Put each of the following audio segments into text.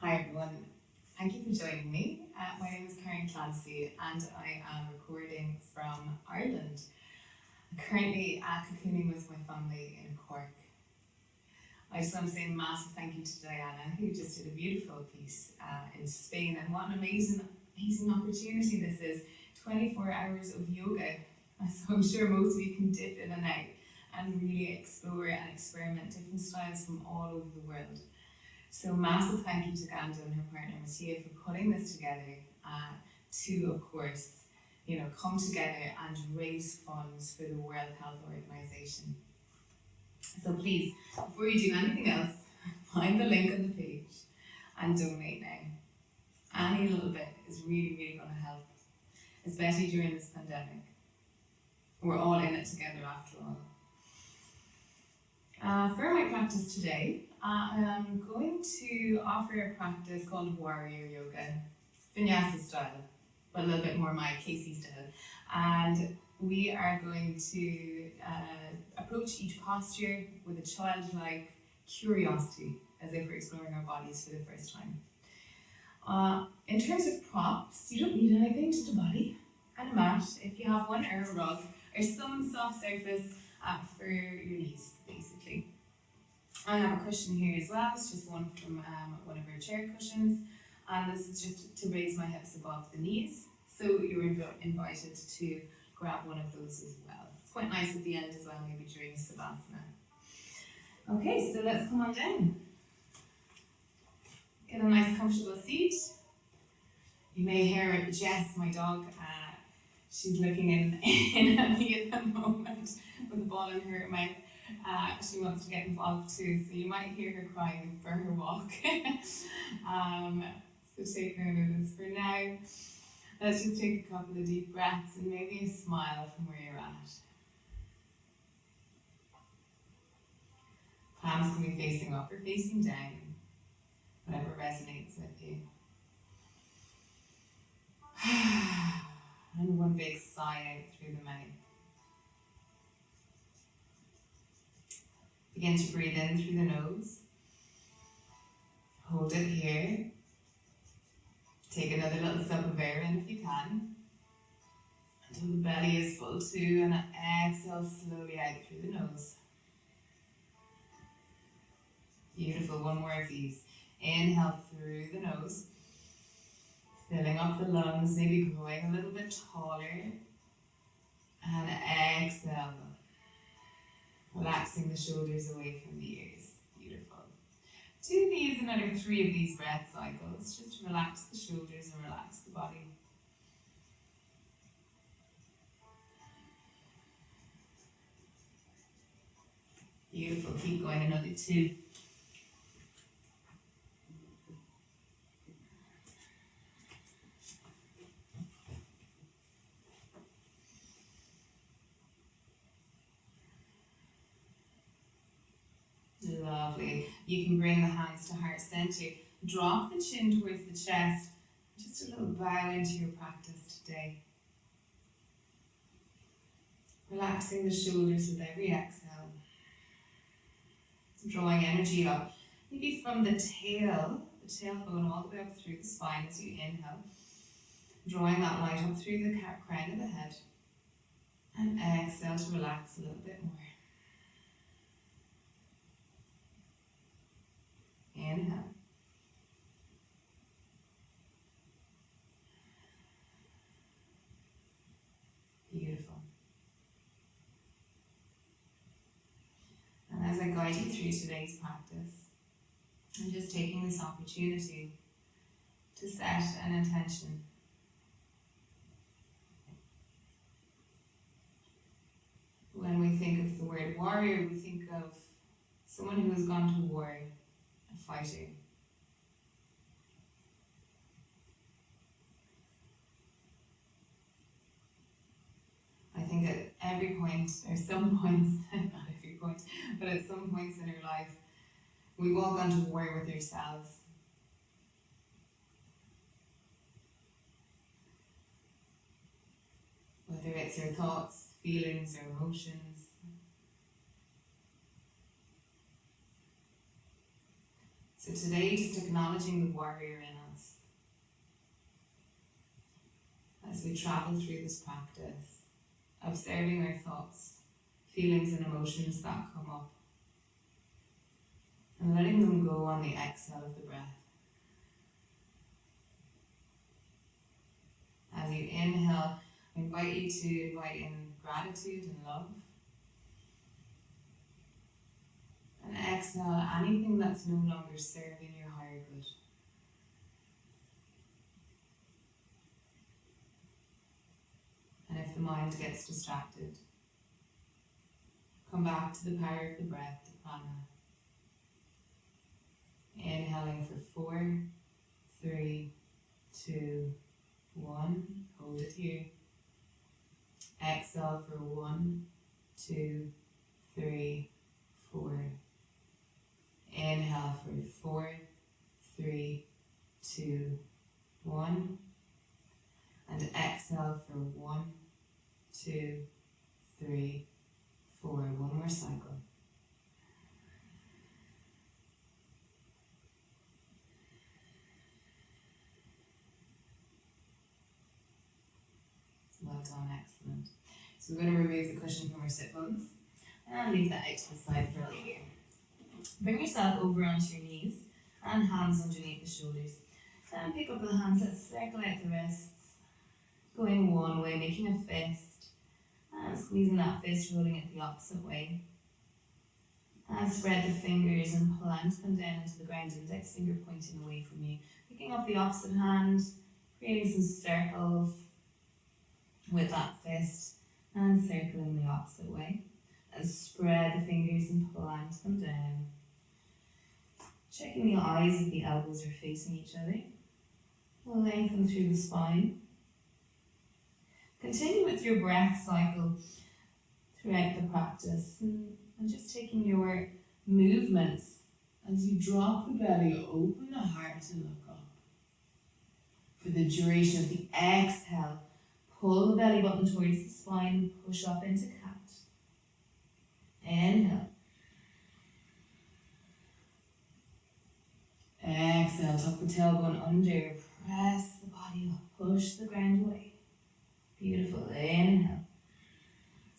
Hi everyone, thank you for joining me. My name is Karen Clancy and I am recording from Ireland. I'm currently cocooning with my family in Cork. I just want to say a massive thank you to Diana, who just did a beautiful piece in Spain, and what an amazing opportunity this is. 24 hours of yoga, so I'm sure most of you can dip in and out and really explore and experiment different styles from all over the world. So massive thank you to Ganda and her partner Mattia for putting this together to, of course, come together and raise funds for the World Health Organization. So please, before you do anything else, find the link on the page and donate now. Any little bit is really, really going to help, especially during this pandemic. We're all in it together after all. For my practice today, I'm going to offer a practice called Warrior Yoga, Vinyasa style, but a little bit more my Casey style. And we are going to approach each posture with a childlike curiosity, as if we're exploring our bodies for the first time. In terms of props, you don't need anything, just a body and a mat, if you have one, or a rug, or some soft surface for your knees, basically. I have a cushion here as well. It's just one from one of our chair cushions, and this is just to raise my hips above the knees, so you're invited to grab one of those as well. It's quite nice at the end as well, maybe during Savasana. Okay, so let's come on down. Get a nice comfortable seat. You may hear Jess, my dog, she's looking in at me at the moment with a ball in her mouth. She wants to get involved too, so you might hear her crying for her walk. So take notice. For now, let's just take a couple of deep breaths and maybe a smile from where you're at. Palms can be facing up or facing down, whatever resonates with you. And one big sigh out through the mouth. Begin to breathe in through the nose. Hold it here. Take another little sup of air in if you can. Until the belly is full too, and exhale slowly out through the nose. Beautiful, one more of these. Inhale through the nose. Filling up the lungs, maybe growing a little bit taller. And exhale. Relaxing the shoulders away from the ears. Beautiful. Do these, another 3 of these breath cycles, just to relax the shoulders and relax the body. Beautiful, keep going, another 2. Lovely. You can bring the hands to heart center. Drop the chin towards the chest. Just a little bow into your practice today. Relaxing the shoulders with every exhale. Drawing energy up. Maybe from the tailbone all the way up through the spine as you inhale. Drawing that light up through the crown of the head. And exhale to relax a little bit more. Inhale. Beautiful. And as I guide you through today's practice, I'm just taking this opportunity to set an intention. When we think of the word warrior, we think of someone who has gone to war, a fighter. I think at every point, or some points, not every point, but at some points in our life, we've all gone to war with ourselves. Whether it's your thoughts, feelings, or emotions. So today, just acknowledging the warrior in us as we travel through this practice, observing our thoughts, feelings and emotions that come up, and letting them go on the exhale of the breath. As you inhale, I invite you to invite in gratitude and love. And exhale anything that's no longer serving your higher good. And if the mind gets distracted, come back to the power of the breath, the prana. Inhaling for 4, 3, 2, 1. Hold it here. Exhale for 1, 2, 3, 4. Inhale for 4, 3, 2, 1. And exhale for 1, 2, 3, 4. One more cycle. Well done, excellent. So we're going to remove the cushion from our sit bones and leave that out to the side for a later. Bring yourself over onto your knees and hands underneath the shoulders. And pick up the hands, let's circle out the wrists. Going one way, making a fist. And squeezing that fist, rolling it the opposite way. And spread the fingers and plant them down into the ground, index finger pointing away from you. Picking up the opposite hand, creating some circles with that fist and circling the opposite way. And spread the fingers and plant them down. Checking the eyes if the elbows are facing each other. Lengthen through the spine. Continue with your breath cycle throughout the practice and just taking your movements as you drop the belly, open the heart to look up. For the duration of the exhale, pull the belly button towards the spine, push up into cat. Inhale. Exhale, tuck the tailbone under, press the body up, push the ground away. Beautiful, inhale.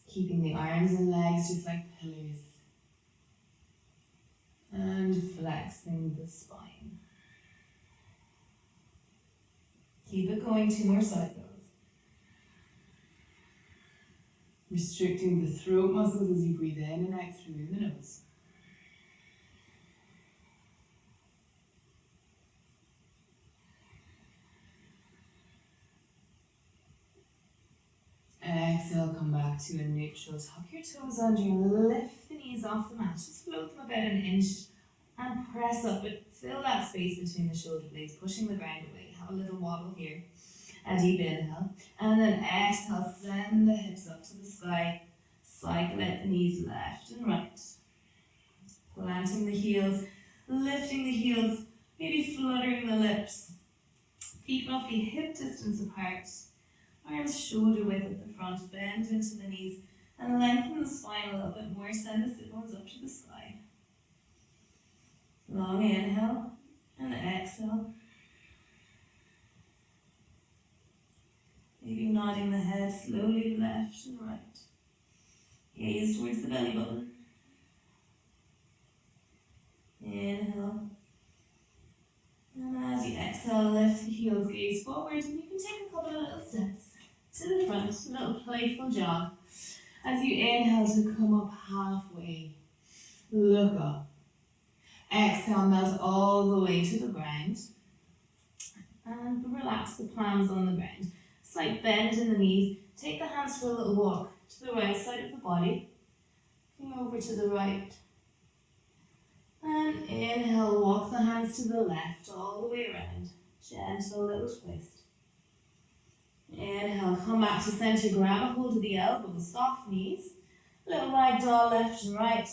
Keeping the arms and legs just like pillars. And flexing the spine. Keep it going, 2 more cycles. Restricting the throat muscles as you breathe in and out through the nose. Exhale, come back to a neutral. Tuck your toes under and lift the knees off the mat. Just float them about an inch and press up, but fill that space between the shoulder blades, pushing the ground away. Have a little wobble here. A deep inhale. And then exhale, send the hips up to the sky. Cycle out the knees left and right. Planting the heels, lifting the heels, maybe fluttering the lips. Feet roughly hip distance apart. Arms shoulder width at the front, bend into the knees and lengthen the spine a little bit more. Send the sit bones up to the sky. Long inhale and exhale. Maybe nodding the head slowly left and right. Gaze towards the belly button. Inhale. And as you exhale, lift the heels, gaze forward, and you can take a couple of little steps to the front, a little playful jog. As you inhale to come up halfway, look up. Exhale, melt all the way to the ground. And relax the palms on the ground. Slight bend in the knees. Take the hands for a little walk to the right side of the body. Looking over to the right. And inhale, walk the hands to the left, all the way around. Gentle little twist. Inhale, come back to center, grab a hold of the elbows, soft knees. Little ragdoll left and right.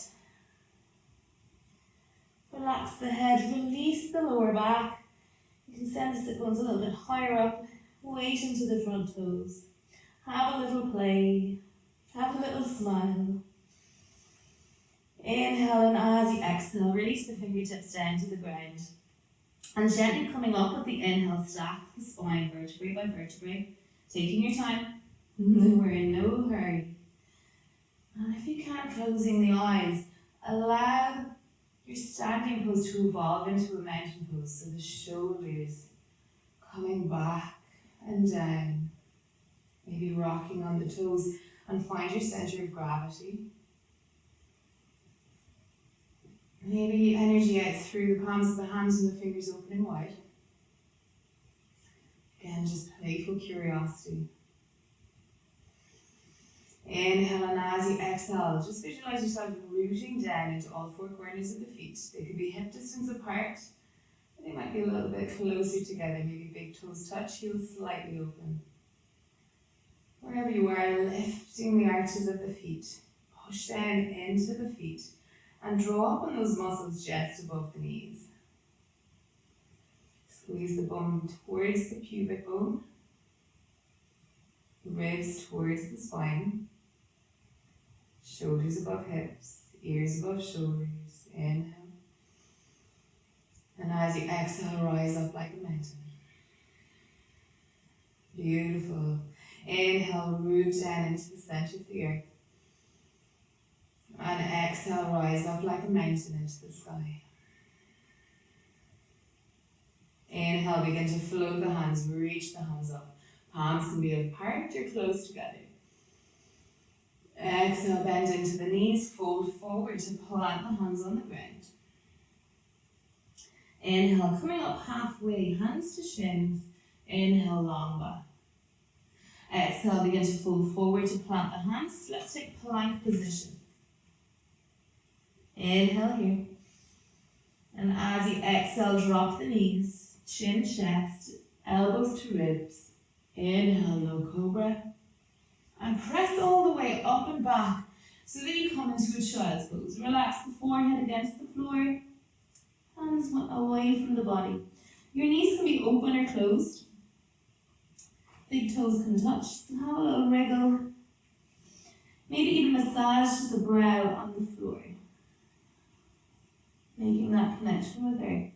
Relax the head, release the lower back. You can send the sit bones a little bit higher up, weight into the front toes. Have a little play, have a little smile. Inhale, and as you exhale, release the fingertips down to the ground. And gently coming up with the inhale, stack the spine vertebrae by vertebrae. Taking your time. We're in no hurry. And if you can, closing the eyes, allow your standing pose to evolve into a mountain pose. So the shoulders coming back and down. Maybe rocking on the toes, and find your center of gravity. Maybe energy out through the palms of the hands and the fingers opening wide. Again, just playful curiosity. Inhale, and as you exhale, just visualize yourself rooting down into all four corners of the feet. They could be hip distance apart. They might be a little bit closer together. Maybe big toes touch, heels slightly open. Wherever you are, lifting the arches of the feet. Push down into the feet. And draw up on those muscles just above the knees. Squeeze the bum towards the pubic bone. Ribs towards the spine. Shoulders above hips. Ears above shoulders. Inhale. And as you exhale, rise up like a mountain. Beautiful. Inhale, root down into the center of the earth. And exhale, rise up like a mountain into the sky. Inhale, begin to float the hands, reach the hands up. Palms can be apart or close together. Exhale, bend into the knees, fold forward to plant the hands on the ground. Inhale, coming up halfway, hands to shins. Inhale, long back. Exhale, begin to fold forward to plant the hands. Let's take plank position. Inhale here. And as you exhale, drop the knees, chin, chest, elbows to ribs. Inhale, low cobra. And press all the way up and back so that you come into a child's pose. Relax the forehead against the floor. Hands away from the body. Your knees can be open or closed. Big toes can touch. So have a little wriggle. Maybe even massage the brow on the floor. Making that connection with earth.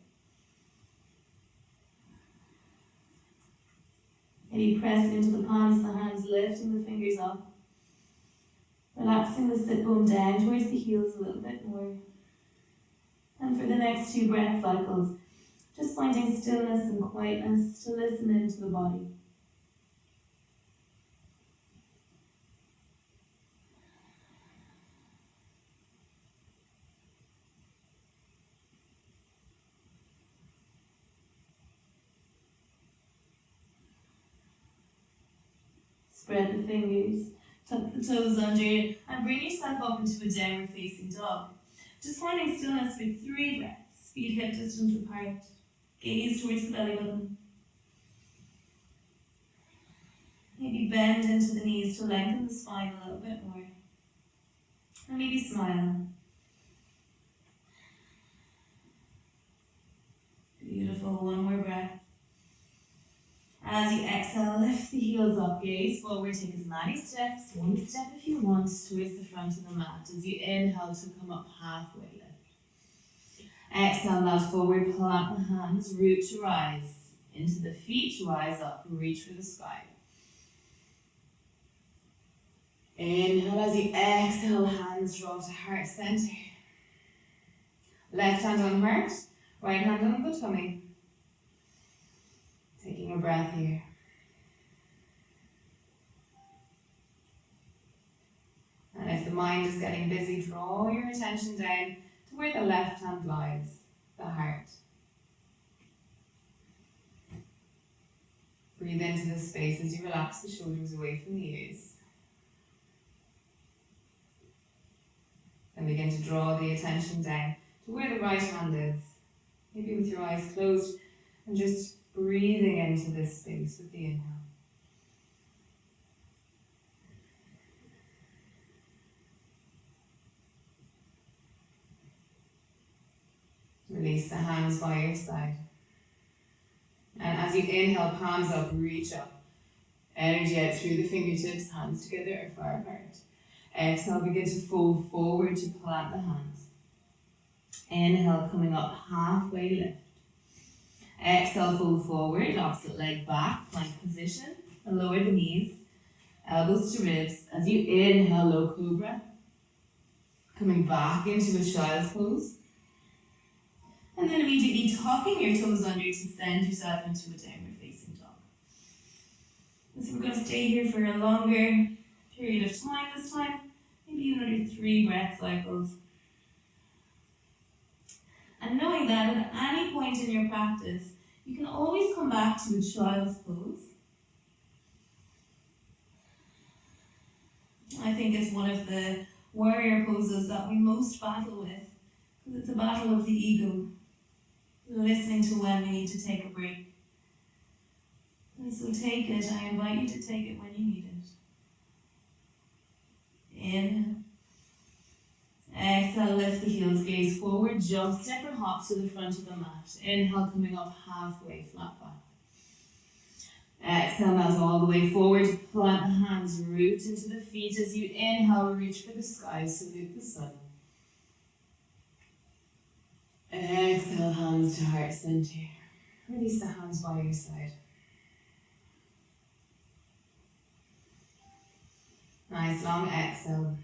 Maybe pressing into the palms of the hands, lifting the fingers up. Relaxing the sit bone down towards the heels a little bit more. And for the next 2 breath cycles, just finding stillness and quietness to listen into the body. Spread the fingers, tuck the toes under, and bring yourself up into a downward facing dog. Just finding stillness for 3 breaths. Feet hip distance apart. Gaze towards the belly button. Maybe bend into the knees to lengthen the spine a little bit more. And maybe smile. Beautiful. One more breath. As you exhale, lift the heels up, gaze forward, take as many steps, 1 step if you want, towards the front of the mat. As you inhale to come up halfway lift. Exhale, melt forward, plant the hands, root to rise. Into the feet, rise up, reach for the sky. Inhale, as you exhale, hands draw to heart center. Left hand on heart, right hand on the tummy. Taking a breath here. And if the mind is getting busy, draw your attention down to where the left hand lies, the heart. Breathe into the space as you relax the shoulders away from the ears. Then begin to draw the attention down to where the right hand is. Maybe with your eyes closed and just breathing into this space with the inhale. Release the hands by your side. And as you inhale, palms up, reach up. Energy out through the fingertips, hands together or far apart. Exhale, begin to fold forward to plant the hands. Inhale, coming up halfway lift. Exhale, fold forward, opposite leg back, plank position, and lower the knees, elbows to ribs. As you inhale, low cobra, coming back into a child's pose. And then immediately tucking your toes under to send yourself into a downward facing dog. And so we're going to stay here for a longer period of time this time, maybe another 3 breath cycles. And knowing that at any point in your practice, you can always come back to a child's pose. I think it's one of the warrior poses that we most battle with, because it's a battle of the ego, listening to when we need to take a break. And so take it, I invite you to take it when you need it. Inhale. Exhale, lift the heels, gaze forward, jump, step or hop to the front of the mat. Inhale, coming up halfway, flat back. Exhale, melt all the way forward, plant the hands, root into the feet. As you inhale, reach for the sky, salute the sun. Exhale, hands to heart center. Release the hands by your side. Nice long exhale.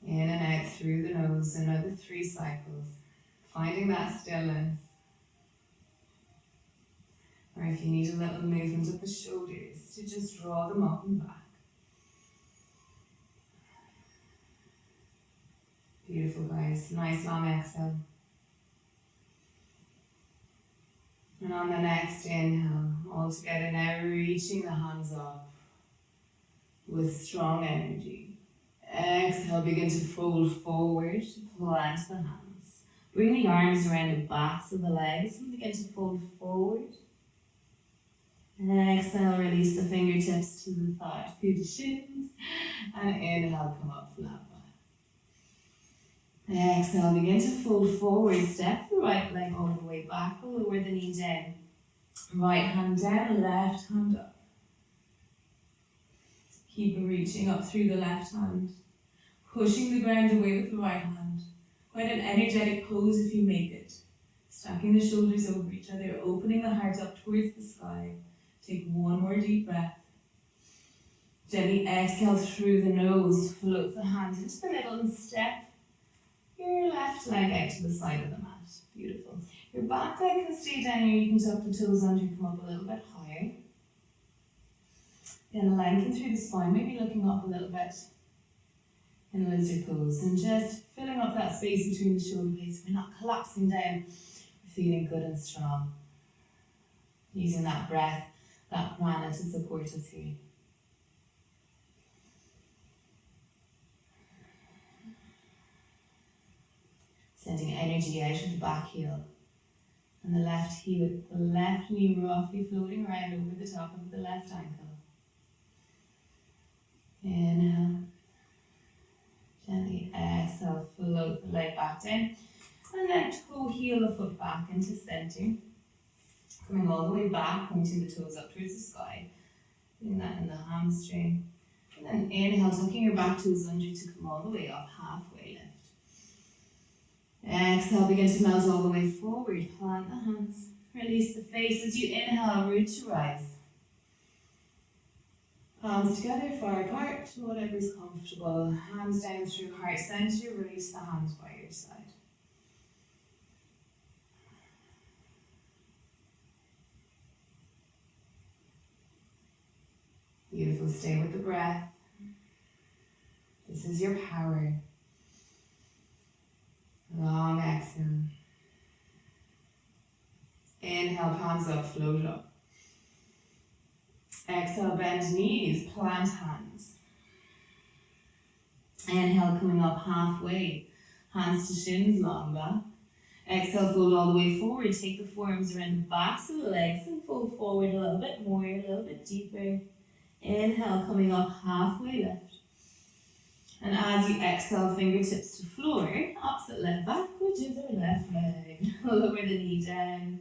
In and out through the nose, another 3 cycles. Finding that stillness. Or if you need a little movement of the shoulders, to just draw them up and back. Beautiful, guys. Nice long exhale. And on the next inhale, all together now, reaching the hands up with strong energy. Exhale, begin to fold forward, plant the hands. Bring the arms around the backs of the legs and begin to fold forward. Exhale, release the fingertips to the thighs, to the shins. And inhale, come up flat back. Exhale, begin to fold forward. Step the right leg all the way back, lower the knee down. Right hand down, left hand up. Keep reaching up through the left hand, pushing the ground away with the right hand. Quite an energetic pose if you make it. Stacking the shoulders over each other, opening the heart up towards the sky. Take one more deep breath. Gently exhale through the nose, float the hands into the middle and step your left leg out to the side of the mat. Beautiful. Your back leg can stay down here, you can tuck the toes under, come up a little bit higher. Then lengthen through the spine, maybe looking up a little bit in lizard pose, and just filling up that space between the shoulder blades. We're not collapsing down, we're feeling good and strong. Using that breath, that prana to support us here. Sending energy out of the back heel. And the left heel, the left knee roughly floating around over the top of the left ankle. Inhale. Gently exhale, float the leg back down. And then toe heel the foot back into center. Coming all the way back, pointing the toes up towards the sky. Doing that in the hamstring. And then inhale, tucking your back toes under to come all the way up, halfway lift. Exhale, begin to melt all the way forward. Plant the hands. Release the face as you inhale, root to rise. Palms together, far apart, whatever is comfortable. Hands down through heart center, release the hands by your side. Beautiful, stay with the breath. This is your power. Long exhale. Inhale, palms up, float up. Exhale, bend knees, plant hands. Inhale, coming up halfway. Hands to shins, long back. Exhale, fold all the way forward. Take the forearms around the backs of the legs and fold forward a little bit more, a little bit deeper. Inhale, coming up halfway lift. And as you exhale, fingertips to floor, opposite leg back, which is our left leg. Lower the knee down.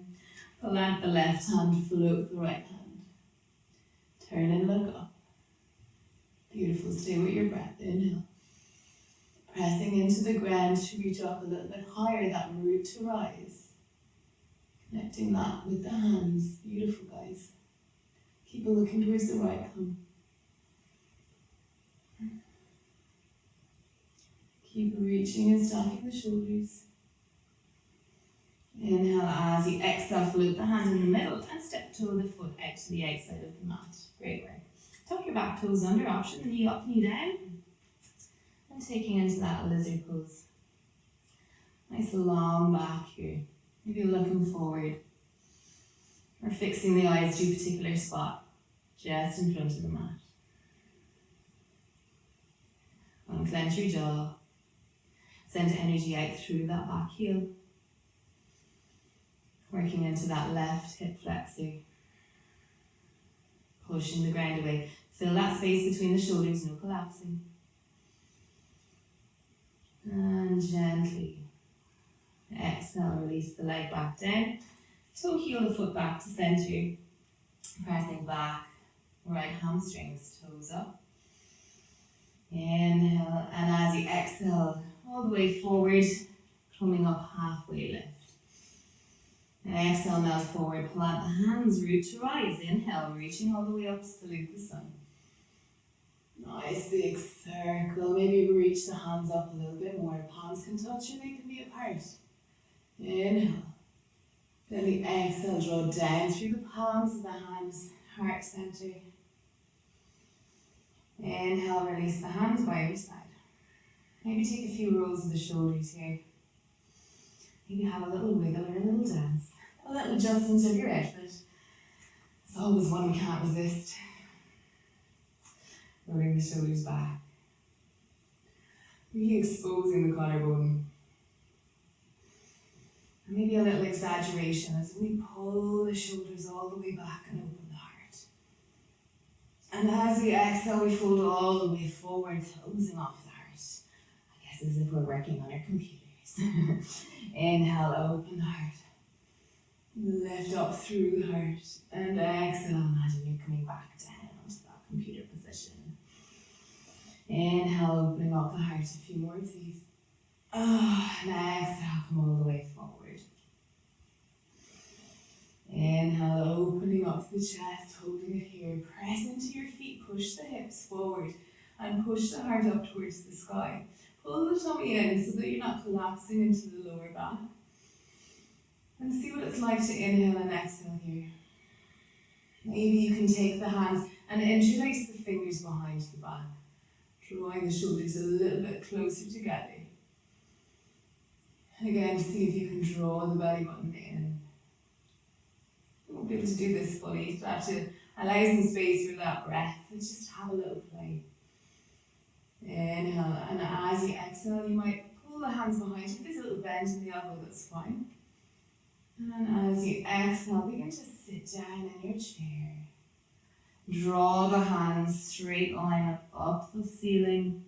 Plant the left hand, float the right hand. Turn and look up. Beautiful, stay with your breath, inhale. Pressing into the ground to reach up a little bit higher, that root to rise. Connecting that with the hands, beautiful guys. Keep looking towards the right thumb. Keep reaching and stacking the shoulders. Inhale as you exhale, float the hand in the middle and step toe the foot out to the outside of the mat. Great work. Tuck your back toes under, option knee up, knee down. And taking into that lizard pose. Nice long back here. Maybe looking forward. Or fixing the eyes to a particular spot, just in front of the mat. Unclench your jaw. Send energy out through that back heel. Working into that left hip flexor. Pushing the ground away. Fill that space between the shoulders, no collapsing. And gently exhale, release the leg back down. Toe heel the foot back to center. Pressing back, right hamstrings, toes up. Inhale, and as you exhale, all the way forward, coming up halfway lift. Exhale, melt forward, plant the hands, root to rise. Inhale, reaching all the way up, salute the sun. Nice big circle. Maybe reach the hands up a little bit more. Palms can touch or they can be apart. Inhale. Then the exhale, draw down through the palms of the hands, heart center. Inhale, release the hands by your side. Maybe take a few rolls of the shoulders here. Maybe have a little wiggle or a little dance. A little adjustment of your outfit. It's always one we can't resist. Rolling the shoulders back. Really exposing the collarbone. And maybe a little exaggeration as we pull the shoulders all the way back and open the heart. And as we exhale, we fold all the way forward, closing off the heart. I guess as if we're working on our computers. Inhale, open the heart. Lift up through the heart. And exhale, imagine you're coming back down onto that computer position. Inhale, opening up the heart. A few more of these. And exhale, come all the way forward. Inhale, opening up the chest, holding it here. Press into your feet, push the hips forward and push the heart up towards the sky. Pull the tummy in so that you're not collapsing into the lower back. And see what it's like to inhale and exhale here. Maybe you can take the hands and interlace the fingers behind the back, drawing the shoulders a little bit closer together. Again, see if you can draw the belly button in. You won't be able to do this fully, you still have to allow some space for that breath. Let's just have a little play. Inhale, and as you exhale, you might pull the hands behind you. If there's a little bend in the elbow, that's fine. And as you exhale, begin to sit down in your chair. Draw the hands straight line up the ceiling,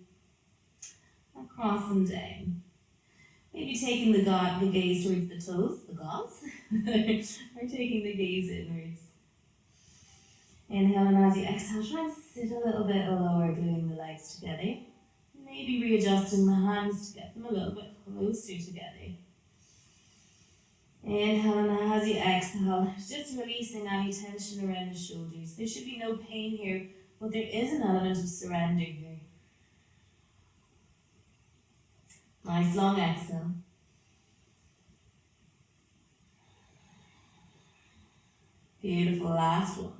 across and down. Maybe taking the gaze towards the toes, the gods, or taking the gaze inwards. Inhale, and as you exhale, try and sit a little bit lower, gluing the legs together. Maybe readjusting the hands to get them a little bit closer together. Inhale, and as you exhale, just releasing any tension around the shoulders. There should be no pain here, but there is an element of surrender here. Nice long exhale. Beautiful, last one.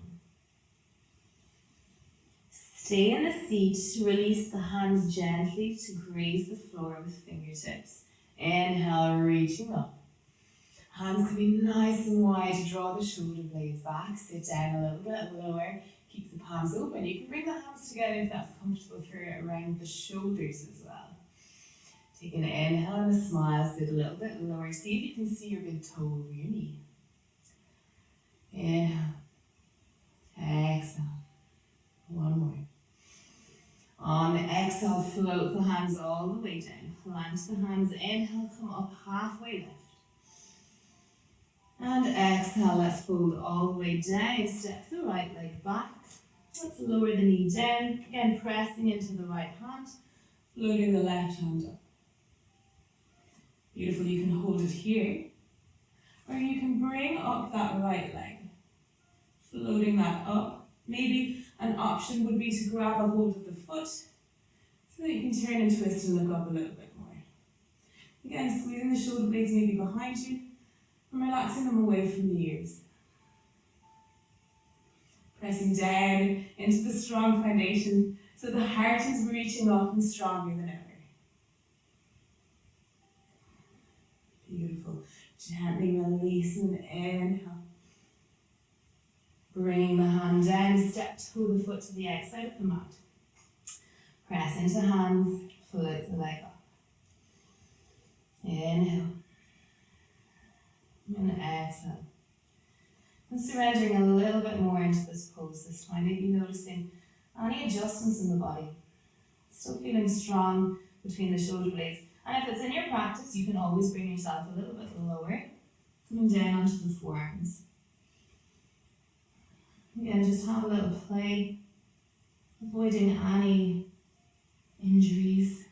Stay in the seat to release the hands gently to graze the floor with fingertips. Inhale, reaching up. Hands can be nice and wide to draw the shoulder blades back. Sit down a little bit lower. Keep the palms open. You can bring the hands together if that's comfortable for around the shoulders as well. Take an inhale and a smile. Sit a little bit lower. See if you can see your big toe over your knee. Inhale. Exhale. One more. On the exhale, float the hands all the way down. Plant the hands. Inhale, come up halfway lift. And exhale, let's fold all the way down. Step the right leg back. Let's lower the knee down. Again, pressing into the right hand, floating the left hand up. Beautiful, you can hold it here, or you can bring up that right leg, floating that up. Maybe an option would be to grab a hold of the foot so that you can turn and twist and look up a little bit more. Again, squeezing the shoulder blades maybe behind you and relaxing them away from the ears. Pressing down into the strong foundation so the heart is reaching up and stronger than ever. Beautiful. Gently releasing, inhale. Bring the hand down, step toe the foot to the outside of the mat. Press into hands, float the leg up. Inhale. And exhale. And surrendering a little bit more into this pose this time. Maybe noticing any adjustments in the body. Still feeling strong between the shoulder blades. And if it's in your practice, you can always bring yourself a little bit lower, coming down onto the forearms. Again, just have a little play, avoiding any injuries,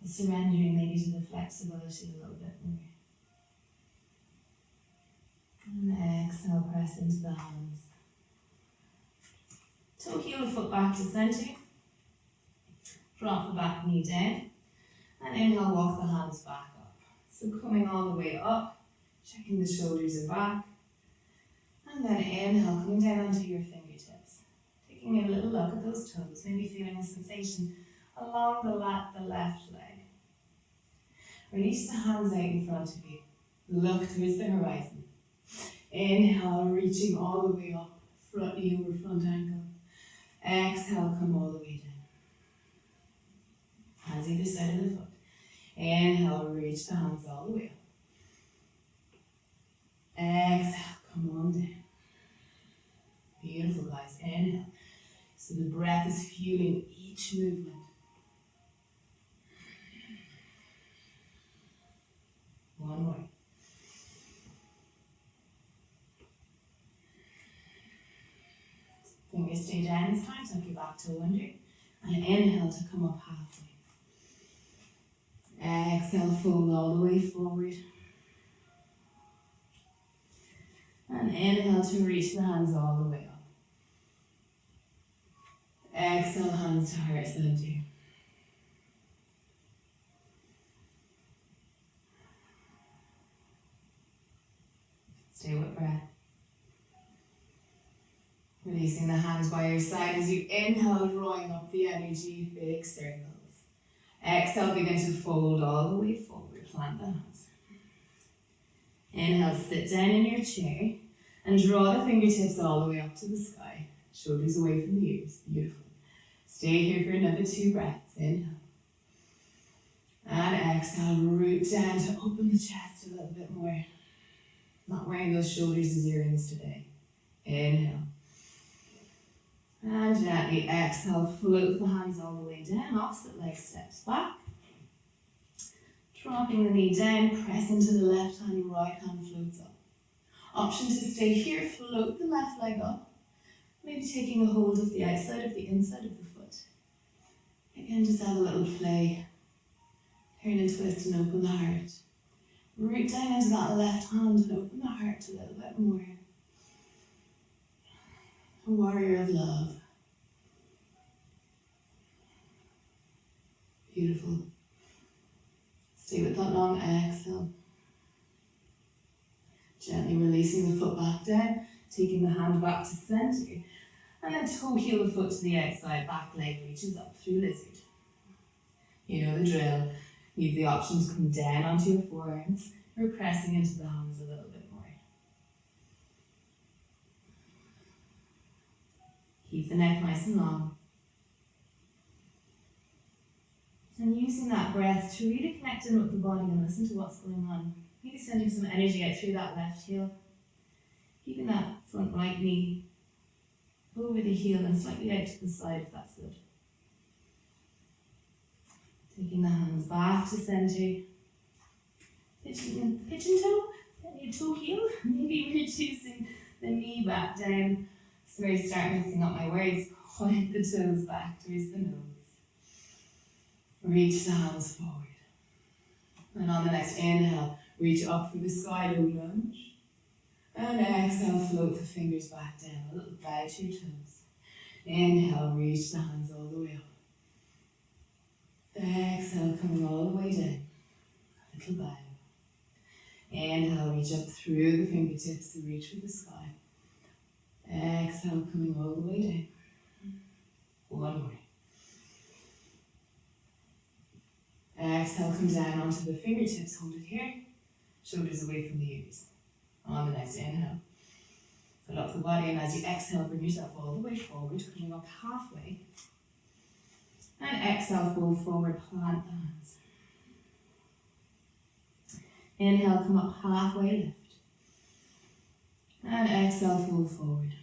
surrendering maybe to the flexibility a little bit more. And exhale, press into the hands. Toe heel the foot back to center. Drop the back knee down. And inhale, walk the hands back up. So coming all the way up, checking the shoulders are back. And then inhale, coming down onto your fingertips. Taking a little look at those toes, maybe feeling a sensation along the left leg. Release the hands out in front of you. Look towards the horizon. Inhale, reaching all the way up, front knee over front ankle. Exhale, come all the way down. Hands either side of the foot. Inhale, reach the hands all the way up. Exhale, come on down. Beautiful, guys. Inhale. So the breath is fueling each movement. One more. Fingers stay down this time, tuck your back toe under. And inhale to come up halfway. Exhale, fold all the way forward. And inhale to reach the hands all the way up. Exhale, hands to heart center. Stay with breath. Releasing the hands by your side as you inhale, drawing up the energy, big circles. Exhale, begin to fold all the way forward, plant the hands. Inhale, sit down in your chair and draw the fingertips all the way up to the sky. Shoulders away from the ears. Beautiful. Stay here for another 2 breaths. Inhale. And exhale, root down to open the chest a little bit more. Not wearing those shoulders as earrings today. Inhale. And gently exhale, float the hands all the way down, opposite leg steps back. Dropping the knee down, press into the left hand, right hand floats up. Option to stay here, float the left leg up. Maybe taking a hold of the outside of the inside of the foot. Again, just have a little play. Turn and twist and open the heart. Root down into that left hand and open the heart a little bit more. A warrior of love. Beautiful. Stay with that long exhale. Gently releasing the foot back down, taking the hand back to center, and then toe heel the foot to the outside, back leg reaches up through lizard. You know the drill. You have the option to come down onto your forearms or pressing into the hands a little bit more. Keep the neck nice and long. And using that breath to really connect in with the body and listen to what's going on. Maybe sending some energy out through that left heel. Keeping that front right knee over the heel and slightly out to the side if that's good. Taking the hands back to center. Pigeon toe, then your toe heel. Maybe reducing the knee back down. So where you start mixing up my words, point the toes back towards the nose. Reach the hands forward. And on the next inhale, reach up for the sky low lunge. And exhale, float the fingers back down, a little bow to your toes. Inhale, reach the hands all the way up. Exhale, coming all the way down, a little bow. Inhale, reach up through the fingertips and reach for the sky. Exhale, coming all the way down. One more. Exhale, come down onto the fingertips, hold it here. Shoulders away from the ears. On the next inhale, fill up the body, and as you exhale, bring yourself all the way forward, coming up halfway. And exhale, fold forward, plant the hands. Inhale, come up halfway, lift. And exhale, fold forward.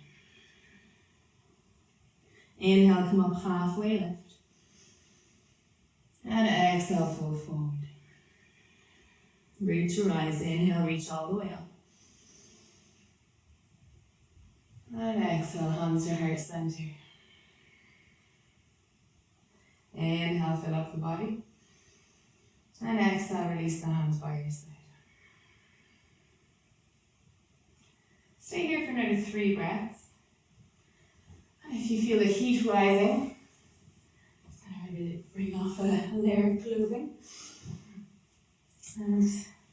Inhale, come up halfway, lift. And exhale, fold forward. Reach your eyes, inhale, reach all the way up. And exhale, hands to heart center. Inhale, fill up the body. And exhale, release the hands by your side. Stay here for another 3 breaths. And if you feel the heat rising, just going to bring off a layer of clothing. And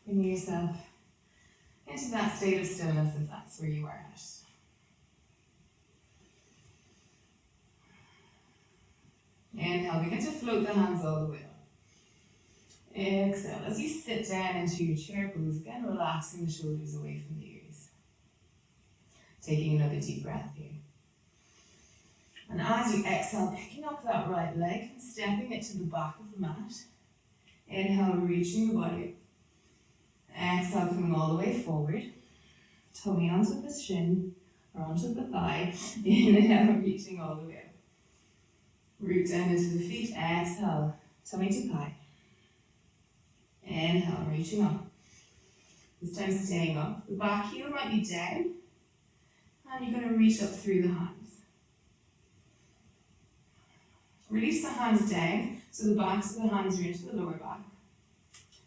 bring yourself into that state of stillness if that's where you are at. Inhale, begin to float the hands all the way up. Exhale, as you sit down into your chair pose, again relaxing the shoulders away from the ears. Taking another deep breath here. And as you exhale, picking up that right leg and stepping it to the back of the mat. Inhale, reaching the body up. Exhale, coming all the way forward. Tummy onto the shin or onto the thigh. Inhale, reaching all the way up. Root down into the feet. Exhale, tummy to thigh. Inhale, reaching up. This time staying up. The back heel might be down. And you're going to reach up through the hands. Release the hands down so the backs of the hands are into the lower back.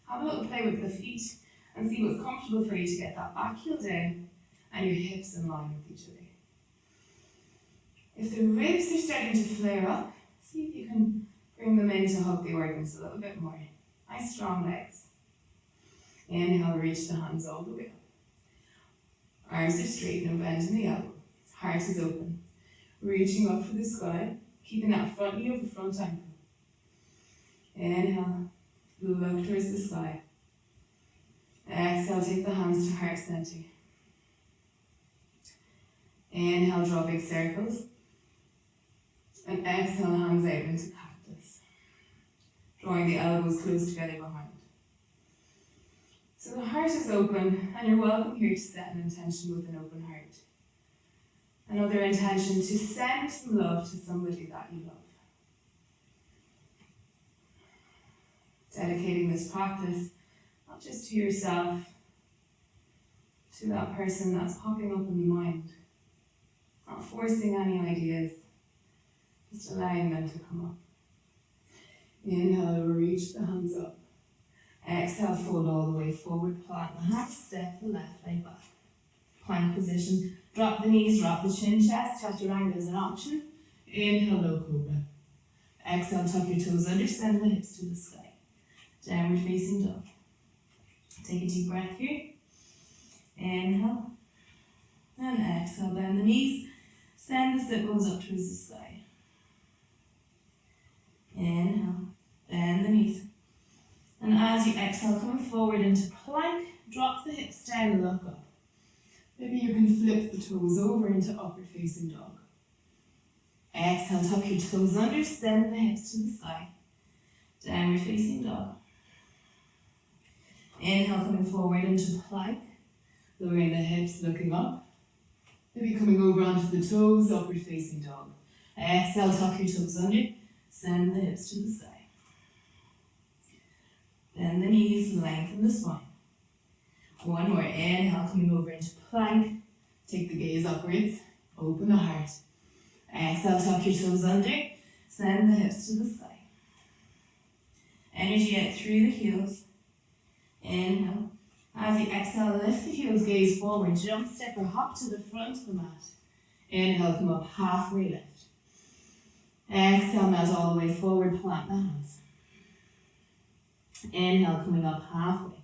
Have a little play with the feet and see what's comfortable for you to get that back heel down and your hips in line with each other. If the ribs are starting to flare up, see if you can bring them in to hug the organs a little bit more. Nice strong legs. Inhale, reach the hands all the way up. Arms are straight, no bend in the elbow. Heart is open. Reaching up for the sky, keeping that front knee over front ankle. Inhale, look towards the sky. Exhale, take the hands to heart center. Inhale, draw big circles. And exhale, hands out into cactus. Drawing the elbows close together behind. So the heart is open, and you're welcome here to set an intention with an open heart. Another intention to send some love to somebody that you love. Dedicating this practice, not just to yourself, to that person that's popping up in the mind. Not forcing any ideas, just allowing them to come up. Inhale, reach the hands up. Exhale, fold all the way forward, plant the hands, step the left leg back. Plank position, drop the knees, drop the chin, chest, chaturanga is an option. Inhale, low cobra. Exhale, tuck your toes under, send the hips to the sky. Downward facing dog. Take a deep breath here. Inhale. And exhale, bend the knees. Send the sit bones up towards the sky. Inhale, bend the knees. And as you exhale, coming forward into plank, drop the hips down and look up. Maybe you can flip the toes over into upward facing dog. Exhale, tuck your toes under, send the hips to the sky. Downward facing dog. Inhale, coming forward into plank, lowering the hips, looking up. Maybe coming over onto the toes, upward facing dog. Exhale, tuck your toes under, send the hips to the sky. Bend the knees, lengthen the spine. One more, inhale, coming over into plank. Take the gaze upwards, Open the heart. Exhale, tuck your toes under. Send the hips to the sky. Energy out through the heels. Inhale. As you exhale, lift the heels, gaze forward. Jump, step, or hop to the front of the mat. Inhale, come up, halfway lift. Exhale, melt all the way forward, plant the hands. Inhale, coming up halfway.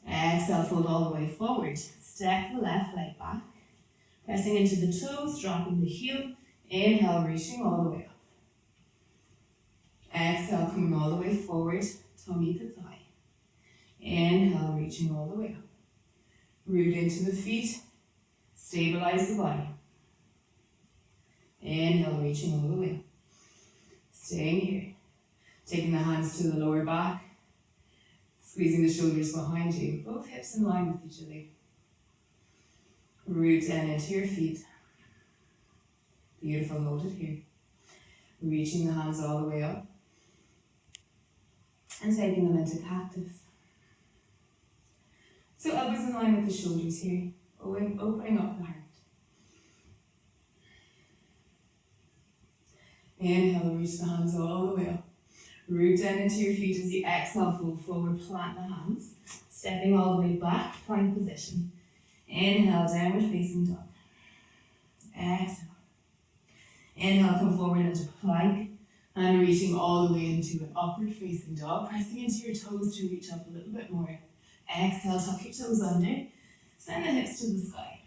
Exhale, fold all the way forward. Step the left leg back. Pressing into the toes, dropping the heel. Inhale, reaching all the way up. Exhale, coming all the way forward, tummy to thigh. Inhale, reaching all the way up. Root into the feet. Stabilize the body. Inhale, reaching all the way up. Staying here. Taking the hands to the lower back. Squeezing the shoulders behind you. Both hips in line with each other. Root down into your feet. Beautiful, hold it here. Reaching the hands all the way up. And taking them into cactus. So elbows in line with the shoulders here. Opening up the heart. Inhale, reach the hands all the way up. Root down into your feet as you exhale, fold forward, plant the hands. Stepping all the way back, plank position. Inhale, downward facing dog. Exhale. Inhale, come forward into plank. And reaching all the way into an upward facing dog. Pressing into your toes to reach up a little bit more. Exhale, tuck your toes under. Send the hips to the sky.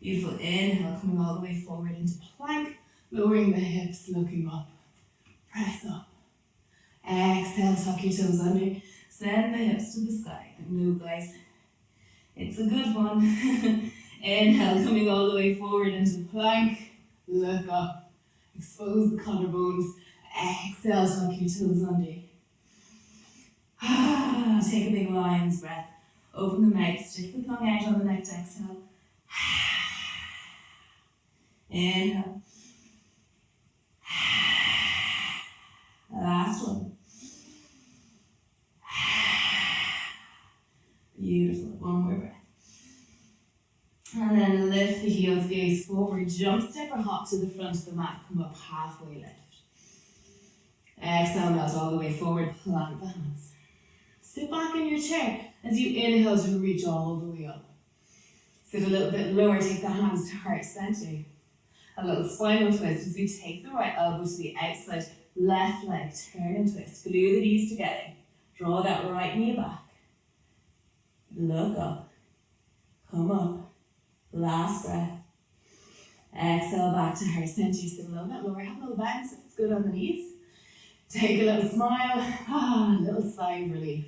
Beautiful. Inhale, coming all the way forward into plank. Lowering the hips, looking up. Press up. Exhale, tuck your toes under. Send the hips to the sky. No, guys. It's a good one. Inhale, coming all the way forward into plank. Look up. Expose the collarbones. Exhale, tuck your toes under. Take a big lion's breath. Open the mouth, stick the tongue out on the next exhale. Inhale. Last one. Beautiful. One more breath. And then lift the heels, gaze forward, jump, step, or hop to the front of the mat. Come up halfway lift. Exhale, melt all the way forward, plant the hands. Sit back in your chair as you inhale to reach all the way up. Sit a little bit lower, take the hands to heart center. A little spinal twist as we take the right elbow to the outside, left leg, turn and twist. Glue the knees together. Draw that right knee back. Look up. Come up. Last breath. Exhale back to heart center. Sit a little bit lower. Have a little bounce if it's good on the knees. Take a little smile. A little sigh of relief.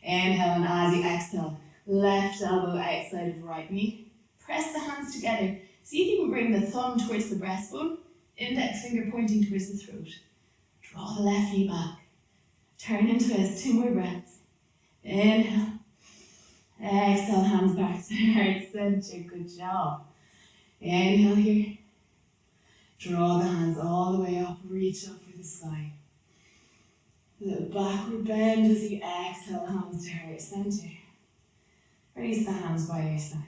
Inhale, and as you exhale, left elbow outside of right knee. Press the hands together. See if you can bring the thumb towards the breastbone. Index finger pointing towards the throat. Draw the left knee back. Turn and twist. 2 more breaths. Inhale. Exhale, hands back to heart center. Good job. Inhale here. Draw the hands all the way up. Reach up for the sky. A little backward bend as you exhale, hands to heart center. Release the hands by your side.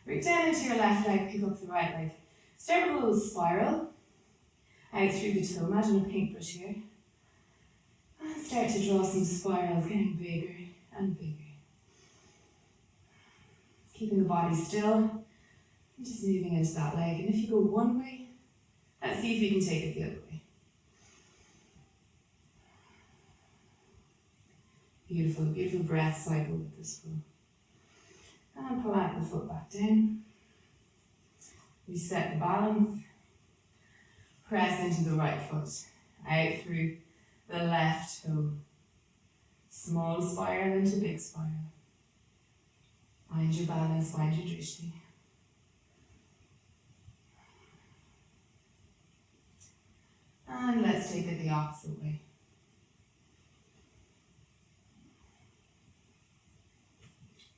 Root down into your left leg, pick up the right leg. Start with a little spiral out through the toe. Imagine a paintbrush here. And start to draw some spirals, getting bigger and bigger. Keeping the body still, and just moving into that leg. And if you go one way, let's see if you can take it the other way. Beautiful, beautiful breath cycle with this flow. And pull out the foot back down. Reset the balance. Press into the right foot. Out through the left toe. Small spiral into big spiral. Find your balance, find your drishti. And let's take it the opposite way.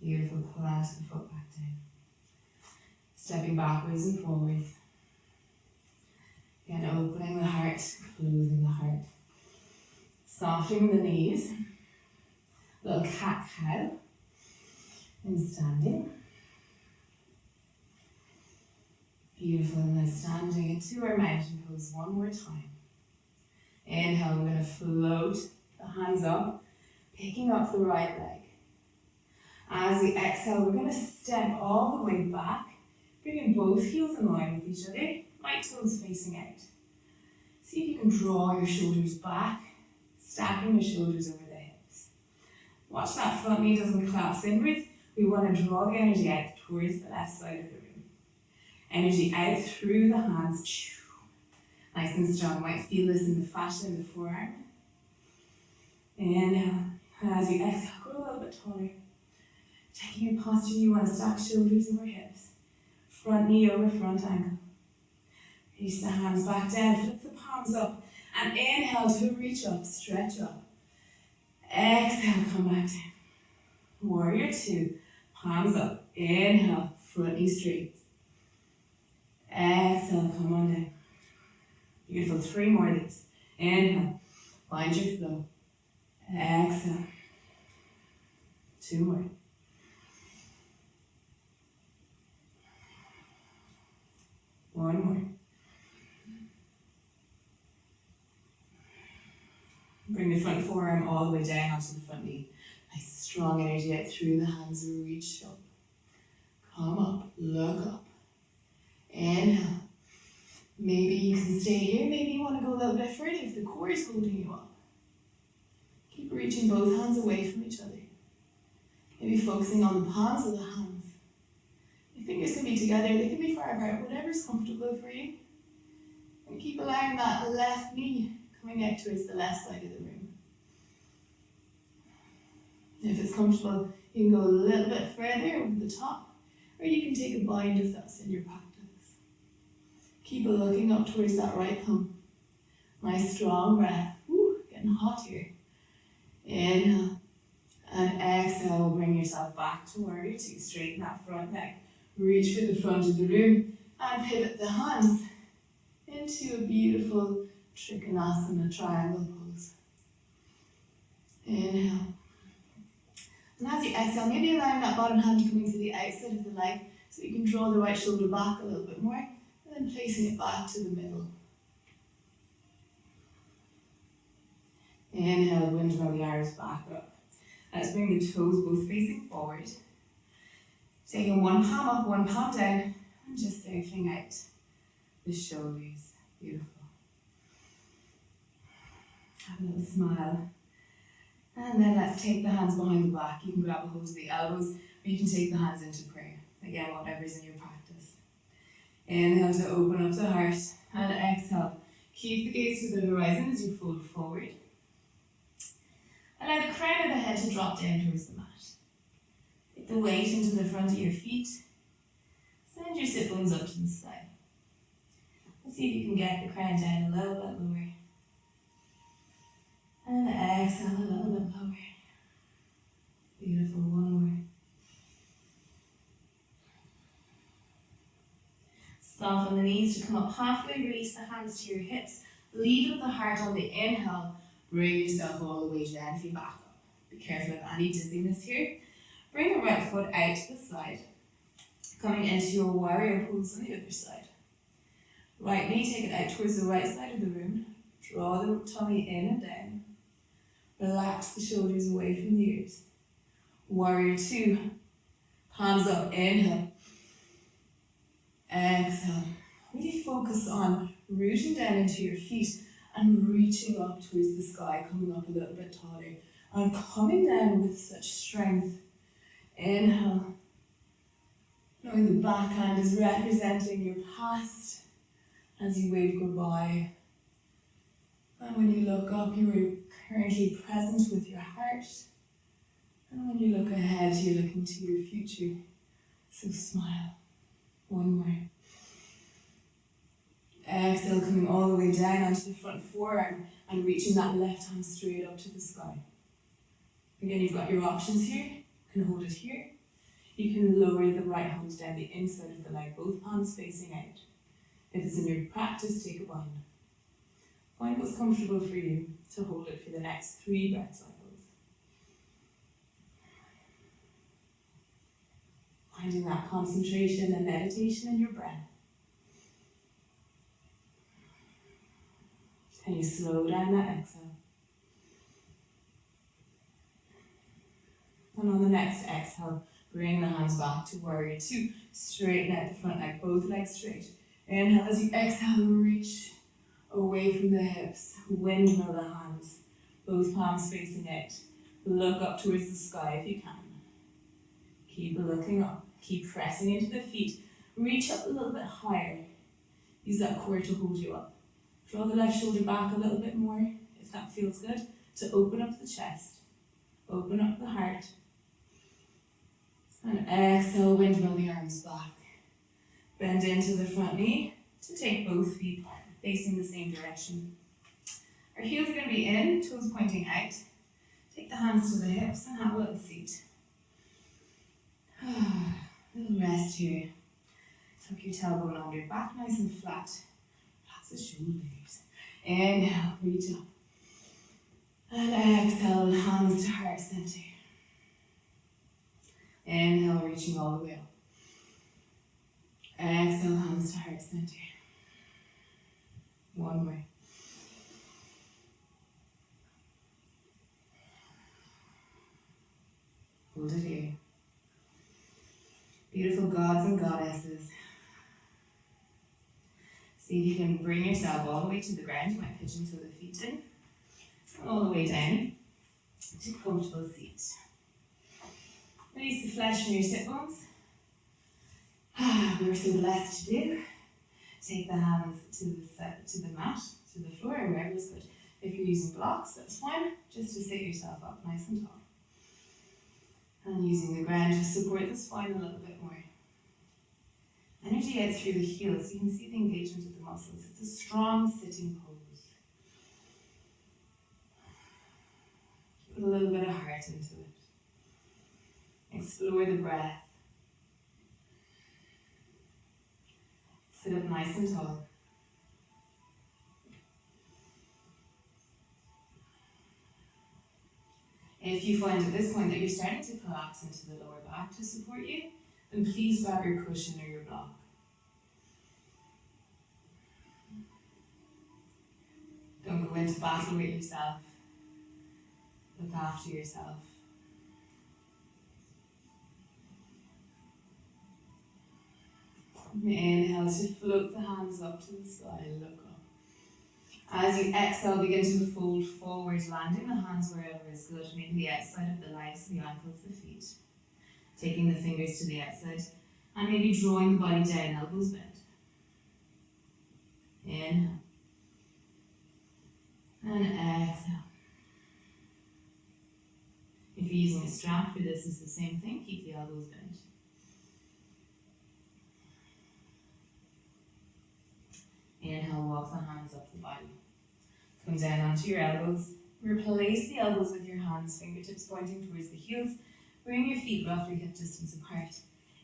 Beautiful, plant the foot back down. Stepping backwards and forwards. Again, opening the heart, closing the heart. Softening the knees. Little cat-cow. And standing. Beautiful, and then standing into our mountain pose one more time. Inhale, we're going to float the hands up, picking up the right leg. As we exhale, we're going to step all the way back, bringing both heels in line with each other, right toes facing out. See if you can draw your shoulders back, stacking your shoulders over the hips. Watch that front knee doesn't collapse inwards. We want to draw the energy out towards the left side of the room. Energy out through the hands. Nice and strong. You might feel this in the fascia in the forearm. Inhale. As you exhale, go a little bit taller. Checking your posture, you want to stack shoulders over hips. Front knee over front ankle. Reach the hands back down, flip the palms up. And inhale to reach up, stretch up. Exhale, come back down. Warrior two, palms up. Inhale, front knee straight. Exhale, come on down. Beautiful, 3 more of these. Inhale, find your flow. Exhale. 2 more. One more. Bring the front forearm all the way down onto the front knee. Nice strong energy out through the hands, reach up. Come up, look up. Inhale. Maybe you can stay here, maybe you want to go a little bit further if the core is holding you up. Keep reaching both hands away from each other. Maybe focusing on the palms of the hands. Your fingers can be together, they can be far apart, whatever's comfortable for you. And keep allowing that left knee coming out towards the left side of the room. If it's comfortable, you can go a little bit further over the top, or you can take a bind if that's in your practice. Keep looking up towards that right thumb. Nice strong breath. Woo, getting hot here. Inhale. And exhale, bring yourself back to warrior two. Straighten that front neck. Reach for the front of the room and pivot the hands into a beautiful Trikonasana triangle pose. Inhale. And as you exhale, maybe allowing that bottom hand coming to the outside of the leg so you can draw the right shoulder back a little bit more, and then placing it back to the middle. Inhale, windmill the arms back up. Let's bring the toes both facing forward. Taking one palm up, one palm down, and just circling out the shoulders. Beautiful. Have a little smile. And then let's take the hands behind the back. You can grab a hold of the elbows, or you can take the hands into prayer. Again, whatever's in your practice. Inhale to open up the heart, and exhale. Keep the gaze to the horizon as you fold forward. Allow the crown of the head to drop down towards the mat. Take the weight into the front of your feet. Send your sit bones up to the side. Let's see if you can get the crown down a little bit lower. And exhale a little bit lower. Beautiful, one more. Soften the knees to come up halfway, release the hands to your hips. Lead with the heart on the inhale. Bring yourself all the way gently back up. Be careful of any dizziness here. Bring the right foot out to the side. Coming into your warrior pose on the other side. Right knee, take it out towards the right side of the room. Draw the tummy in and down. Relax the shoulders away from the ears. Warrior two. Palms up, inhale. Exhale. Really focus on rooting down into your feet and reaching up towards the sky, coming up a little bit taller. And coming down with such strength. Inhale. Knowing the backhand is representing your past as you wave goodbye. And when you look up, you are currently present with your heart. And when you look ahead, you're looking to your future. So smile. One more. Exhale, coming all the way down onto the front forearm and reaching that left hand straight up to the sky. Again, you've got your options here. You can hold it here. You can lower the right hand down the inside of the leg, both palms facing out. If it's in your practice, take a bind. Find what's comfortable for you to hold it for the next 3 breath cycles. Finding that concentration and meditation in your breath. And you slow down that exhale. And on the next exhale, bring the hands back to warrior two. Straighten out the front leg, both legs straight. Inhale as you exhale, reach away from the hips. Windmill the hands, both palms facing out. Look up towards the sky if you can. Keep looking up. Keep pressing into the feet. Reach up a little bit higher. Use that core to hold you up. Draw the left shoulder back a little bit more, if that feels good, to open up the chest. Open up the heart. And exhale, windmill the arms back. Bend into the front knee to take both feet facing the same direction. Our heels are going to be in, toes pointing out. Take the hands to the hips and have a little seat. Little rest here. Tuck your tailbone under your back, nice and flat. Relax the shoulders. Inhale, reach up. And exhale, hands to heart center. Inhale, reaching all the way up. Exhale, hands to heart center. One more. Hold it here. Beautiful gods and goddesses. See if you can bring yourself all the way to the ground. You might pigeon toe the feet in. All the way down to a comfortable seat. Release the flesh from your sit bones. We're so blessed to do. Take the hands to the mat, to the floor, or wherever is good. If you're using blocks, that's fine. Just to sit yourself up nice and tall. And using the ground to support the spine a little bit more. Energy out through the heels, so you can see the engagement of the muscles. It's a strong sitting pose. Put a little bit of heart into it. Explore the breath. Sit up nice and tall. If you find at this point that you're starting to collapse into the lower back to support you, then please grab your cushion or your block. Don't go into battle with yourself. Look after yourself. Inhale to float the hands up to the sky, look up. As you exhale, begin to fold forward, landing the hands wherever is good, maybe the outside of the legs, the ankles, the feet. Taking the fingers to the outside, and maybe drawing the body down, elbows bent. Inhale. And exhale. If you're using a strap for this, it's the same thing, keep the elbows bent. Inhale, walk the hands up the body. Come down onto your elbows. Replace the elbows with your hands, fingertips pointing towards the heels. Bring your feet roughly hip distance apart.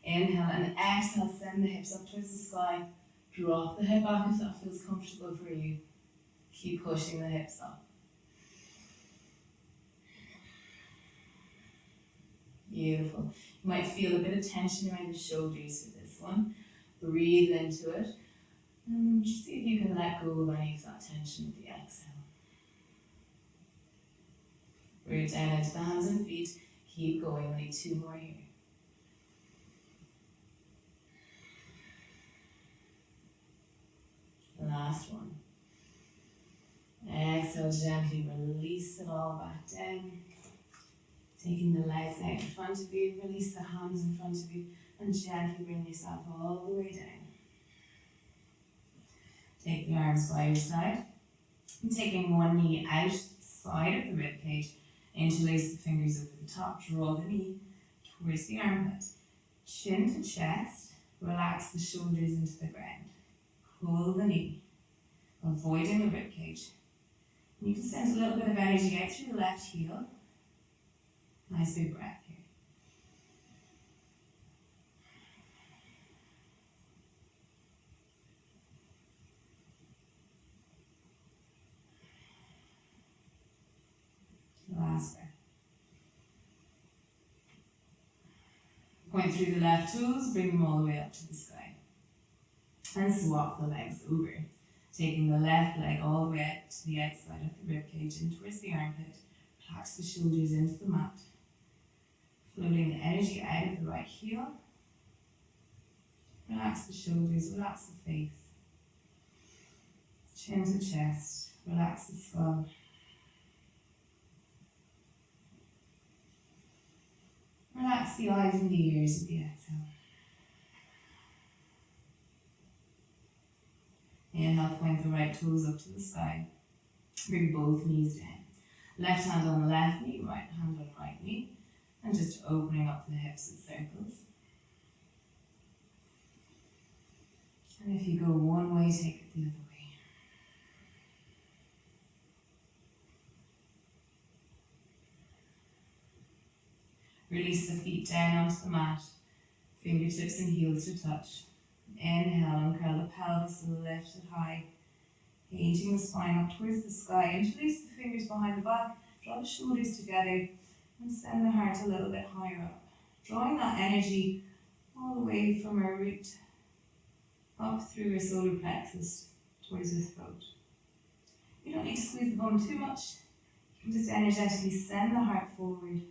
Inhale and exhale, send the hips up towards the sky. Drop the head back if that feels comfortable for you. Keep pushing the hips up. Beautiful. You might feel a bit of tension around the shoulders for this one. Breathe into it. And just see if you can let go of any of that tension with the exhale. Root down into the hands and feet. Keep going, only two more here. Last one. Exhale, gently release it all back down. Taking the legs out in front of you, release the hands in front of you, and gently bring yourself all the way down. Take the arms by your side. And taking one knee outside of the rib cage, interlace the fingers over the top, draw the knee towards the armpit. Chin to chest, relax the shoulders into the ground. Pull the knee, avoiding the rib cage. And you can send a little bit of energy out through the left heel. Nice big breath here. Last breath. Point through the left toes, bring them all the way up to the sky. And swap the legs over. Taking the left leg all the way out to the outside of the ribcage in towards the armpit. Relax the shoulders into the mat. Floating the energy out of the right heel. Relax the shoulders, relax the face. Chin to chest, relax the skull. Relax the eyes and the ears with the exhale. Inhale, point the right toes up to the sky. Bring both knees down. Left hand on the left knee, right hand on the right knee. And just opening up the hips in circles. And if you go one way, take it the other way. Release the feet down onto the mat. Fingertips and heels to touch. Inhale and curl the pelvis and lift it high. Engaging the spine up towards the sky. Interlace the fingers behind the back. Draw the shoulders together and send the heart a little bit higher up. Drawing that energy all the way from our root up through our solar plexus towards the throat. You don't need to squeeze the bum too much. You can just energetically send the heart forward.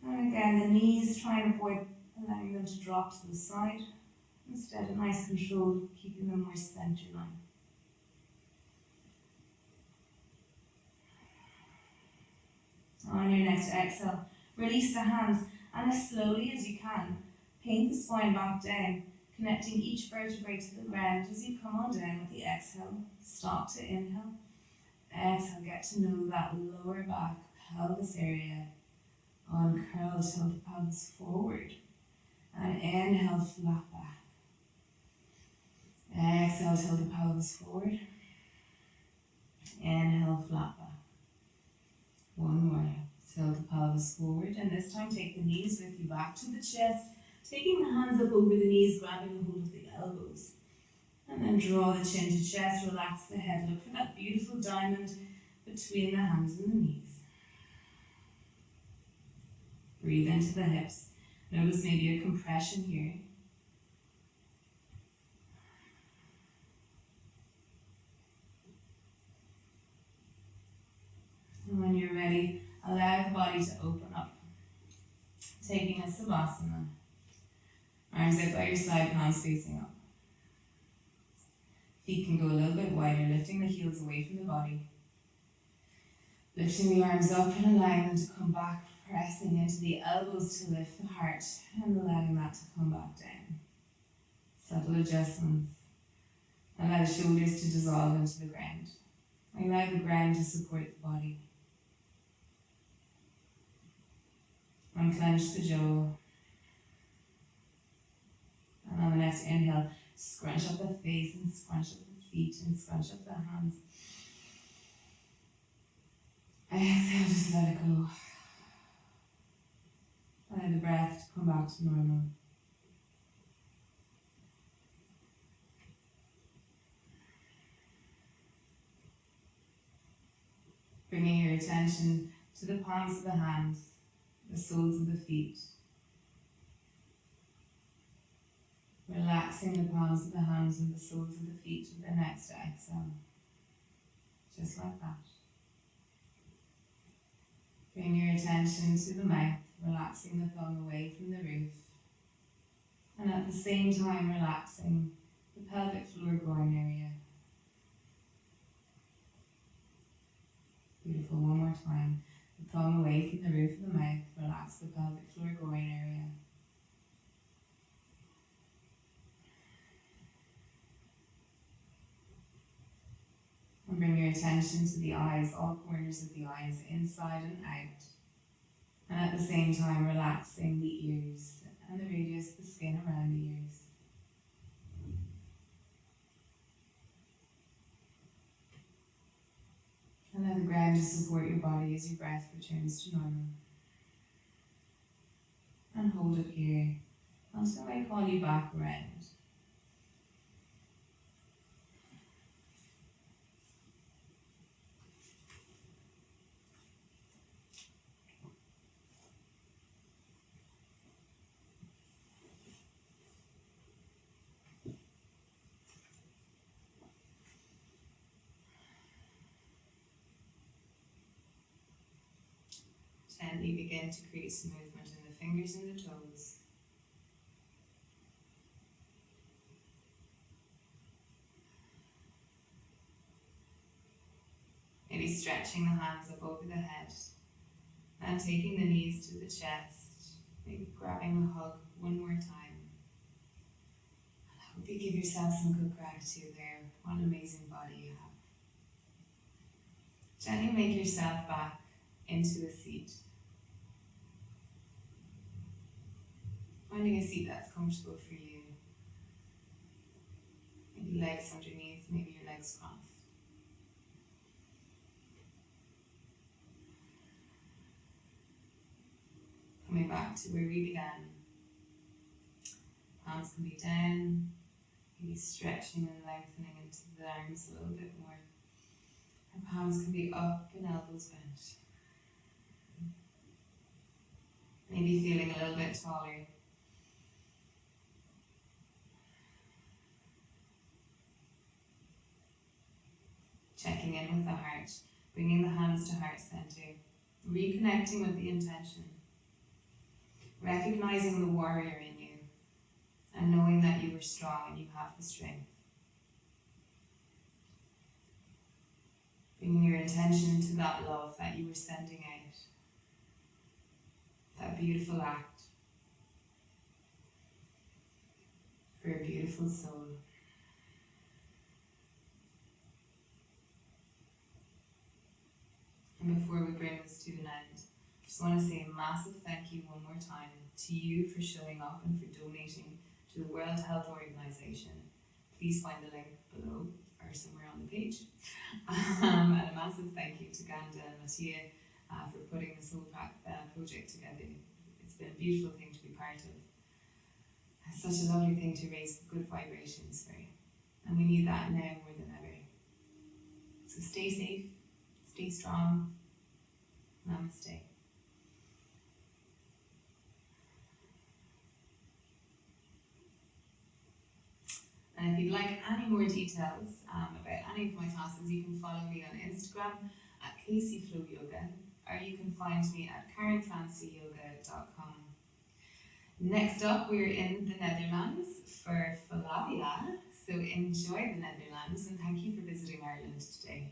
And again, the knees, try and avoid allowing them to drop to the side. Instead, a nice control, keeping them more center line. On your next exhale, release the hands and as slowly as you can, paint the spine back down, connecting each vertebrae to the ground as you come on down with the exhale. Stop to inhale. Exhale, get to know that lower back pelvis area. Uncurl, tilt the pelvis forward. And inhale, flat back. Exhale, tilt the pelvis forward. Inhale, flat back. One more. Tilt the pelvis forward. And this time take the knees with you back to the chest. Taking the hands up over the knees, grabbing a hold of the elbows. And then draw the chin to chest, relax the head. Look for that beautiful diamond between the hands and the knees. Breathe into the hips. Notice maybe a compression here. And when you're ready, allow the body to open up. Taking a Savasana. Arms out by your side, palms facing up. Feet can go a little bit wider, lifting the heels away from the body. Lifting the arms up and allowing them to come back, pressing into the elbows to lift the heart and allowing that to come back down. Subtle adjustments. Allow the shoulders to dissolve into the ground. Allow the ground to support the body. Unclench the jaw. And on the next inhale, scrunch up the face and scrunch up the feet and scrunch up the hands. Exhale, just let it go. Allow the breath to come back to normal. Bringing your attention to the palms of the hands, the soles of the feet. Relaxing the palms of the hands and the soles of the feet with the next exhale. Just like that. Bring your attention to the mouth, relaxing the thumb away from the roof. And at the same time, relaxing the pelvic floor groin area. Beautiful, one more time. The thumb away from the roof of the mouth, relax the pelvic floor groin area. And bring your attention to the eyes, all corners of the eyes, inside and out. And at the same time, relaxing the ears and the radius, the skin around the ears. Allow the ground to support your body as your breath returns to normal. And hold it here until I call you back around. Gently begin to create some movement in the fingers and the toes. Maybe stretching the hands up over the head and taking the knees to the chest, maybe grabbing a hug one more time. And I hope you give yourself some good gratitude there. What an amazing body you have. Gently make yourself back into a seat. Finding a seat that's comfortable for you. Maybe legs underneath, maybe your legs crossed. Coming back to where we began. Palms can be down, maybe stretching and lengthening into the arms a little bit more. And palms can be up and elbows bent. Maybe feeling a little bit taller. Checking in with the heart, bringing the hands to heart center, reconnecting with the intention. Recognizing the warrior in you and knowing that you are strong and you have the strength. Bringing your intention to that love that you were sending out. That beautiful act for a beautiful soul. And before we bring this to an end, I just want to say a massive thank you one more time to you for showing up and for donating to the World Health Organization. Please find the link below or somewhere on the page. And a massive thank you to Ganda and Mattia for putting this whole project together. It's been a beautiful thing to be part of. It's such a lovely thing to raise good vibrations for. And we need that now more than ever. So stay safe, stay strong. Namaste. And if you'd like any more details about any of my classes, you can follow me on Instagram at CaseyFlowYoga, or you can find me at KarenClancyYoga.com. Next up, we're in the Netherlands for Flavia, so enjoy the Netherlands and thank you for visiting Ireland today.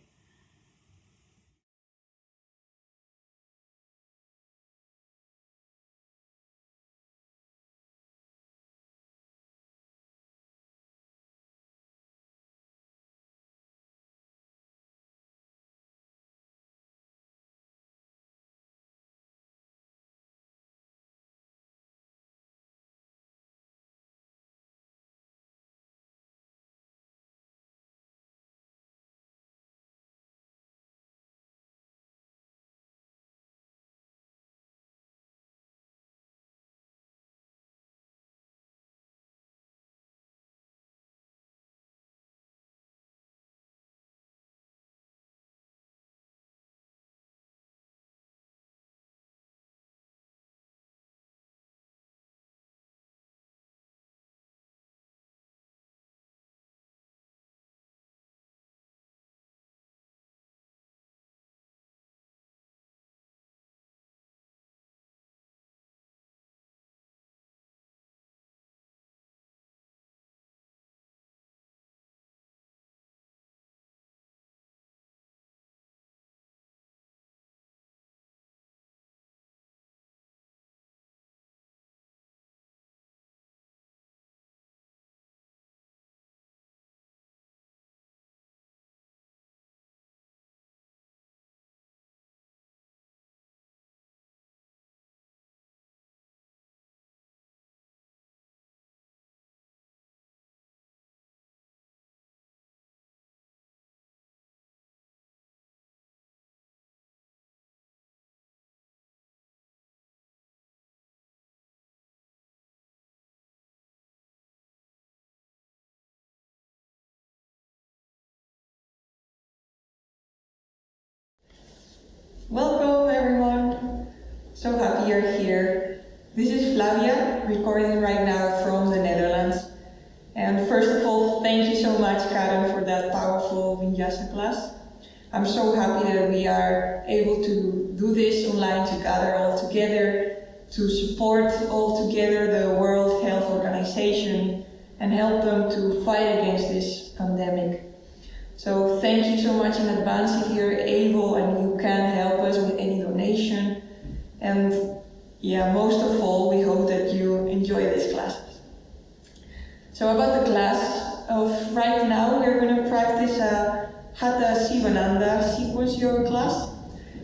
Welcome everyone! So happy you're here. This is Flavia, recording right now from the Netherlands. And first of all, thank you so much, Karen, for that powerful Vinyasa class. I'm so happy that we are able to do this online, to gather all together, to support all together the World Health Organization and help them to fight against this pandemic. So thank you so much in advance if you're able and you can help us with any donation. And yeah, most of all, we hope that you enjoy this class. So about the class of right now, we're going to practice a Hatha Sivananda sequence yoga class.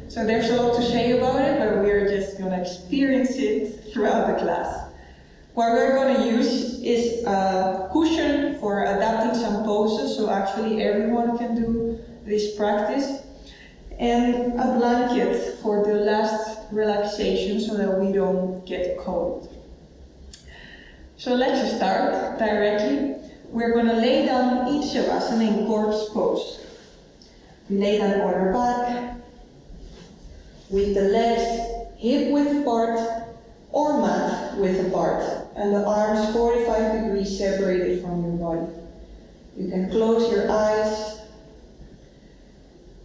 So there's a lot to say about it, but we're just going to experience it throughout the class. What we're going to use is a cushion for adapting some poses, so actually everyone can do this practice, and a blanket for the last relaxation so that we don't get cold. So let's start directly. We're going to lay down in Shavasana in corpse pose. We lay down on our back, with the legs hip-width apart or mat-width apart, and the arms 45 degrees separated from your body. You can close your eyes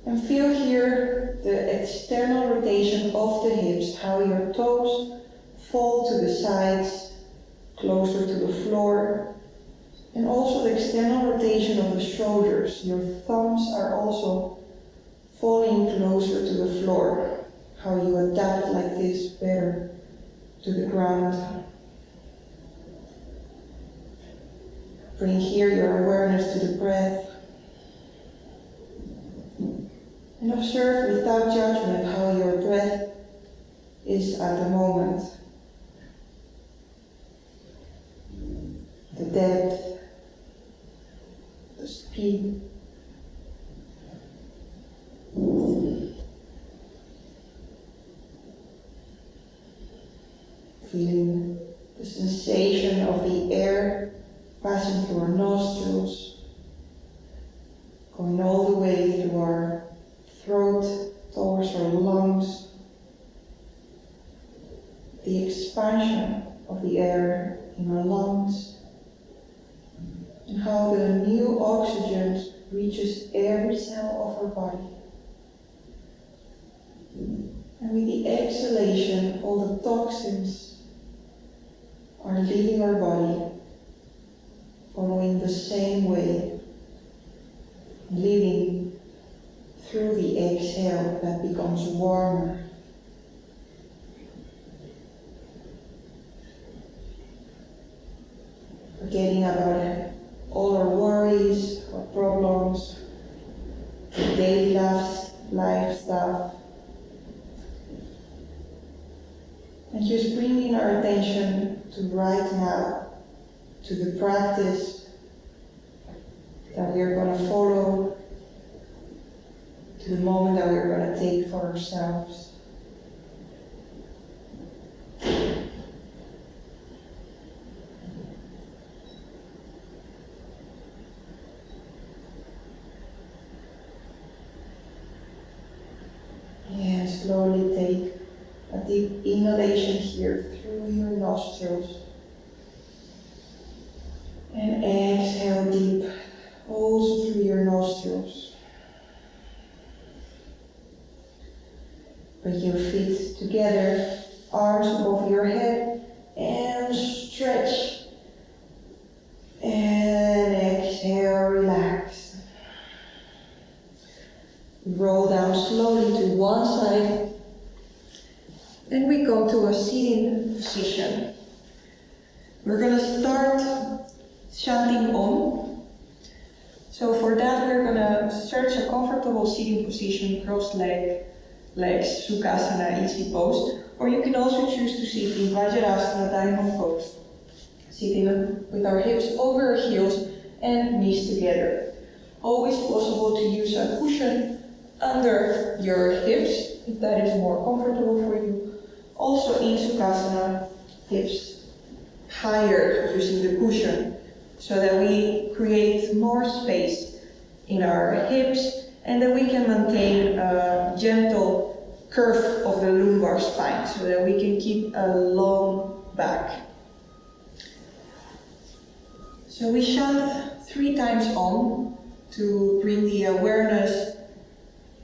and feel here the external rotation of the hips, how your toes fall to the sides, closer to the floor, and also the external rotation of the shoulders. Your thumbs are also falling closer to the floor, how you adapt like this better to the ground. Bring here your awareness to the breath. And observe without judgment how your breath is at the moment. The depth, the speed. Feeling the sensation of the air passing through our nostrils, going all the way through our throat, towards our lungs. The expansion of the air in our lungs, and how the new oxygen reaches every cell of our body. And with the exhalation, all the toxins are leaving our body, following the same way, leaving through the exhale that becomes warmer. Forgetting about all our worries, our problems, the daily life stuff. And just bringing our attention to right now, to the practice that we're going to follow, to the moment that we're going to take for ourselves. And slowly take a deep inhalation here through your nostrils. And exhale deep, also through your nostrils. Bring your feet together, arms above your head, and stretch. And exhale, relax. Roll down slowly to one side. And we go to a sitting position. We're going to start chanting Om. So for that we're going to search a comfortable sitting position, crossed legs, Sukhasana, easy pose. Or you can also choose to sit in Vajrasana, diamond pose. Sitting with our hips over our heels and knees together. Always possible to use a cushion under your hips, if that is more comfortable for you. Also in Sukhasana, hips higher using the cushion, so that we create more space in our hips and that we can maintain a gentle curve of the lumbar spine, so that we can keep a long back. So we chant 3 times Om to bring the awareness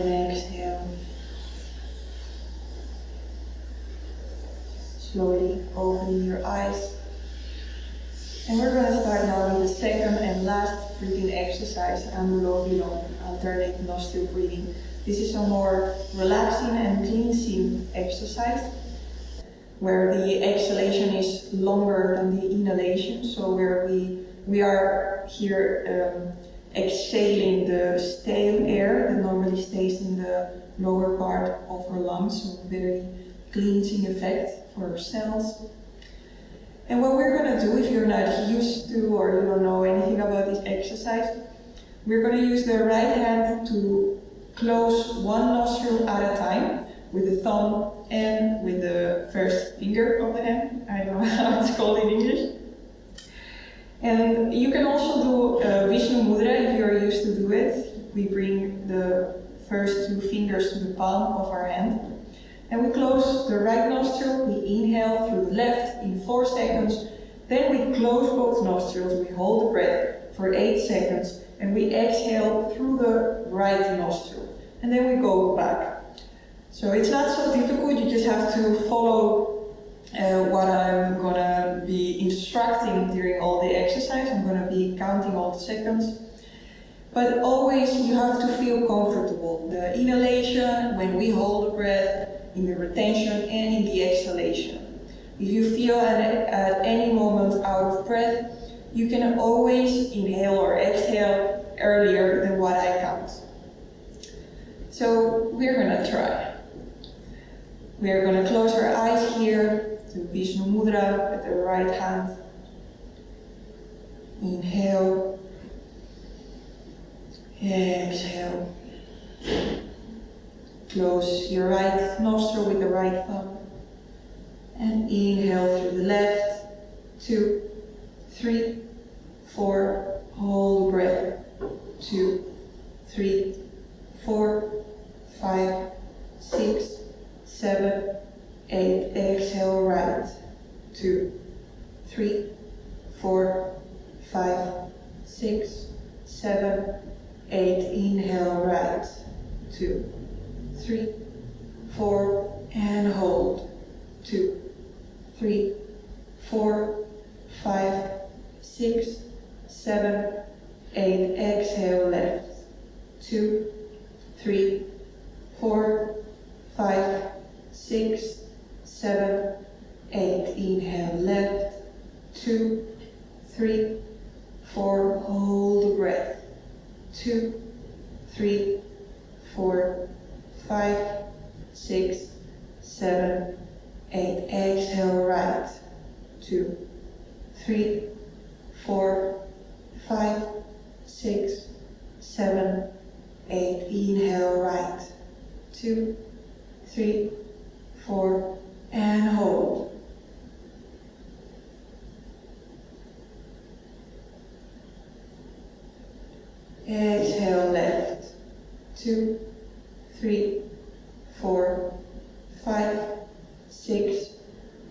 and exhale. Slowly opening your eyes. And we're going to start now with the second and last breathing exercise, YogaThlon, alternate nostril breathing. This is a more relaxing and cleansing exercise, where the exhalation is longer than the inhalation, so where we are here exhaling the stale air that normally stays in the lower part of our lungs, so very cleansing effect for our cells. And what we're going to do, if you're not used to or you don't know anything about this exercise, we're going to use the right hand to close one nostril at a time with the thumb and with the first finger of the hand. I don't know how it's called in English. And you can also do Vishnu Mudra if you're used to do it. We bring the first two fingers to the palm of our hand. And we close the right nostril, we inhale through the left in 4 seconds. Then we close both nostrils, we hold the breath for 8 seconds. And we exhale through the right nostril. And then we go back. So it's not so difficult, you just have to follow what I'm gonna be instructing during all the exercise. I'm gonna be counting all the seconds. But always you have to feel comfortable. The inhalation, when we hold the breath, in the retention and in the exhalation. If you feel at any moment out of breath, you can always inhale or exhale earlier than what I count. So we're gonna try. We're gonna close our eyes here to Vishnu Mudra with the right hand. Inhale. Exhale. Close your right nostril with the right thumb. And inhale through the left. 2, 3, 4. Hold the breath. 2, 3, 4, 5, 6, 7, 8. Exhale right. 2, 3, 4, 5, 6, 7, 8. Inhale right. 2, 3, 4, and hold. 2, 3, 4, 5, 6, 7, 8. Exhale left. 2, 3, 4, 5, 6, 7, 8. Inhale left. 2, 3, 4. Hold the breath. 2, 3, 4, 5, 6, 7, 8. Exhale right. 2, 3, 4, 5, 6, 7, 8. Inhale right. 2, 3, 4, and hold. Exhale left. 2, 3, 4, 5, 6,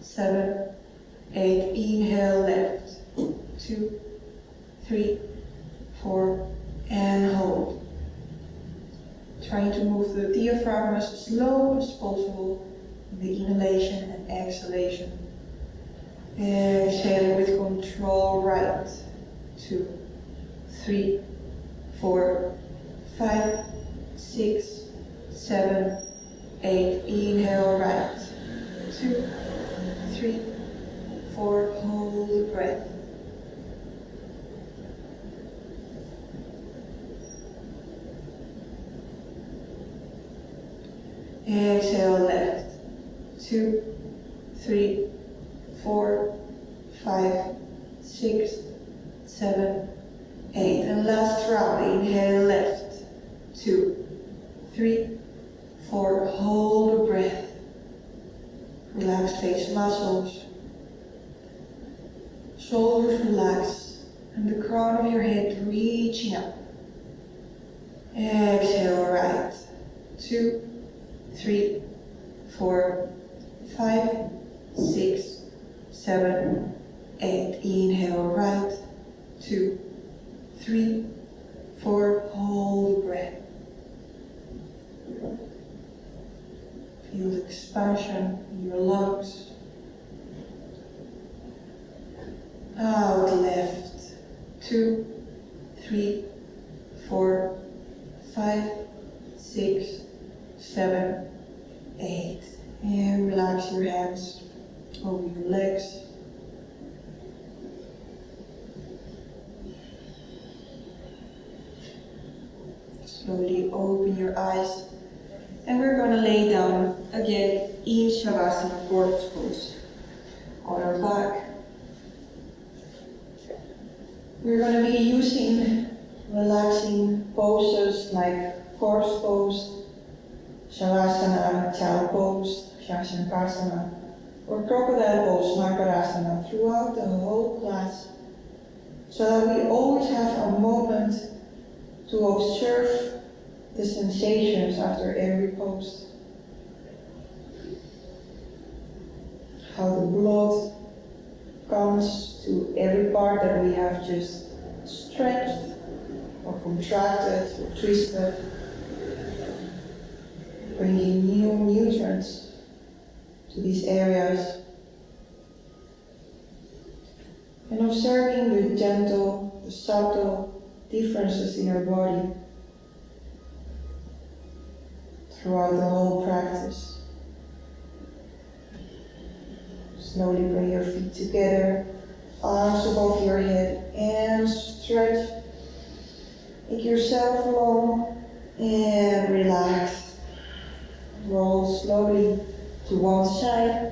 7, 8. Inhale left. 2, 3, 4, and hold. Trying to move the diaphragm as slow as possible in the inhalation and exhalation. Exhaling with control right. 2, 3, 4, 5, 6, 7, 8. Inhale right. 2, 3, 4. Hold the breath. Exhale left. 2, 3, 4, 5, 6, 7, 8. And last round. Inhale left. 2, 3, 4. Hold the breath. Relax face muscles. Shoulders relaxed. And the crown of your head reaching up. Exhale right. 2, 3, 4, 5, 6, 7, 8. Inhale right. 2, 3, 4. Hold the breath. Feel the expansion in your lungs. Out left. 2, 3, 4, 5, 6, 7, 8. And relax your hands over your legs. Slowly open your eyes. And we're going to lay down again in Shavasana, corpse pose. On our back. We're going to be using relaxing poses like corpse pose, Shavasana, child pose, Shashankasana, or crocodile pose, Makarasana, throughout the whole class, so that we always have a moment to observe the sensations after every pose. How the blood comes to every part that we have just stretched or contracted or twisted, bringing new nutrients to these areas, and observing the gentle, the subtle differences in our body throughout the whole practice. Slowly bring your feet together, arms above your head, and stretch. Make yourself long and relax. Roll slowly to one side.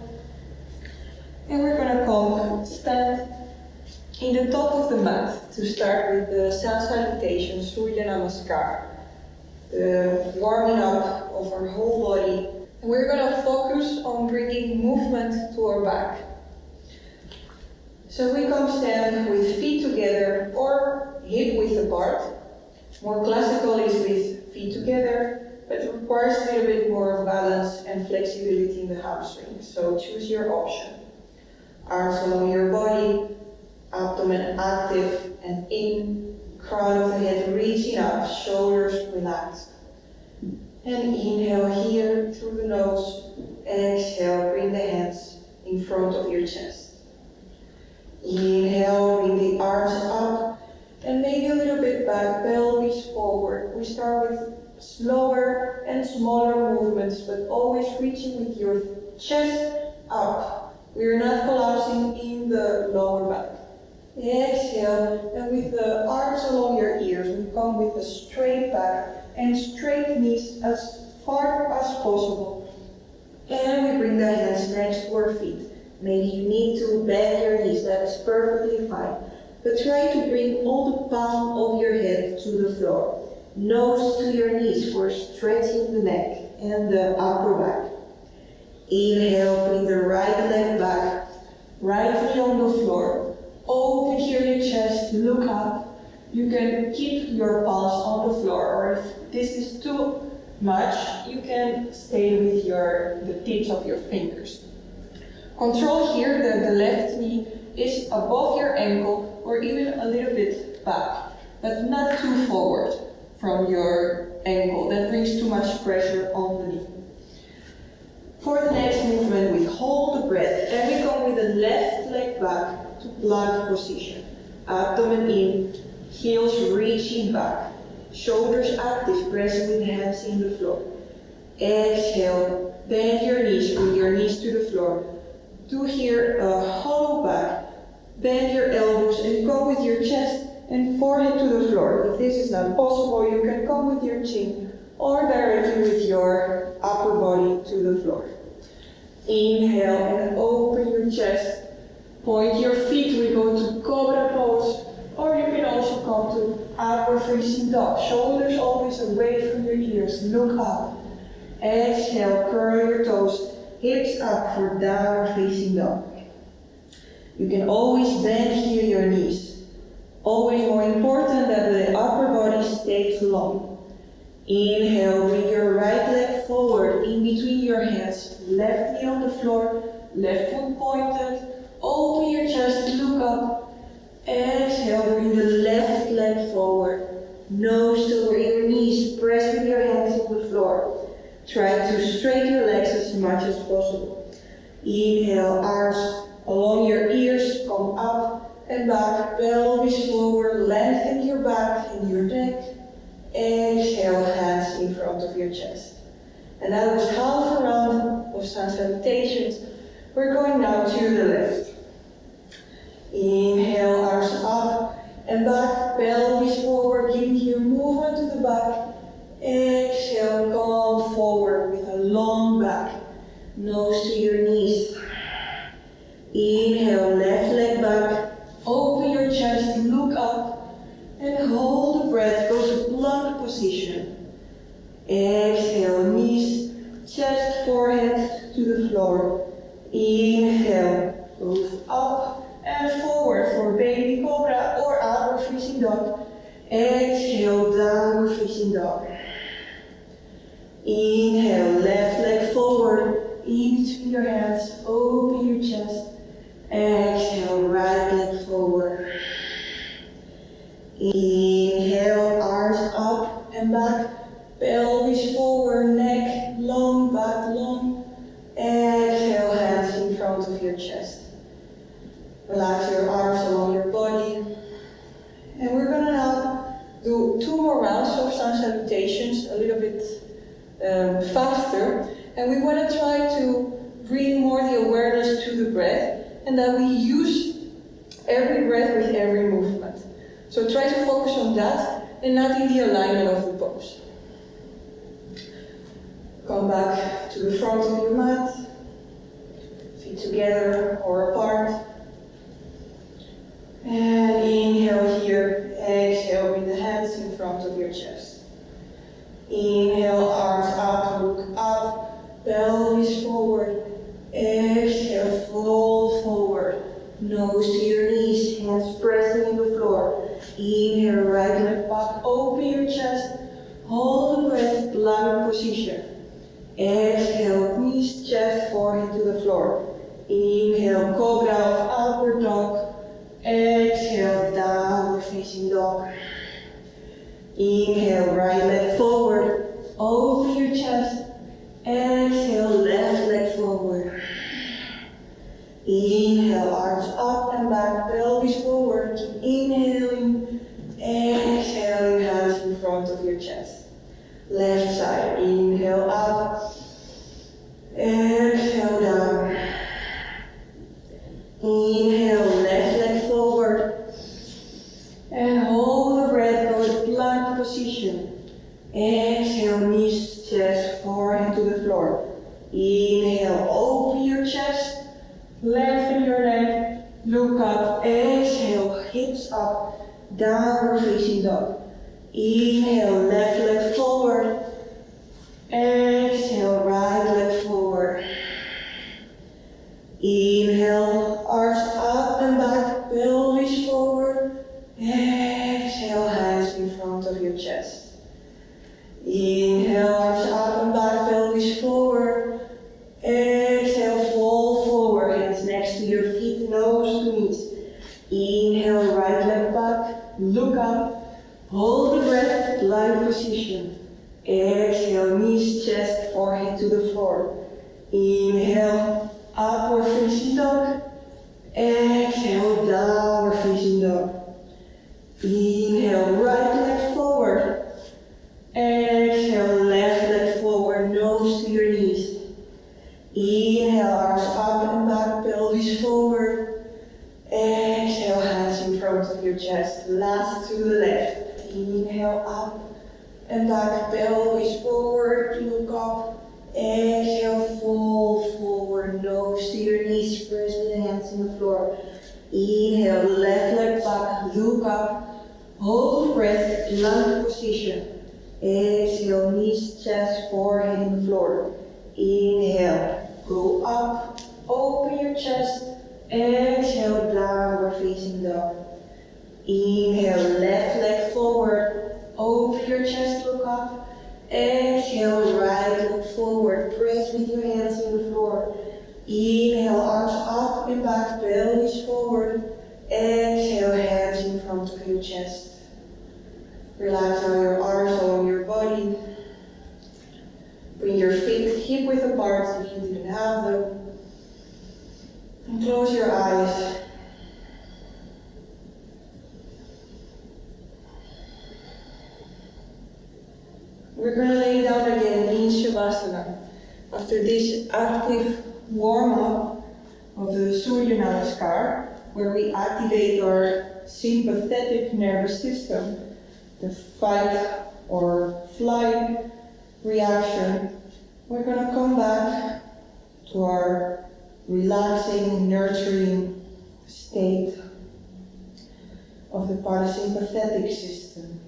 And we're going to stand in the top of the mat to start with the sun salutation, Surya Namaskar. The warming up of our whole body. And we're going to focus on bringing movement to our back. So we come stand with feet together or hip width apart. More classical is with feet together, but it requires a little bit more balance and flexibility in the hamstrings. So choose your option. Arms along your body, abdomen active and in, crown of the head reaching up, shoulders relaxed. And inhale here through the nose, exhale, bring the hands in front of your chest. Inhale, bring the arms up and maybe a little bit back, pelvis forward. We start with slower and smaller movements, but always reaching with your chest up. We are not collapsing in the lower back. Exhale, and with the arms along your ears, we come with a straight back and straight knees as far as possible. And we bring the hands next to our feet. Maybe you need to bend your knees, that is perfectly fine. But try to bring all the palm of your head to the floor. Nose to your knees for stretching the neck and the upper back. Inhale, bring the right leg back, right knee on the floor. Open here your chest, look up. You can keep your palms on the floor, or if this is too much, you can stay with the tips of your fingers. Control here that the left knee is above your ankle or even a little bit back, but not too forward from your ankle. That brings too much pressure on the knee. For the next movement, we hold the breath and we come with the left leg back to plank position. Abdomen in, heels reaching back, shoulders active, pressing with hands in the floor. Exhale, bend your knees, bring your knees to the floor. Do here a hollow back, bend your elbows and come with your chest and forehead to the floor. If this is not possible, you can come with your chin or directly with your upper body to the floor. Inhale and open your chest. Point your feet, we go to Cobra pose, or you can also come to upward facing dog. Shoulders always away from your ears, look up. Exhale, curl your toes, hips up for downward facing dog. You can always bend here your knees. Always more important that the upper body stays long. Inhale, bring your right leg forward in between your hands. Left knee on the floor, left foot pointed. Open your chest, look up. Exhale, bring the left leg forward. Nose over your knees, press with your hands on the floor. Try to straighten your legs as much as possible. Inhale, arms along your ears, come up and back, pelvis forward, lengthen your back and your neck. Exhale, hands in front of your chest. And that was half a round of sun salutations. We're going now to the left. Inhale, arms up and back, pelvis forward, giving you movement to the back. Exhale, come forward with a long back, nose to your knees. Inhale, left leg back, open your chest, look up, and hold the breath, go to plank position. Exhale, knees, chest, forehead to the floor. Inhale, move up and forward for baby cobra or upward facing dog. Exhale, downward facing dog. Inhale, left leg forward, in between your hands, open your chest. Exhale, right leg forward. Inhale, arms up and back, pelvis forward, neck long, back long. Exhale, hands in front of your chest. Relax your arms along your body. And we're gonna now do 2 more rounds of sun salutations, a little bit faster. And we want to try to bring more the awareness to the breath, and that we use every breath with every movement. So try to focus on that and not in the alignment of the pose. Come back to the front of your mat, feet together or apart. And inhale here, exhale, bring the hands in front of your chest. Inhale, arms up, look up, pelvis forward. Exhale, fold forward, nose to your knees, hands pressing in the floor. Inhale, right leg back, open your chest, hold the breath, plank position. Exhale, knees, chest, forehead to the floor. Inhale, cobra, upward dog. Exhale, downward facing dog. Inhale, right leg forward, open your chest. Exhale, left leg forward. Inhale, arms up and back, pelvis forward. Keep inhaling, exhaling, hands in front of your chest. Left side, inhale up, exhale down. Inhale, left leg forward. And hold the breath, go to plank position. Exhale, knees, chest, forehead to the floor. Inhale, open your chest, lengthen your neck, look up. Exhale, hips up, downward facing dog. Inhale, left leg forward. Exhale, right leg forward. Inhale, arms up and back, pelvis forward. Exhale, hands in front of your chest. Inhale, arms up and back, pelvis forward. Exhale, fold forward, hands next to your feet, nose to knees. Inhale, right leg back, look up, hold the breath, plank position. Exhale, knees, chest, forehead to the floor. Inhale, upward facing dog. Exhale, downward facing dog. Inhale, right leg forward. Exhale, left leg forward, nose to your knees. Inhale, arms up and back, pelvis forward. Exhale, hands in front of your chest. Last to the left. Inhale, up and back, pelvis forward, look up. Exhale, fold forward, nose to your knees, press with the hands in the floor. Inhale, left leg back, look up. Hold the breath, plank position. Exhale, knees, chest, forehead in the floor. Inhale, go up, open your chest. Exhale, downward facing dog. Inhale, left leg forward, open your chest, look up. Exhale, right leg forward, press with your hands in the floor. Inhale, arms up and back, pelvis forward. Exhale, hands in front of your chest. Relax now your arms along your body. Bring Bring your feet hip width apart if you didn't have them. And close your eyes. We're going to lay down again in Shavasana. After this active warm-up of the Surya Namaskar, where we activate our sympathetic nervous system, the fight or flight reaction, we're going to come back to our relaxing, nurturing state of the parasympathetic system.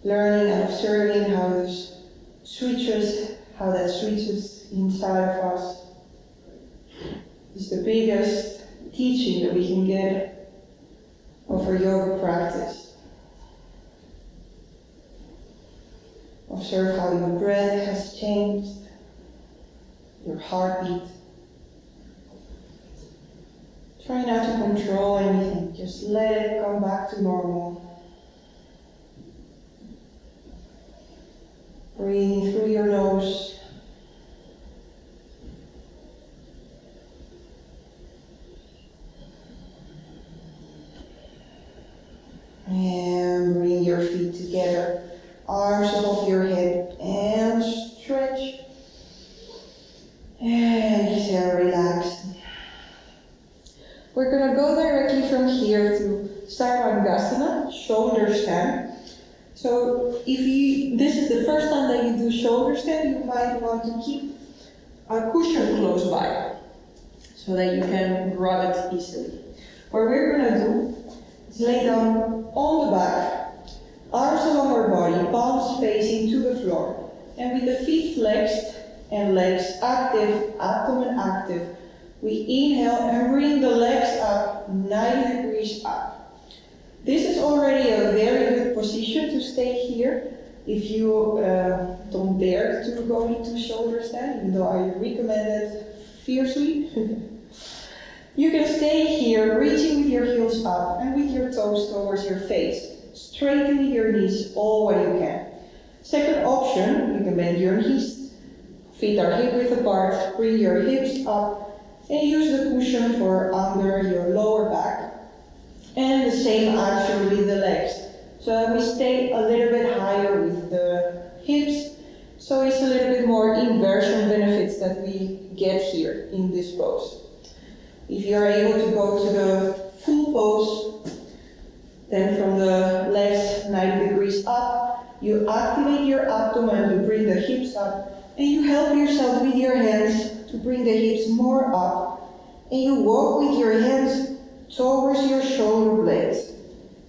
Learning and observing how that switches inside of us is the biggest teaching that we can get of our yoga practice. Observe how your breath has changed, your heartbeat. Try not to control anything, just let it come back to normal. Breathing through your nose. And bring your feet together. Arms above your head and stretch. And exhale, relax. We're going to go directly from here to Sarvangasana, shoulder stand. So if this is the first time that you do shoulder stand, you might want to keep a cushion close by so that you can grab it easily. What we're going to do is lay down on the back, arms along our body, palms facing to the floor, and with the feet flexed and legs active, abdomen active, we inhale and bring the legs up 90 degrees up. This is already a very good position to stay here if you don't dare to go into shoulder stand, even though I recommend it fiercely. You can stay here, reaching with your heels up and with your toes towards your face, straightening your knees all what you can. Second option, you can bend your knees, feet are hip width apart, bring your hips up and use the cushion for under your lower back. And the same action with the legs. So that we stay a little bit higher with the hips. So it's a little bit more inversion benefits that we get here in this pose. If you are able to go to the full pose, then from the legs 90 degrees up, you activate your abdomen to bring the hips up, and you help yourself with your hands to bring the hips more up, and you walk with your hands towards your shoulder blades.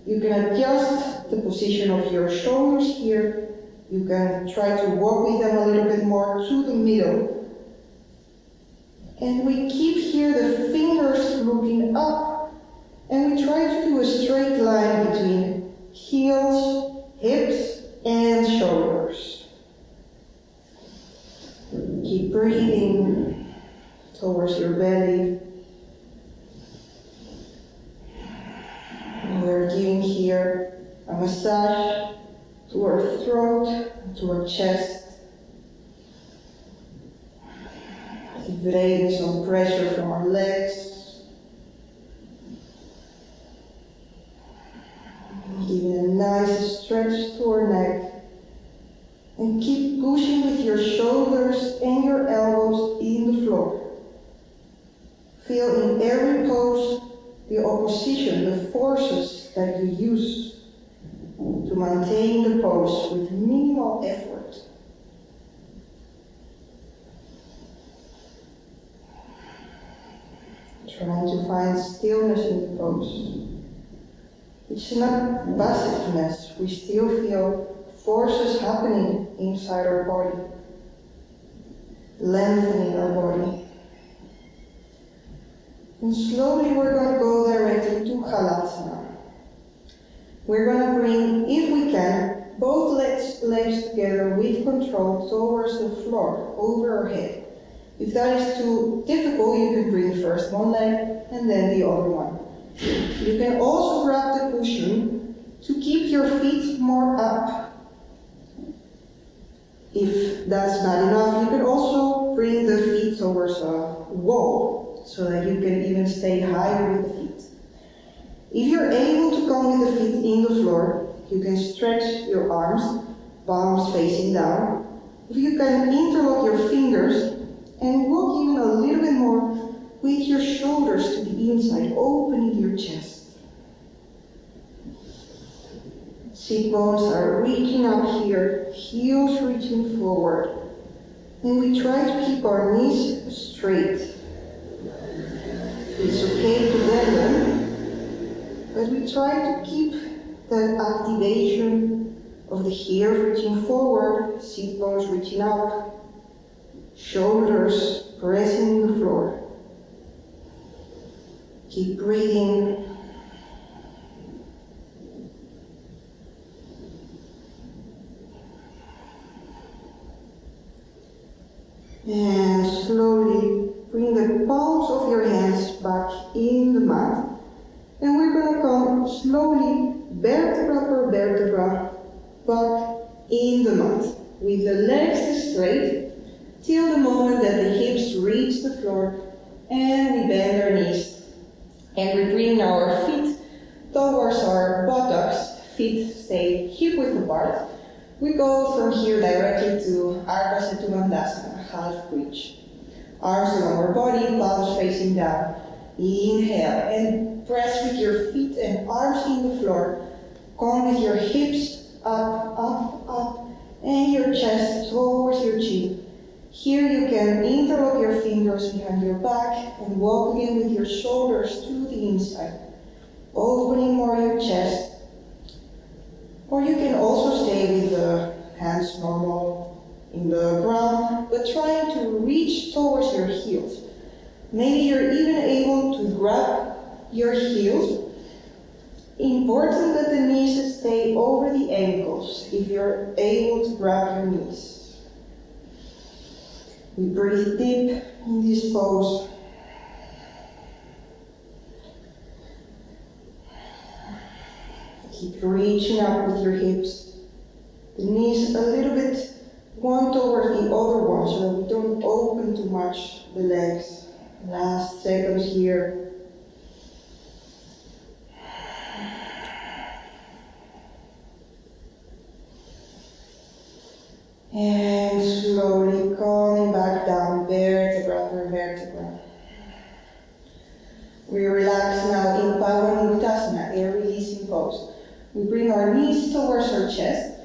You can adjust the position of your shoulders here. You can try to walk with them a little bit more to the middle. And we keep here the fingers looking up, and we try to do a straight line between heels, hips, and shoulders. Keep breathing towards your belly. We're giving here a massage to our throat, to our chest. Liberating some pressure from our legs. Giving a nice stretch to our neck. And keep pushing with your shoulders and your elbows in the floor. Feel in every pose the opposition, the forces that you use to maintain the pose with minimal effort. Trying to find stillness in the pose. It's not passiveness, we still feel forces happening inside our body, lengthening our body. And slowly we're going to go directly to Halasana. We're going to bring, if we can, both legs together with control towards the floor, over our head. If that is too difficult, you can bring first one leg and then the other one. You can also grab the cushion to keep your feet more up. If that's not enough, you can also bring the feet towards a wall so that you can even stay higher with the feet. If you're able to come with the feet in the floor, you can stretch your arms, palms facing down. If you can interlock your fingers and walk even a little bit more with your shoulders to the inside, opening your chest. Sit bones are reaching up here, heels reaching forward. And we try to keep our knees straight. It's okay to bend them, but we try to keep that activation of the heels reaching forward, sit bones reaching up, shoulders pressing the floor. Keep breathing. And slowly bring the palms of your hands back in the mat. And we're going to come slowly, vertebra per vertebra, back in the mat. With the legs straight, till the moment that the hips reach the floor, and we bend our knees. And we bring our feet towards our buttocks, feet stay hip width apart. We go from here directly to Ardha Setu Bandhasana, half bridge. Arms along our body, palms facing down. Inhale and press with your feet and arms in the floor. Come with your hips up, up, up, and your chest towards your chin. Here you can interlock your fingers behind your back and walk again with your shoulders to the inside, opening more your chest. Or you can also stay with the hands normal in the ground, but trying to reach towards your heels. Maybe you're even able to grab your heels. Important that the knees stay over the ankles if you're able to grab your knees. We breathe deep in this pose. Keep reaching up with your hips. The knees a little bit one toward the other one so that we don't open too much the legs. Last seconds here. And slowly coming back down, vertebra per vertebra. We relax now in Pavanmuktasana, air releasing pose. We bring our knees towards our chest.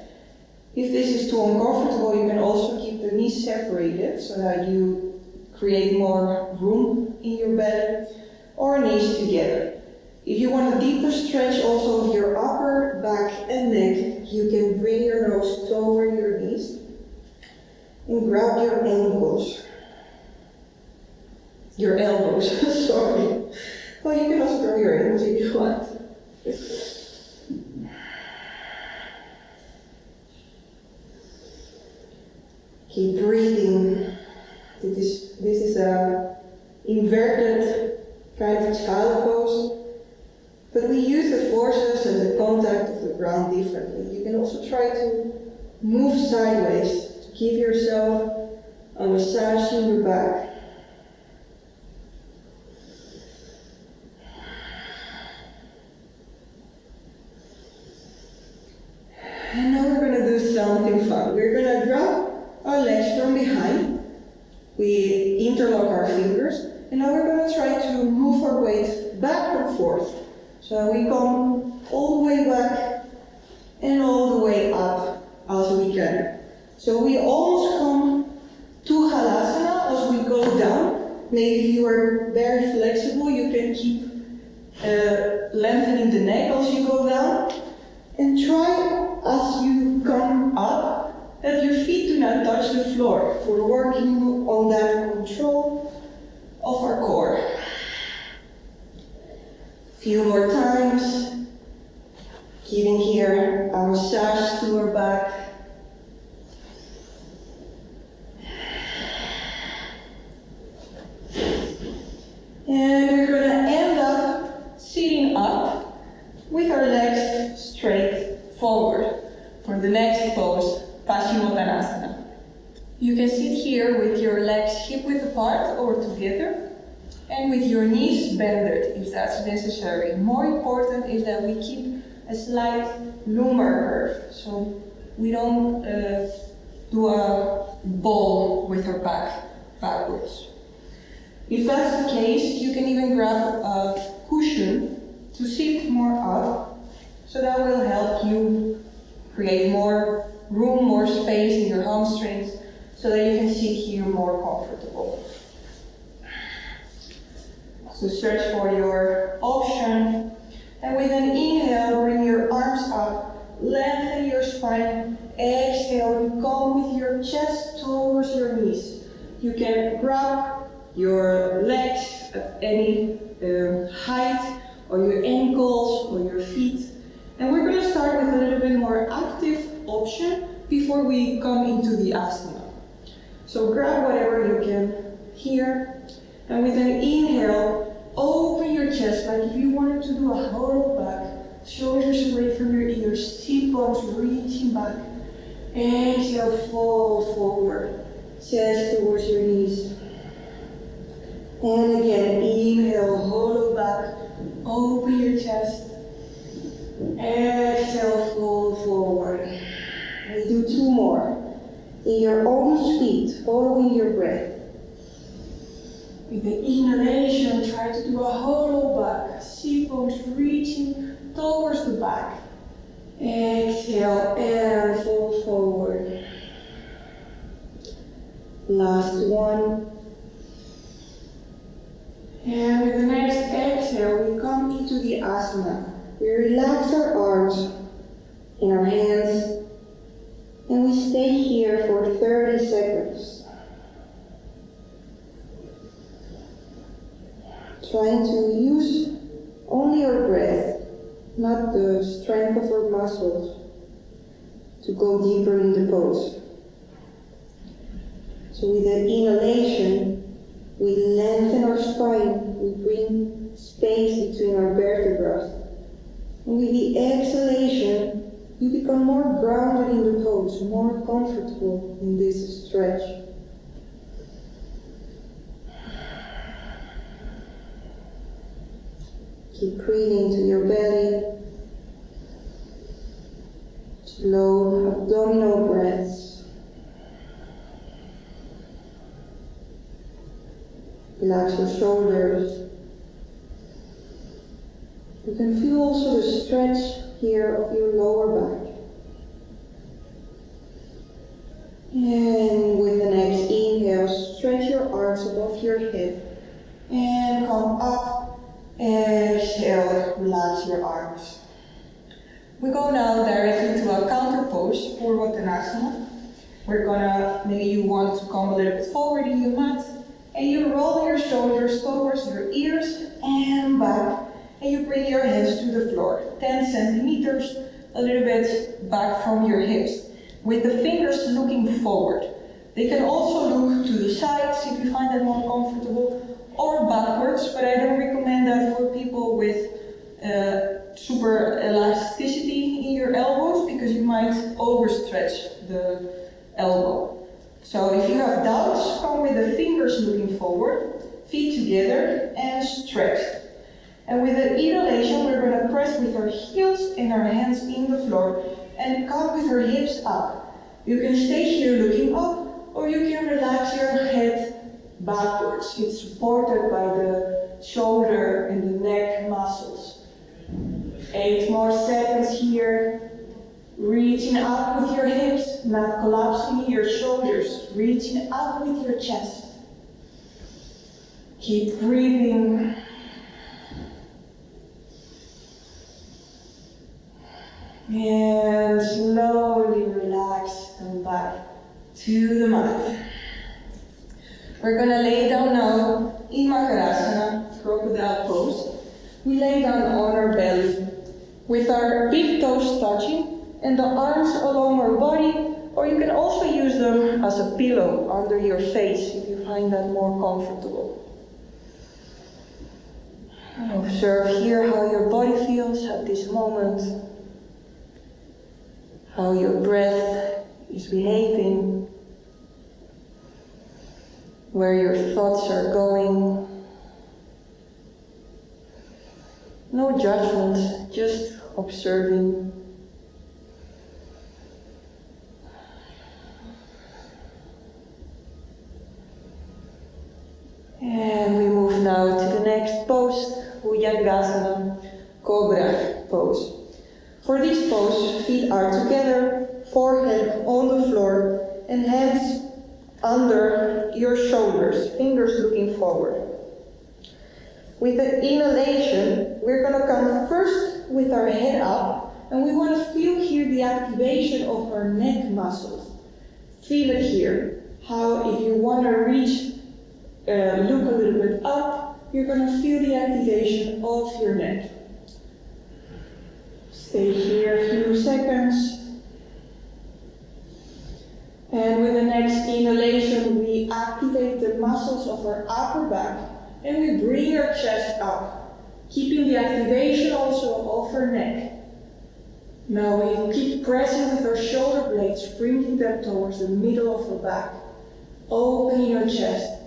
If this is too uncomfortable, you can also keep the knees separated so that you create more room in your belly, or knees together. If you want a deeper stretch also of your upper back and neck, you can bring your nose toward your knees and grab your ankles. Your elbows, sorry. Well, you can also grab your ankles if you want. Keep breathing. This is a inverted kind of child pose, but we use the forces and the contact of the ground differently. You can also try to move sideways to give yourself a massage in your back. And now we're going to do something fun. We're going to grab our legs from behind. We interlock our fingers, and now we're going to try to move our weight back and forth. So we come all the way back and all the way up as we can. So we almost come to Halasana as we go down. Maybe if you are very flexible, you can keep lengthening the neck as you go down. And try as you come up that your feet do not touch the floor. We're working on that control of our core. A few more times. Giving here a massage to our back. And we're going to end up sitting up with our legs straight forward for the next pose, Paschimottanasana. You can sit here with your legs hip-width apart or together, and with your knees bended if that's necessary. More important is that we keep a slight lumbar curve, so we don't do a ball with our back backwards. If that's the case, you can even grab a cushion to sit more up, so that will help you create more room, more space in your hamstrings, so that you can sit here more comfortable. So search for your option, and with an inhale, bring your arms up, lengthen your spine, exhale, and come with your chest towards your knees. You can grab your legs at any height, or your ankles, or your feet. And we're going to start with a little bit more active option before we come into the asana. So grab whatever you can here, and with an inhale, open your chest like if you wanted to do a hollow back, shoulders away from your ears, hip bones reaching back. Exhale, fold forward, chest towards your knees. And again, inhale, hollow back, open your chest. Exhale, fold forward. We do two more. In your own speed, following your breath. With the inhalation, try to do a hollow back, hip bones reaching towards the back. Exhale and fold forward. Last one. And with the next exhale, we come into the asana. We relax our arms and our hands, and we stay here for 30 seconds. Trying to use only our breath, not the strength of our muscles, to go deeper in the pose. So with the inhalation, we lengthen our spine, we bring space between our vertebrae. And with the exhalation, you become more grounded in the pose, more comfortable in this stretch. Keep breathing to your belly. Slow abdominal breaths. Relax your shoulders. You can feel also the stretch here of your lower back. And with the next inhale, stretch your arms above your head and come up. Exhale, relax your arms. We go now directly to a counter pose, Purvottanasana. We're gonna, maybe you want to come a little bit forward in your mat, and you roll your shoulders towards your ears and back, and you bring your hands to the floor, 10 centimeters, a little bit back from your hips, with the fingers looking forward. They can also look to the sides if you find that more comfortable, or backwards, but I don't recommend that for people with super elasticity in your elbows, because you might overstretch the elbow. So if you have doubts, come with the fingers looking forward, feet together, and stretch. And with the inhalation, we're going to press with our heels and our hands in the floor, and come with our hips up. You can stay here looking up, or you can relax your head backwards. It's supported by the shoulder and the neck muscles. 8 more seconds here. Reaching up with your hips, not collapsing your shoulders. Reaching up with your chest. Keep breathing. And slowly relax and back to the mat. We're going to lay down now in Makarasana, crocodile pose. We lay down on our belly with our big toes touching and the arms along our body, or you can also use them as a pillow under your face if you find that more comfortable. And observe here how your body feels at this moment, how your breath is behaving. where your thoughts are going. No judgment, just observing. And we move now to the next pose, YogaThlon, Cobra pose. For this pose, feet are together, forehead on the floor, and hands under your shoulders, fingers looking forward. With the inhalation, we're going to come first with our head up, and we want to feel here the activation of our neck muscles. Feel it here. How, if you want to reach, look a little bit up, you're going to feel the activation of your neck. Stay here a few seconds. And with the next inhalation, we activate the muscles of our upper back and we bring our chest up, keeping the activation also of our neck. Now we keep pressing with our shoulder blades, bringing them towards the middle of our back, opening your chest.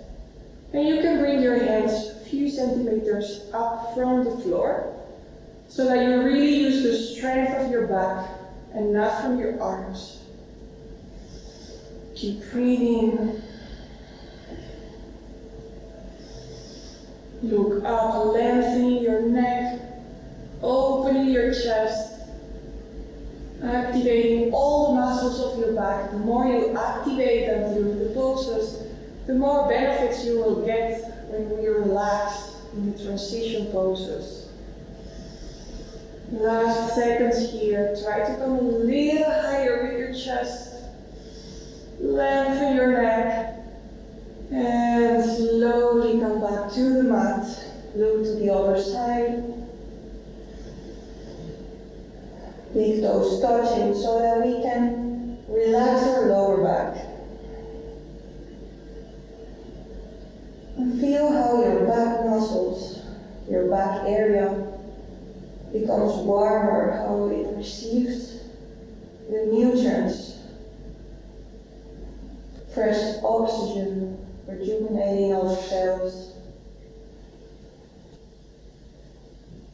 And you can bring your hands a few centimeters up from the floor, so that you really use the strength of your back and not from your arms. Keep breathing. Look up, lengthening your neck, opening your chest, activating all the muscles of your back. The more you activate them during the poses, the more benefits you will get when we relax in the transition poses. Last seconds here. Try to come a little higher with your chest. Lengthen your neck. And slowly come back to the mat. Look to the other side. Big toes touching so that we can relax our lower back. And feel how your back muscles, your back area, becomes warmer, how it receives the nutrients, fresh oxygen, rejuvenating our cells.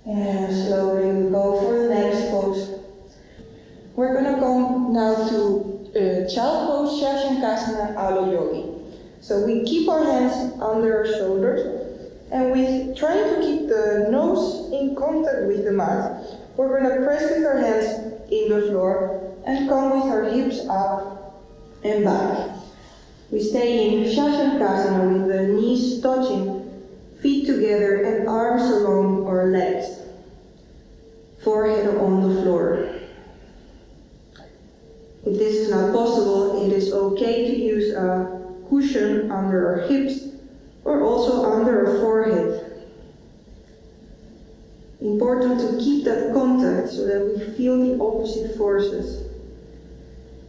And slowly we go for the next pose. We're going to come now to child pose, Shashankasana, Alo Yogi. So we keep our hands under our shoulders, and we try to keep the nose in contact with the mat. We're going to press with our hands in the floor and come with our hips up and back. We stay in Shashankasana with the knees touching, feet together and arms along our legs. Forehead on the floor. If this is not possible, it is okay to use a cushion under our hips or also under our forehead. Important to keep that contact so that we feel the opposite forces.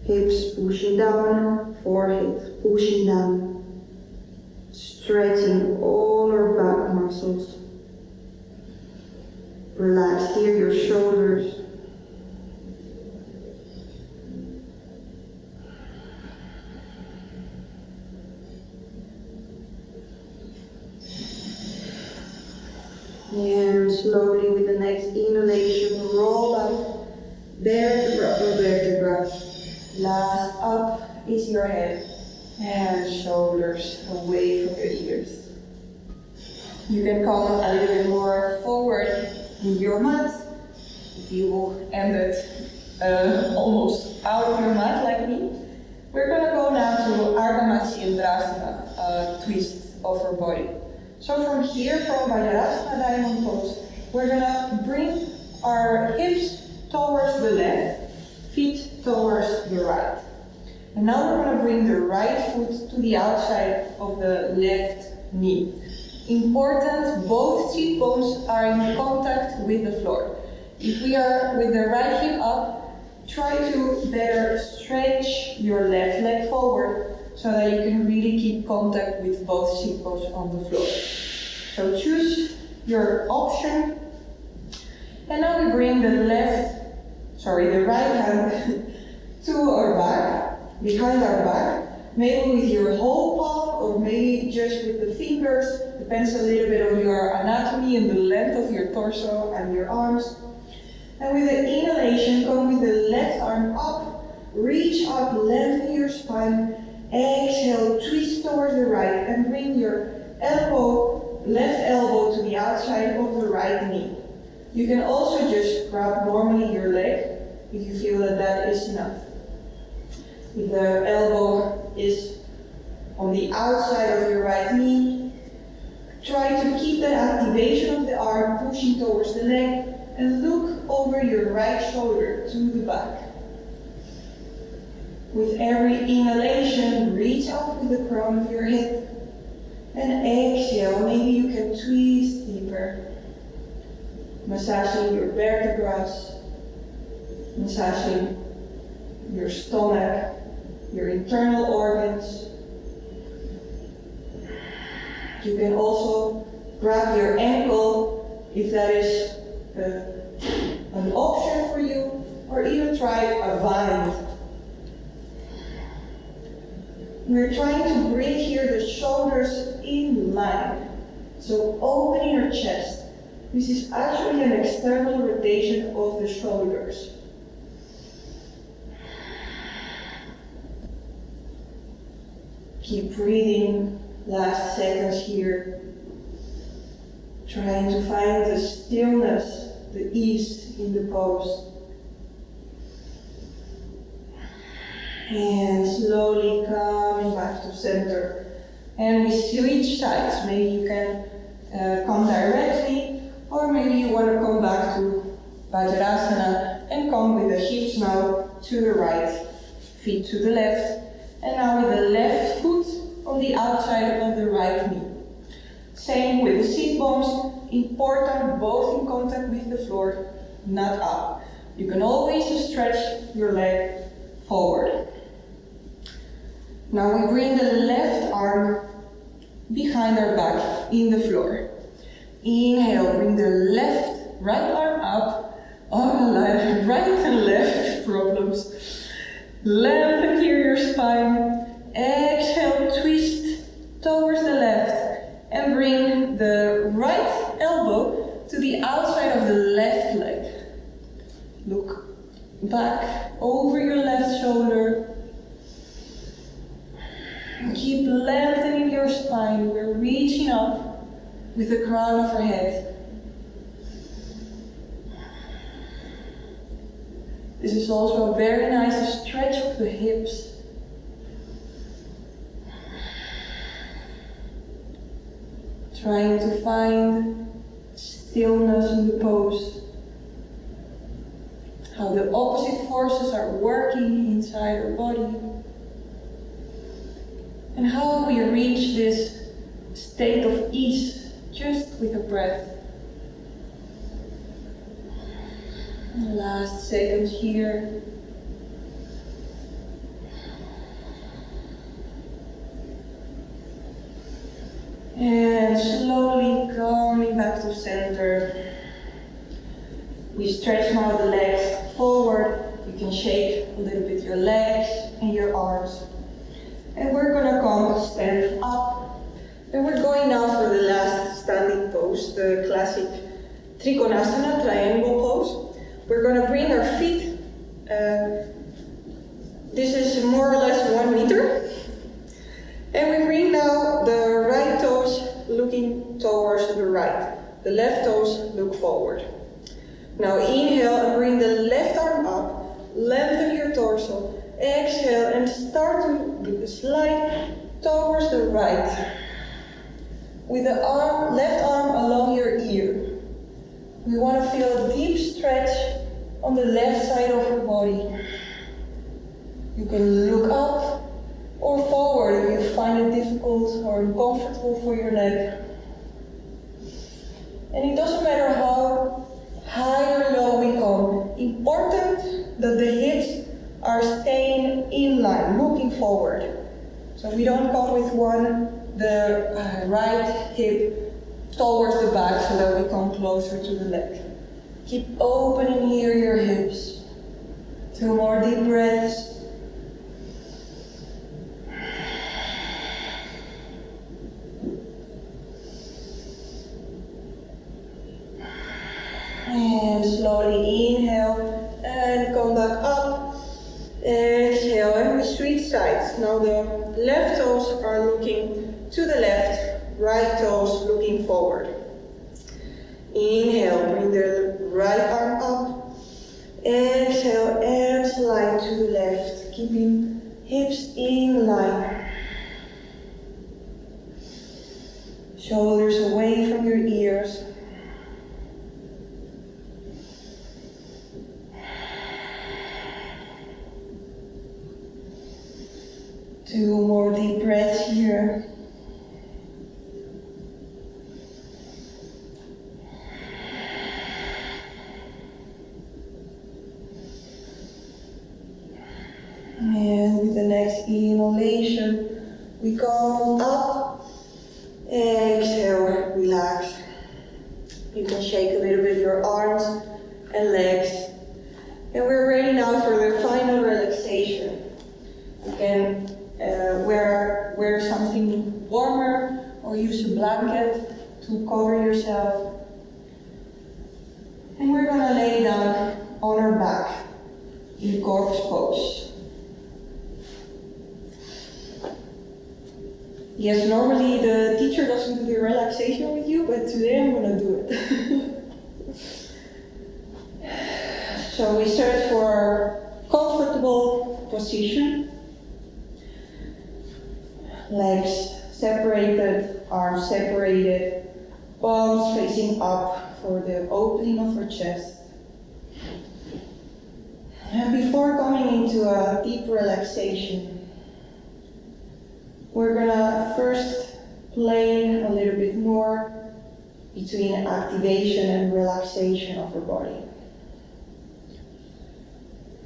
Hips pushing down, forehead pushing down, stretching all our back muscles. Relax here your shoulders. And slowly with the next inhalation, roll up, vertebra per vertebra. Last up is your head and shoulders away from your ears. You can come a little bit more forward in your mat. If you ended almost out of your mat like me, we're going to go now to Ardha Matsyendrasana, a twist of our body. So from here, from Vajrasana Diamond Pose, we're going to bring our hips towards the left, feet towards the right. And now we're going to bring the right foot to the outside of the left knee. Important, both cheek bones are in contact with the floor. If we are with the right hip up, try to better stretch your left leg forward so that you can really keep contact with both cheek bones on the floor. So choose your option. And now we bring the right hand to our back, behind our back. maybe with your whole palm or maybe just with the fingers. Depends a little bit on your anatomy and the length of your torso and your arms. And with the inhalation, come with the left arm up, reach up, lengthen your spine. Exhale, twist towards the right and bring your left elbow to the outside of the right knee. You can also just grab normally your leg if you feel that that is enough. If the elbow is on the outside of your right knee, try to keep that activation of the arm pushing towards the leg and look over your right shoulder to the back. With every inhalation, reach up with the crown of your head. And exhale, maybe you can twist deeper. Massaging your vertebrae, massaging your stomach, your internal organs. You can also grab your ankle if that is an option for you, or even try a vine. We're trying to bring here the shoulders in line. So opening your chest. This is actually an external rotation of the shoulders. Keep breathing, last seconds here. Trying to find the stillness, the ease in the pose. And slowly coming back to center. And we switch sides. Maybe you can come directly, or maybe you want to come back to Vajrasana and come with the hips now to the right, feet to the left, and now with the left foot on the outside of the right knee. Same with the sit bones, important both in contact with the floor, not up. You can always stretch your leg forward. Now we bring the left arm behind our back in the floor. Inhale, bring the right arm up. Oh, right and left problems. Lengthen here your spine. Exhale, twist towards the left and bring the right elbow to the outside of the left leg. Look back over your left shoulder. Keep lengthening your spine. We're reaching up with the crown of our head. This is also a very nice stretch of the hips. Trying to find stillness in the pose. How the opposite forces are working inside our body. And how we reach this state of ease just with a breath. Last seconds here. And slowly coming back to center. We stretch now the legs forward. You can shake a little bit your legs and your arms. And we're gonna come stand up. And we're going now for the last standing pose, the classic Trikonasana, triangle pose. We're gonna bring our feet, this is more or less 1 meter. And we bring now the right toes looking towards the right. The left toes look forward. Now inhale and bring the left arm up, lengthen your torso. Exhale and start to slide towards the right. With the left arm along your ear. We want to feel a deep stretch on the left side of your body. You can look up or forward if you find it difficult or uncomfortable for your leg. And it doesn't matter how high or low we come. Important that the hips are staying in line, looking forward. So we don't come with the right hip towards the back so that we come closer to the leg. Keep opening here your hips. 2 more deep breaths. slowly inhale and come back up. Exhale, and we switch sides. Now the left toes are looking to the left, right toes looking forward. Inhale, bring the right arm up. Exhale and slide to the left, keeping hips in line. Shoulders away from your ears. Two more deep breaths here. And with the next inhalation, we come up. Exhale, relax. You can shake a little bit your arms and legs. And we're ready now for the final relaxation. You can wear something warmer or use a blanket to cover yourself. And we're gonna lay down on our back in corpse pose. Yes, normally the teacher doesn't do the relaxation with you, but today I'm gonna do it. So we search for a comfortable position. Legs separated, arms separated, palms facing up for the opening of our chest. And before coming into a deep relaxation, we're gonna first play a little bit more between activation and relaxation of our body.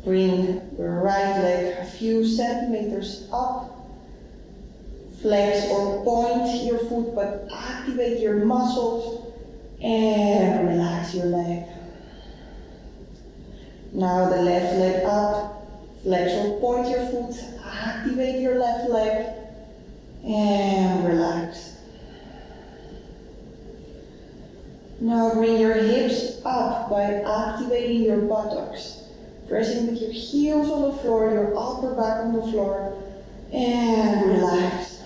Bring your right leg a few centimeters up. Flex or point your foot, but activate your muscles and relax your leg. Now the left leg up. Flex or point your foot, activate your left leg and relax. Now bring your hips up by activating your buttocks. Pressing with your heels on the floor, your upper back on the floor, and relax.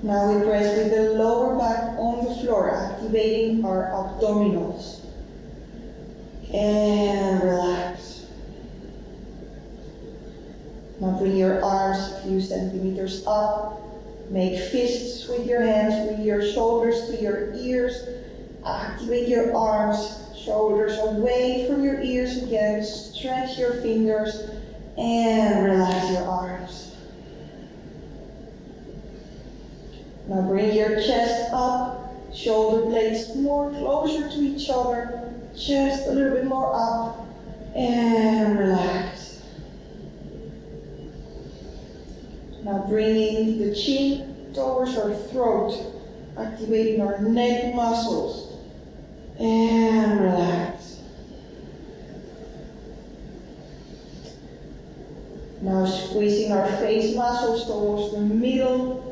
Now we press with the lower back on the floor, activating our abdominals. And relax. Now bring your arms a few centimeters up. Make fists with your hands, with your shoulders to your ears. Activate your arms, shoulders away from your ears again. Stretch your fingers and relax your arms. Now bring your chest up, shoulder blades more closer to each other, chest a little bit more up, and relax. Now bringing the chin towards our throat, activating our neck muscles, and relax. Now squeezing our face muscles towards the middle,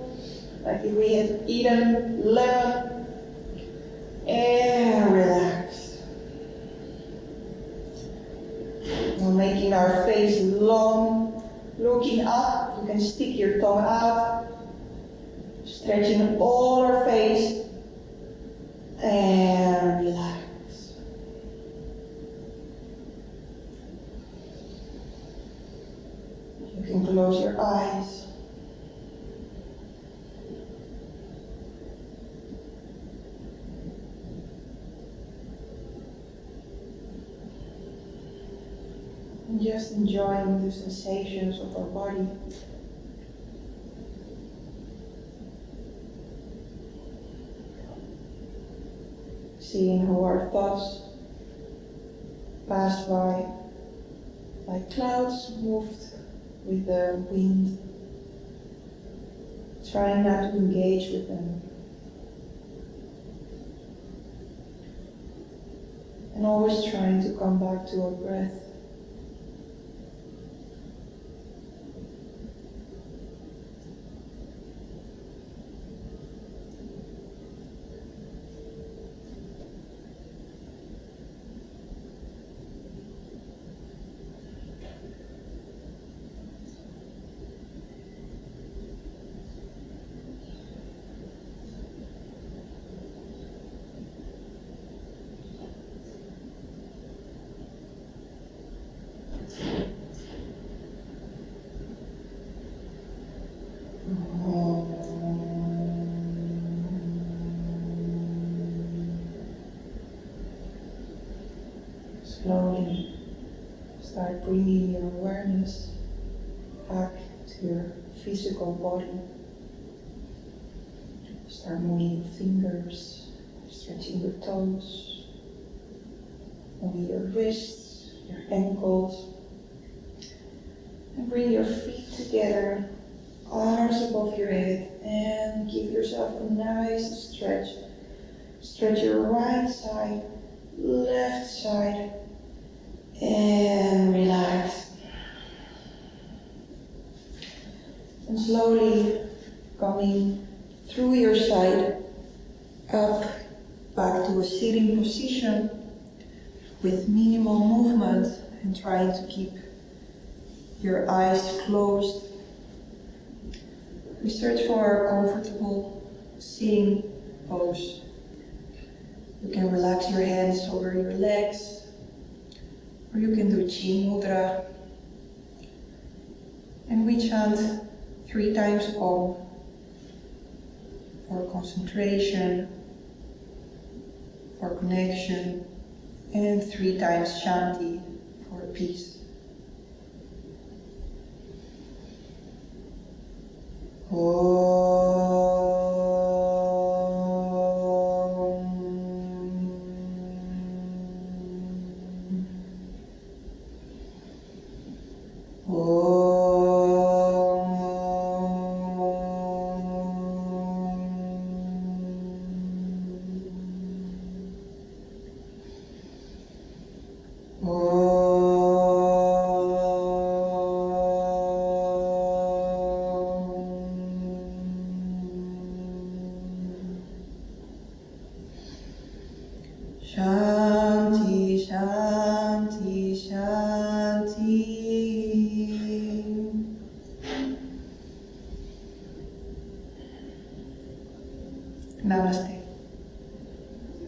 like if we had eaten lemon, and relax. Now making our face long, looking up, you can stick your tongue out, stretching all our face, and relax. You can close your eyes. Just enjoying the sensations of our body. Seeing how our thoughts pass by like clouds moved with the wind. Trying not to engage with them. And always trying to come back to our breath. Slowly start bringing your awareness back to your physical body. Start moving your fingers, stretching your toes, moving your wrists, your ankles. And bring your feet together, arms above your head, and give yourself a nice stretch. Stretch your right side, left side, and relax. And slowly coming through your side, up, back to a sitting position with minimal movement and trying to keep your eyes closed. We search for a comfortable sitting pose. You can relax your hands over your legs, or you can do Chin Mudra. And we chant 3 times Om for concentration, for connection, and 3 times Shanti for peace. Shanti, Shanti, Shanti. Namaste.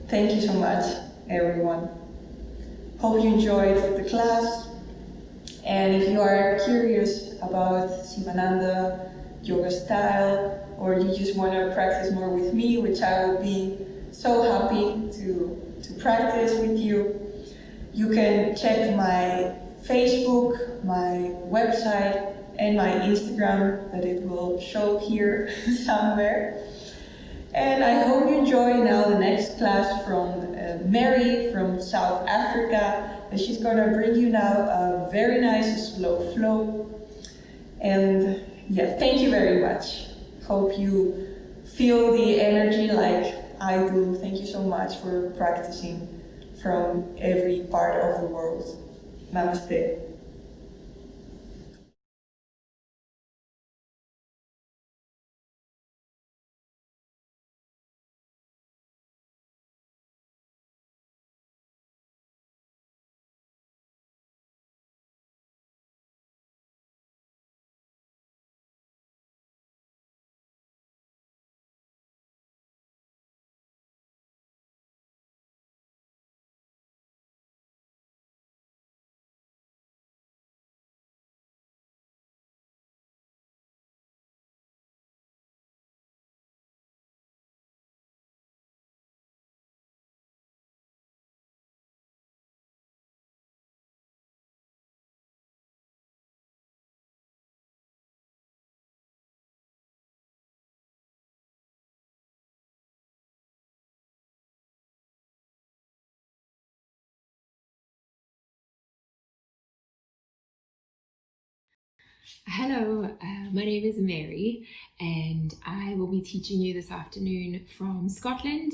Thank you so much, everyone. Hope you enjoyed the class. And if you are curious about Sivananda yoga style, or you just want to practice more with me, which I will be so happy to practice with you, you can check my Facebook, my website, and my Instagram that it will show here somewhere. And I hope you enjoy now the next class from Mary from South Africa. And she's gonna bring you now a very nice slow flow. And yeah, thank you very much. Hope you feel the energy like I do. Thank you so much for practicing from every part of the world. Namaste. Hello, my name is Mary and I will be teaching you this afternoon from Scotland.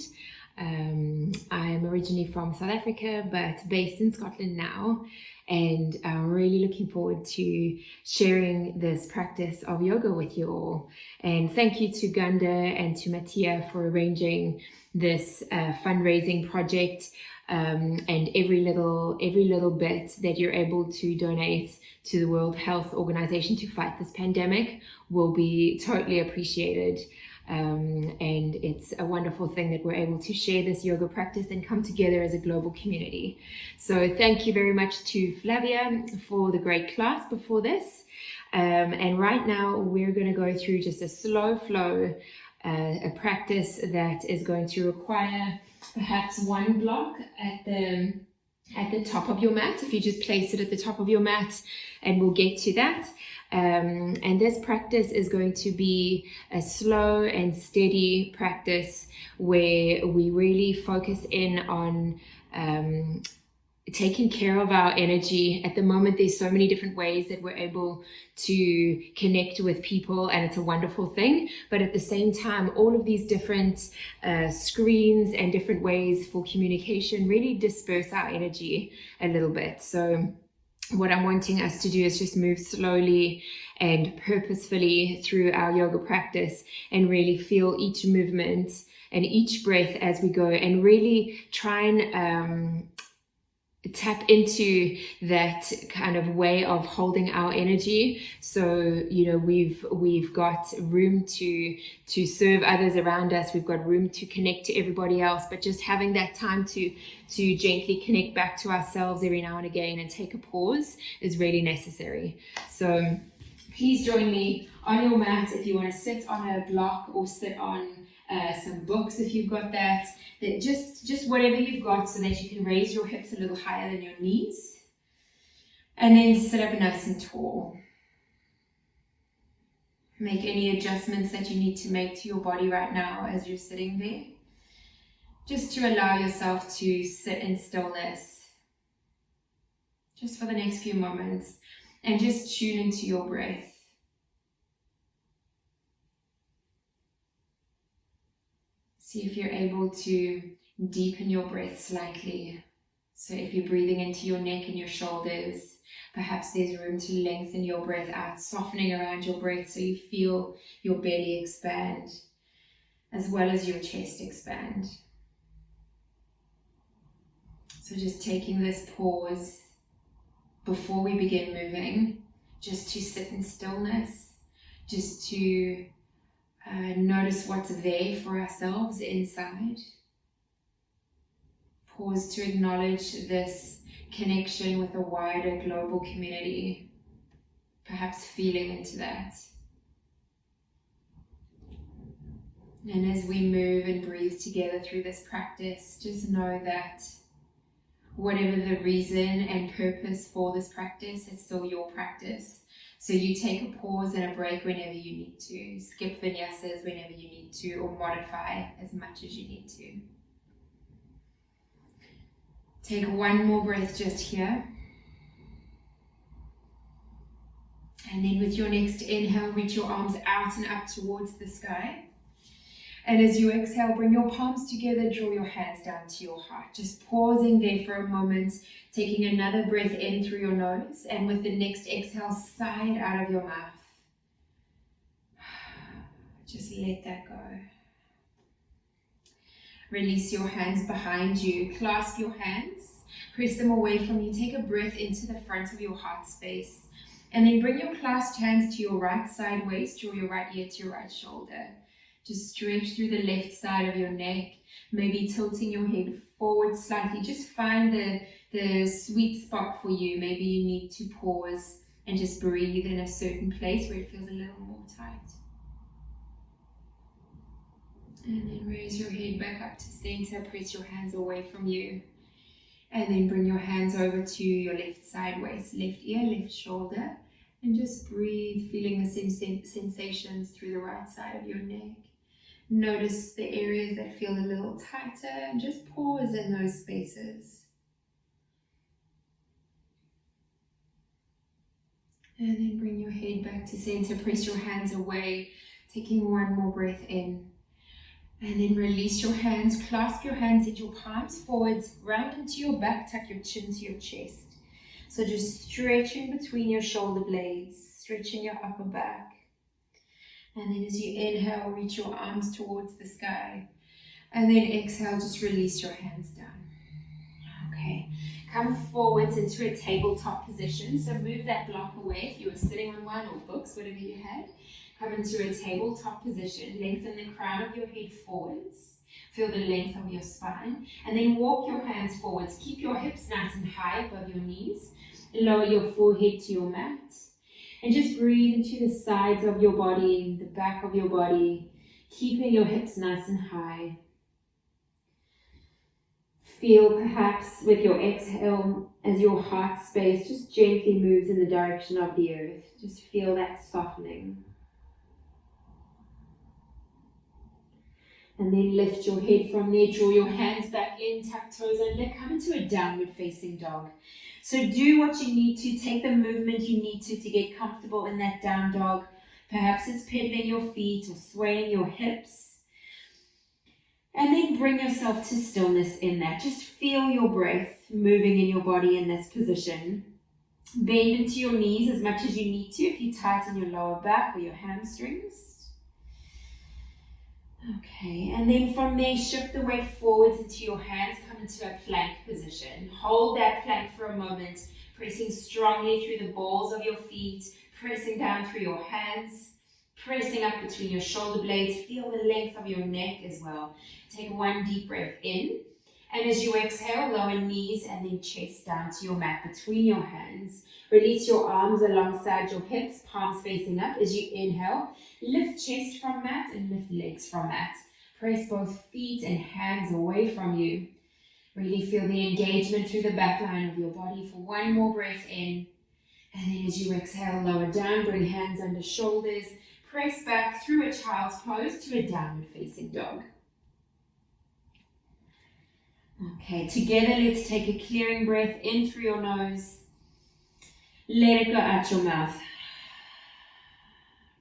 I'm originally from South Africa but based in Scotland now, and I'm really looking forward to sharing this practice of yoga with you all. And thank you to Gunda and to Mattia for arranging this fundraising project, and every little bit that you're able to donate to the World Health Organization to fight this pandemic will be totally appreciated. And it's a wonderful thing that we're able to share this yoga practice and come together as a global community. So thank you very much to Flavia for the great class before this. And right now we're going to go through just a slow flow, a practice that is going to require perhaps one block at the at the top of your mat. If you just place it at the top of your mat, and we'll get to that. And this practice is going to be a slow and steady practice where we really focus in on taking care of our energy. At the moment, there's so many different ways that we're able to connect with people, and it's a wonderful thing. But at the same time, all of these different screens and different ways for communication really disperse our energy a little bit. So what I'm wanting us to do is just move slowly and purposefully through our yoga practice and really feel each movement and each breath as we go, and really try and tap into that kind of way of holding our energy. So, you know, we've got room to serve others around us. We've got room to connect to everybody else, but just having that time to gently connect back to ourselves every now and again and take a pause is really necessary. So please join me on your mat if you want to sit on a block or sit on some books if you've got that. Just whatever you've got, so that you can raise your hips a little higher than your knees, and then sit up nice and tall. Make any adjustments that you need to make to your body right now as you're sitting there, just to allow yourself to sit in stillness just for the next few moments, and just tune into your breath. See if you're able to deepen your breath slightly. So if you're breathing into your neck and your shoulders, perhaps there's room to lengthen your breath out, softening around your breath so you feel your belly expand as well as your chest expand. So just taking this pause before we begin moving, just to sit in stillness, just to notice what's there for ourselves inside. Pause to acknowledge this connection with a wider global community, perhaps feeling into that. And as we move and breathe together through this practice, just know that whatever the reason and purpose for this practice, it's still your practice. So you take a pause and a break whenever you need to, skip vinyasas whenever you need to, or modify as much as you need to. Take one more breath just here. And then with your next inhale, reach your arms out and up towards the sky. And as you exhale, bring your palms together, draw your hands down to your heart. Just pausing there for a moment, taking another breath in through your nose, and with the next exhale, sigh it out of your mouth. Just let that go. Release your hands behind you, clasp your hands, press them away from you, take a breath into the front of your heart space, and then bring your clasped hands to your right side waist, draw your right ear to your right shoulder. Just stretch through the left side of your neck, maybe tilting your head forward slightly. Just find the sweet spot for you. Maybe you need to pause and just breathe in a certain place where it feels a little more tight. And then raise your head back up to center, press your hands away from you. And then bring your hands over to your left side waist, left ear, left shoulder. And just breathe, feeling the sensations through the right side of your neck. Notice the areas that feel a little tighter and just pause in those spaces. And then bring your head back to center, press your hands away, taking one more breath in. And then release your hands, clasp your hands in your palms forwards, round into your back, tuck your chin to your chest. So just stretching between your shoulder blades, stretching your upper back. And then as you inhale, reach your arms towards the sky. And then exhale, just release your hands down. Okay, come forwards into a tabletop position. So move that block away if you were sitting on one, or books, whatever you had. Come into a tabletop position. Lengthen the crown of your head forwards. Feel the length of your spine. And then walk your hands forwards. Keep your hips nice and high above your knees. Lower your forehead to your mat. And just breathe into the sides of your body, the back of your body, keeping your hips nice and high. Feel perhaps with your exhale as your heart space just gently moves in the direction of the earth. Just feel that softening. And then lift your head from there, draw your hands back in, tuck toes under, come into a downward facing dog. So do what you need to, take the movement you need to get comfortable in that down dog. Perhaps it's pedaling your feet or swaying your hips. And then bring yourself to stillness in that. Just feel your breath moving in your body in this position. Bend into your knees as much as you need to if you tighten your lower back or your hamstrings. Okay, and then from there, shift the weight forwards into your hands, come into a plank position. Hold that plank for a moment, pressing strongly through the balls of your feet, pressing down through your hands, pressing up between your shoulder blades. Feel the length of your neck as well. Take one deep breath in, and as you exhale, lower knees and then chest down to your mat between your hands. Release your arms alongside your hips, palms facing up. As you inhale, lift chest from mat and lift legs from mat. Press both feet and hands away from you. Really feel the engagement through the back line of your body for one more breath in. And then as you exhale, lower down, bring hands under shoulders. Press back through a child's pose to a downward facing dog. Okay, together let's take a clearing breath in through your nose. Let it go out your mouth.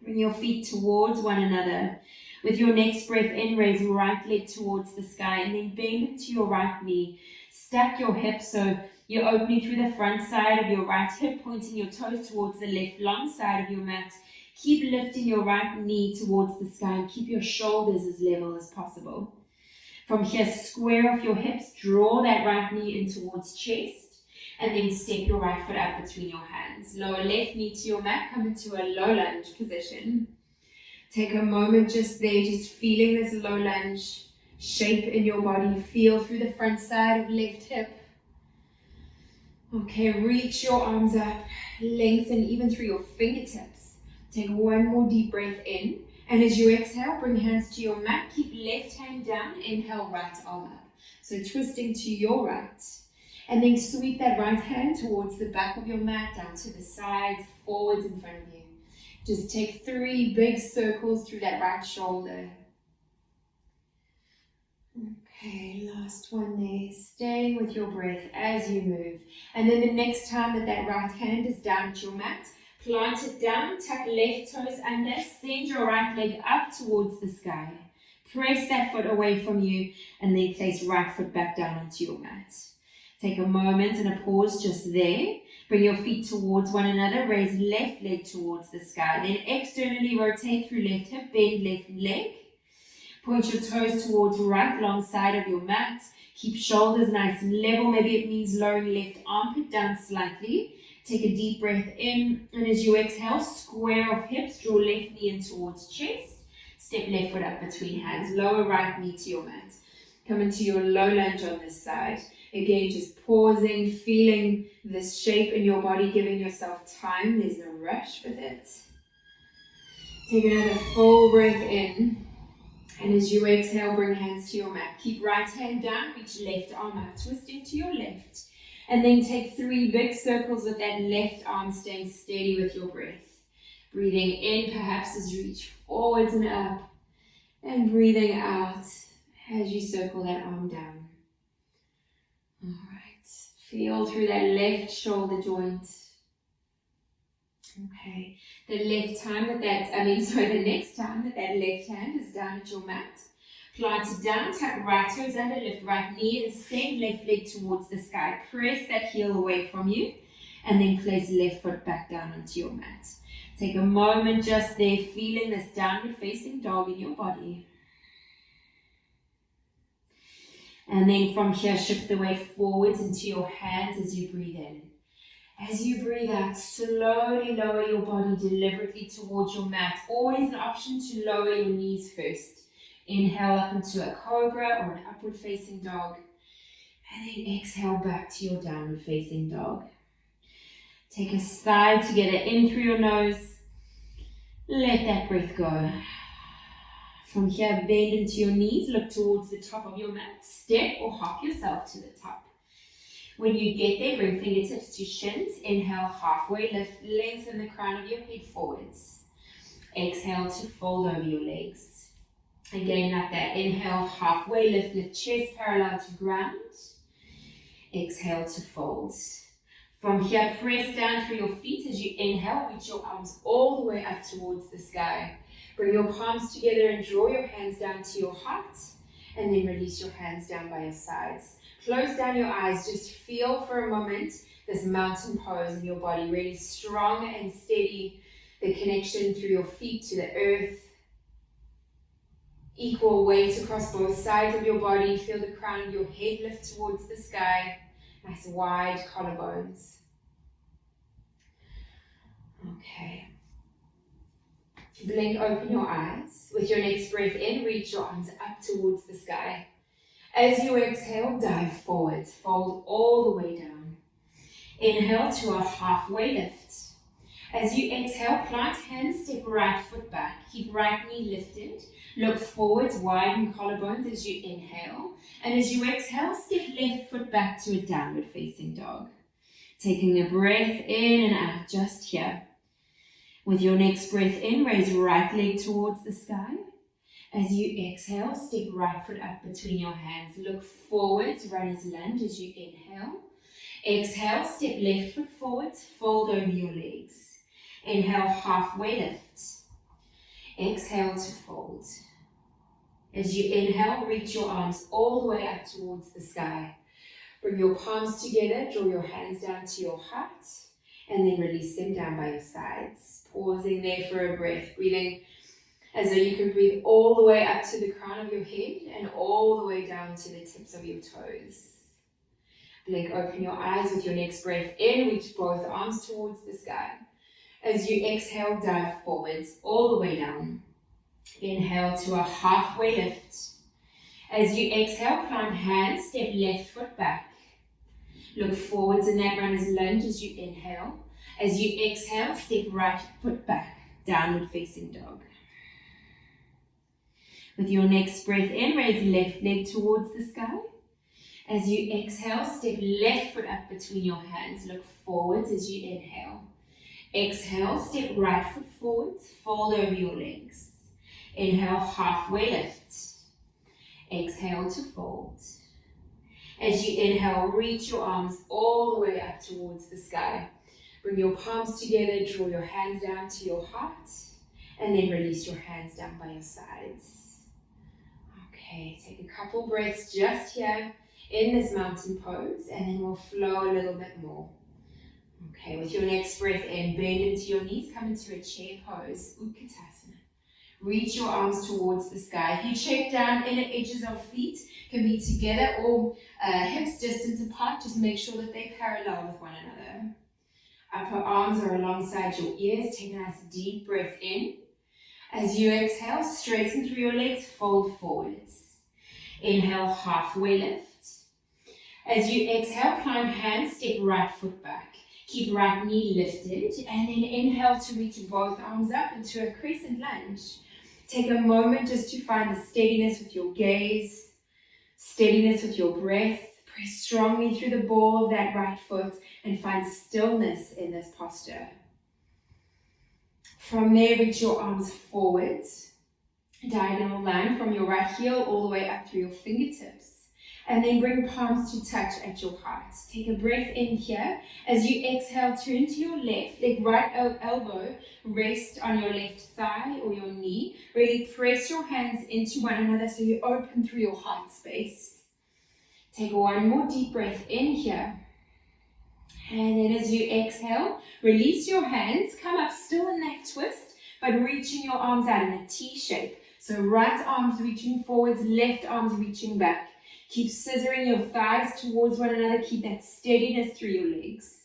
Bring your feet towards one another. With your next breath in, raise your right leg towards the sky and then bend into your right knee. Stack your hips so you're opening through the front side of your right hip, pointing your toes towards the left long side of your mat. Keep lifting your right knee towards the sky and keep your shoulders as level as possible. From here, square off your hips, draw that right knee in towards chest. And then step your right foot up between your hands. Lower left knee to your mat, come into a low lunge position. Take a moment just there, just feeling this low lunge shape in your body. Feel through the front side of left hip. Okay, reach your arms up, lengthen even through your fingertips. Take one more deep breath in. And as you exhale, bring hands to your mat. Keep left hand down, inhale, right arm up. So twisting to your right. And then sweep that right hand towards the back of your mat, down to the sides, forwards in front of you. Just take 3 big circles through that right shoulder. Okay, last one there. Staying with your breath as you move. And then the next time that right hand is down at your mat, plant it down, tuck left toes under, send your right leg up towards the sky. Press that foot away from you and then place right foot back down onto your mat. Take a moment and a pause just there. Bring your feet towards one another. Raise left leg towards the sky. Then externally rotate through left hip. Bend left leg. Point your toes towards right long side of your mat. Keep shoulders nice and level. Maybe it means lowering left armpit down slightly. Take a deep breath in. And as you exhale, square off hips. Draw left knee in towards chest. Step left foot up between hands. Lower right knee to your mat. Come into your low lunge on this side. Again, just pausing, feeling this shape in your body, giving yourself time. There's no rush with it. Take another full breath in. And as you exhale, bring hands to your mat. Keep right hand down, reach left arm up, twisting to your left. And then take 3 big circles with that left arm, staying steady with your breath. Breathing in, perhaps as you reach forwards and up. And breathing out as you circle that arm down. All right, feel through that left shoulder joint. Okay, the next time that that left hand is down at your mat, plant it down, tuck right toes under, lift right knee and send left leg towards the sky. Press that heel away from you and then place left foot back down onto your mat. Take a moment just there, feeling this downward facing dog in your body. And then from here, shift the weight forwards into your hands as you breathe in. As you breathe out, slowly lower your body deliberately towards your mat. Always an option to lower your knees first. Inhale up into a cobra or an upward facing dog. And then exhale back to your downward facing dog. Take a side together in through your nose. Let that breath go. From here, bend into your knees, look towards the top of your mat, step or hop yourself to the top. When you get there, bring fingertips to shins, inhale, halfway lift, lengthen the crown of your head forwards. Exhale to fold over your legs. Again, like that, inhale, halfway lift, lift chest parallel to ground. Exhale to fold. From here, press down through your feet as you inhale, reach your arms all the way up towards the sky. Bring your palms together and draw your hands down to your heart, and then release your hands down by your sides. Close down your eyes, just feel for a moment this mountain pose in your body, really strong and steady, the connection through your feet to the earth. Equal weight across both sides of your body, feel the crown of your head lift towards the sky, nice wide collarbones. Okay. Blink, open your eyes. With your next breath in, reach your arms up towards the sky. As you exhale, dive forward, fold all the way down. Inhale to a halfway lift. As you exhale, plant hands, step right foot back. Keep right knee lifted. Look forwards, widen collarbones as you inhale. And as you exhale, step left foot back to a downward facing dog. Taking a breath in and out just here. With your next breath in, raise right leg towards the sky. As you exhale, step right foot up between your hands. Look forwards, runner's lunge as you inhale. Exhale, step left foot forwards, fold over your legs. Inhale, halfway lift. Exhale to fold. As you inhale, reach your arms all the way up towards the sky. Bring your palms together, draw your hands down to your heart, and then release them down by your sides. Pausing there for a breath, breathing as though you can breathe all the way up to the crown of your head and all the way down to the tips of your toes. Blink, open your eyes with your next breath in, reach both arms towards the sky. As you exhale, dive forwards, all the way down. Inhale to a halfway lift. As you exhale, plant hands, step left foot back. Look forwards in that runner's lunge as you inhale. As you exhale, step right foot back, downward facing dog. With your next breath in, raise left leg towards the sky. As you exhale, step left foot up between your hands. Look forwards as you inhale. Exhale, step right foot forwards, fold over your legs. Inhale, halfway lift. Exhale to fold. As you inhale, reach your arms all the way up towards the sky. Bring your palms together, draw your hands down to your heart, and then release your hands down by your sides. Okay, take a couple breaths just here in this mountain pose, and then we'll flow a little bit more. Okay, with your next breath in, bend into your knees, come into a chair pose, Utkatasana. Reach your arms towards the sky. If you check down, inner edges of feet can be together or hips distance apart. Just make sure that they're parallel with one another. Upper arms are alongside your ears. Take a nice deep breath in. As you exhale, straighten through your legs, fold forwards. Inhale, halfway lift. As you exhale, plant hands, step right foot back. Keep right knee lifted, and then inhale to reach both arms up into a crescent lunge. Take a moment just to find the steadiness with your gaze, steadiness with your breath. Press strongly through the ball of that right foot and find stillness in this posture. From there, reach your arms forwards, diagonal line from your right heel all the way up through your fingertips. And then bring palms to touch at your heart. Take a breath in here. As you exhale, turn to your left. Let right elbow rest on your left thigh or your knee. Really press your hands into one another so you open through your heart space. Take one more deep breath in here. And then as you exhale, release your hands. Come up still in that twist, but reaching your arms out in a T shape. So right arms reaching forwards, left arms reaching back. Keep scissoring your thighs towards one another. Keep that steadiness through your legs.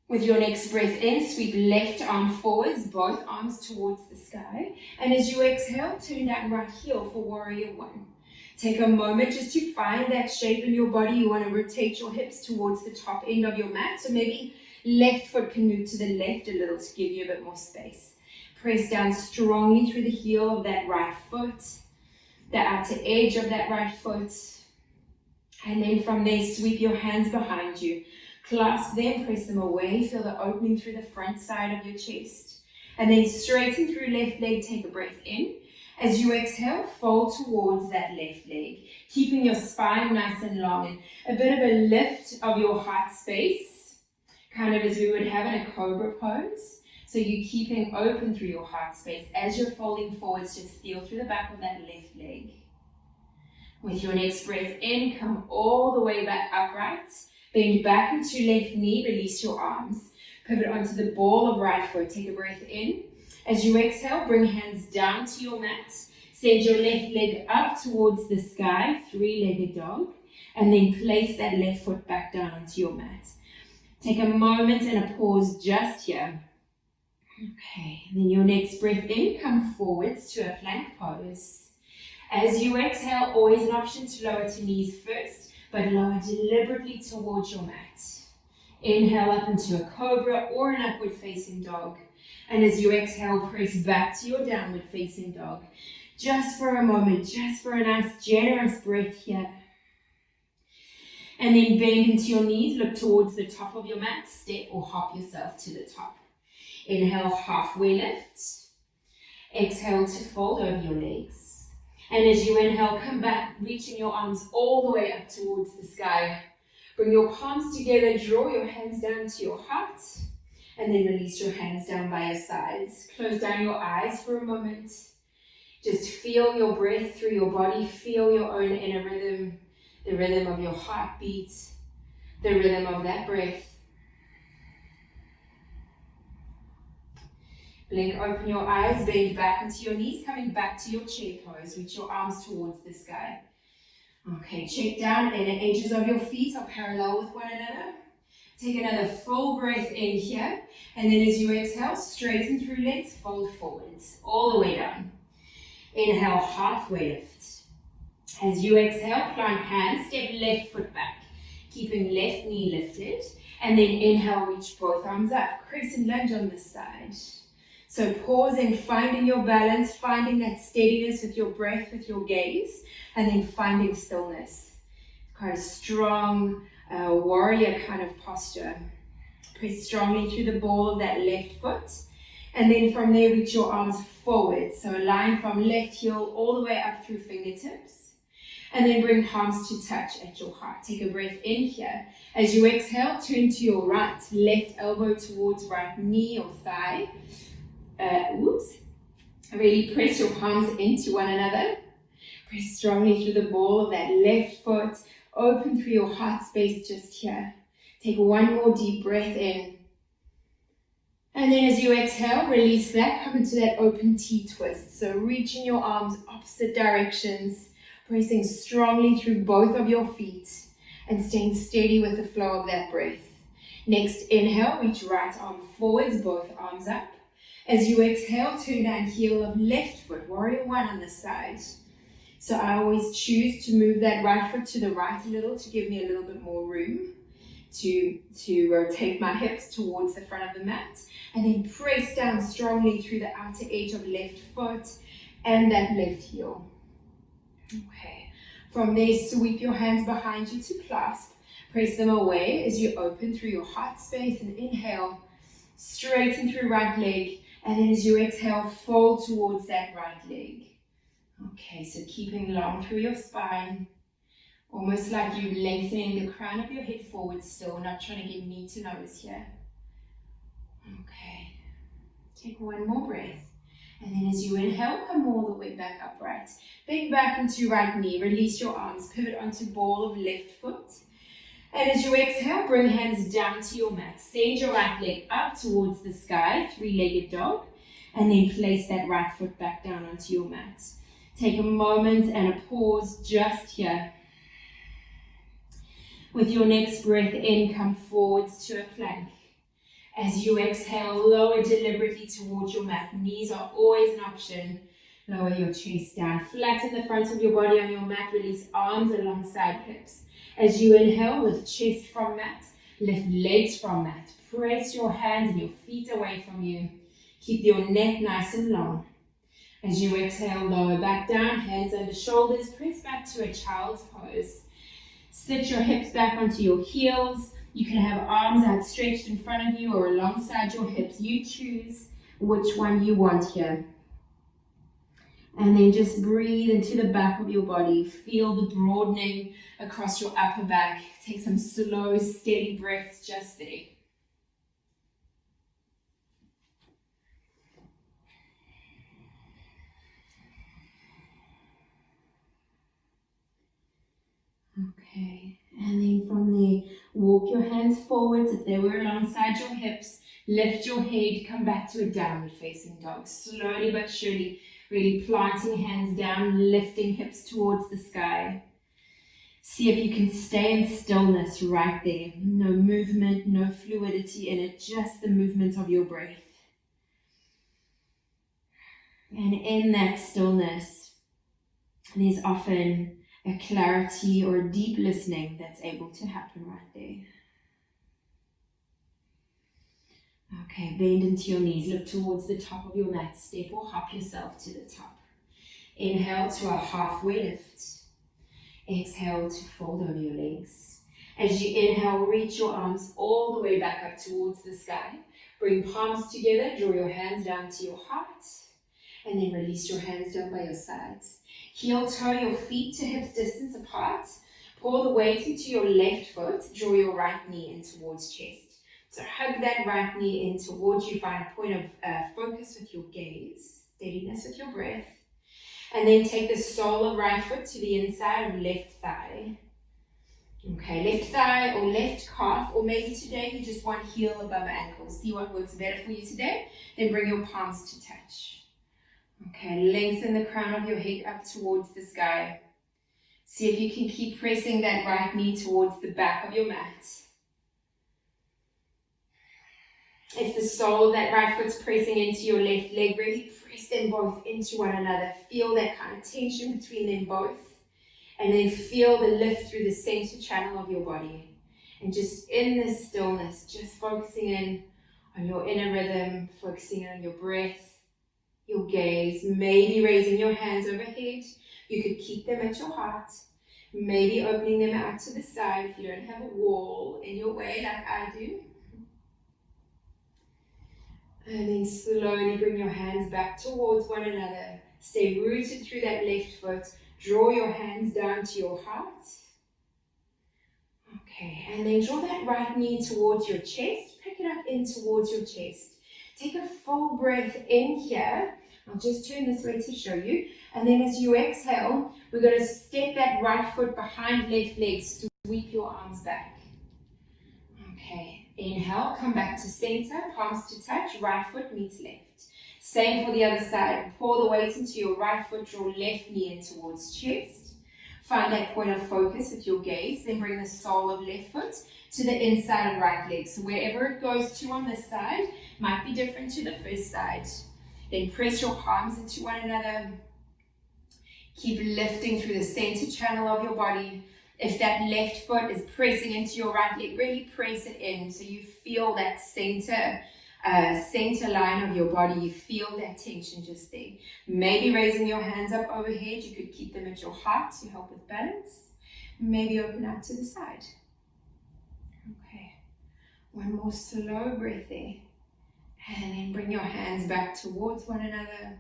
With your next breath in, sweep left arm forwards, both arms towards the sky. And as you exhale, turn down right heel for warrior one. Take a moment just to find that shape in your body. You want to rotate your hips towards the top end of your mat. So maybe left foot can move to the left a little to give you a bit more space. Press down strongly through the heel of that right foot, the outer edge of that right foot. And then from there, sweep your hands behind you. Clasp them, press them away. Feel the opening through the front side of your chest. And then straighten through left leg, take a breath in. As you exhale, fold towards that left leg, keeping your spine nice and long, and a bit of a lift of your heart space, kind of as we would have in a cobra pose. So you're keeping open through your heart space. As you're folding forwards, just feel through the back of that left leg. With your next breath in, come all the way back upright. Bend back into left knee, release your arms. Pivot onto the ball of right foot. Take a breath in. As you exhale, bring hands down to your mat. Send your left leg up towards the sky, three-legged dog. And then place that left foot back down onto your mat. Take a moment and a pause just here. Okay, and then your next breath in, come forwards to a plank pose. As you exhale, always an option to lower to knees first, but lower deliberately towards your mat. Inhale up into a cobra or an upward facing dog. And as you exhale, press back to your downward facing dog. Just for a moment, just for a nice generous breath here. And then bend into your knees, look towards the top of your mat, step or hop yourself to the top. Inhale, halfway lift. Exhale to fold over your legs. And as you inhale, come back, reaching your arms all the way up towards the sky. Bring your palms together, draw your hands down to your heart, and then release your hands down by your sides. Close down your eyes for a moment. Just feel your breath through your body, feel your own inner rhythm, the rhythm of your heartbeat, the rhythm of that breath. Blink open your eyes, bend back into your knees, coming back to your chair pose. Reach your arms towards the sky. Okay, check down, inner edges of your feet are parallel with one another. Take another full breath in here, and then as you exhale, straighten through legs, fold forwards, all the way down. Inhale, halfway lift. As you exhale, plant hands, step left foot back, keeping left knee lifted, and then inhale, reach both arms up, crescent lunge on this side. So pausing, finding your balance, finding that steadiness with your breath, with your gaze, and then finding stillness. Quite a strong warrior kind of posture. Press strongly through the ball of that left foot, and then from there reach your arms forward. So a line from left heel all the way up through fingertips, and then bring palms to touch at your heart. Take a breath in here. As you exhale, turn to your right, left elbow towards right knee or thigh. Really press your palms into one another. Press strongly through the ball of that left foot. Open through your heart space just here. Take one more deep breath in. And then as you exhale, release that. Come into that open T-twist. So reaching your arms opposite directions. Pressing strongly through both of your feet. And staying steady with the flow of that breath. Next, inhale, reach right arm forwards, both arms up. As you exhale, turn down heel of left foot, warrior one on the side. So I always choose to move that right foot to the right a little to give me a little bit more room to rotate my hips towards the front of the mat. And then press down strongly through the outer edge of left foot and that left heel. Okay. From there, sweep your hands behind you to clasp. Press them away as you open through your heart space and inhale. Straighten through right leg. And then as you exhale, fold towards that right leg. Okay, so keeping long through your spine. Almost like you're lengthening the crown of your head forward still, not trying to get knee to nose here. Okay, take one more breath. And then as you inhale, come all the way back upright. Bend back into right knee, release your arms, pivot onto ball of left foot. And as you exhale, bring hands down to your mat. Send your right leg up towards the sky, three-legged dog. And then place that right foot back down onto your mat. Take a moment and a pause just here. With your next breath in, come forwards to a plank. As you exhale, lower deliberately towards your mat. Knees are always an option. Lower your chest down. Flatten the front of your body on your mat. Release arms alongside hips. As you inhale, lift chest from mat, lift legs from mat. Press your hands and your feet away from you. Keep your neck nice and long. As you exhale, lower back down, hands under shoulders, press back to a child's pose. Sit your hips back onto your heels. You can have arms outstretched in front of you or alongside your hips. You choose which one you want here. And then just breathe into the back of your body. Feel the broadening across your upper back. Take some slow, steady breaths just there. Okay, and then from there, walk your hands forwards if they were alongside your hips. Lift your head, come back to a downward facing dog. Slowly but surely, really planting hands down, lifting hips towards the sky. See if you can stay in stillness right there. No movement, no fluidity in it, just the movement of your breath. And in that stillness, there's often a clarity or a deep listening that's able to happen right there. Okay, bend into your knees, look towards the top of your mat, step or hop yourself to the top. Inhale to a halfway lift. Exhale to fold over your legs. As you inhale, reach your arms all the way back up towards the sky. Bring palms together, draw your hands down to your heart, and then release your hands down by your sides. Heel toe your feet to hips distance apart. Pull the weight into your left foot, draw your right knee in towards chest. So hug that right knee in towards you, find a point of focus with your gaze, steadiness with your breath. And then take the sole of right foot to the inside of left thigh. Okay, left thigh or left calf, or maybe today you just want heel above ankle. See what works better for you today. Then bring your palms to touch. Okay, lengthen the crown of your head up towards the sky. See if you can keep pressing that right knee towards the back of your mat. If the sole of that right foot's pressing into your left leg, really press them both into one another. Feel that kind of tension between them both. And then feel the lift through the center channel of your body. And just in this stillness, just focusing in on your inner rhythm, focusing on your breath, your gaze, maybe raising your hands overhead. You could keep them at your heart. Maybe opening them out to the side if you don't have a wall in your way like I do. And then slowly bring your hands back towards one another. Stay rooted through that left foot. Draw your hands down to your heart. Okay, and then draw that right knee towards your chest. Pick it up in towards your chest. Take a full breath in here. I'll just turn this way to show you. And then as you exhale, we're going to step that right foot behind left leg. Sweep your arms back. Okay. Inhale, come back to center, palms to touch, right foot meets left. Same for the other side. Pour the weight into your right foot, draw left knee in towards chest. Find that point of focus with your gaze, then bring the sole of left foot to the inside of right leg. So wherever it goes to on this side, might be different to the first side. Then press your palms into one another. Keep lifting through the center channel of your body. If that left foot is pressing into your right leg, really press it in so you feel that center line of your body. You feel that tension just there. Maybe raising your hands up overhead. You could keep them at your heart to help with balance. Maybe open out to the side. Okay. One more slow breath there. And then bring your hands back towards one another.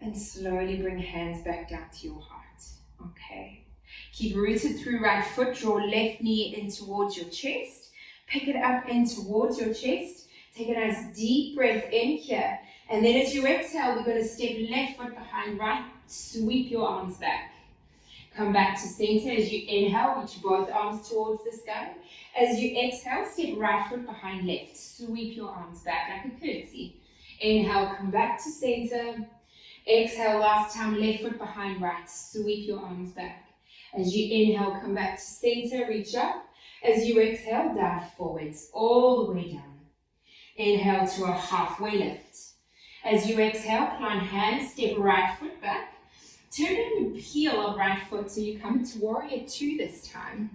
And slowly bring hands back down to your heart. Okay. Keep rooted through right foot. Draw left knee in towards your chest. Pick it up in towards your chest. Take a nice deep breath in here. And then as you exhale, we're going to step left foot behind right. Sweep your arms back. Come back to center. As you inhale, reach both arms towards the sky. As you exhale, step right foot behind left. Sweep your arms back like a curtsy. Inhale, come back to center. Exhale, last time, left foot behind right. Sweep your arms back. As you inhale, come back to center, reach up. As you exhale, dive forwards, all the way down. Inhale to a halfway lift. As you exhale, plant hands, step right foot back. Turn in the heel of right foot so you come to warrior two this time.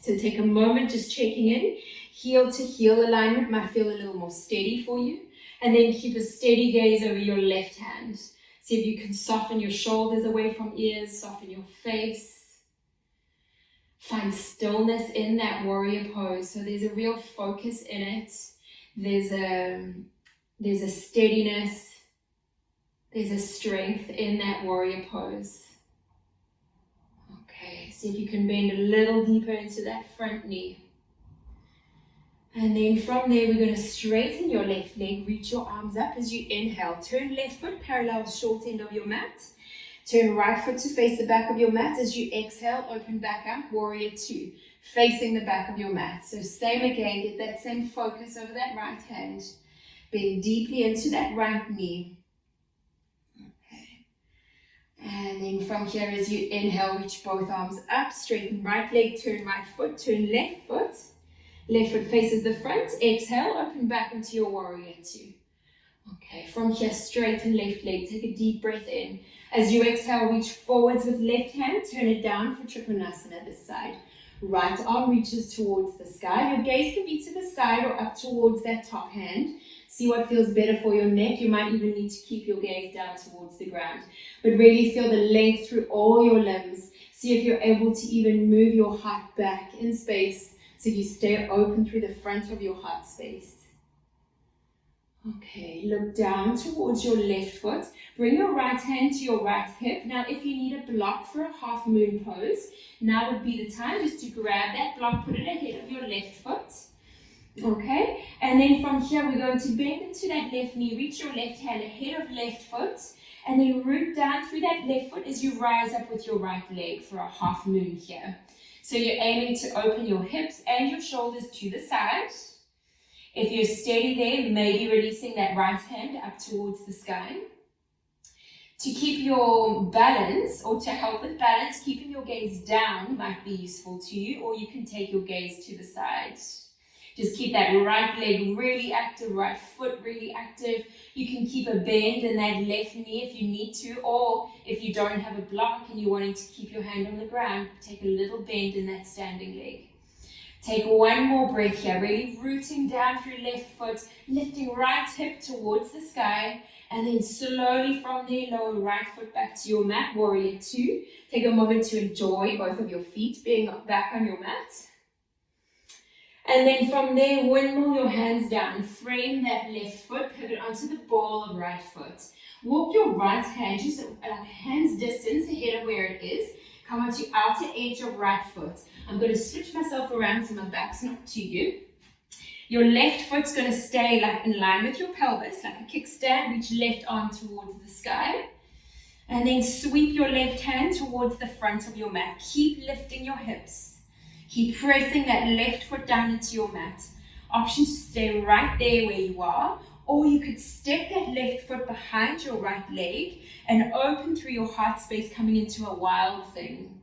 So take a moment just checking in. Heel to heel alignment might feel a little more steady for you. And then keep a steady gaze over your left hand. See if you can soften your shoulders away from ears, soften your face. Find stillness in that warrior pose. So there's a real focus in it. There's a steadiness. There's a strength in that warrior pose. Okay, see if you can bend a little deeper into that front knee. And then from there, we're going to straighten your left leg, reach your arms up as you inhale. Turn left foot parallel short end of your mat. Turn right foot to face the back of your mat. As you exhale, open back up, warrior two, facing the back of your mat. So same again, get that same focus over that right hand. Bend deeply into that right knee. Okay. And then from here, as you inhale, reach both arms up, straighten right leg, turn right foot, turn left foot. Left foot faces the front. Exhale, open back into your warrior two. Okay, from here, straighten left leg. Take a deep breath in. As you exhale, reach forwards with left hand. Turn it down for Trikonasana this side. Right arm reaches towards the sky. Your gaze can be to the side or up towards that top hand. See what feels better for your neck. You might even need to keep your gaze down towards the ground. But really feel the length through all your limbs. See if you're able to even move your heart back in space. So you stay open through the front of your heart space. Okay, look down towards your left foot. Bring your right hand to your right hip. Now, if you need a block for a half moon pose, now would be the time just to grab that block, put it ahead of your left foot. Okay, and then from here, we're going to bend into that left knee, reach your left hand ahead of left foot, and then root down through that left foot as you rise up with your right leg for a half moon here. So you're aiming to open your hips and your shoulders to the side. If you're steady there, maybe releasing that right hand up towards the sky. To keep your balance, or to help with balance, keeping your gaze down might be useful to you, or you can take your gaze to the side. Just keep that right leg really active, right foot really active. You can keep a bend in that left knee if you need to, or if you don't have a block and you're wanting to keep your hand on the ground, take a little bend in that standing leg. Take one more breath here, really rooting down through left foot, lifting right hip towards the sky, and then slowly from there, lower right foot back to your mat, warrior two. Take a moment to enjoy both of your feet being back on your mat. And then from there, windmill your hands down. Frame that left foot, pivot onto the ball of right foot. Walk your right hand just a hand's distance ahead of where it is. Come onto outer edge of right foot. I'm going to switch myself around so my back's not to you. Your left foot's going to stay like in line with your pelvis, like a kickstand. Reach left arm towards the sky. And then sweep your left hand towards the front of your mat. Keep lifting your hips. Keep pressing that left foot down into your mat. Option to stay right there where you are, or you could step that left foot behind your right leg and open through your heart space, coming into a wild thing.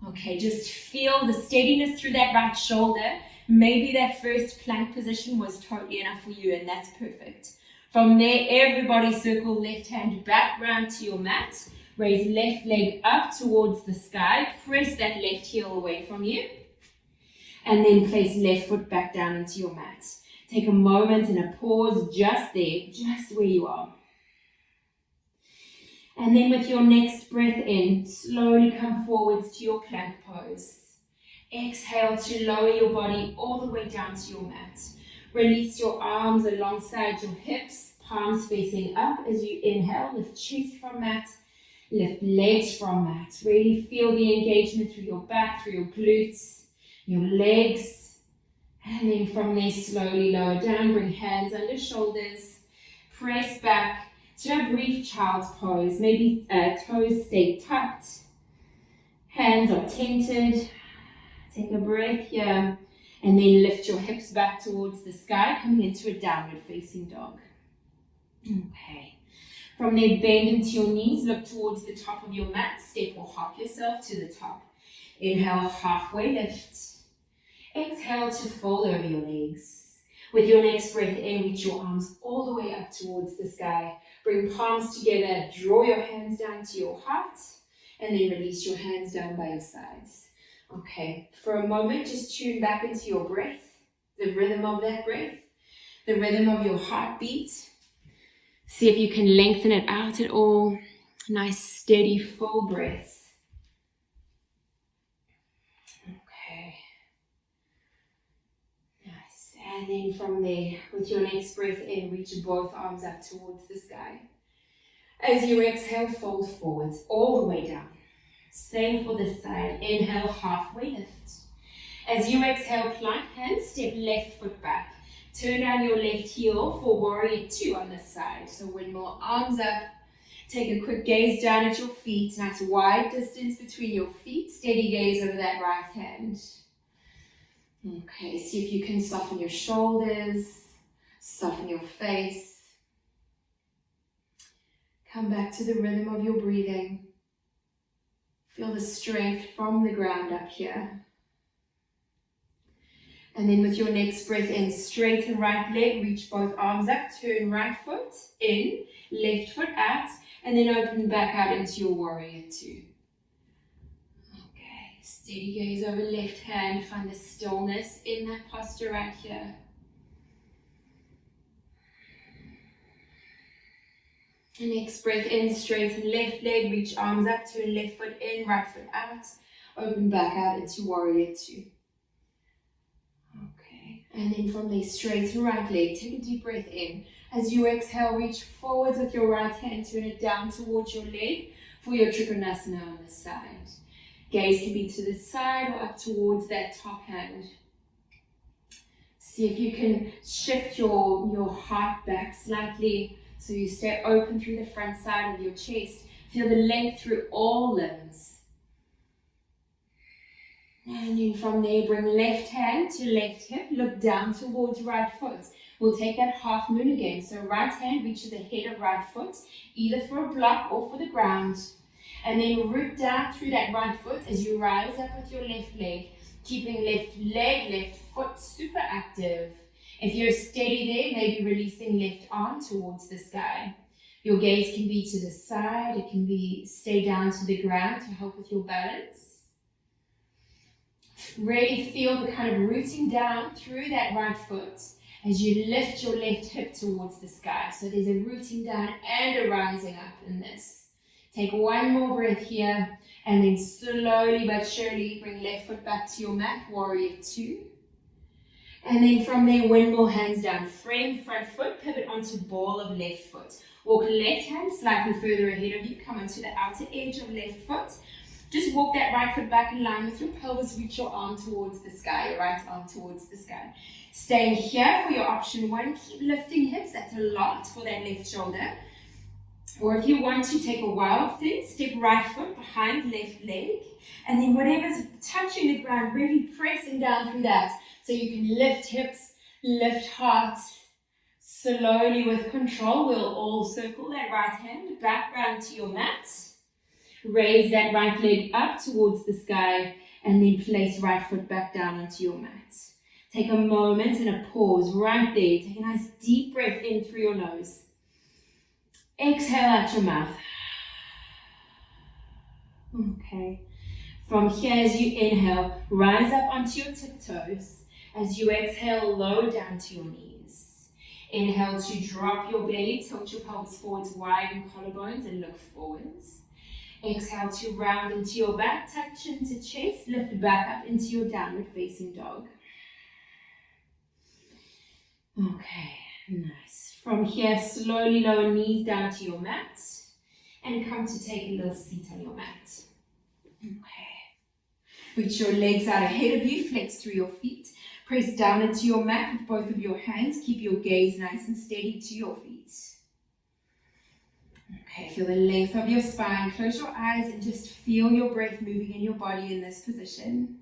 Okay, just feel the steadiness through that right shoulder. Maybe that first plank position was totally enough for you, and that's perfect. From there, everybody circle left hand back round to your mat. Raise left leg up towards the sky. Press that left heel away from you. And then place left foot back down into your mat. Take a moment and a pause just there, just where you are. And then with your next breath in, slowly come forwards to your plank pose. Exhale to lower your body all the way down to your mat. Release your arms alongside your hips, palms facing up as you inhale. Lift chest from mat, lift legs from mat. Really feel the engagement through your back, through your glutes, your legs, and then from there slowly lower down, bring hands under shoulders, press back to a brief child's pose. Maybe toes stay tucked, hands are tented. Take a breath here, and then lift your hips back towards the sky, coming into a downward facing dog. Okay, from there bend into your knees, look towards the top of your mat, step or hop yourself to the top. Inhale, halfway lift. Exhale to fold over your legs. With your next breath in, reach your arms all the way up towards the sky. Bring palms together, draw your hands down to your heart, and then release your hands down by your sides. Okay, for a moment, just tune back into your breath, the rhythm of that breath, the rhythm of your heartbeat. See if you can lengthen it out at all. Nice, steady, full breath. Okay. Nice. And then from there, with your next breath in, reach both arms up towards the sky. As you exhale, fold forwards all the way down. Same for this side. Inhale, halfway lift. As you exhale, plank and step left foot back. Turn down your left heel for warrior 2 on this side. So windmill, arms up. Take a quick gaze down at your feet. Nice wide distance between your feet. Steady gaze over that right hand. Okay, see if you can soften your shoulders, soften your face. Come back to the rhythm of your breathing. Feel the strength from the ground up here. And then with your next breath in, straighten right leg, reach both arms up, turn right foot in, left foot out, and then open back out into your warrior 2. Okay, steady gaze over left hand, find the stillness in that posture right here. And next breath in, straighten left leg, reach arms up, turn left foot in, right foot out, open back out into warrior 2. Okay, and then from there, straighten right leg, take a deep breath in. As you exhale, reach forwards with your right hand, turn it down towards your leg for your Trikonasana on the side. Gaze can be to the side or up towards that top hand. See if you can shift your heart back slightly so you stay open through the front side of your chest. Feel the length through all limbs. And then from there, bring left hand to left hip, look down towards right foot. We'll take that half moon again. So right hand reaches ahead of right foot, either for a block or for the ground. And then root down through that right foot as you rise up with your left leg, keeping left leg, left foot super active. If you're steady there, maybe releasing left arm towards the sky. Your gaze can be to the side, it can be stay down to the ground to help with your balance. Really feel the kind of rooting down through that right foot as you lift your left hip towards the sky. So there's a rooting down and a rising up in this. Take one more breath here, and then slowly but surely bring left foot back to your mat, warrior 2. And then from there, windmill, hands down, frame front foot, pivot onto ball of left foot. Walk left hand slightly further ahead of you, come onto the outer edge of left foot. Just walk that right foot back in line with your pelvis, reach your arm towards the sky, your right arm towards the sky. Staying here for your option 1, keep lifting hips, that's a lot for that left shoulder. Or if you want to take a wild thing, step right foot behind left leg, and then whatever's touching the ground, really pressing down through that. So you can lift hips, lift heart, slowly with control. We'll all circle that right hand back round to your mat. Raise that right leg up towards the sky, and then place right foot back down onto your mat. Take a moment and a pause right there. Take a nice deep breath in through your nose. Exhale out your mouth. Okay. From here, as you inhale, rise up onto your tiptoes. As you exhale, lower down to your knees. Inhale to drop your belly, tilt your pelvis forwards, widen collarbones, and look forwards. Exhale to round into your back, touch into chest, lift back up into your downward facing dog. Okay, nice. From here, slowly lower knees down to your mat and come to take a little seat on your mat. Okay. Reach your legs out ahead of you, flex through your feet. Press down into your mat with both of your hands. Keep your gaze nice and steady to your feet. Okay, feel the length of your spine. Close your eyes and just feel your breath moving in your body in this position.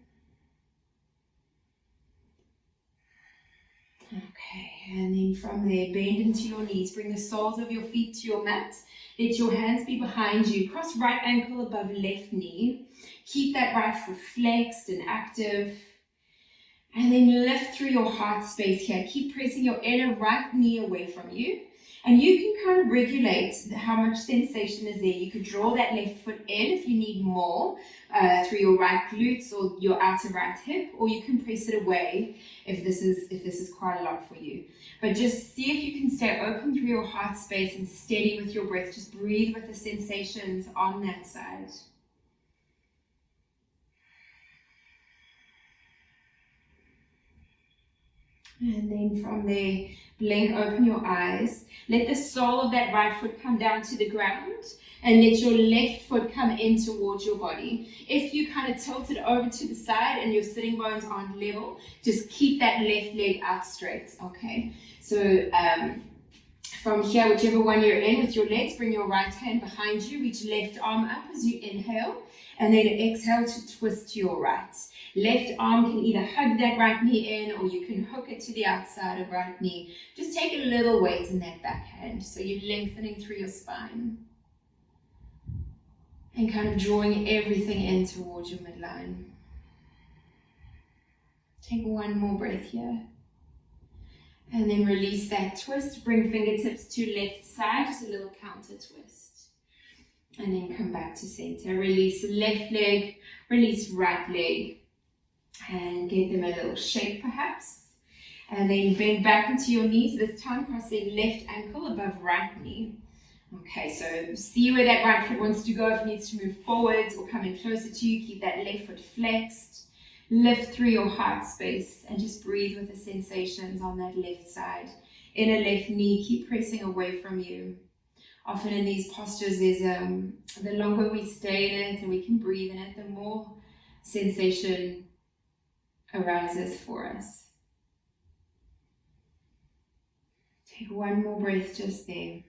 Okay, and then from there, bend into your knees. Bring the soles of your feet to your mat. Let your hands be behind you. Cross right ankle above left knee. Keep that right foot flexed and active. And then lift through your heart space here. Keep pressing your inner right knee away from you. And you can kind of regulate how much sensation is there. You could draw that left foot in if you need more through your right glutes or your outer right hip, or you can press it away if this is quite a lot for you. But just see if you can stay open through your heart space and steady with your breath. Just breathe with the sensations on that side. And then from there, blink, open your eyes. Let the sole of that right foot come down to the ground and let your left foot come in towards your body. If you kind of tilt it over to the side and your sitting bones aren't level, just keep that left leg out straight, okay? So from here, whichever one you're in with your legs, bring your right hand behind you, reach left arm up as you inhale, and then exhale to twist to your right. Left arm can either hug that right knee in or you can hook it to the outside of right knee. Just take a little weight in that back hand so you're lengthening through your spine and kind of drawing everything in towards your midline. Take one more breath here. And then release that twist. Bring fingertips to left side, just a little counter twist. And then come back to center. Release left leg, release right leg. And give them a little shake perhaps. And then bend back into your knees, this time crossing left ankle above right knee. Okay, so see where that right foot wants to go. If it needs to move forwards or come in closer to you, keep that left foot flexed. Lift through your heart space and just breathe with the sensations on that left side. Inner left knee, keep pressing away from you. Often in these postures, there's the longer we stay in it and we can breathe in it, the more sensation arises for us. Take one more breath just there.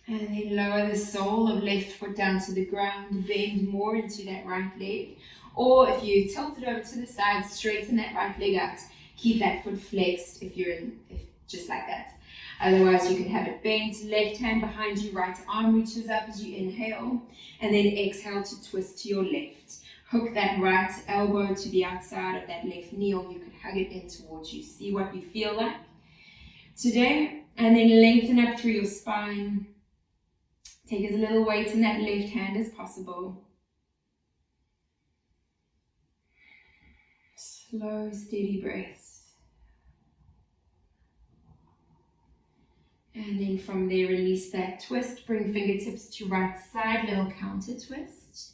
And then lower the sole of left foot down to the ground, bend more into that right leg. Or if you tilt it over to the side, straighten that right leg out. Keep that foot flexed just like that. Otherwise, you can have it bent, left hand behind you, right arm reaches up as you inhale, and then exhale to twist to your left. Hook that right elbow to the outside of that left knee, or you could hug it in towards you. See what you feel like today, and then lengthen up through your spine. Take as little weight in that left hand as possible. Slow, steady breaths. And then from there, release that twist. Bring fingertips to right side, little counter twist.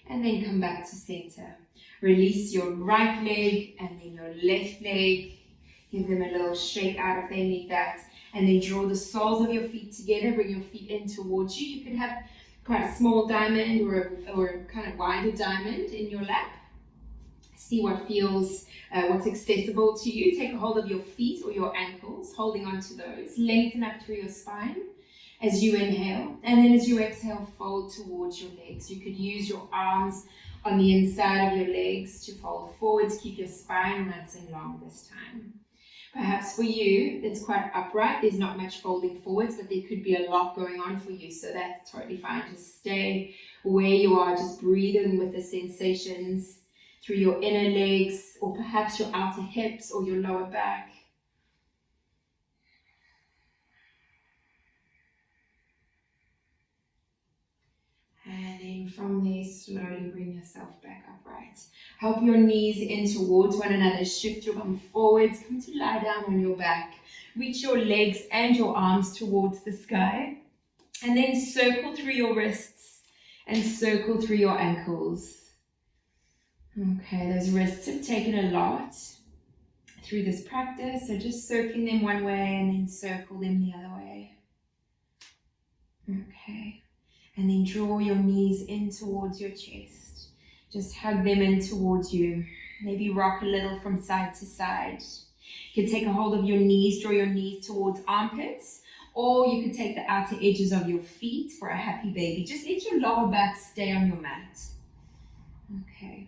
And then come back to center. Release your right leg and then your left leg. Give them a little shake out if they need that. And then draw the soles of your feet together. Bring your feet in towards you. You can have quite a small diamond or a kind of wider diamond in your lap. See what feels, what's accessible to you. Take a hold of your feet or your ankles, holding onto those. Lengthen up through your spine as you inhale. And then as you exhale, fold towards your legs. You could use your arms on the inside of your legs to fold forwards. Keep your spine nice and long this time. Perhaps for you, it's quite upright. There's not much folding forwards, but there could be a lot going on for you. So that's totally fine. Just stay where you are. Just breathing with the sensations through your inner legs, or perhaps your outer hips or your lower back. And then from there, slowly bring yourself back upright. Help your knees in towards one another. Shift your bum forwards. Come to lie down on your back. Reach your legs and your arms towards the sky. And then circle through your wrists and circle through your ankles. Okay, those wrists have taken a lot through this practice. So just circling them one way and then circle them the other way. Okay. And then draw your knees in towards your chest. Just hug them in towards you. Maybe rock a little from side to side. You can take a hold of your knees, draw your knees towards armpits, or you can take the outer edges of your feet for a happy baby. Just let your lower back stay on your mat. Okay.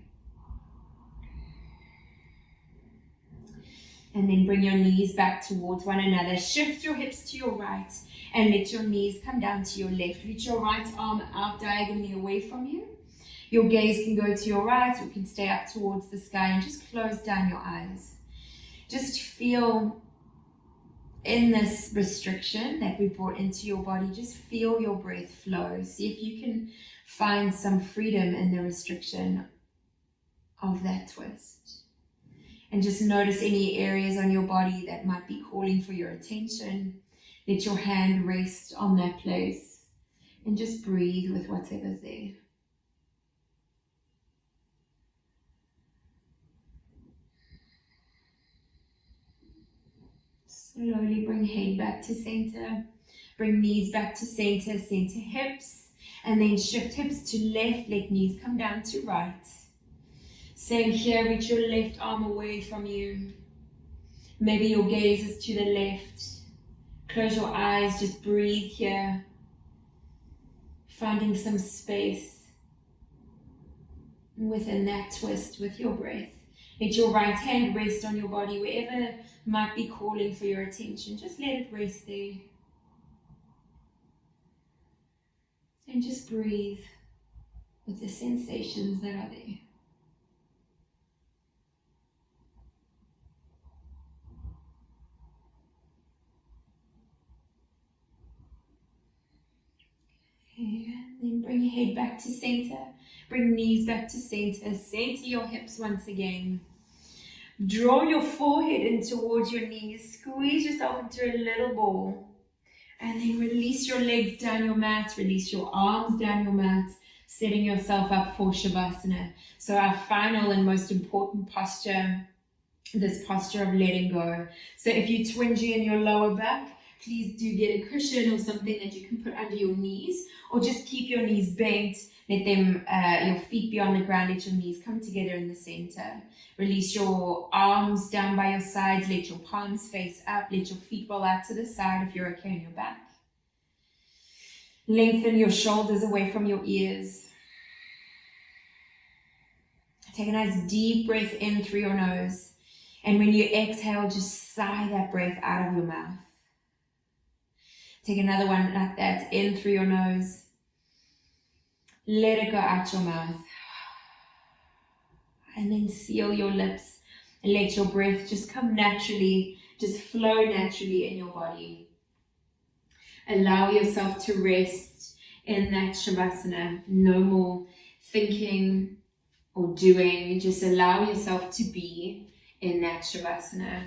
And then bring your knees back towards one another. Shift your hips to your right and let your knees come down to your left. Reach your right arm out diagonally away from you. Your gaze can go to your right or you can stay up towards the sky and just close down your eyes. Just feel in this restriction that we brought into your body, just feel your breath flow. See if you can find some freedom in the restriction of that twist. And just notice any areas on your body that might be calling for your attention. Let your hand rest on that place and just breathe with whatever's there. Slowly bring head back to center. Bring knees back to center, center hips. And then shift hips to left, let knees come down to right. Same here, reach your left arm away from you. Maybe your gaze is to the left. Close your eyes, just breathe here. Finding some space within that twist with your breath. Let your right hand rest on your body, wherever might be calling for your attention. Just let it rest there. And just breathe with the sensations that are there. And then bring your head back to center. Bring knees back to center. Center your hips once again. Draw your forehead in towards your knees. Squeeze yourself into a little ball. And then release your legs down your mat. Release your arms down your mat. Setting yourself up for Shavasana. So our final and most important posture, this posture of letting go. So if you're twingy in your lower back, please do get a cushion or something that you can put under your knees, or just keep your knees bent. Let them, your feet be on the ground. Let your knees come together in the center. Release your arms down by your sides. Let your palms face up. Let your feet roll out to the side if you're okay on your back. Lengthen your shoulders away from your ears. Take a nice deep breath in through your nose. And when you exhale, just sigh that breath out of your mouth. Take another one like that, in through your nose. Let it go out your mouth. And then seal your lips and let your breath just come naturally, just flow naturally in your body. Allow yourself to rest in that Shavasana. No more thinking or doing. Just allow yourself to be in that Shavasana.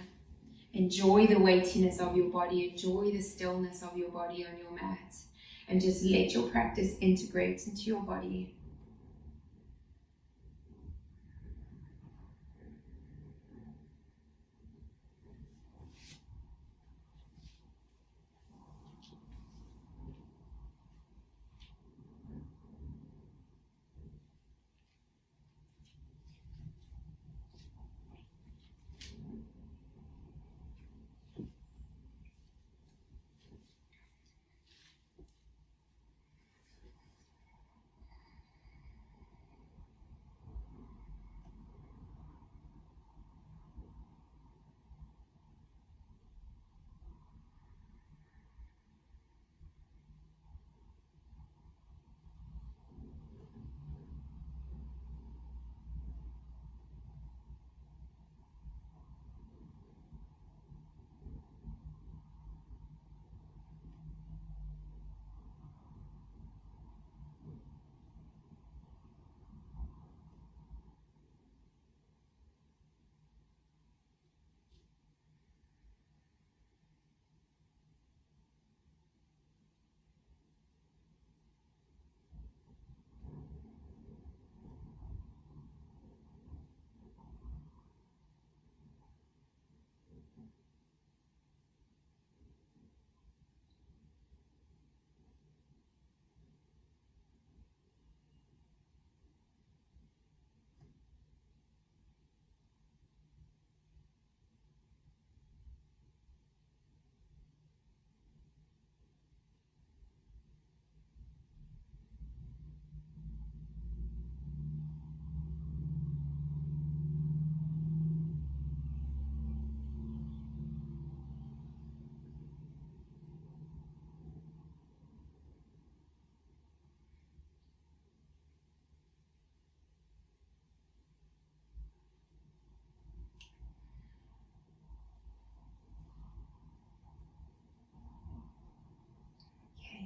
Enjoy the weightiness of your body. Enjoy the stillness of your body on your mat. And just let your practice integrate into your body.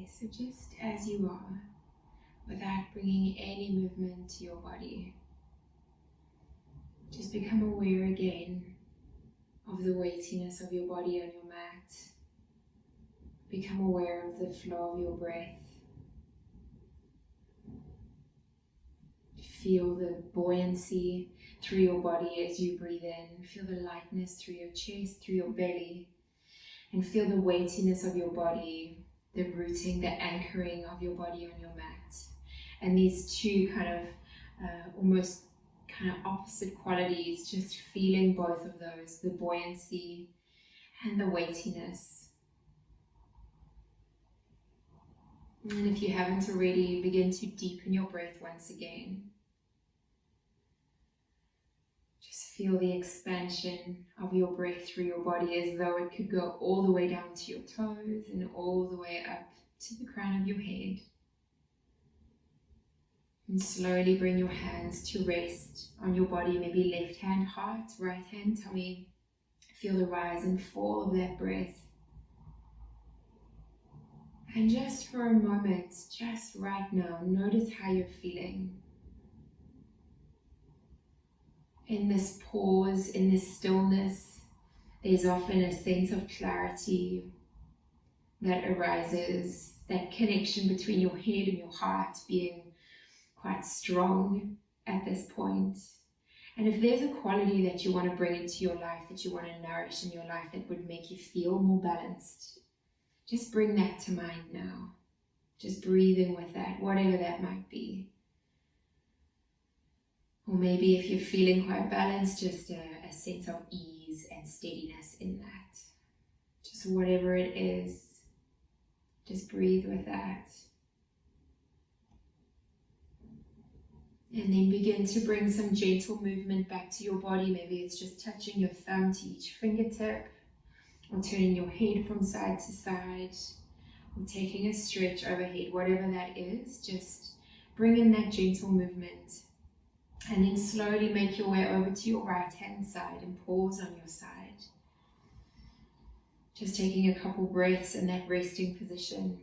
today. So just as you are, without bringing any movement to your body, just become aware again of the weightiness of your body on your mat. Become aware of the flow of your breath. Feel the buoyancy through your body as you breathe in. Feel the lightness through your chest, through your belly. And feel the weightiness of your body, the rooting, the anchoring of your body on your mat. And these two almost opposite qualities, just feeling both of those, the buoyancy and the weightiness. And if you haven't already, begin to deepen your breath once again. Just feel the expansion of your breath through your body as though it could go all the way down to your toes and all the way up to the crown of your head. And slowly bring your hands to rest on your body, maybe left hand heart, right hand tummy. Feel the rise and fall of that breath. And just for a moment, just right now, notice how you're feeling. In this pause, in this stillness, there's often a sense of clarity that arises, that connection between your head and your heart being quite strong at this point. And if there's a quality that you want to bring into your life, that you want to nourish in your life, that would make you feel more balanced, just bring that to mind now. Just breathing with that, whatever that might be. Or maybe if you're feeling quite balanced, just a sense of ease and steadiness in that. Just whatever it is, just breathe with that. And then begin to bring some gentle movement back to your body. Maybe it's just touching your thumb to each fingertip, or turning your head from side to side, or taking a stretch overhead, whatever that is. Just bring in that gentle movement. And then slowly make your way over to your right hand side and pause on your side. Just taking a couple breaths in that resting position.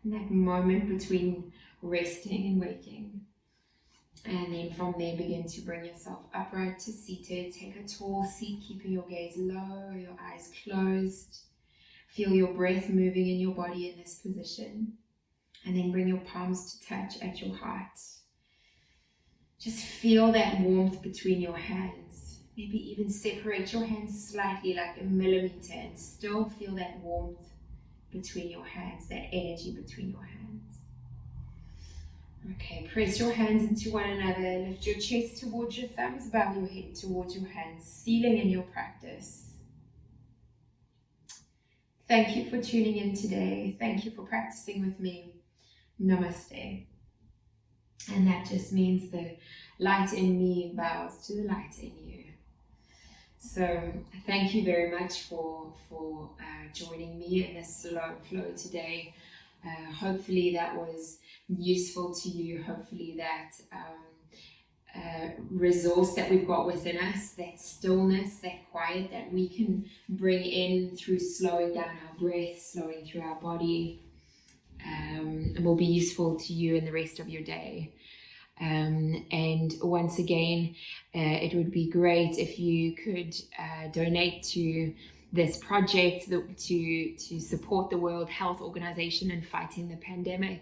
In that moment between resting and waking. And then from there begin to bring yourself upright to seated. Take a tall seat, keeping your gaze low, your eyes closed. Feel your breath moving in your body in this position. And then bring your palms to touch at your heart. Just feel that warmth between your hands. Maybe even separate your hands slightly, like a millimeter, and still feel that warmth between your hands, that energy between your hands. Okay, press your hands into one another. Lift your chest towards your thumbs, bow your head towards your hands, sealing in your practice. Thank you for tuning in today. Thank you for practicing with me. Namaste. And that just means the light in me bows to the light in you. So thank you very much for joining me in this slow flow today. Hopefully that was useful to you. Hopefully that resource that we've got within us, that stillness, that quiet that we can bring in through slowing down our breath, slowing through our body, will be useful to you in the rest of your day. And once again, it would be great if you could donate to this project to support the World Health Organization in fighting the pandemic.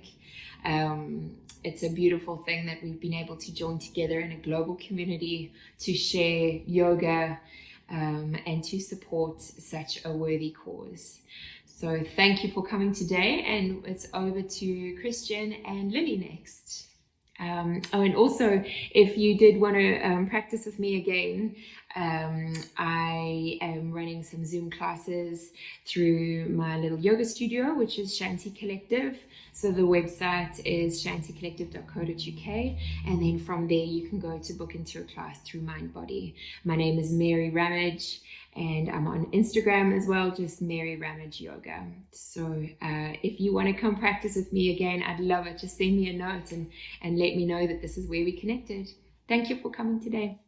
It's a beautiful thing that we've been able to join together in a global community to share yoga and to support such a worthy cause. So thank you for coming today, and it's over to Christian and Lily next. And also, if you did want to practice with me again, I am running some Zoom classes through my little yoga studio, which is Shanti Collective. So the website is shanticollective.co.uk, and then from there you can go to book into a class through Mind Body. My name is Mary Ramage, and I'm on Instagram as well, just Mary Ramage Yoga. So if you want to come practice with me again, I'd love it. Just send me a note and let me know that this is where we connected. Thank you for coming today.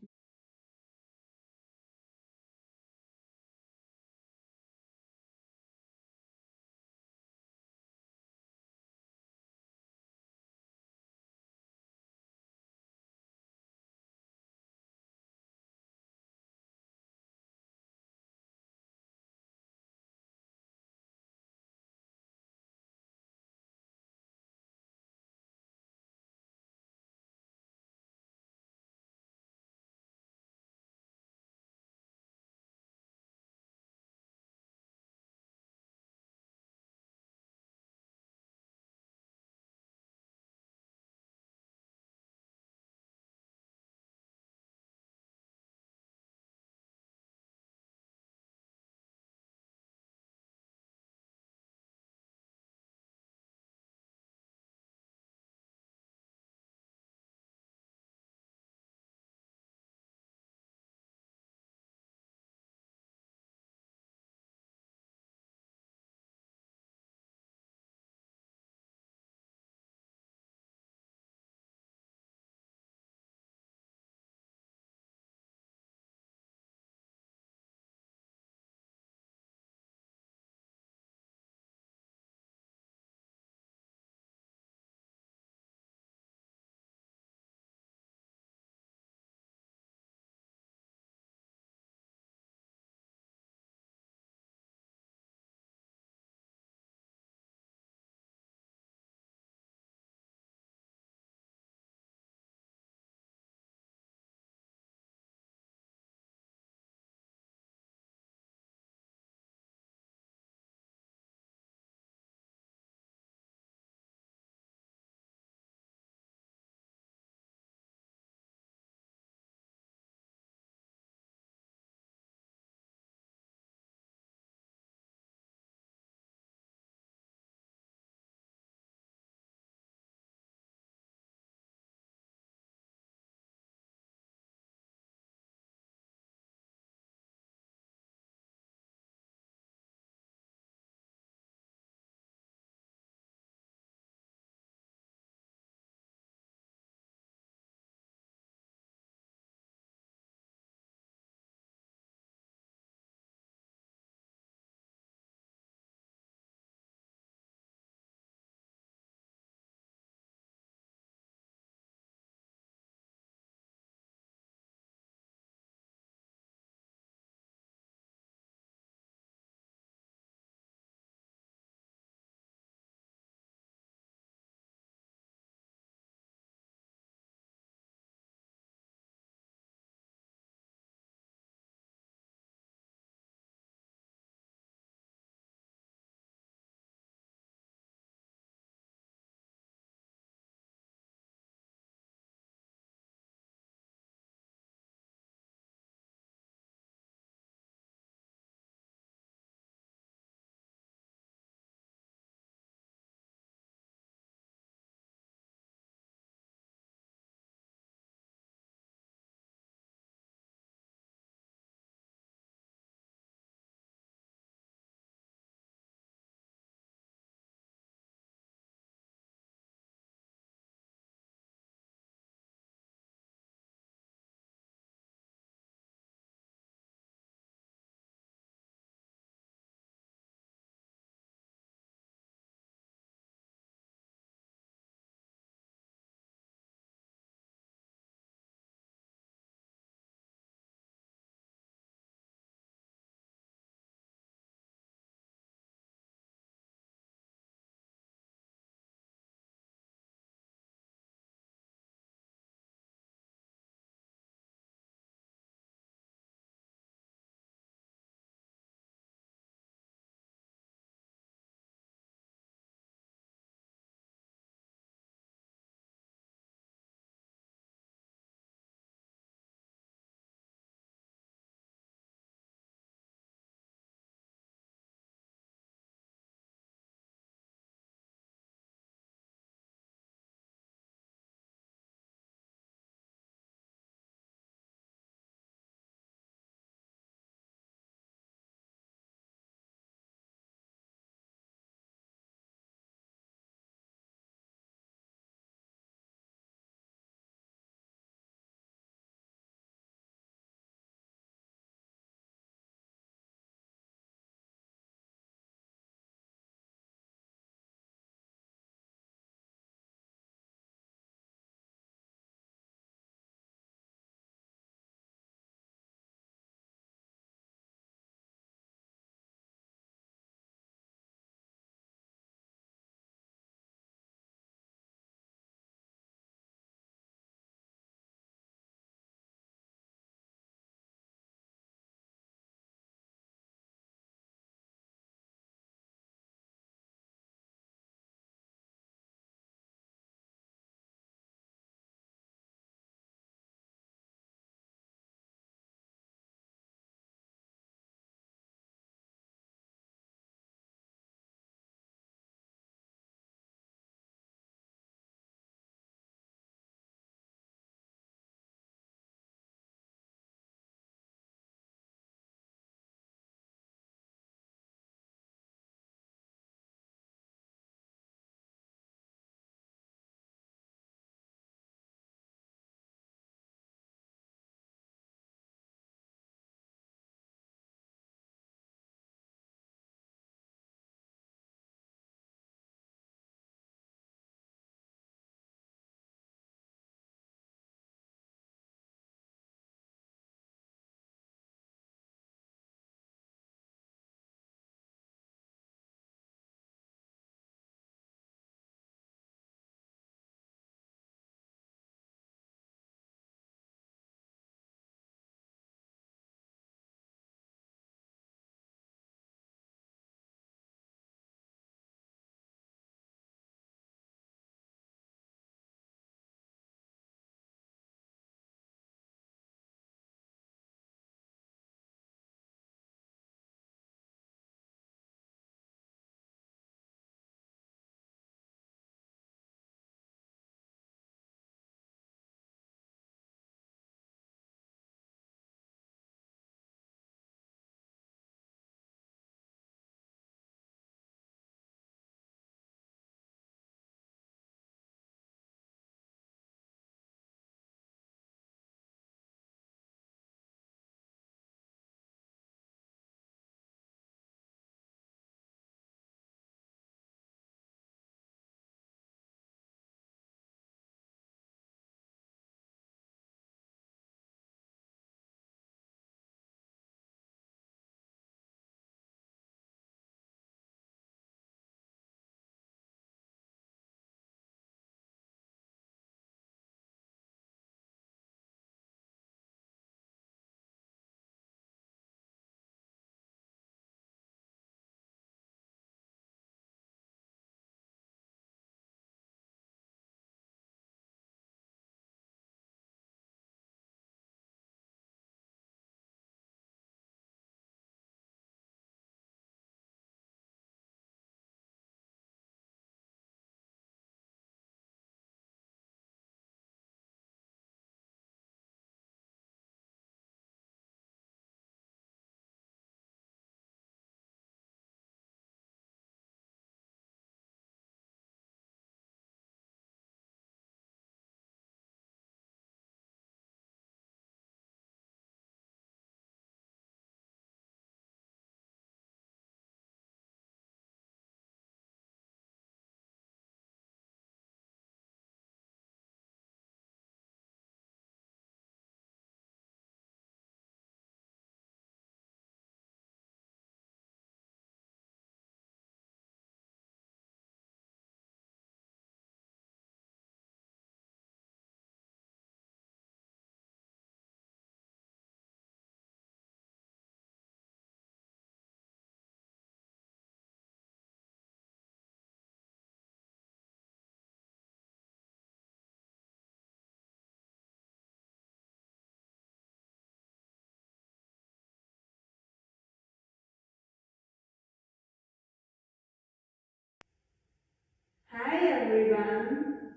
everyone.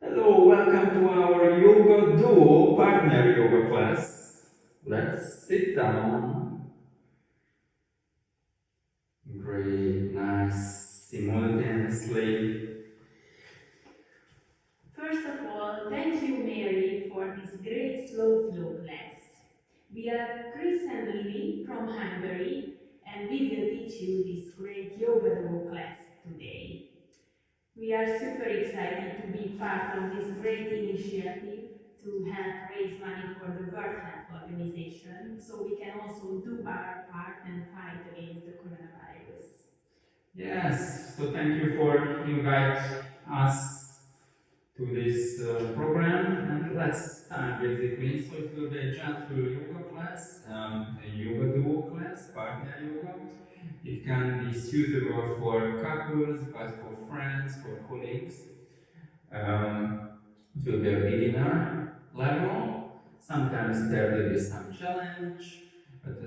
Hello, welcome to our yoga duo partner yoga class. Let's sit down. Great, nice, simultaneously. First of all, thank you, Mary, for this great slow flow class. We are Chris and Lily from Hungary, and we will teach you this great yoga duo class today. We are super excited to be part of this great initiative to help raise money for the World Health Organization, so we can also do our part and fight against the coronavirus. Yes, so thank you for inviting us to this program, and let's start basically. So it will be a gentle yoga class, a yoga duo class, partner yoga. It can be suitable for couples, but for friends, for colleagues. It will be a beginner level. Sometimes there will be some challenge, but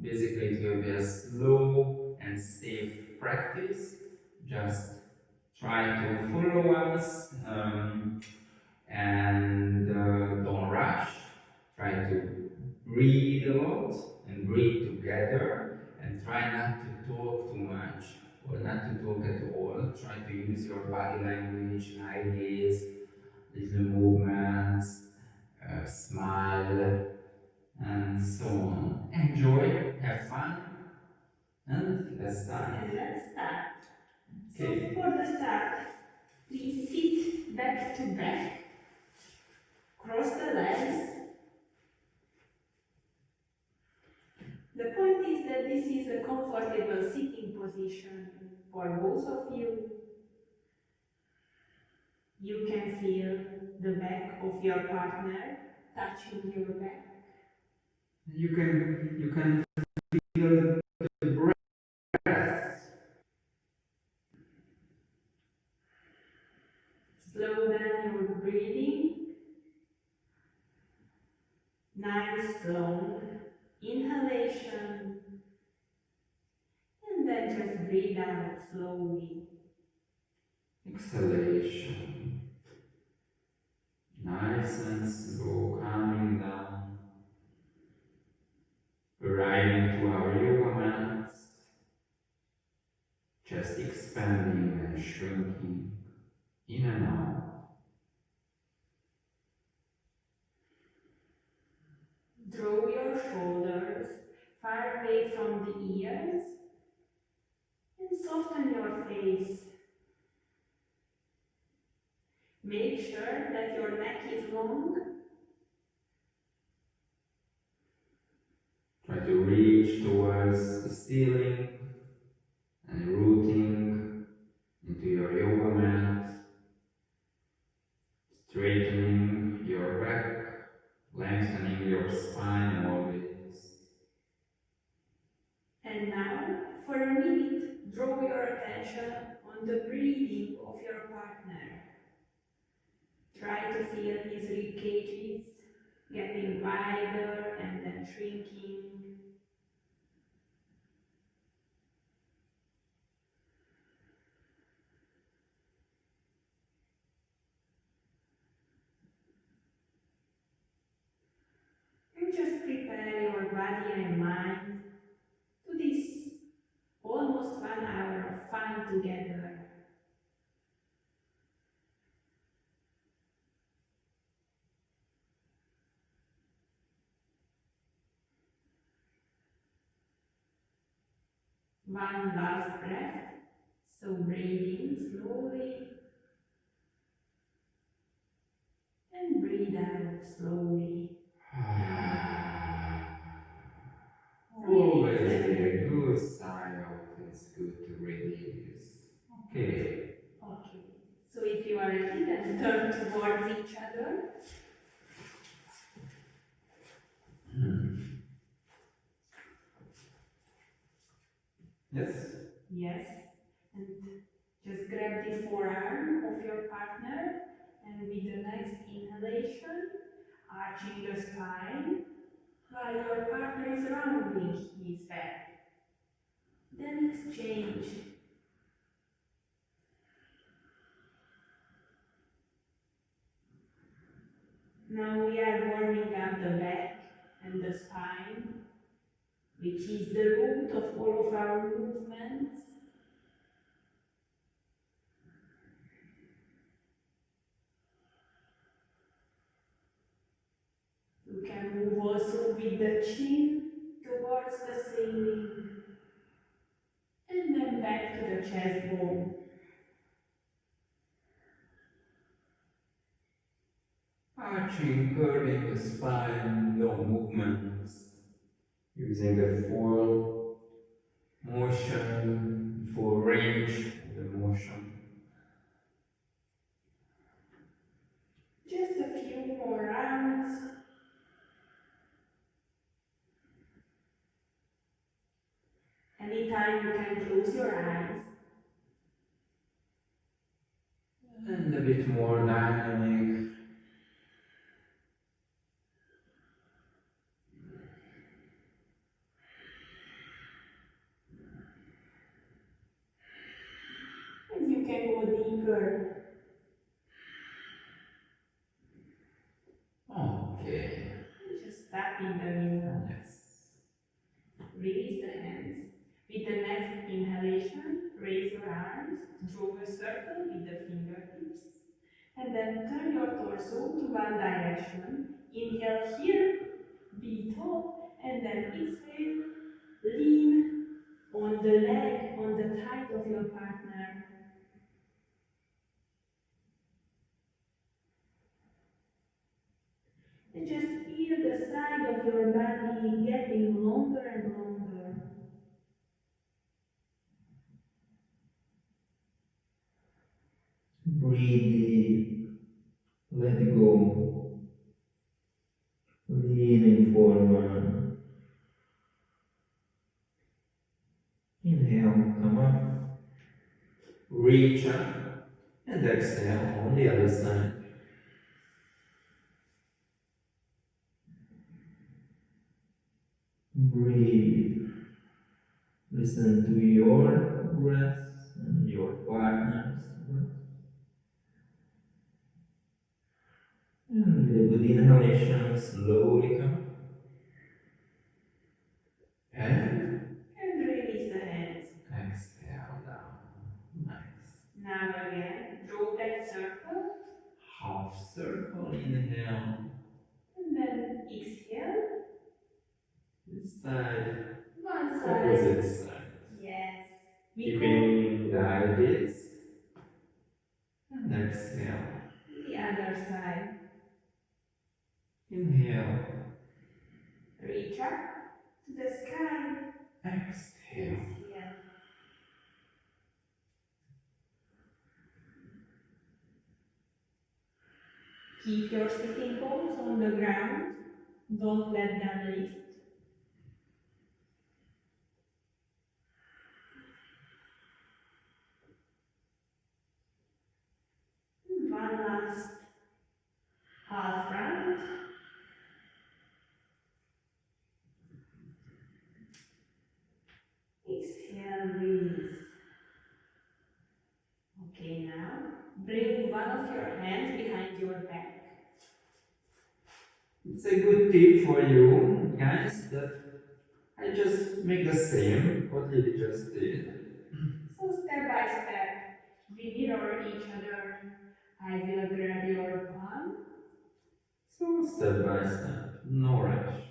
basically it will be a slow and safe practice. Just try to follow us and don't rush. Try to breathe a lot and breathe together, and try not to talk too much or not to talk at all. Try to use your body language, eye gaze, little movements, smile, and so on. Enjoy, have fun, and let's start. And let's start. Okay. So for the start, please sit back to back, cross the legs. The point is that this is a comfortable sitting position for both of you. You can feel the back of your partner touching your back. You can feel the breath. Slow down your breathing. Nice long inhalation. And then just breathe out slowly. Exhalation. Nice and slow, calming down. Arriving to our yoga mats. Just expanding and shrinking in and out. Draw your shoulders far away from the ears and soften your face. Make sure that your neck is long. Try to reach towards the ceiling and rooting into your yoga mat, straightening your back, lengthening your spine always. And now, for a minute, draw your attention on the breathing of your partner. Try to feel his rib cages getting wider and then shrinking. And just prepare your body and mind to this almost 1 hour of fun together. One last breath, so breathe in slowly and breathe out slowly. Always a good sign out. It's good to release. Okay. Okay, so if you are ready, then turn towards each other. Yes. Yes, and just grab the forearm of your partner, and with the next inhalation, arching the spine while your partner is rounding his back. Then exchange. Now we are warming up the back and the spine, which is the root of all of our movements. You can move also with the chin towards the ceiling and then back to the chest bone. Arching, curving the spine, no movements. Using the full motion, full range of the motion. Just a few more rounds. Anytime you can close your eyes. And a bit more dynamic. And you can go deeper. Okay. Just tap in the middle. Yes. Release the hands. With the next inhalation, raise your arms, draw a circle with the fingertips, and then turn your torso to one direction. Inhale here, be tall, and then exhale, lean on the leg, on the thigh of your partner. And just feel the side of your body getting longer and longer. Breathe deep. Let go. Leaning forward. Inhale, come up. Reach up. And exhale on the other side. Breathe. Listen to your breath and your partner's breath. And with a good inhalation, slowly come. And Release the hands. exhale down. Nice. Now again, draw that circle, Half circle, inhale. and then exhale, This side, one side. opposite side. Yes. We go Keeping the ideas. And exhale. the other side. Inhale. Reach up to the sky. Exhale. Exhale. Keep your sitting bones on the ground. Don't let them lift. One last half round. Exhale, release. Okay, now bring one of your hands behind your back. It's a good tip for you guys that I just make the same what Lily just did. So step by step, we mirror each other. I will grab your palm. So step by step, no rush.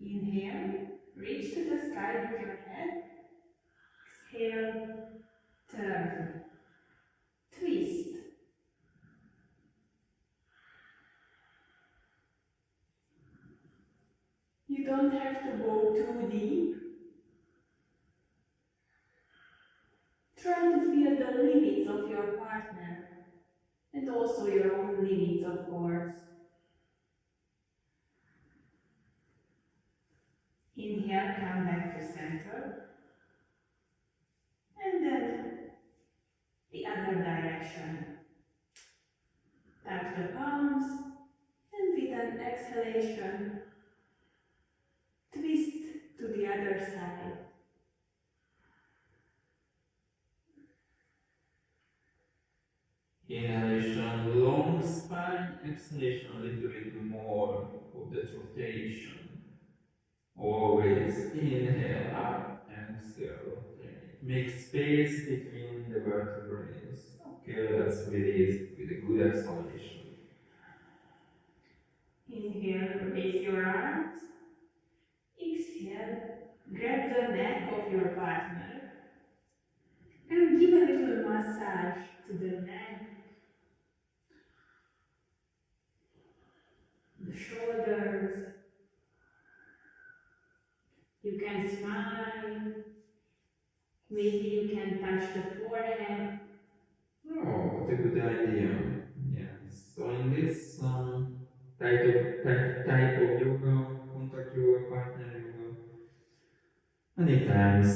Inhale, reach to the sky with your head. Exhale, turn, twist. You don't have to go too deep. Try to feel the limits of your partner and also your own limits, of course. Inhale, come back to center. And then the other direction. Touch the palms and with an exhalation, twist to the other side. Inhalation, long spine. Exhalation, a little bit more of that rotation. Always inhale up, exhale, rotate. Make space between the vertebrae. Okay, let's release with a good exhalation. Inhale, raise your arms. Exhale, grab the neck of your partner and give a little massage to the neck, the shoulders. You can smile. Maybe you can touch the forehead. Oh, what a good idea. Yes. So in this type of yoga, contact yoga, partner yoga, many times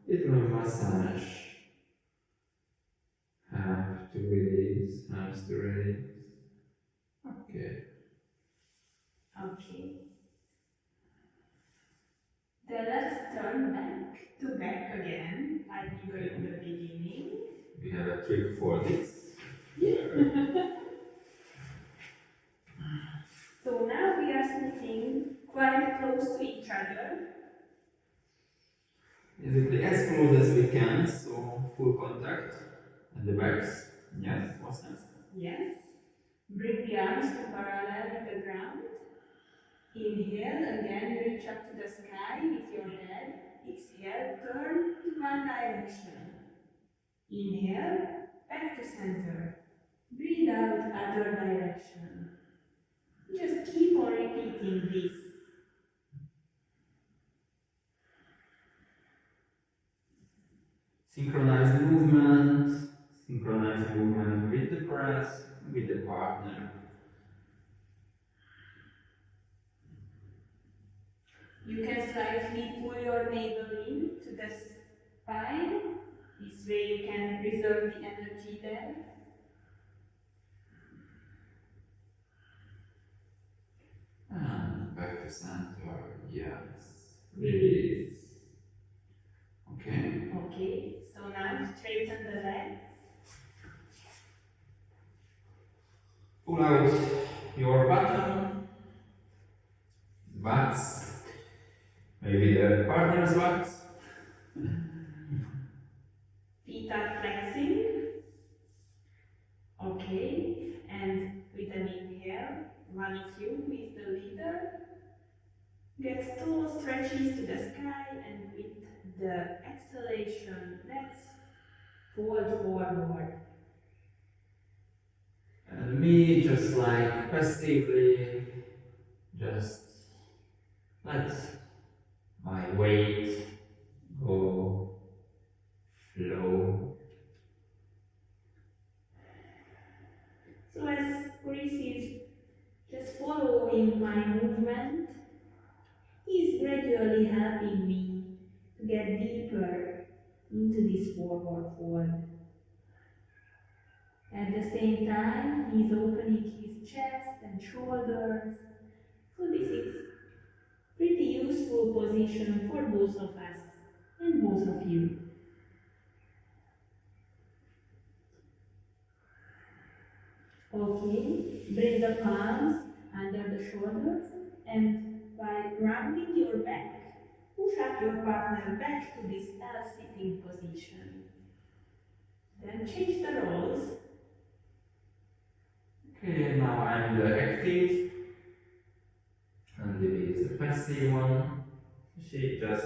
little massage helps to release. Okay. Okay. Then let's turn back to back again, like we were in the beginning. We have a trick for this. So now we are sitting quite close to each other. Basically as close as we can, so full contact at the backs. Yes, what's next? Yes. Bring the arms to parallel with the ground. Inhale, again reach up to the sky with your head. Exhale, turn to one direction. Inhale, back to center. Breathe out, other direction. Just keep on repeating this. Synchronize the movement with the breath, with the partner. You can slightly pull your navel in to the spine. This way you can reserve the energy there. And back to center, yes. Release. Okay. Okay, so now straighten the legs. Pull out your bottom, butts, maybe the partner's butts. Feet are flexing. Okay, and with an inhale, one of you who is the leader gets tall stretches to the sky, and with the exhalation, let's fold forward. And me just like passively, just let my weight go, flow. So as Chris is just following my movement, he's gradually helping me to get deeper into this forward fold. At the same time, he's opening his chest and shoulders. So this is pretty useful position for both of us and both of you. Okay, bring the palms under the shoulders, and by rounding your back, push up your partner back to this L-sitting position. Then change the roles. Okay, now I'm the active, and Lily is the passive one. She just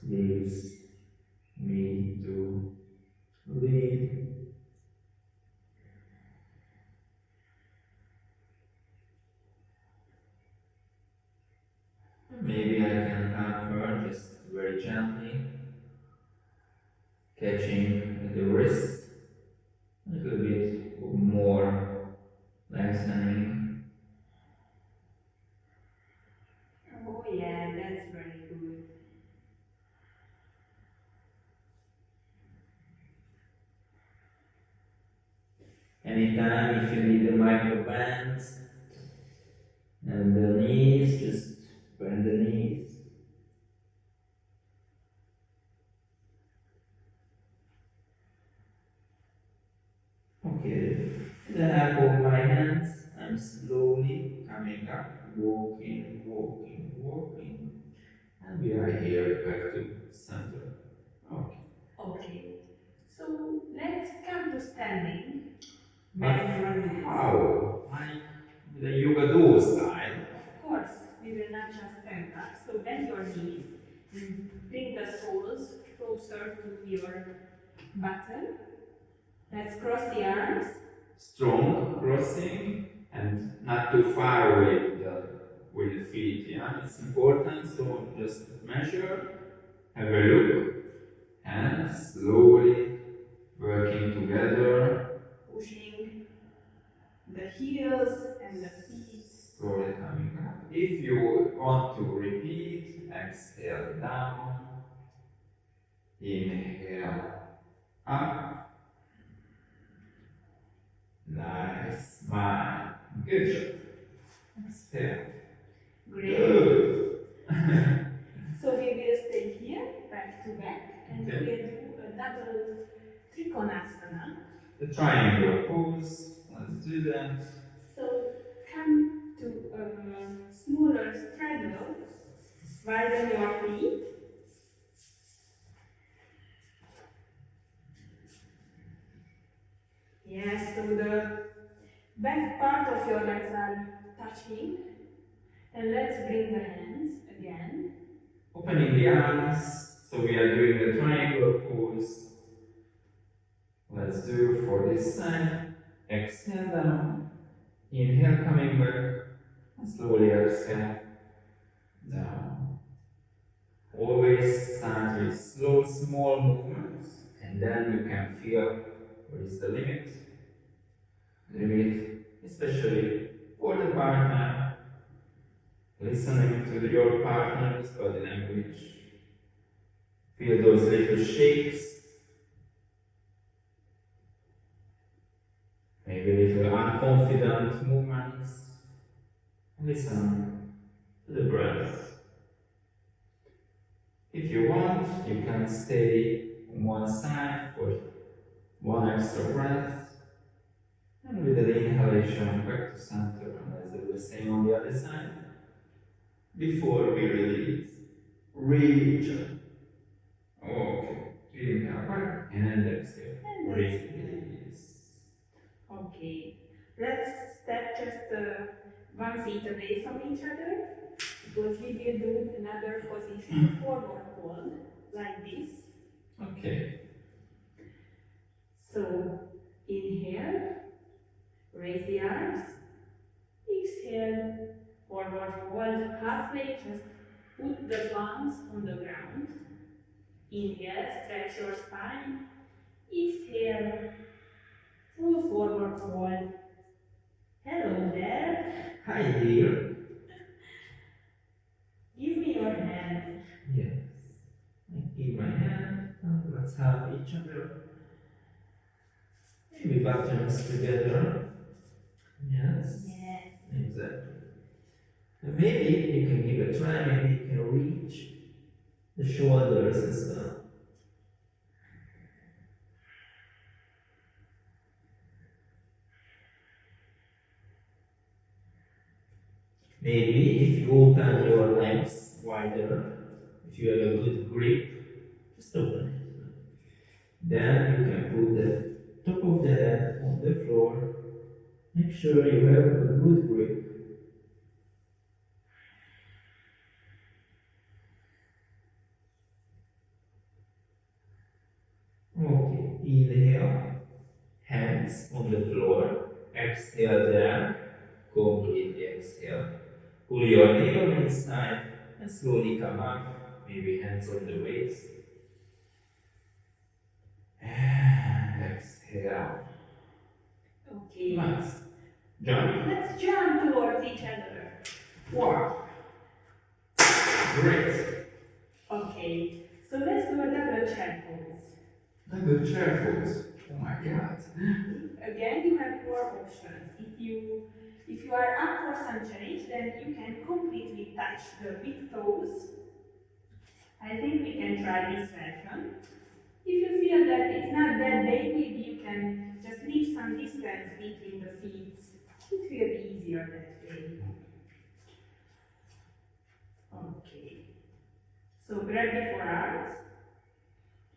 leaves me to lead. Maybe I can help her just very gently, catching the wrist, a little bit more lengthening. Oh yeah, that's very good. Anytime if you need the micro bends and the knees, just bend the knees. Okay. Then I hold my hands. I'm slowly coming up, walking, walking, walking. And we are here back to center. Okay. Okay. So let's come to standing. But Bend your knees. how? Like the yoga do style. Of course, we will not just stand up. So bend your knees and bring the soles closer to your button. Let's cross the arms. Strong crossing and not too far away with the feet. Yeah, it's important. So just measure, have a look, and slowly working together. Pushing the heels and the feet. Slowly coming up. If you want to repeat, exhale down, inhale up. Nice, smile. Good job. Exhale. Great. Good. So we will stay here, back to back, and Okay. we will do a double trikonasana. The triangle pose. Let's do that. So come to a smaller straddle, widen your feet. Yes, so the back part of your legs are touching. And let's bring the hands again. Opening the arms. So we are doing the triangle pose. Let's do for this side. Exhale down. Inhale coming back. And slowly exhale down. Always start with slow, small movements. And then you can feel where is the limit. Limit, especially for the partner. Listening to your partner's body language. Feel those little shakes. Maybe little unconfident movements. Listen to the breath. If you want, you can stay on one side for one extra breath. And with the inhalation, back to center, and as I was saying on the other side. Before we release, reach. Okay, inhale back and exhale. Release. Okay, let's step just 1 feet away from each other, because we will do another position, forward fold, like this. Okay. So, inhale, raise the arms, exhale, forward fold, halfway, just put the palms on the ground. Inhale, stretch your spine, exhale, full forward fold. Hello there. Hi dear. Give me your hand. Yes. I give my hand and let's help each other. Maybe buttons together. Yes. Yes. Exactly. And maybe you can give a try, maybe you can reach the shoulders as well. Maybe if you open your legs wider, if you have a good grip, just open it. Then you can put the top of the head on the floor. Make sure you have a good grip. Okay, inhale, hands on the floor, exhale there, completely exhale. Pull your navel inside and slowly come up, maybe hands on the waist. And exhale. Okay. Nice. Jump. Let's jump towards each other. Wow. Great. Okay. So let's do a double chair pose. Double chair pose. Oh my god. Again, you have 4 options. If you are up for some challenge, then you can completely touch the big toes. I think we can try this version. If you feel that it's not that big, maybe you can just leave some distance between the feet. It will be easier that way. Okay. So grab the forearms.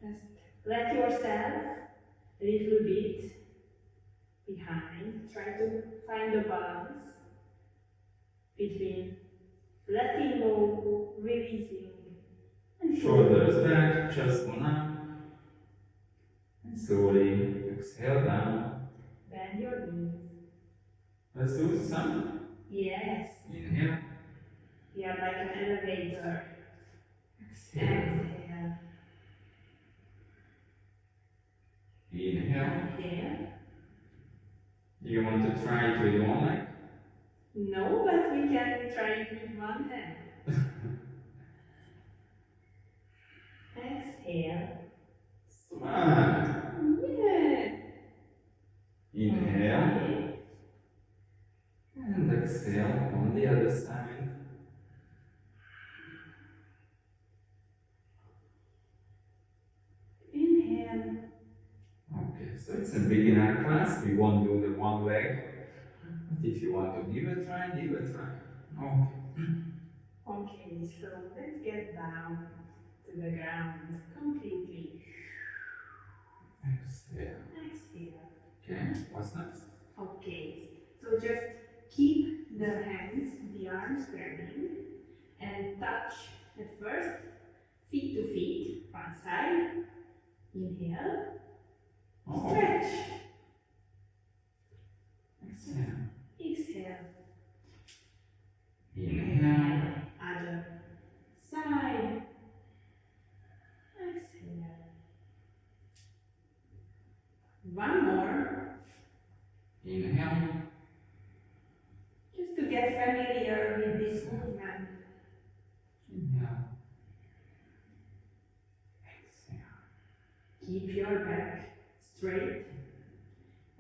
Just let yourself a little bit behind. Try to find the balance between letting go, releasing, and Shoulders back, chest one up. And slowly exhale down. bend your knees. Let's do some. Yes. Inhale. You are like an elevator. Exhale. Exhale. Inhale. Inhale. Do you want to try it with one leg? No, but we can try it with one hand. Exhale. Smile. Yeah. Inhale. Okay. And exhale on the other side. Inhale. Okay, so it's a beginner class. We won't do the one leg. But if you want to give it a try, give it a try. Okay. Okay, so let's get down to the ground completely. Exhale. Exhale. Okay, what's next? Okay, so just keep the hands, the arms grabbing, and touch at first, feet to feet, one side. Inhale, Oh, stretch. exhale. Exhale. Inhale. Other side. Exhale. One more, Inhale. just to get familiar with this movement. Inhale. Exhale. Keep your back straight.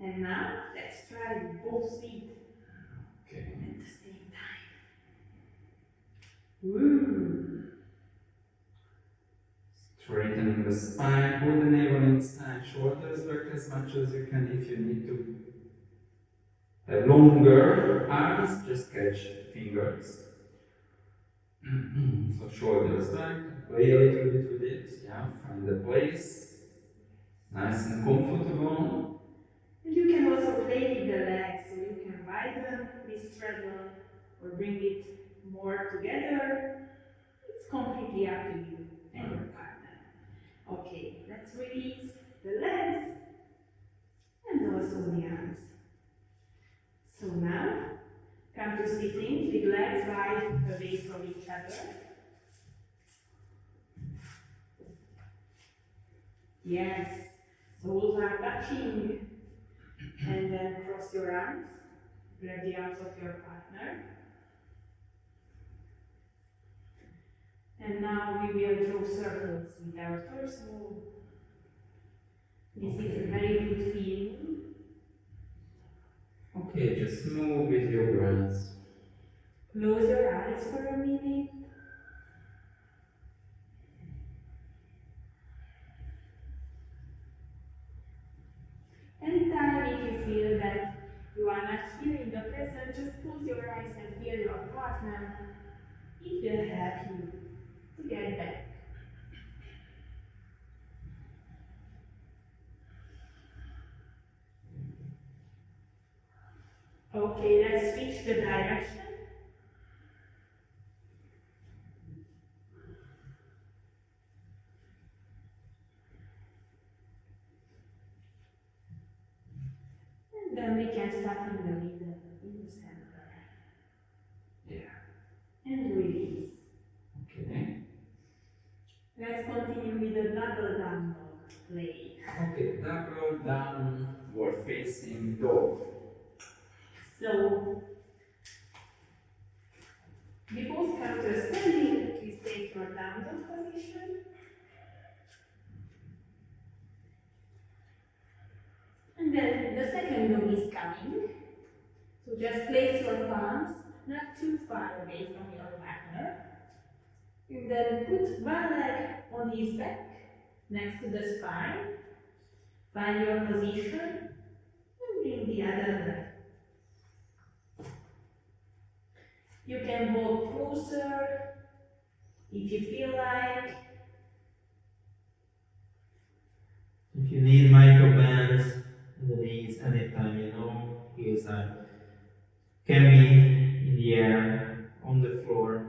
And now let's try both feet Okay. at the same time. Woo! Straightening the spine, pull the navel inside, shoulders back as much as you can. If you need to have longer arms, just catch fingers. So shoulders back, play a little bit with it, yeah, find the place, nice and comfortable. And you can also play with the legs, so you can widen this straddle or bring it more together. It's completely up to you and your partner. Okay, let's release the legs and also the arms. So now, come to sitting with legs wide away from each other. Yes, soles are touching. And then cross your arms, grab the arms of your partner. And now we will draw circles with our torso. This is a very good feeling. Okay, just move with your breath. Close your eyes for a minute. Anytime if you feel that you are not here in the present, just close your eyes and feel your partner. It will help you to get back. Okay, let's switch the direction. And then we can start in the middle, in the center. Yeah. And release. Okay. Let's continue with the double down dog play. Okay, double downward facing dog. So, we both come to a standing, please take your down dog position. And then the second dog is coming. So just place your palms not too far away from your partner. And then put one leg on his back, next to the spine. Find your position and bring the other leg. You can walk closer if you feel like. If you need microbands in the knees anytime, heels can be in the air, on the floor.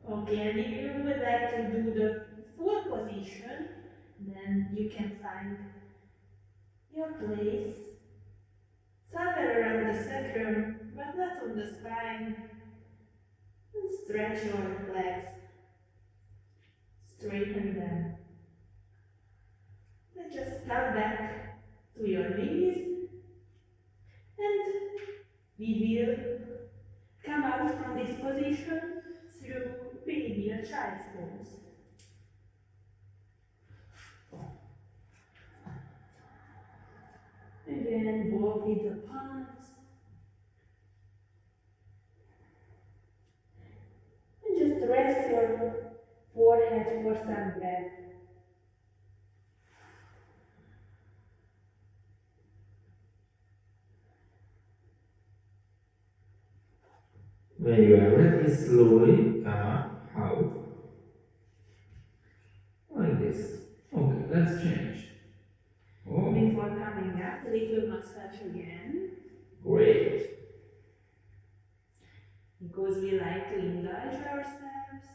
Okay, and if you would like to do the full position, then you can find your place somewhere around the sacrum, but not on the spine. And stretch your legs, straighten them. Then just come back to your knees, and we will come out from this position through baby or child's pose. Again, walk with the palms. And just rest your forehead for some breath. When you are ready, slowly come up, out. Like this. Okay, let's change. Oh, Before coming up, a little massage again. great. Because we like to indulge ourselves.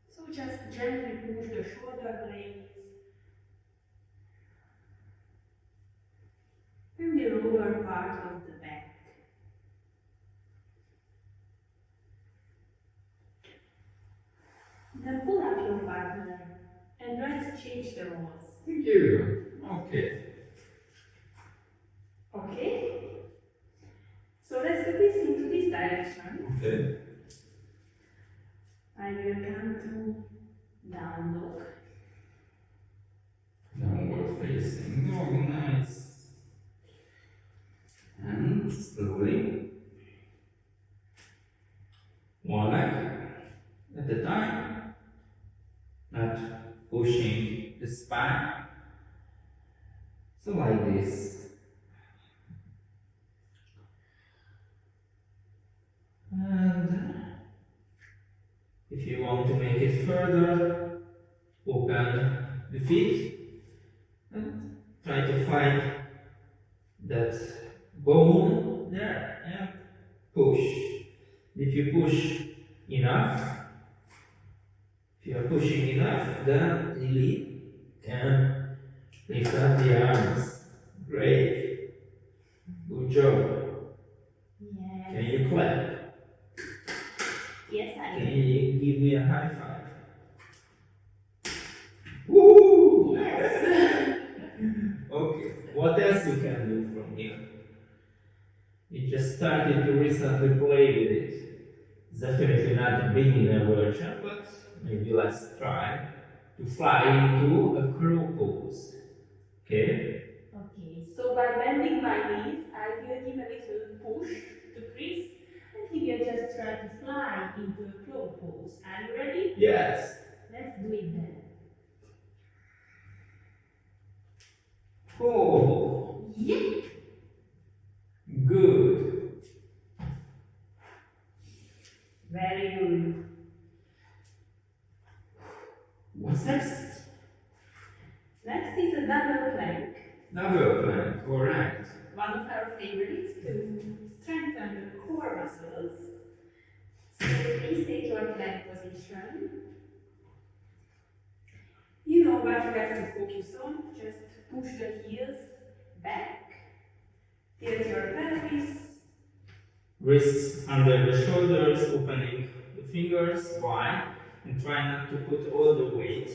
So just gently push the shoulder blades and the lower part of the back. Then pull up your partner and let's change the roles. Thank you. Okay. Okay? So let's do this into this direction. Okay. I will come to down dog. Downward facing dog, nice. And slowly. One leg at a time. Not pushing the spine. So like this. And if you want to make it further, open the feet and try to find that bone there and push. If you push enough, if you are pushing enough, then Lily can lift up the arms. Great. Good job. Yes. Can you clap? Yes, I Can will. you give me a high five? Woo! Yes. Okay, what else we can do from here? We just started to recently play with it. It's definitely not a beginner version, but maybe let's try to fly into a crow pose. Okay? Okay, so by bending my knees, I will give a little push to Chris, and he will just try to fly into a crow pose. Are you ready? Yes. Let's do it then. Oh, Yep. good. Very good. What's next? Next is a double plank. Double plank, alright. One of our favorites to strengthen the core muscles. So please take your plank position. You know what you have to focus on. Just push the heels back. Tilt your pelvis. Wrists under the shoulders, opening the fingers wide, and try not to put all the weight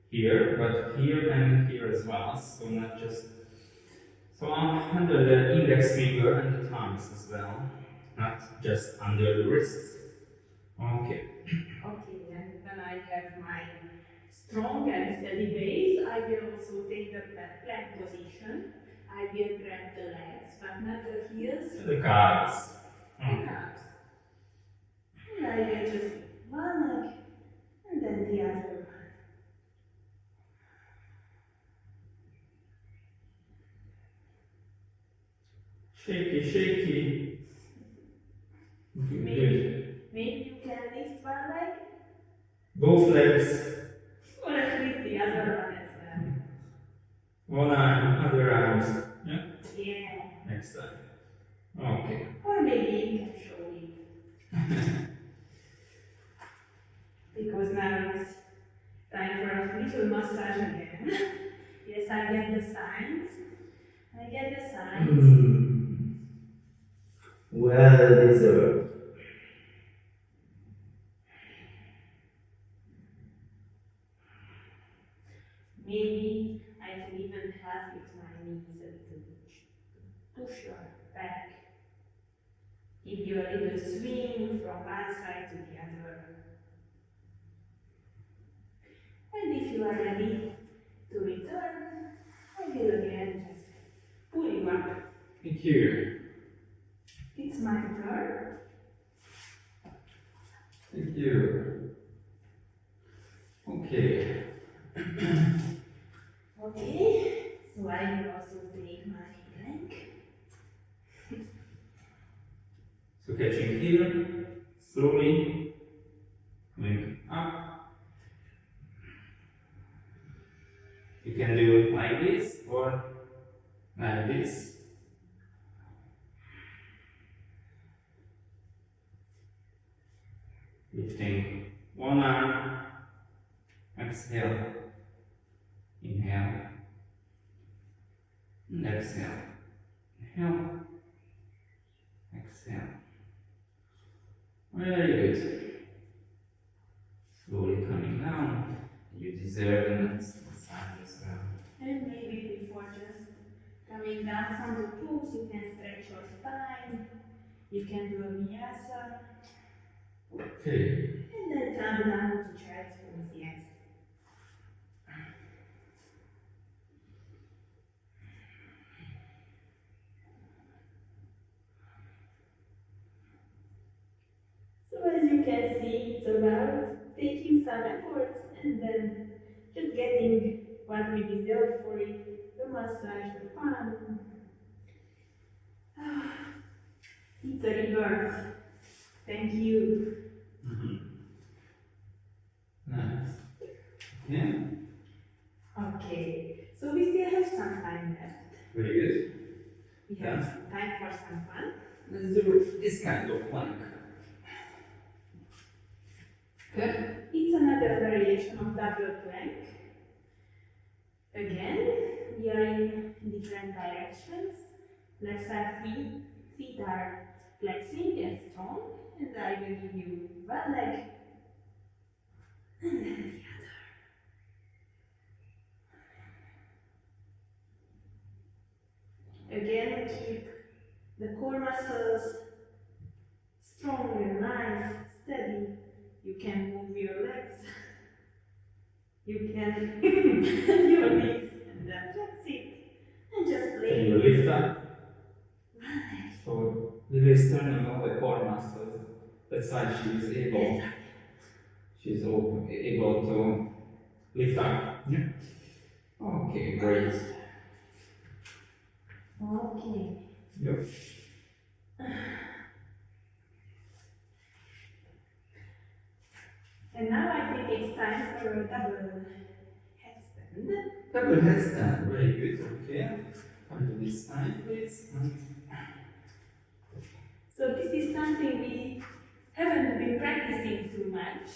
here, but here and here as well. So not just under the index finger and the thumbs as well, not just under the wrists. Okay. Okay, and when I have my strong and steady base, I will also take the plank position. I will grab the legs, but not the heels. The calves. The I get just one leg and then the other one. Shaky, shaky. Maybe you can lift one leg, Both legs. or at least the other one as well. One arm, other arms. Yeah? Yeah. Next time. Okay. Or maybe you can show me. Because now it's time for a little massage again. Yes, I get the signs. I get the signs. Well deserved. Maybe I can even help with my knees a little bit. Push your back. Give you a little swing from one side to the other. And if you are ready to return, I will again just pull you up. Thank you. It's my turn. Thank you. Okay. Okay, so I will also take my plank. So catching here, slowly, coming up. You can do it like this or like this. Lifting one arm, exhale, inhale, and exhale, inhale, exhale. Very good. Slowly coming down. You deserve a nice massage as well. And maybe before just coming down from the pools, you can stretch your spine. You can do a vinyasa. Okay. And then come down to child's pose, yes. So as you can see, it's about taking some efforts and then just getting what we deserve for it, the massage, the fun. It's a rebirth. Thank you. Nice. Yeah. Okay, so we still have some time left. Very good. We have time for some fun. Let's do this kind of plank. Okay. It's another variation of double plank. Again, we are in different directions. Legs are free, feet are flexing and strong, and I will give you one leg and then the other. Again, keep the core muscles strong and nice, steady. You can move your legs. You can bend your knees and then just sit and just Can lay. you lift up? So Lily is turning all the core muscles. That's why she is able. Yes. She's able to lift up. Yeah. Okay, great. Okay. Yep. And now I think it's time for a double headstand. Double headstand. Very good. Okay. Come to this side, please. So this is something we haven't been practicing too much.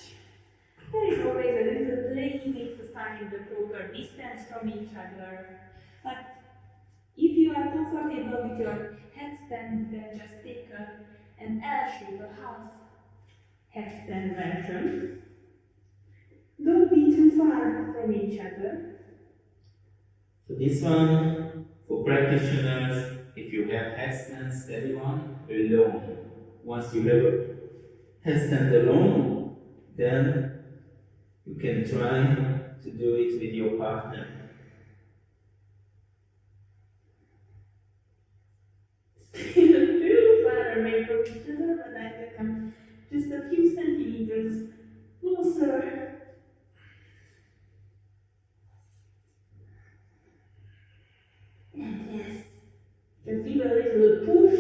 There is always a little playing need to find the proper distance from each other. But if you are comfortable with your headstand, then just take an L-shape, a half headstand version. Don't be too far from each other. So this one, for practitioners, if you have headstand steady one, alone. Once you have a headstand alone, then you can try to do it with your partner. Still too far away from each other, but I will come just just a few centimeters closer. And yes, just give a little push.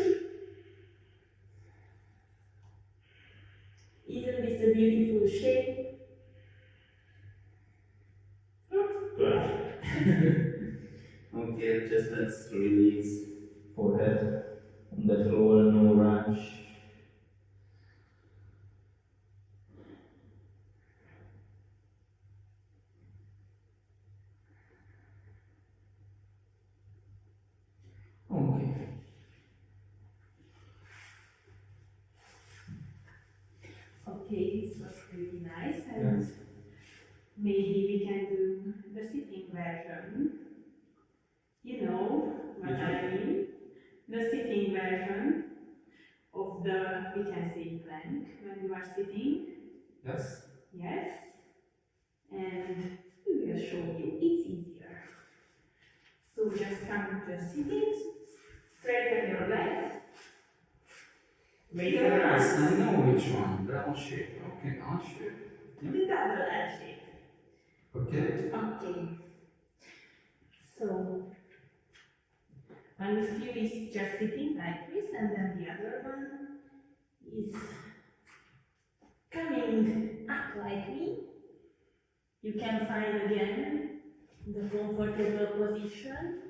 Isn't this a beautiful shape? Okay, just let's release forehead on the floor, no rush. Okay. Okay, this was pretty nice, and maybe we can do the sitting version. You know what I mean? The sitting version of the, we can say, plank when you are sitting. Yes. Yes. And we will show you, it's easier. So just come to sitting, straighten your legs. Raise your Yes, arms. I know which one. The L shape. Okay, L shape. The double L shape. Okay. Okay. So one of you is just sitting like this, and then the other one is coming up like me. You can find again the comfortable position.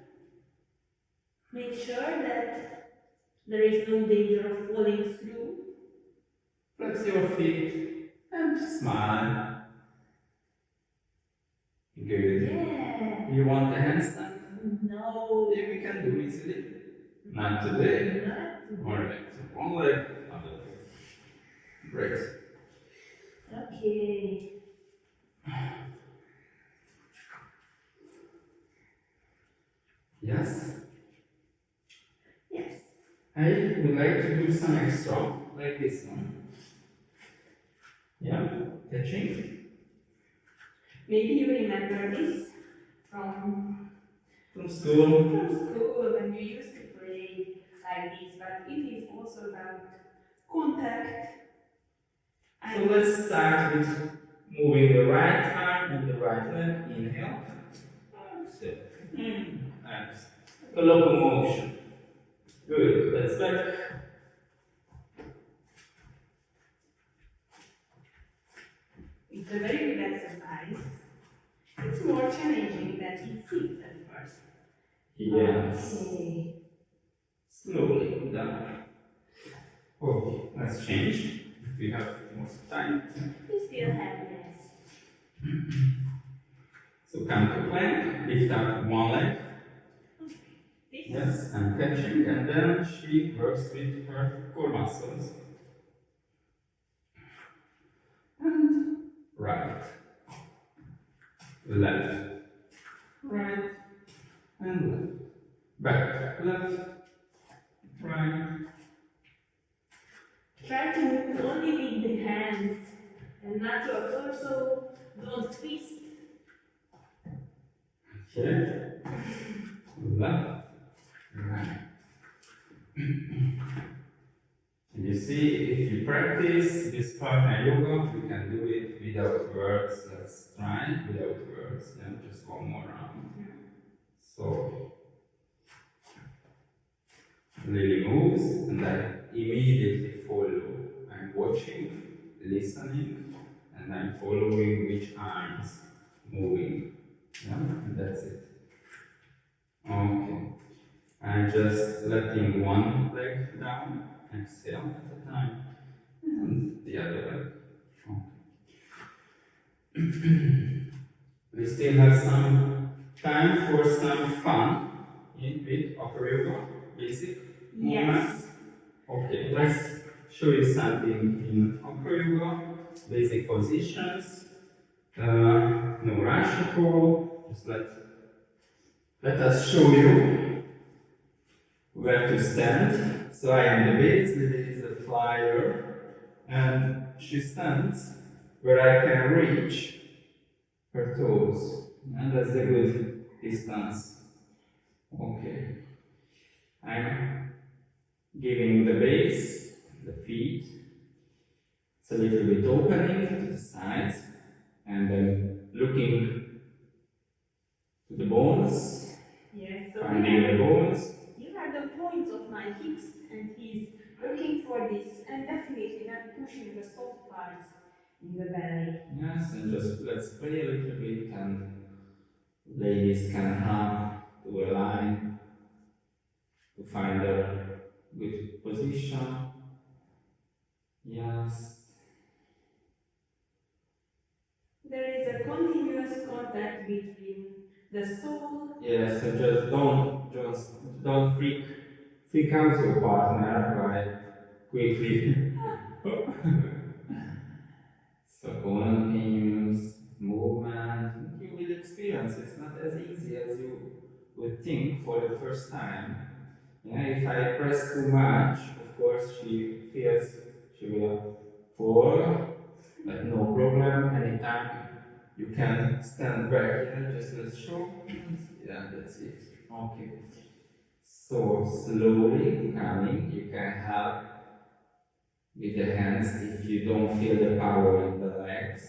Make sure that there is no danger of falling through. Flex your feet and smile. Good. Yeah. You want the handstand? No. Yeah, we can do easily. Not today. Not Alright, so one leg, other leg. Great. Okay. Yes. Yes. I would like to do some extra, like this one. Yeah, catching. Maybe you remember this from School. school when you used to play like this, but it is also about contact. So let's start with moving the right arm and the right leg. Inhale. Exhale. And the locomotion. Good. Let's back. It's a very good exercise. It's more challenging than it seems at first. Yes. Okay. Slowly down. Okay, let's change. If we have more time. We still have this. So come to plank. Lift up one leg. This. Yes, and catching, and then she works with her core muscles. And right, left, right, and left. Back, left, right. Try to move only with the hands and not your torso. Don't twist. Okay. Left, right. And you see, if you practice this partner yoga, you can do it without words. Let's try without words. Yeah, just one more round. So, Lily moves, and I immediately follow. I'm watching, listening, and I'm following which arms moving. Yeah, and that's it. Okay. I'm just letting one leg down, exhale at a time, and the other leg. Okay. We still have some time for some fun with upper yoga, basic movements. Okay, let's show you something in upper yoga, basic positions. No rush at all. Just let us show you where to stand. So I am the base, Lily is the flyer, and she stands where I can reach her toes. And that's a good distance. Okay. I'm giving the base, the feet, It's a little bit opening to the sides and then looking to the bones, Yes, so finding the bones. here are the points of my hips, and he's looking for this, and definitely not pushing the soft parts in the belly. Yes, and just let's play a little bit, and ladies can hum to a line to find a good position. Yes. There is a continuous contact between the soul. Yes, and just don't freak out your partner by quickly. So continuous movement, you will experience it's not as easy as you would think for the first time. Yeah, if I press too much, of course she feels she will fall, but no problem. Anytime you can stand back. Yeah, just let's show. Yeah, that's it. Okay. So slowly coming, you can help with the hands if you don't feel the power in the legs.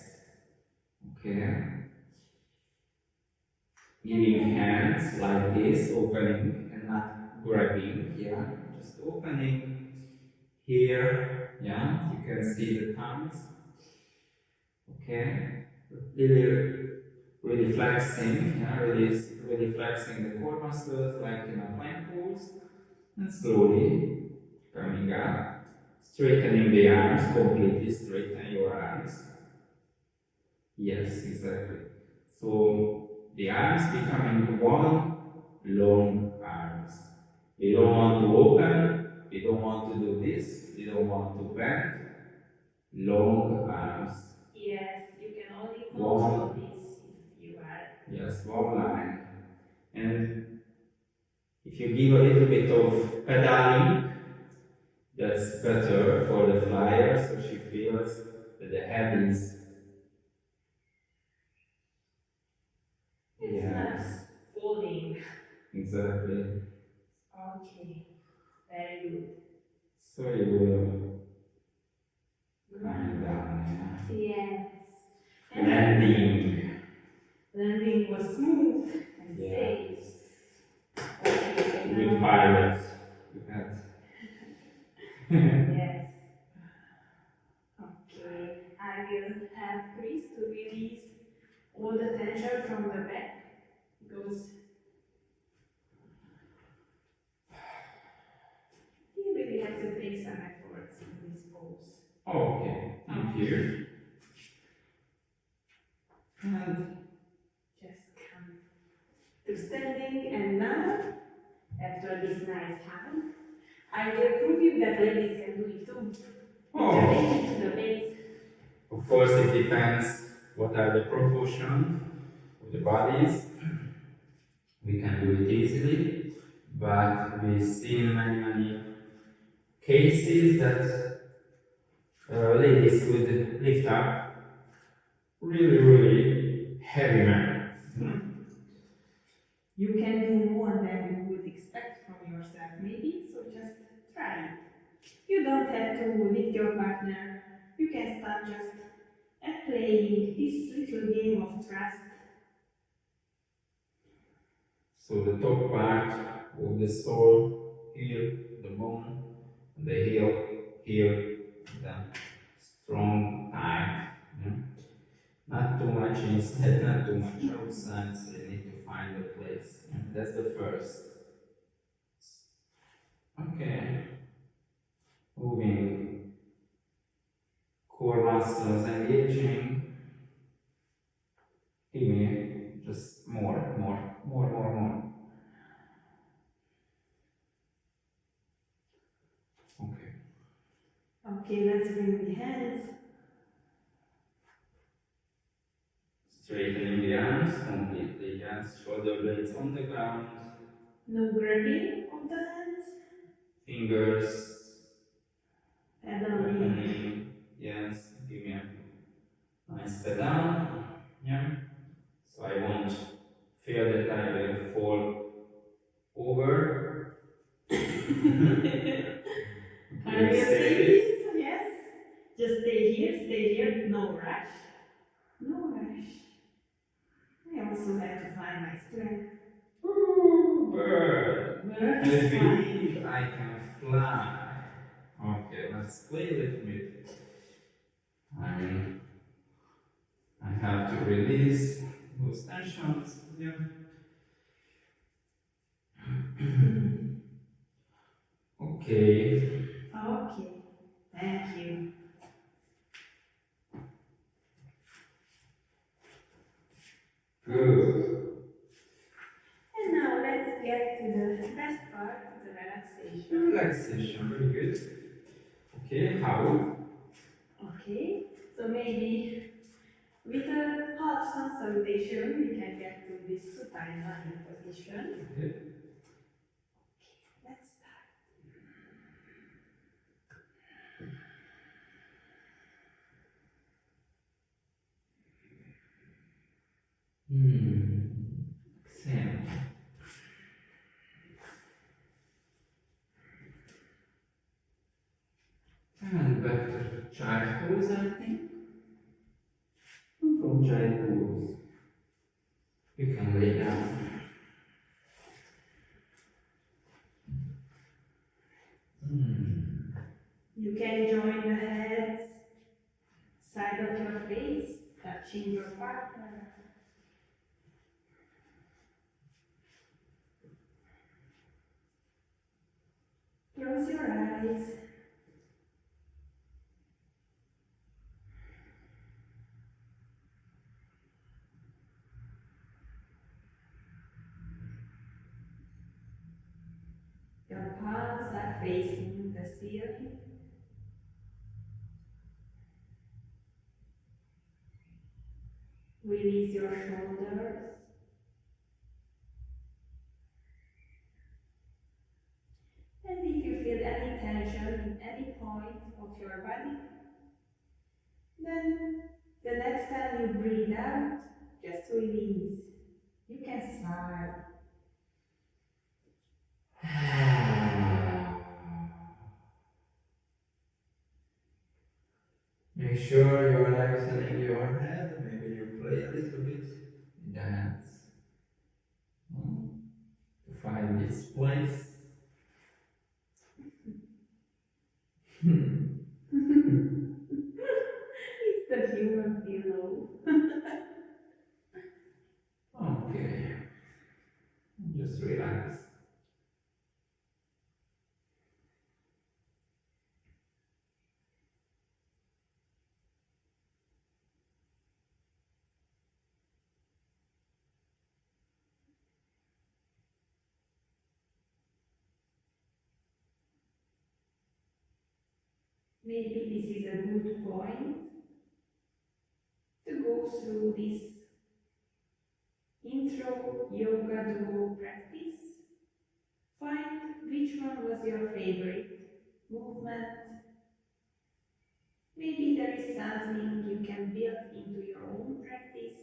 Okay. Giving hands like this, opening and not grabbing. Yeah, just opening here. Yeah, you can see the thumbs. Okay. Really flexing. Yeah, really flexing the core muscles like in a plank pose, and slowly coming up. Straightening the arms, completely straighten your arms. Yes, exactly. So the arms becoming one long arms. You don't want to open, you don't want to do this, you don't want to bend. Long arms. Yes, you can only control this if you are. Yes, one line. And if you give a little bit of pedaling, that's better for the flyer, so she feels that the head is. It's Yes, not falling. exactly. Okay, very good. So you will come down. Yes. Yeah. Landing. Landing was smooth and safe. Yes. Okay, so Good now. pilot. You had. Yes. Okay, I will have Chris to release all the tension from the back because you really have to take some efforts in this pose. Okay, thank you. And Just come to standing, and now, after this nice hand, I will prove you that ladies can do it too. oh, To the base. of course, it depends what are the proportions of the bodies. We can do it easily, but we've seen many cases that ladies could lift up really heavy men. You can do more than you would expect from yourself, maybe, so just try it. You don't have to lift your partner. You can start just at playing this little game of trust. So the top part of the sole, here, the bone, the heel, here, the strong thigh. Yeah? Not too much inside, not too much outside, so you need to find the place. And that's the first. Okay. Moving. Core muscles engaging. Give me just more. Okay. Okay, let's bring the hands. Straightening the arms completely, yes. Shoulder blades on the ground. No grabbing of the hands. Fingers. Pedaling. Opening. Yes. Give me a nice pedal. Yeah. So I won't fear that I will fall over. Are you serious? Yes. Just stay here strength. Ooh, bird. Bird I is fine. believe I can fly. Okay, let's play a little bit. I have to release those tensions. Yeah. Okay. Okay, thank you. Good. And now let's get to the best part, the relaxation. Relaxation, very good. Okay, how? Okay, so maybe with a half sun salutation, we can get to this supine lying position. Okay. Let's start. Exhale. And back to child pose, I think. And from child pose, you can lay down. You can join the heads, side of your face, touching your partner. Close your eyes. Your palms are facing the ceiling. Release your shoulders. And if you feel any tension in any point of your body, then the next time you breathe out, just release. You can sigh. Make sure you're relaxing your head. Maybe you play a little bit in the hands to find this place. It's the human pillow. Okay, just relax. Maybe this is a good point to go through this intro yoga duo practice. Find which one was your favorite movement. Maybe there is something you can build into your own practice.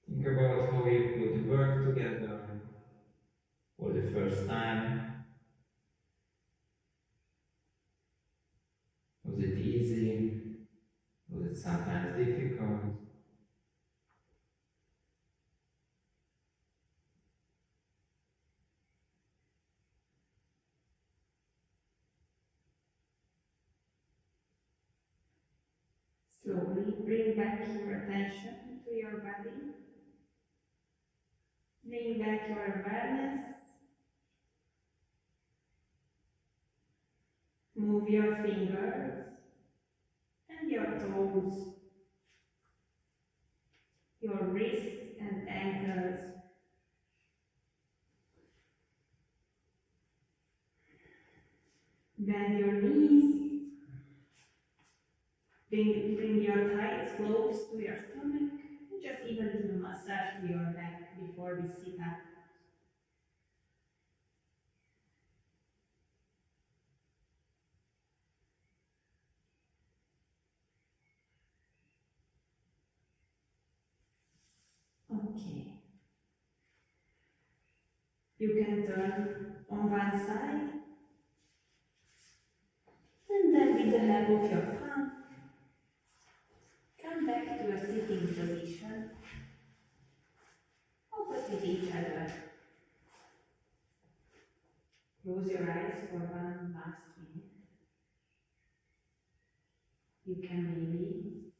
Think about how you could work together for the first time. Was it easy? Was it sometimes difficult? Slowly bring back your attention to your body. Bring back your awareness. Move your fingers and your toes, your wrists and ankles. Bend your knees. Bring your thighs close to your stomach. And just even do a massage to your back before we sit up. Okay. You can turn on one side help of your palm, come back to a sitting position, opposite each other. Close your eyes for one last minute. You can maybe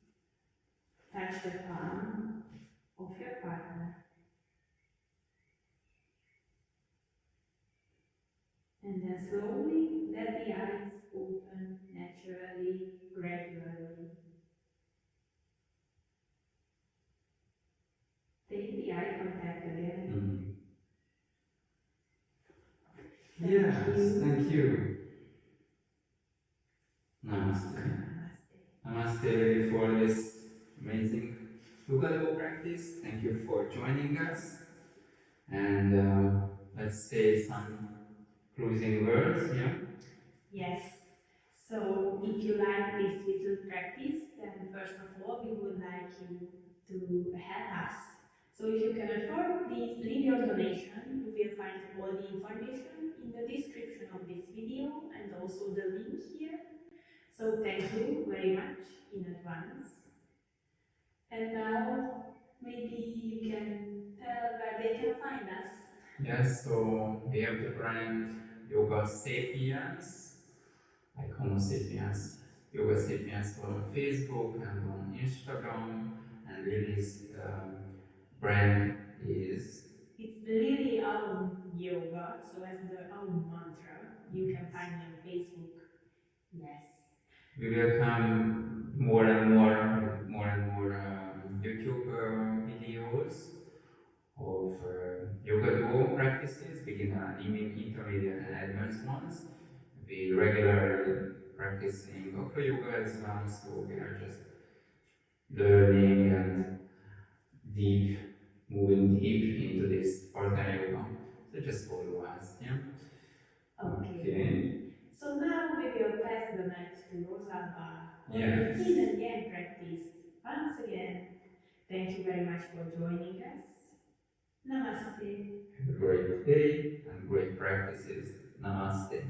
touch the palm of your partner. And then slowly let the eyes open naturally, gradually. Take the eye contact again. Yes, thank you. Namaste. Namaste for this amazing yoga practice. Thank you for joining us. And let's say some closing words, yeah? Yes. So if you like this little practice, then first of all, we would like you to help us. So if you can afford, please leave your donation. You will find all the information in the description of this video and also the link here. So thank you very much in advance. And now maybe you can tell where they can find us. Yes, so we have the brand Yoga Sapiens, like Homo Sapiens, Yoga Sapiens on Facebook and on Instagram, and Lily's brand is... It's really our yoga, so as our mantra. You can find me on Facebook. Yes. We will come more and more YouTube videos of yoga duo practices, beginner, intermediate, and advanced ones. We regularly practicing Akra yoga as well, so we are just learning and moving deep into this partner yoga. So just follow us, yeah? Okay. So now we will pass the mic to Rosalba for Yes. the yin and yang practice. Once again, thank you very much for joining us. Namaste. Have a great day and great practices. Namaste.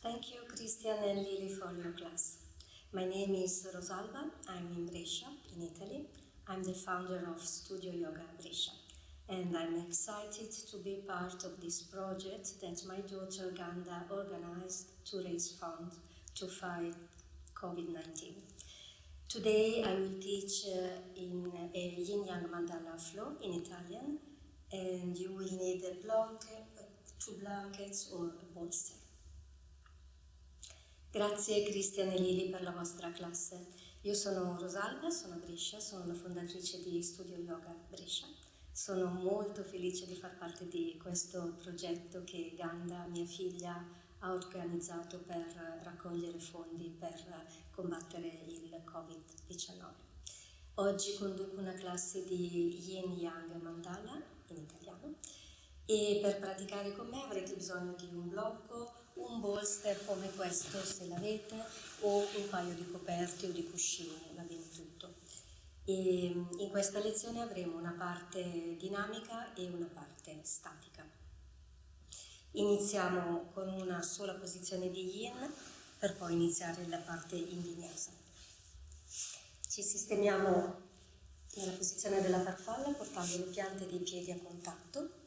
Thank you, Christian and Lily, for your class. My name is Rosalba. I'm in Brescia, in Italy. I'm the founder of Studio Yoga Brescia, and I'm excited to be part of this project that my daughter Ganda organized to raise funds to fight Covid-19. Today I will teach in a yin-yang mandala flow in Italian, and you will need a block, 2 blankets or a bolster. Grazie Cristian e Lili per la vostra classe. Io sono Rosalba, sono a Brescia, sono la fondatrice di Studio Yoga Brescia. Sono molto felice di far parte di questo progetto che Ganda, mia figlia, ha organizzato per raccogliere fondi per combattere il Covid-19. Oggi conduco una classe di Yin Yang Mandala in italiano e per praticare con me avrete bisogno di un blocco, un bolster come questo se l'avete, o un paio di coperti o di cuscini, va bene tutto. E in questa lezione avremo una parte dinamica e una parte statica. Iniziamo con una sola posizione di Yin per poi iniziare la parte in vinyasa. Ci sistemiamo nella posizione della farfalla portando le piante dei piedi a contatto.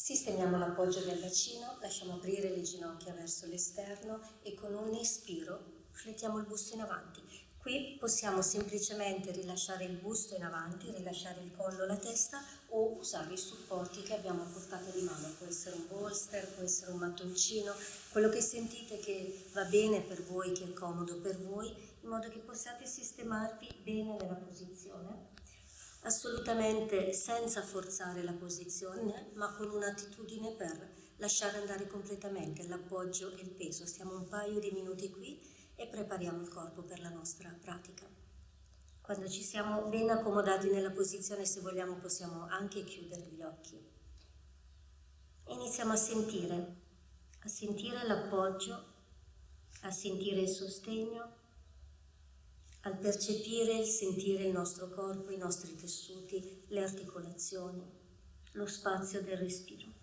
Sistemiamo l'appoggio del bacino, lasciamo aprire le ginocchia verso l'esterno e con un espiro flettiamo il busto in avanti. Qui possiamo semplicemente rilasciare il busto in avanti, rilasciare il collo, la testa o usare i supporti che abbiamo a portata di mano. Può essere un bolster, può essere un mattoncino, quello che sentite che va bene per voi, che è comodo per voi, in modo che possiate sistemarvi bene nella posizione. Assolutamente senza forzare la posizione, ma con un'attitudine per lasciare andare completamente l'appoggio e il peso. Stiamo un paio di minuti qui e prepariamo il corpo per la nostra pratica. Quando ci siamo ben accomodati nella posizione, se vogliamo, possiamo anche chiudere gli occhi. Iniziamo a sentire l'appoggio, a sentire il sostegno, al percepire e sentire il nostro corpo, i nostri tessuti, le articolazioni, lo spazio del respiro.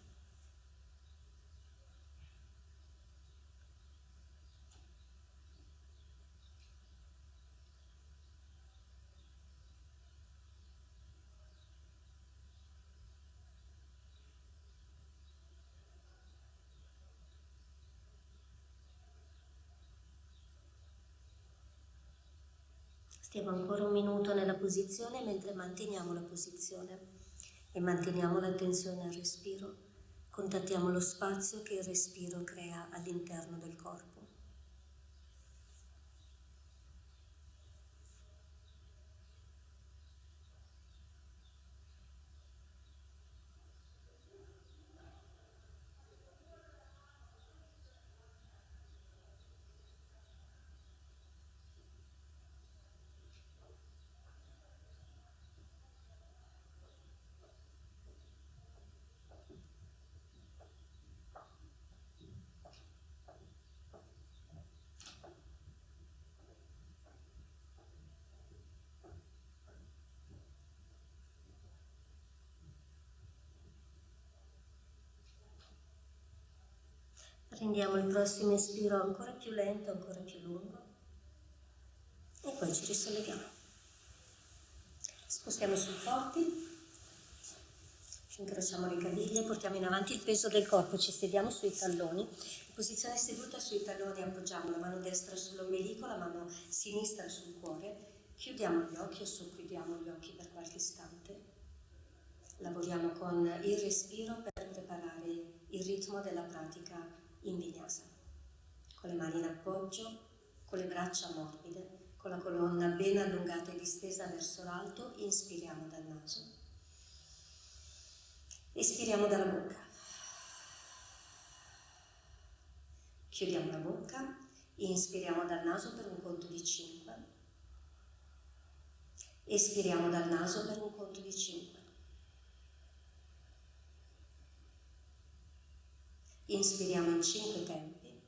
Stiamo ancora un minuto nella posizione mentre manteniamo la posizione e manteniamo l'attenzione al respiro. Contattiamo lo spazio che il respiro crea all'interno del corpo. Prendiamo il prossimo espiro ancora più lento, ancora più lungo e poi ci risolleviamo. Spostiamo i supporti, incrociamo le caviglie, portiamo in avanti il peso del corpo, ci sediamo sui talloni. In posizione seduta sui talloni appoggiamo la mano destra sull'ombelico, la mano sinistra sul cuore, chiudiamo gli occhi o socchiudiamo gli occhi per qualche istante. Lavoriamo con il respiro per preparare il ritmo della pratica in vinyasa, con le mani in appoggio, con le braccia morbide, con la colonna ben allungata e distesa verso l'alto. Inspiriamo dal naso, espiriamo dalla bocca, chiudiamo la bocca, inspiriamo dal naso per un conto di 5, espiriamo dal naso per un conto di 5. Inspiriamo in 5 tempi,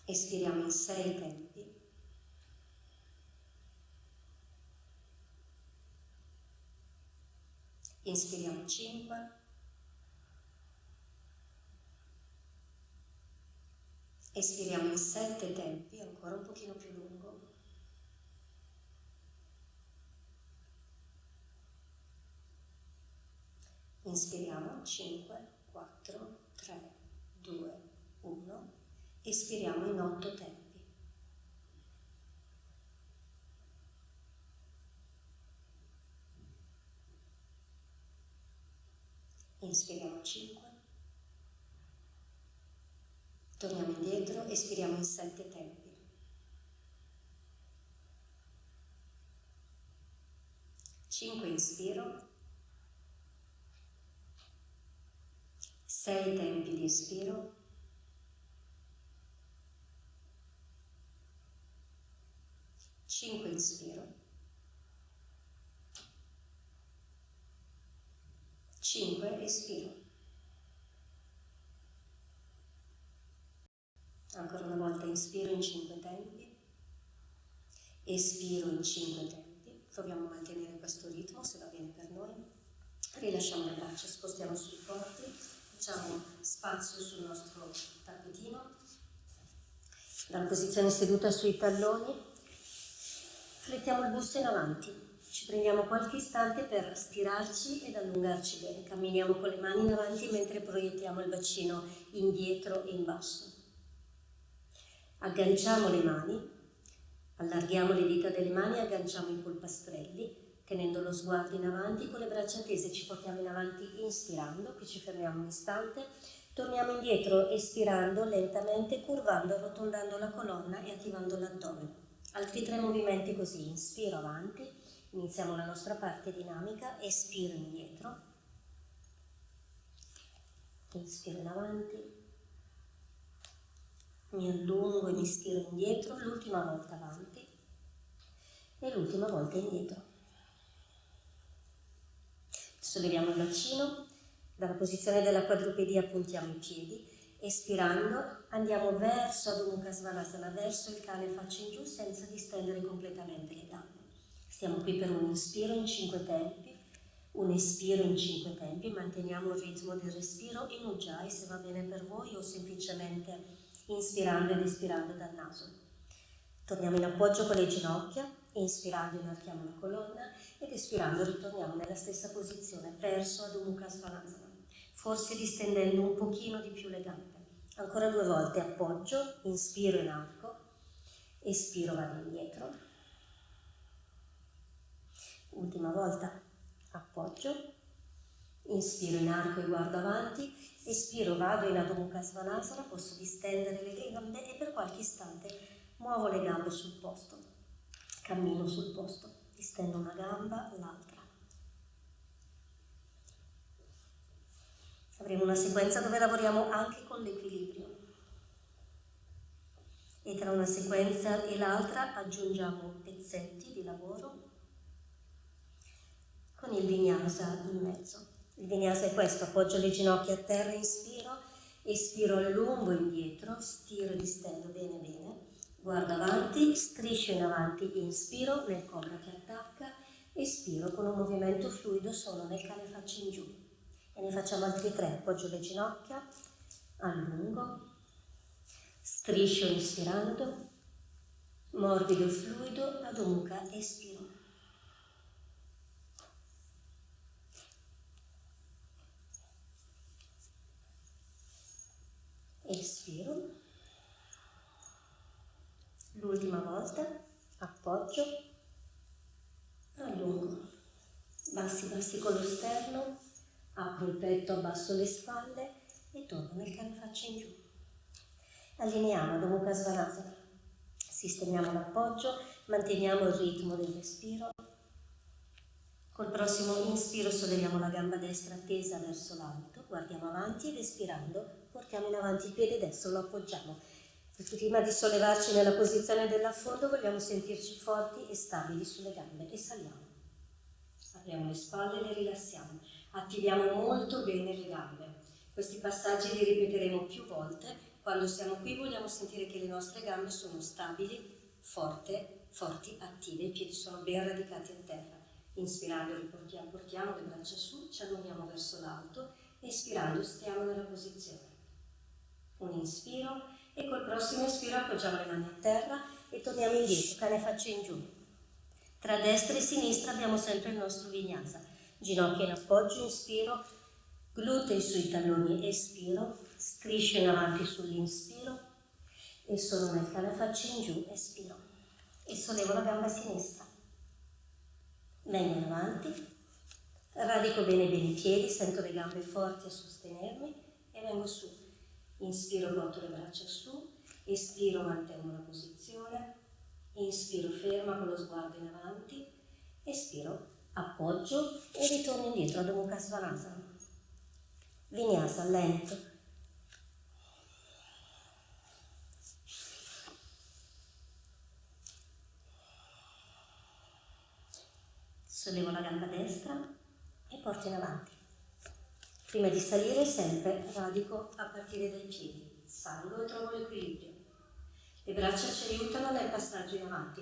espiriamo in 6 tempi, inspiriamo 5, Espiriamo in 7 tempi, ancora un pochino più lungo. Inspiriamo 5, 4, 3, 2, 1. Espiriamo in 8 tempi. Inspiriamo 5. Torniamo indietro, espiriamo in 7 tempi. 5 inspiro. 6 tempi di espiro. 5 inspiro. 5 espiro. Ancora una volta inspiro in 5 tempi, espiro in 5 tempi, proviamo a mantenere questo ritmo se va bene per noi, rilasciamo le braccia, spostiamo sui corpi, facciamo spazio sul nostro tappetino, dalla posizione seduta sui talloni, flettiamo il busto in avanti, ci prendiamo qualche istante per stirarci ed allungarci bene, camminiamo con le mani in avanti mentre proiettiamo il bacino indietro e in basso. Agganciamo le mani, allarghiamo le dita delle mani e agganciamo i polpastrelli, tenendo lo sguardo in avanti, con le braccia tese ci portiamo in avanti inspirando, qui ci fermiamo un istante, torniamo indietro espirando lentamente, curvando, arrotondando la colonna e attivando l'addome. Altri 3 movimenti così, inspiro avanti, iniziamo la nostra parte dinamica, espiro indietro, inspiro in avanti, mi allungo e mi stiro indietro, l'ultima volta avanti e l'ultima volta indietro. Solleviamo il bacino, dalla posizione della quadrupedia puntiamo i piedi, espirando andiamo verso Adho Mukha Svanasana, verso il cane faccia in giù senza distendere completamente le gambe. Stiamo qui per un inspiro in 5 tempi, un espiro in 5 tempi, manteniamo il ritmo del respiro in ujjayi se va bene per voi o semplicemente inspirando ed espirando dal naso. Torniamo in appoggio con le ginocchia, inspirando inarchiamo la colonna ed espirando ritorniamo nella stessa posizione verso Adho Mukha Svanasana, forse distendendo un pochino di più le gambe. Ancora 2 volte appoggio, inspiro in arco, espiro vado indietro, ultima volta appoggio, inspiro in arco e guardo avanti, espiro, vado in Adho Mukha Svanasana, posso distendere le gambe e per qualche istante muovo le gambe sul posto, cammino sul posto, distendo una gamba, l'altra. Avremo una sequenza dove lavoriamo anche con l'equilibrio e tra una sequenza e l'altra aggiungiamo pezzetti di lavoro con il vinyasa in mezzo. Il vinyasa è questo, appoggio le ginocchia a terra, inspiro, espiro allungo indietro, stiro e distendo bene bene, guardo avanti, striscio in avanti, inspiro nel cobra che attacca, espiro con un movimento fluido solo nel cane faccia in giù. E ne facciamo altri 3, appoggio le ginocchia, allungo, striscio inspirando, morbido e fluido, Adho Mukha, espiro. Espiro, l'ultima volta, appoggio, allungo, bassi con lo sterno, apro il petto, abbasso le spalle e torno nel cane faccia in giù. Allineiamo Adho Mukha Svanasana, sistemiamo l'appoggio, manteniamo il ritmo del respiro. Col prossimo inspiro solleviamo la gamba destra tesa verso l'alto, guardiamo avanti ed espirando portiamo in avanti il piede destro, lo appoggiamo. Prima di sollevarci nella posizione dell'affondo vogliamo sentirci forti e stabili sulle gambe e saliamo. Apriamo le spalle e le rilassiamo. Attiviamo molto bene le gambe. Questi passaggi li ripeteremo più volte. Quando siamo qui vogliamo sentire che le nostre gambe sono stabili, forti, attive, i piedi sono ben radicati a terra. Inspirando portiamo le braccia su, ci allunghiamo verso l'alto, espirando stiamo nella posizione. Un inspiro, E col prossimo espiro appoggiamo le mani a terra e torniamo indietro, cane faccia in giù. Tra destra e sinistra abbiamo sempre il nostro vinyasa. Ginocchia in appoggio, inspiro, glutei sui talloni, espiro, strisce in avanti sull'inspiro e sono nel cane faccia in giù, espiro. E sollevo la gamba sinistra. Vengo in avanti, radico bene bene i piedi, sento le gambe forti a sostenermi e vengo su. Inspiro, porto le braccia su, espiro, mantengo la posizione, inspiro, ferma con lo sguardo in avanti, espiro, appoggio e ritorno indietro ad Adho Svanasana. Vinyasa lento. Sollevo la gamba destra e porto in avanti. Prima di salire sempre radico a partire dai piedi, salgo e trovo l'equilibrio. Le braccia ci aiutano nel passaggio in avanti.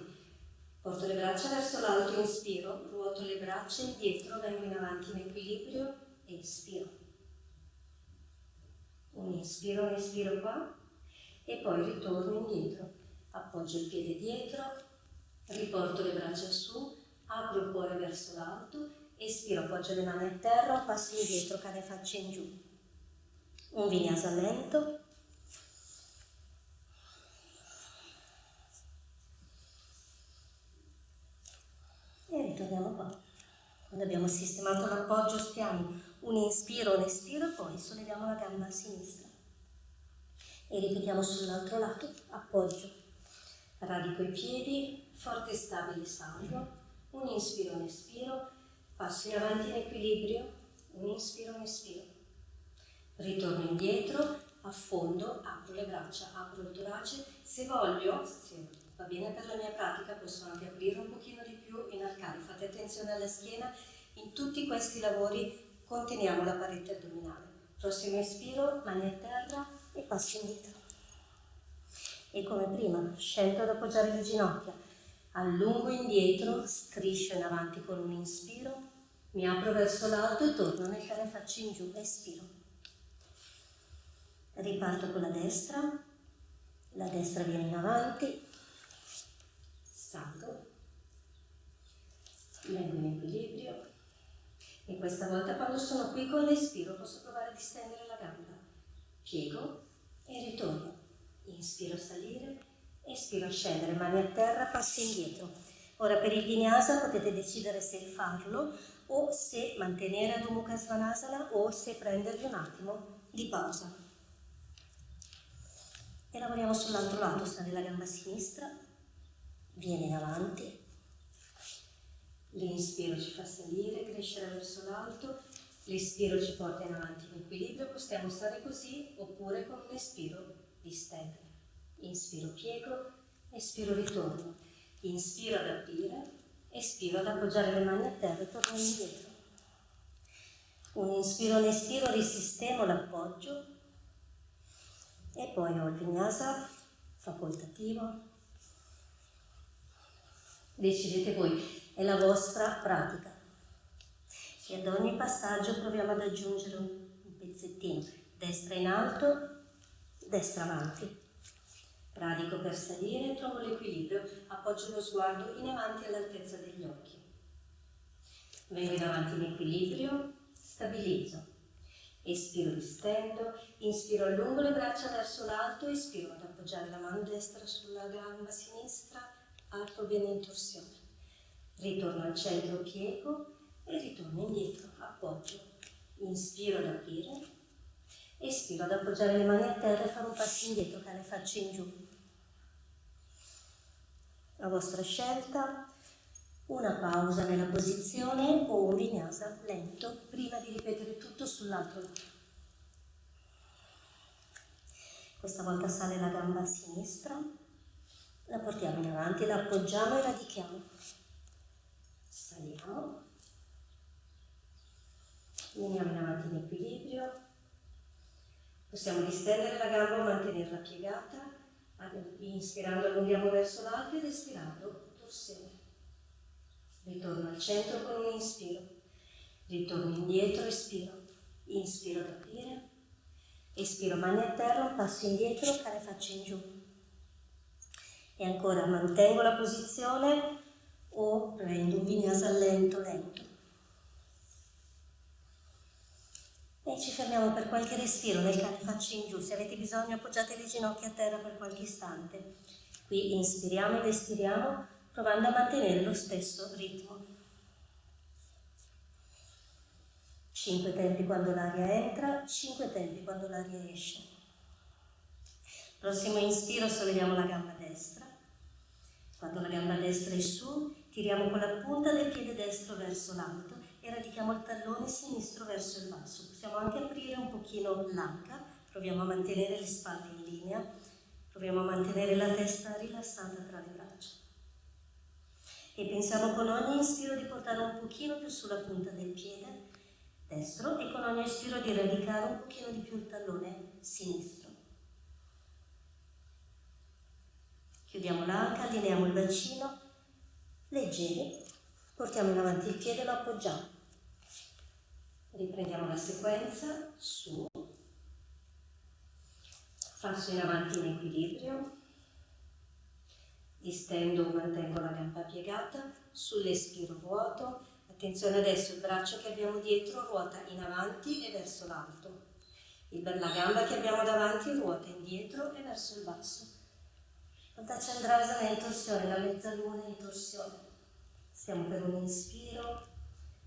Porto le braccia verso l'alto, inspiro, ruoto le braccia indietro, vengo in avanti in equilibrio e espiro. Un inspiro, un espiro qua e poi ritorno indietro. Appoggio il piede dietro, riporto le braccia su, apro il cuore verso l'alto, espiro, appoggio le mani a terra, passo indietro, cane faccia in giù. Un vinyasa lento. E ritorniamo qua. Quando abbiamo sistemato l'appoggio stiamo un inspiro, un espiro, poi solleviamo la gamba a sinistra. E ripetiamo sull'altro lato, appoggio. Radico i piedi, forte e stabile salgo, un inspiro, un espiro, passo in avanti in equilibrio, un inspiro, un espiro. Ritorno indietro, affondo, apro le braccia, apro il torace. Se voglio, se va bene per la mia pratica, posso anche aprire un pochino di più, inarcare. Fate attenzione alla schiena. In tutti questi lavori conteniamo la parete addominale. Prossimo espiro, mani a terra e passo indietro. E come prima, scendo ad appoggiare le ginocchia. Allungo indietro, striscio in avanti con un inspiro, mi apro verso l'alto e torno nel cane faccia in giù, espiro. Riparto con la destra viene in avanti, salgo, vengo in equilibrio e questa volta quando sono qui con l'espiro posso provare a distendere la gamba, piego e ritorno, inspiro a salire, espiro a scendere, mani a terra, passi indietro. Ora per il vinyasa potete decidere se farlo o se mantenere Adho Mukha Svanasana o se prendervi un attimo di pausa. E lavoriamo sull'altro lato, sale la gamba sinistra, viene in avanti, l'inspiro ci fa salire, crescere verso l'alto, l'espiro ci porta in avanti in equilibrio, possiamo stare così oppure con un espiro distendere. Inspiro, piego, espiro, ritorno, inspiro ad aprire, espiro ad appoggiare le mani a terra e torno indietro. Un inspiro, un espiro, risistemo l'appoggio. E poi ho il vinyasa facoltativo. Decidete voi, è la vostra pratica. E ad ogni passaggio proviamo ad aggiungere un pezzettino. Destra in alto, destra avanti. Radico per salire, trovo l'equilibrio, appoggio lo sguardo in avanti all'altezza degli occhi. Vengo in avanti in equilibrio, stabilizzo. Espiro, distendo, inspiro, allungo le braccia verso l'alto, espiro ad appoggiare la mano destra sulla gamba sinistra, apro bene in torsione. Ritorno al centro, piego e ritorno indietro, appoggio. Inspiro ad aprire, espiro ad appoggiare le mani a terra e fare un passo indietro, cane faccia in giù. La vostra scelta, una pausa nella posizione o un vinyasa lento prima di ripetere tutto sull'altro lato. Questa volta sale la gamba sinistra, la portiamo in avanti, la appoggiamo e radichiamo. Saliamo, veniamo in avanti in equilibrio, possiamo distendere la gamba o mantenerla piegata, inspirando allunghiamo verso l'alto ed espirando torsione. Ritorno al centro con un inspiro, ritorno indietro, espiro, inspiro ad aprire, Espiro, mani a terra, un passo indietro, cane faccia in giù. E ancora mantengo la posizione o prendo un vinyasa lento, lento. E ci fermiamo per qualche respiro nel cane faccia in giù. Se avete bisogno appoggiate le ginocchia a terra per qualche istante. Qui inspiriamo ed espiriamo provando a mantenere lo stesso ritmo. 5 tempi quando l'aria entra, 5 tempi quando l'aria esce. Prossimo inspiro, solleviamo la gamba destra. Quando la gamba destra è su, tiriamo con la punta del piede destro verso l'alto e radichiamo il tallone sinistro verso il basso. Possiamo anche aprire un pochino l'anca, proviamo a mantenere le spalle in linea, proviamo a mantenere la testa rilassata tra le braccia. E pensiamo con ogni inspiro di portare un pochino più sulla punta del piede destro e con ogni espiro di radicare un pochino di più il tallone sinistro. Chiudiamo l'anca, allineiamo il bacino, leggeri, portiamo in avanti il piede e lo appoggiamo. Riprendiamo la sequenza, su, passo in avanti in equilibrio, distendo, mantengo la gamba piegata, sull'espiro vuoto, attenzione adesso il braccio che abbiamo dietro ruota in avanti e verso l'alto, la gamba che abbiamo davanti ruota indietro e verso il basso. Punta Chandrasana in torsione, la mezzaluna in torsione. Stiamo per un inspiro,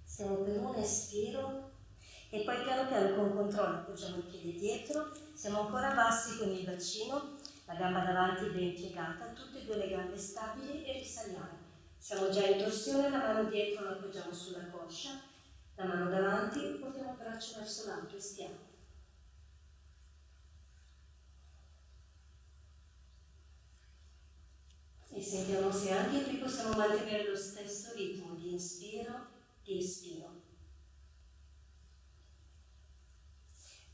stiamo per un espiro e poi piano piano con controllo appoggiamo il piede dietro, siamo ancora bassi con il bacino, la gamba davanti ben piegata, tutte e due le gambe stabili e risaliamo. Siamo già in torsione, la mano dietro la appoggiamo sulla coscia, la mano davanti, portiamo il braccio verso l'alto e stiamo. E sentiamo se anche qui possiamo mantenere lo stesso ritmo di inspiro e espiro.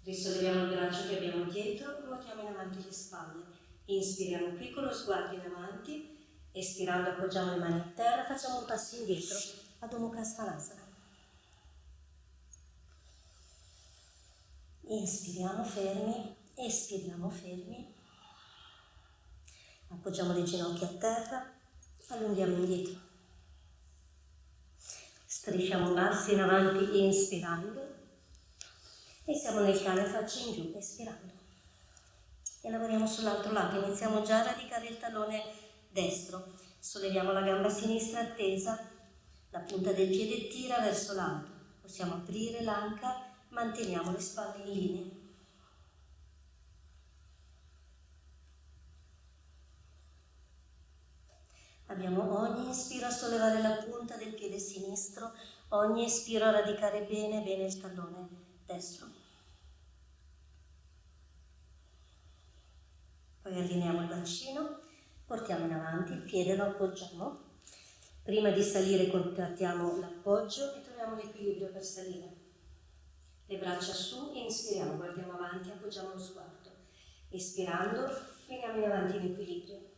Risolleviamo il braccio che abbiamo dietro, ruotiamo in avanti le spalle. Inspiriamo qui con lo sguardo in avanti, espirando appoggiamo le mani a terra, facciamo un passo indietro, Adho Mukha Svanasana. Inspiriamo fermi, espiriamo fermi. Appoggiamo le ginocchia a terra, allunghiamo indietro. Strisciamo bassi in avanti inspirando e siamo nel cane faccia in giù espirando. E lavoriamo sull'altro lato, iniziamo già a radicare il tallone destro. Solleviamo la gamba sinistra tesa, la punta del piede tira verso l'alto. Possiamo aprire l'anca, manteniamo le spalle in linea. Abbiamo ogni inspiro a sollevare la punta del piede sinistro, ogni espiro a radicare bene bene il tallone destro. Poi allineiamo il bacino, portiamo in avanti, il piede lo appoggiamo. Prima di salire contrattiamo l'appoggio e troviamo l'equilibrio per salire. Le braccia su, inspiriamo, guardiamo avanti, appoggiamo lo sguardo. Espirando, veniamo in avanti in equilibrio.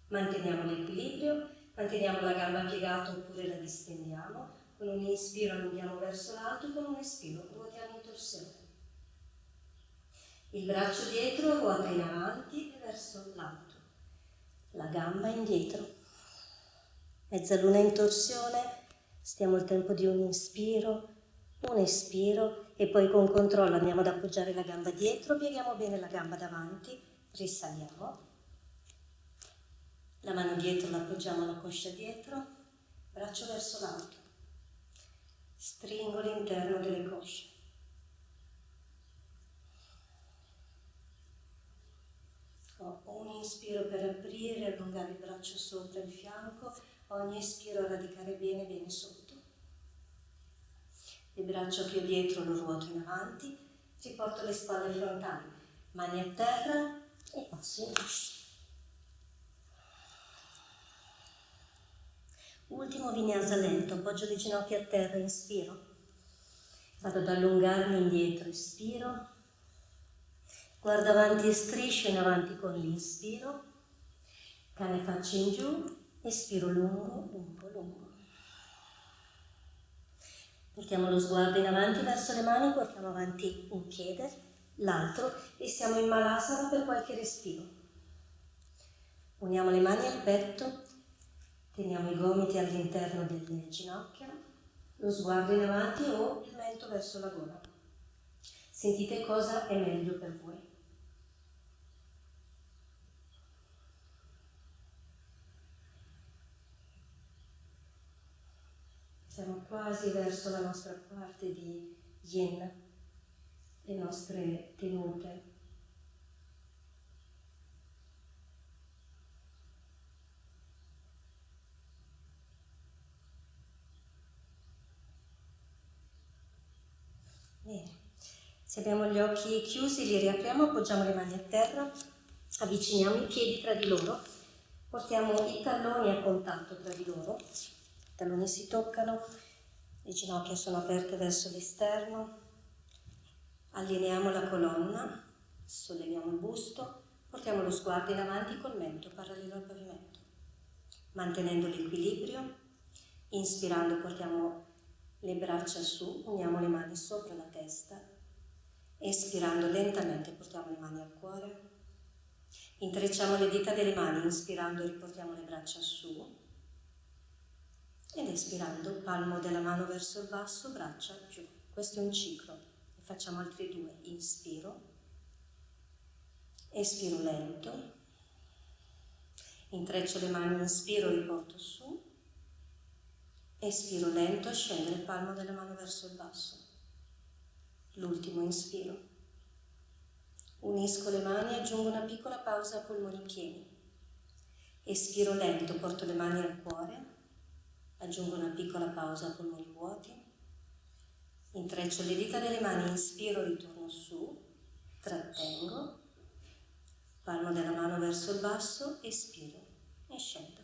Manteniamo l'equilibrio, manteniamo la gamba piegata oppure la distendiamo. Con un inspiro allunghiamo verso l'alto, con un espiro ruotiamo in torsione. Il braccio dietro ruota in avanti e verso l'alto. La gamba indietro. Mezzaluna in torsione, stiamo il tempo di un inspiro, un espiro e poi con controllo andiamo ad appoggiare la gamba dietro, pieghiamo bene la gamba davanti, risaliamo. La mano dietro la appoggiamo alla coscia dietro, braccio verso l'alto. Stringo l'interno delle cosce. Ho un inspiro per aprire e allungare il braccio sopra il fianco, ogni espiro a radicare bene bene sotto. Il braccio che ho dietro lo ruoto in avanti, riporto le spalle frontali, mani a terra e passo in giù. Ultimo vinyasa lento, appoggio le ginocchia a terra, inspiro. Vado ad allungarmi indietro, espiro. Guardo avanti e striscio in avanti con l'inspiro. Cane faccia in giù, espiro lungo, lungo, lungo. Portiamo lo sguardo in avanti verso le mani, portiamo avanti un piede l'altro e siamo in Malasana per qualche respiro. Uniamo le mani al petto, teniamo i gomiti all'interno delle ginocchia, lo sguardo in avanti o il mento verso la gola. Sentite cosa è meglio per voi. Siamo quasi verso la nostra parte di yin, le nostre tenute. Bene. Se abbiamo gli occhi chiusi, li riapriamo, appoggiamo le mani a terra, avviciniamo i piedi tra di loro, portiamo i talloni a contatto tra di loro, i talloni si toccano, le ginocchia sono aperte verso l'esterno, allineiamo la colonna, solleviamo il busto, portiamo lo sguardo in avanti col mento parallelo al pavimento, mantenendo l'equilibrio, inspirando portiamo le braccia su, uniamo le mani sopra la testa, espirando lentamente portiamo le mani al cuore, intrecciamo le dita delle mani, inspirando riportiamo le braccia su ed espirando palmo della mano verso il basso, braccia giù. Questo è un ciclo e facciamo altri due. Inspiro, espiro lento, intreccio le mani, inspiro, riporto su, espiro lento, scende il palmo della mano verso il basso. L'ultimo inspiro. Unisco le mani e aggiungo una piccola pausa a polmoni pieni. Espiro lento, porto le mani al cuore, aggiungo una piccola pausa a polmoni vuoti. Intreccio le dita delle mani, inspiro, ritorno su, trattengo, palmo della mano verso il basso, espiro e scendo.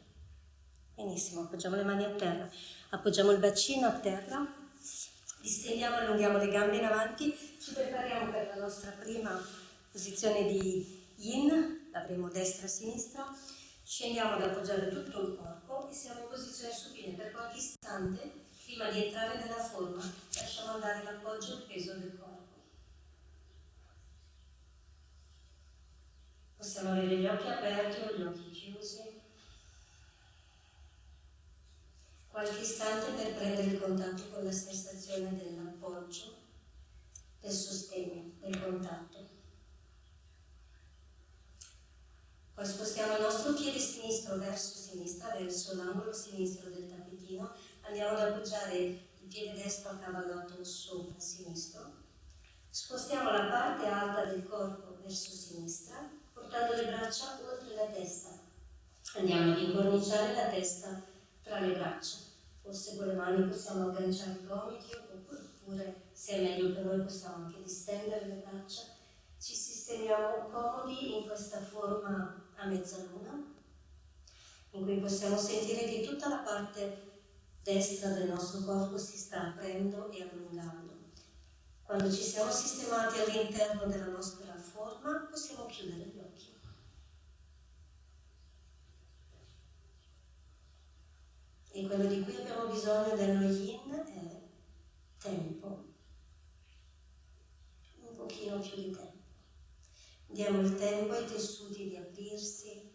Benissimo, appoggiamo le mani a terra, appoggiamo il bacino a terra, distendiamo, allunghiamo le gambe in avanti, ci prepariamo per la nostra prima posizione di yin, l'avremo destra-sinistra, scendiamo ad appoggiare tutto il corpo e siamo in posizione supina per qualche istante. Prima di entrare nella forma, lasciamo andare l'appoggio e il peso del corpo. Possiamo avere gli occhi aperti o gli occhi chiusi. Qualche istante per prendere il contatto con la sensazione dell'appoggio, del sostegno, del contatto. Poi spostiamo il nostro piede sinistro verso sinistra, verso l'angolo sinistro del tappetino. Andiamo ad appoggiare il piede destro accavallato sopra sinistro. Spostiamo la parte alta del corpo verso sinistra, portando le braccia oltre la testa. Andiamo ad incorniciare la testa tra le braccia. Forse con le mani possiamo agganciare i gomiti, oppure, se è meglio per noi, possiamo anche distendere le braccia. Ci sistemiamo comodi in questa forma a mezzaluna, in cui possiamo sentire che tutta la parte destra del nostro corpo si sta aprendo e allungando. Quando ci siamo sistemati all'interno della nostra forma, possiamo chiudere gli occhi. E quello di cui abbiamo bisogno dello yin è tempo, un pochino più di tempo. Diamo il tempo ai tessuti di aprirsi,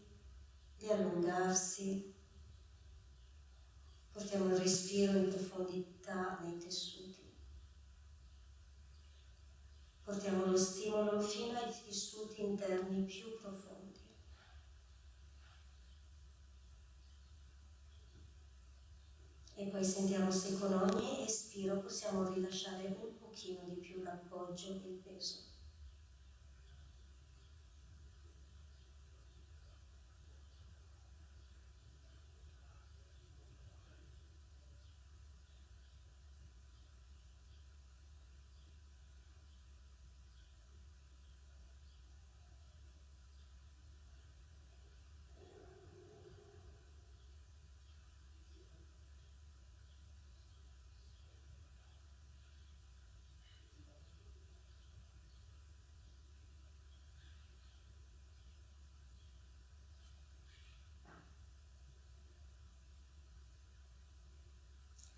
di allungarsi, portiamo il respiro in profondità nei tessuti, portiamo lo stimolo fino ai tessuti interni più profondi. E poi sentiamo se con ogni espiro possiamo rilasciare un pochino di più l'appoggio e il peso.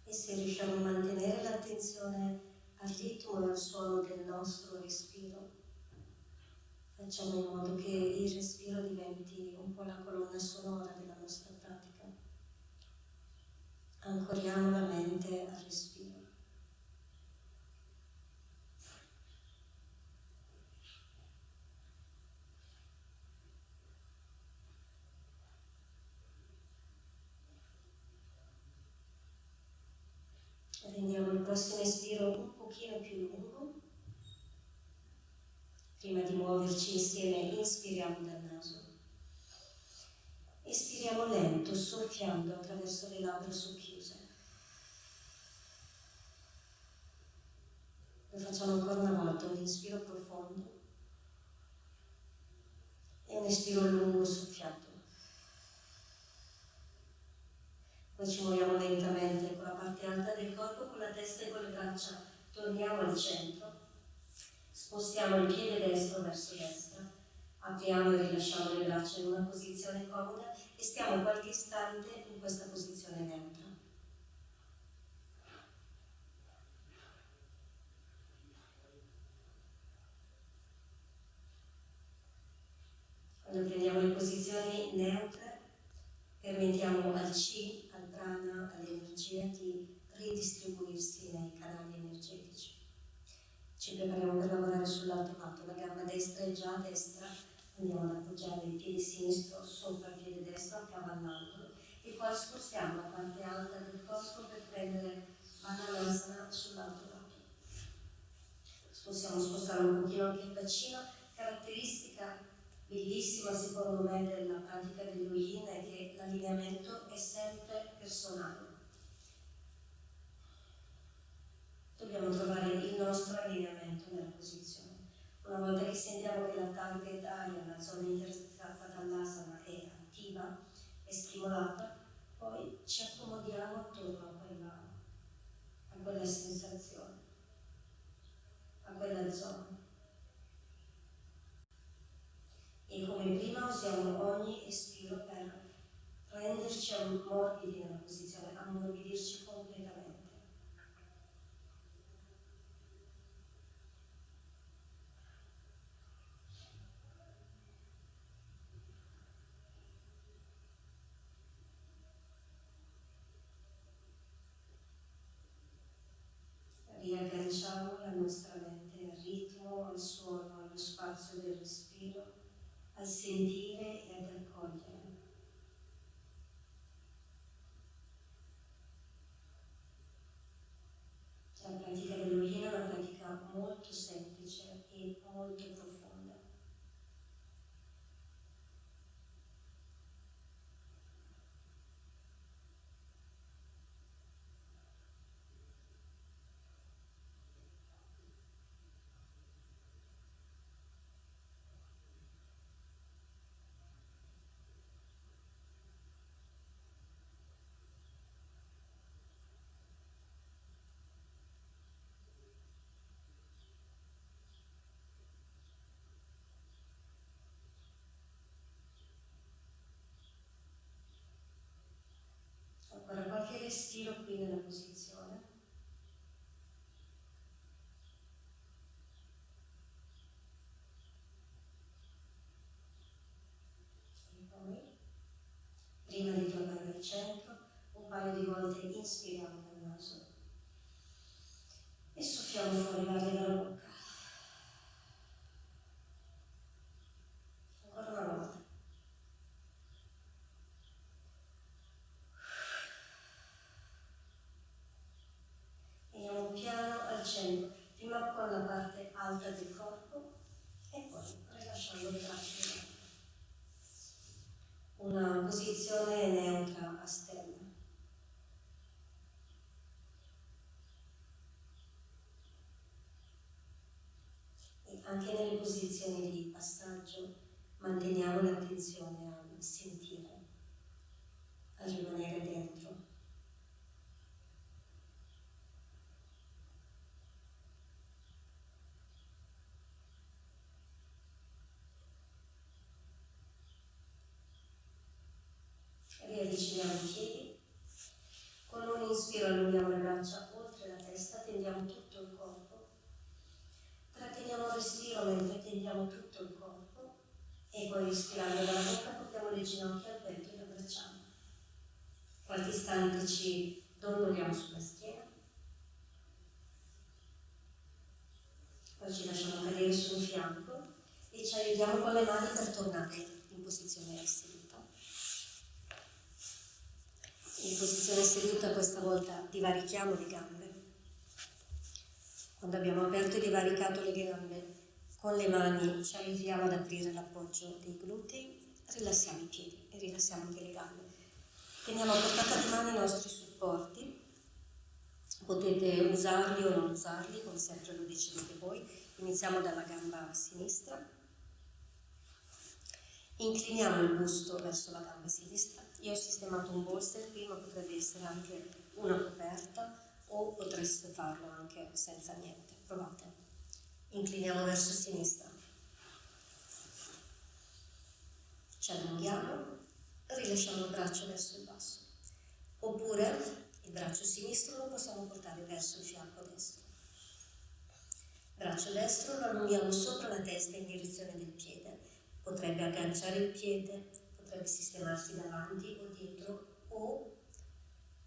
E se riusciamo a mantenere l'attenzione al ritmo e al suono del nostro respiro, Facciamo in modo che il respiro diventi un po' la colonna sonora della nostra pratica. Ancoriamo la mente al respiro. Rendiamo il prossimo espiro un pochino più lungo. Prima di muoverci insieme, inspiriamo dal naso. Espiriamo lento, soffiando attraverso le labbra socchiuse. Lo facciamo ancora una volta, un inspiro profondo e un espiro lungo soffiato. Poi ci muoviamo lentamente con la parte alta del corpo, con la testa e con le braccia. Torniamo al centro. Spostiamo il piede destro verso destra. Apriamo e rilasciamo le braccia in una posizione comoda e stiamo qualche istante in questa posizione neutra. Quando prendiamo le posizioni neutre, permettiamo al Chi, al prana, all'energia di ridistribuirsi nei canali energetici. Ci prepariamo per lavorare sull'altro lato, la gamba destra è già a destra, andiamo ad appoggiare il piede sinistro sopra il piede destro, accavallandolo, e poi spostiamo la parte alta del corpo per prendere Vananasana sull'altro lato. Possiamo spostare un pochino anche il bacino. Caratteristica bellissima secondo me della pratica dello Yin è che l'allineamento è sempre personale. Dobbiamo trovare il nostro allineamento nella posizione. Una volta che sentiamo che la target area, la zona interstata dall'asana è attiva e stimolata, poi ci accomodiamo attorno a quella sensazione, a quella zona. E come prima usiamo ogni espiro per renderci morbidi nella posizione, ammorbidirci completamente. Riagganciamo la nostra mente al ritmo, al suono, allo spazio del respiro, al sentire e ad accogliere. La pratica dello Yin è una pratica molto semplice e molto profonda. Ancora qualche respiro qui nella posizione. E poi, prima di tornare al centro, un paio di volte inspiriamo dal naso e soffiamo fuori l'aria dalla bocca. Ancora una volta. Andiamo piano al centro, prima con la parte alta del corpo e poi rilasciando le braccia. Una posizione neutra a stella. E anche nelle posizioni di passaggio manteniamo l'attenzione a sentire, a rimanere dentro. Riavviciniamo i piedi, con un inspiro allunghiamo le braccia oltre la testa, tendiamo tutto il corpo, tratteniamo il respiro mentre tendiamo tutto il corpo E poi respirando dalla bocca portiamo le ginocchia al petto e le abbracciamo. Qualche istante ci dondoliamo sulla schiena. Poi ci lasciamo cadere su un fianco e ci aiutiamo con le mani per tornare in posizione seduta. In posizione seduta questa volta divarichiamo le gambe. Quando abbiamo aperto e divaricato le gambe, con le mani ci aiutiamo ad aprire l'appoggio dei glutei, rilassiamo i piedi e rilassiamo anche le gambe. Teniamo a portata di mano i nostri supporti. Potete usarli o non usarli, come sempre lo decidete voi. Iniziamo dalla gamba sinistra. Incliniamo il busto verso la gamba sinistra. Io ho sistemato un bolster qui, ma potrebbe essere anche una coperta o potreste farlo anche senza niente. Provate. Incliniamo verso sinistra. Ci allunghiamo, rilasciamo il braccio verso il basso. Oppure il braccio sinistro lo possiamo portare verso il fianco destro. Braccio destro lo allunghiamo sopra la testa in direzione del piede. Potrebbe agganciare il piede, potrebbe sistemarsi davanti o dietro, o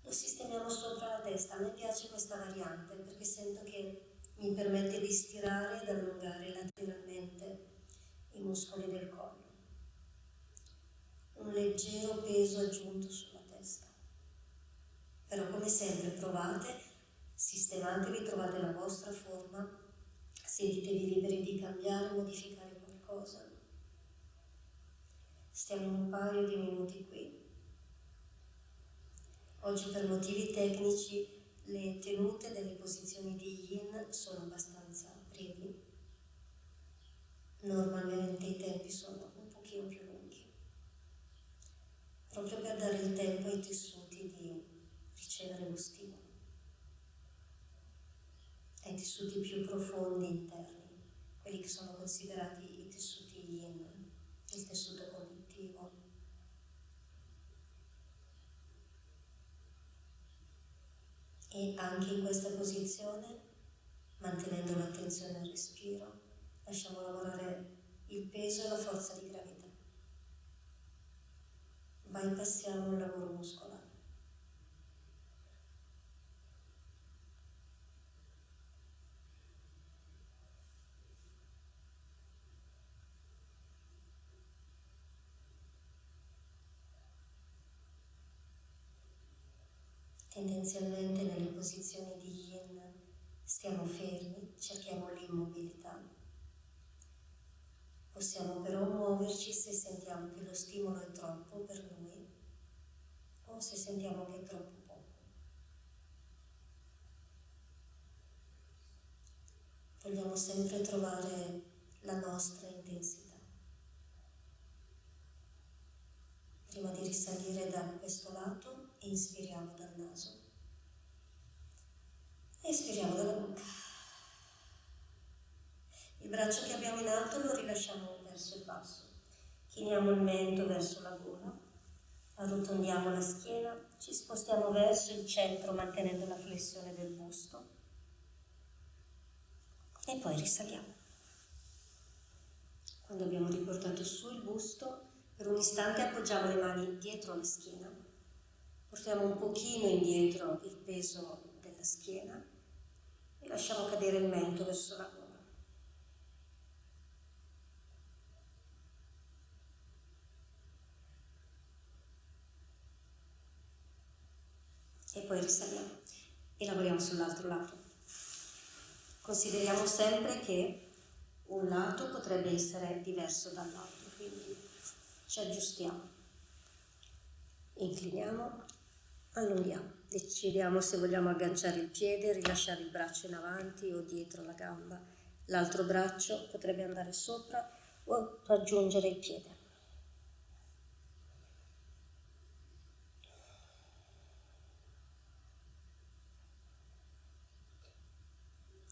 lo sistemiamo sopra la testa. A me piace questa variante perché sento che mi permette di stirare ed allungare lateralmente i muscoli del collo. Un leggero peso aggiunto sulla testa. Però come sempre provate, sistematevi, trovate la vostra forma, sentitevi liberi di cambiare, modificare qualcosa. Stiamo un paio di minuti qui. Oggi per motivi tecnici le tenute delle posizioni di Yin sono abbastanza brevi. Normalmente i tempi sono un pochino più lunghi, proprio per dare il tempo ai tessuti di ricevere lo stimolo, ai tessuti più profondi interni, quelli che sono considerati i tessuti Yin, il tessuto connettivo. E anche in questa posizione, mantenendo l'attenzione al respiro, lasciamo lavorare il peso e la forza di gravità. Bypassiamo il lavoro muscolare. Tendenzialmente nelle posizioni di Yin stiamo fermi, cerchiamo l'immobilità. Possiamo però muoverci se sentiamo che lo stimolo è troppo per noi o se sentiamo che è troppo poco. Vogliamo sempre trovare la nostra intensità. Prima di risalire da questo lato, inspiriamo dal naso. Espiriamo dalla bocca. Il braccio che abbiamo in alto lo rilasciamo verso il basso. Chiniamo il mento verso la gola. Arrotondiamo la schiena. Ci spostiamo verso il centro mantenendo la flessione del busto. E poi risaliamo. Quando abbiamo riportato su il busto, per un istante appoggiamo le mani dietro la schiena. Portiamo un pochino indietro il peso della schiena e lasciamo cadere il mento verso la gola. E poi risaliamo e lavoriamo sull'altro lato. Consideriamo sempre che un lato potrebbe essere diverso dall'altro, quindi ci aggiustiamo. Incliniamo, allunghiamo. Decidiamo se vogliamo agganciare il piede, rilasciare il braccio in avanti o dietro la gamba. L'altro braccio potrebbe andare sopra o raggiungere il piede.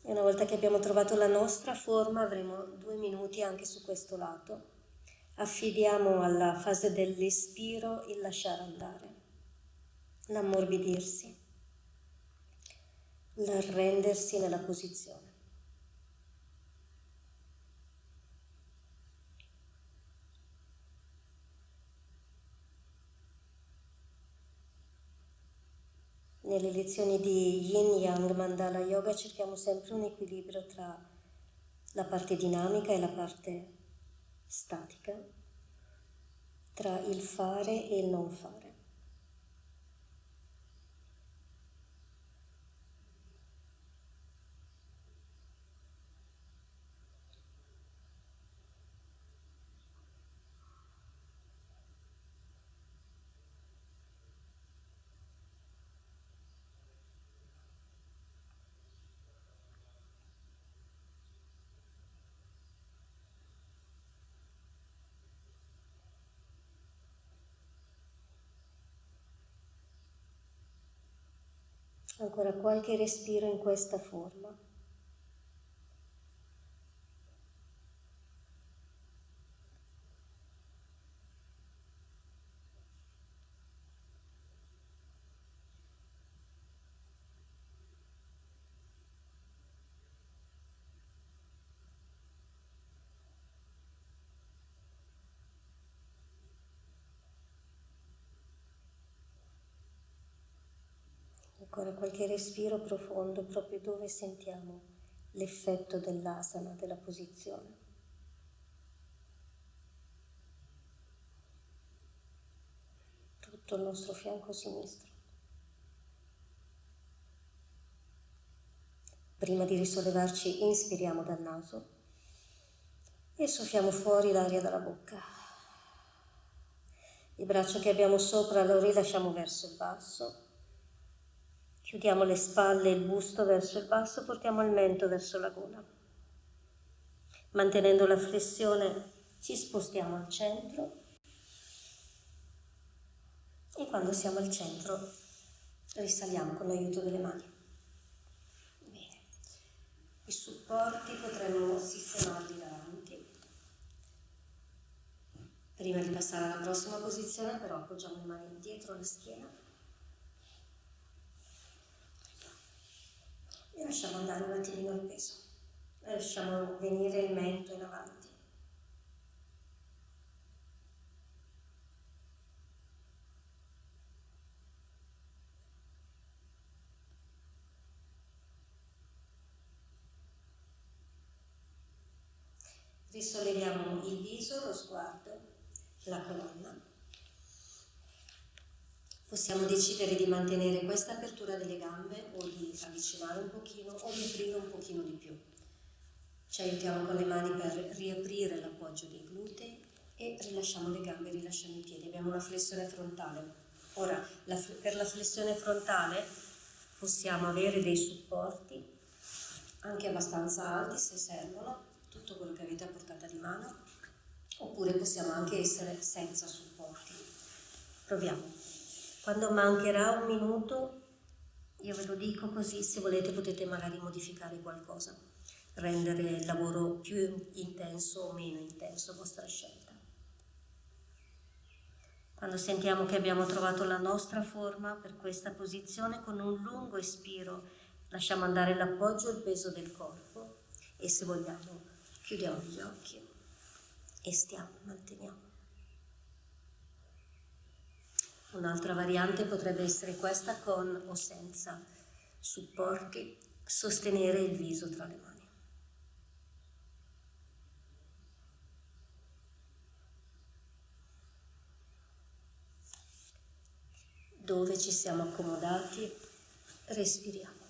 E una volta che abbiamo trovato la nostra forma, avremo 2 minuti anche su questo lato. Affidiamo alla fase dell'espiro il lasciare andare, l'ammorbidirsi, l'arrendersi nella posizione. Nelle lezioni di Yin Yang Mandala Yoga cerchiamo sempre un equilibrio tra la parte dinamica e la parte statica, tra il fare e il non fare. Ancora qualche respiro in questa forma. Ancora qualche respiro profondo proprio dove sentiamo l'effetto dell'asana, della posizione. Tutto il nostro fianco sinistro. Prima di risollevarci inspiriamo dal naso e soffiamo fuori l'aria dalla bocca. Il braccio che abbiamo sopra lo rilasciamo verso il basso. Chiudiamo le spalle e il busto verso il basso, portiamo il mento verso la gola. Mantenendo la flessione ci spostiamo al centro e quando siamo al centro risaliamo con l'aiuto delle mani. Bene. I supporti potremmo sistemarli davanti. Prima di passare alla prossima posizione però appoggiamo le mani dietro la schiena e lasciamo andare un attimino il peso. Lasciamo venire il mento in avanti. Risolleviamo il viso, lo sguardo, la colonna. Possiamo decidere di mantenere questa apertura delle gambe o di avvicinare un pochino o di aprire un pochino di più. Ci aiutiamo con le mani per riaprire l'appoggio dei glutei e rilasciamo le gambe, rilasciamo i piedi. Abbiamo una flessione frontale. Ora, per la flessione frontale possiamo avere dei supporti anche abbastanza alti se servono, tutto quello che avete a portata di mano, oppure possiamo anche essere senza supporti. Proviamo. Quando mancherà un minuto, io ve lo dico così, se volete potete magari modificare qualcosa, rendere il lavoro più intenso o meno intenso, vostra scelta. Quando sentiamo che abbiamo trovato la nostra forma per questa posizione, con un lungo espiro lasciamo andare l'appoggio e il peso del corpo e se vogliamo chiudiamo gli occhi e manteniamo. Un'altra variante potrebbe essere questa con o senza supporti, sostenere il viso tra le mani. Dove ci siamo accomodati, respiriamo.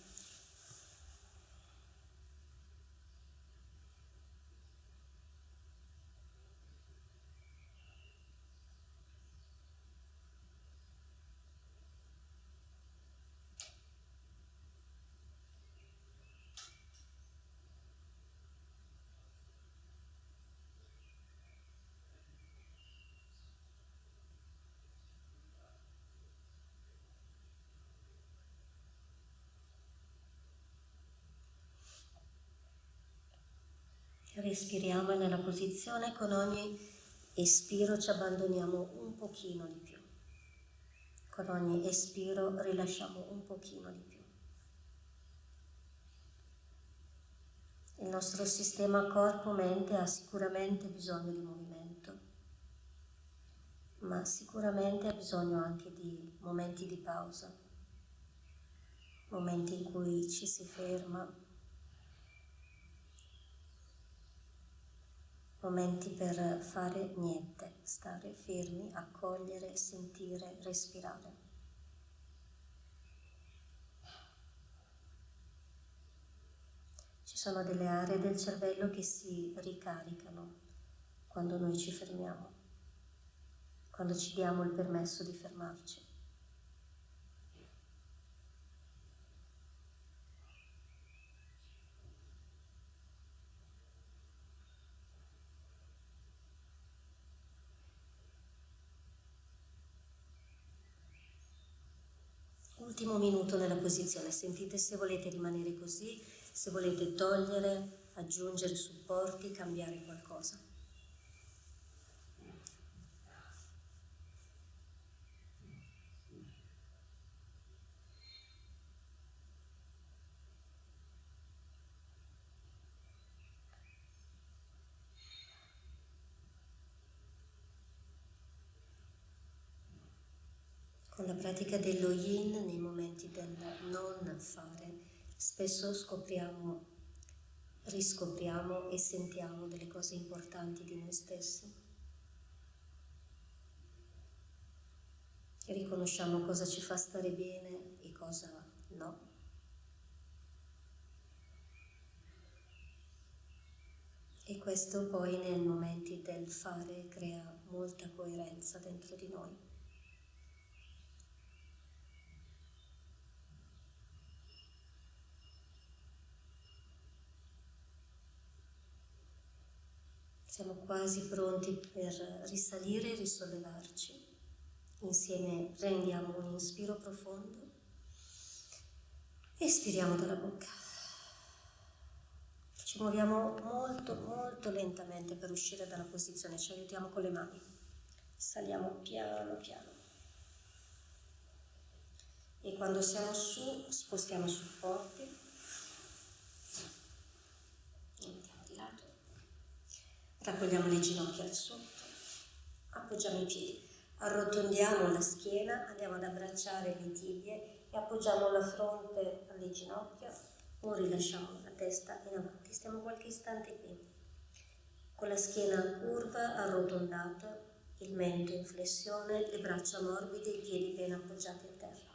Respiriamo nella posizione, con ogni espiro ci abbandoniamo un pochino di più. Con ogni espiro rilasciamo un pochino di più. Il nostro sistema corpo-mente ha sicuramente bisogno di movimento, ma sicuramente ha bisogno anche di momenti di pausa. momenti in cui ci si ferma, momenti per fare niente, stare fermi, accogliere, sentire, respirare. Ci sono delle aree del cervello che si ricaricano quando noi ci fermiamo, quando ci diamo il permesso di fermarci. Ultimo minuto nella posizione, sentite se volete rimanere così, se volete togliere, aggiungere supporti, cambiare qualcosa. Con la pratica dello yin, nei momenti del non fare, spesso scopriamo, riscopriamo e sentiamo delle cose importanti di noi stessi. E riconosciamo cosa ci fa stare bene e cosa no. E questo poi nei momenti del fare crea molta coerenza dentro di noi. Siamo quasi pronti per risalire e risollevarci. Insieme prendiamo un inspiro profondo, espiriamo dalla bocca. Ci muoviamo molto, molto lentamente per uscire dalla posizione, ci aiutiamo con le mani. Saliamo piano piano. E quando siamo su, spostiamo i supporti. Mettiamo di lato. Raccogliamo le ginocchia da sotto. Appoggiamo i piedi. Arrotondiamo la schiena, andiamo ad abbracciare le tibie e appoggiamo la fronte alle ginocchia o rilasciamo la testa in avanti. Stiamo qualche istante qui, con la schiena curva, arrotondata, il mento in flessione, le braccia morbide, i piedi ben appoggiati a terra.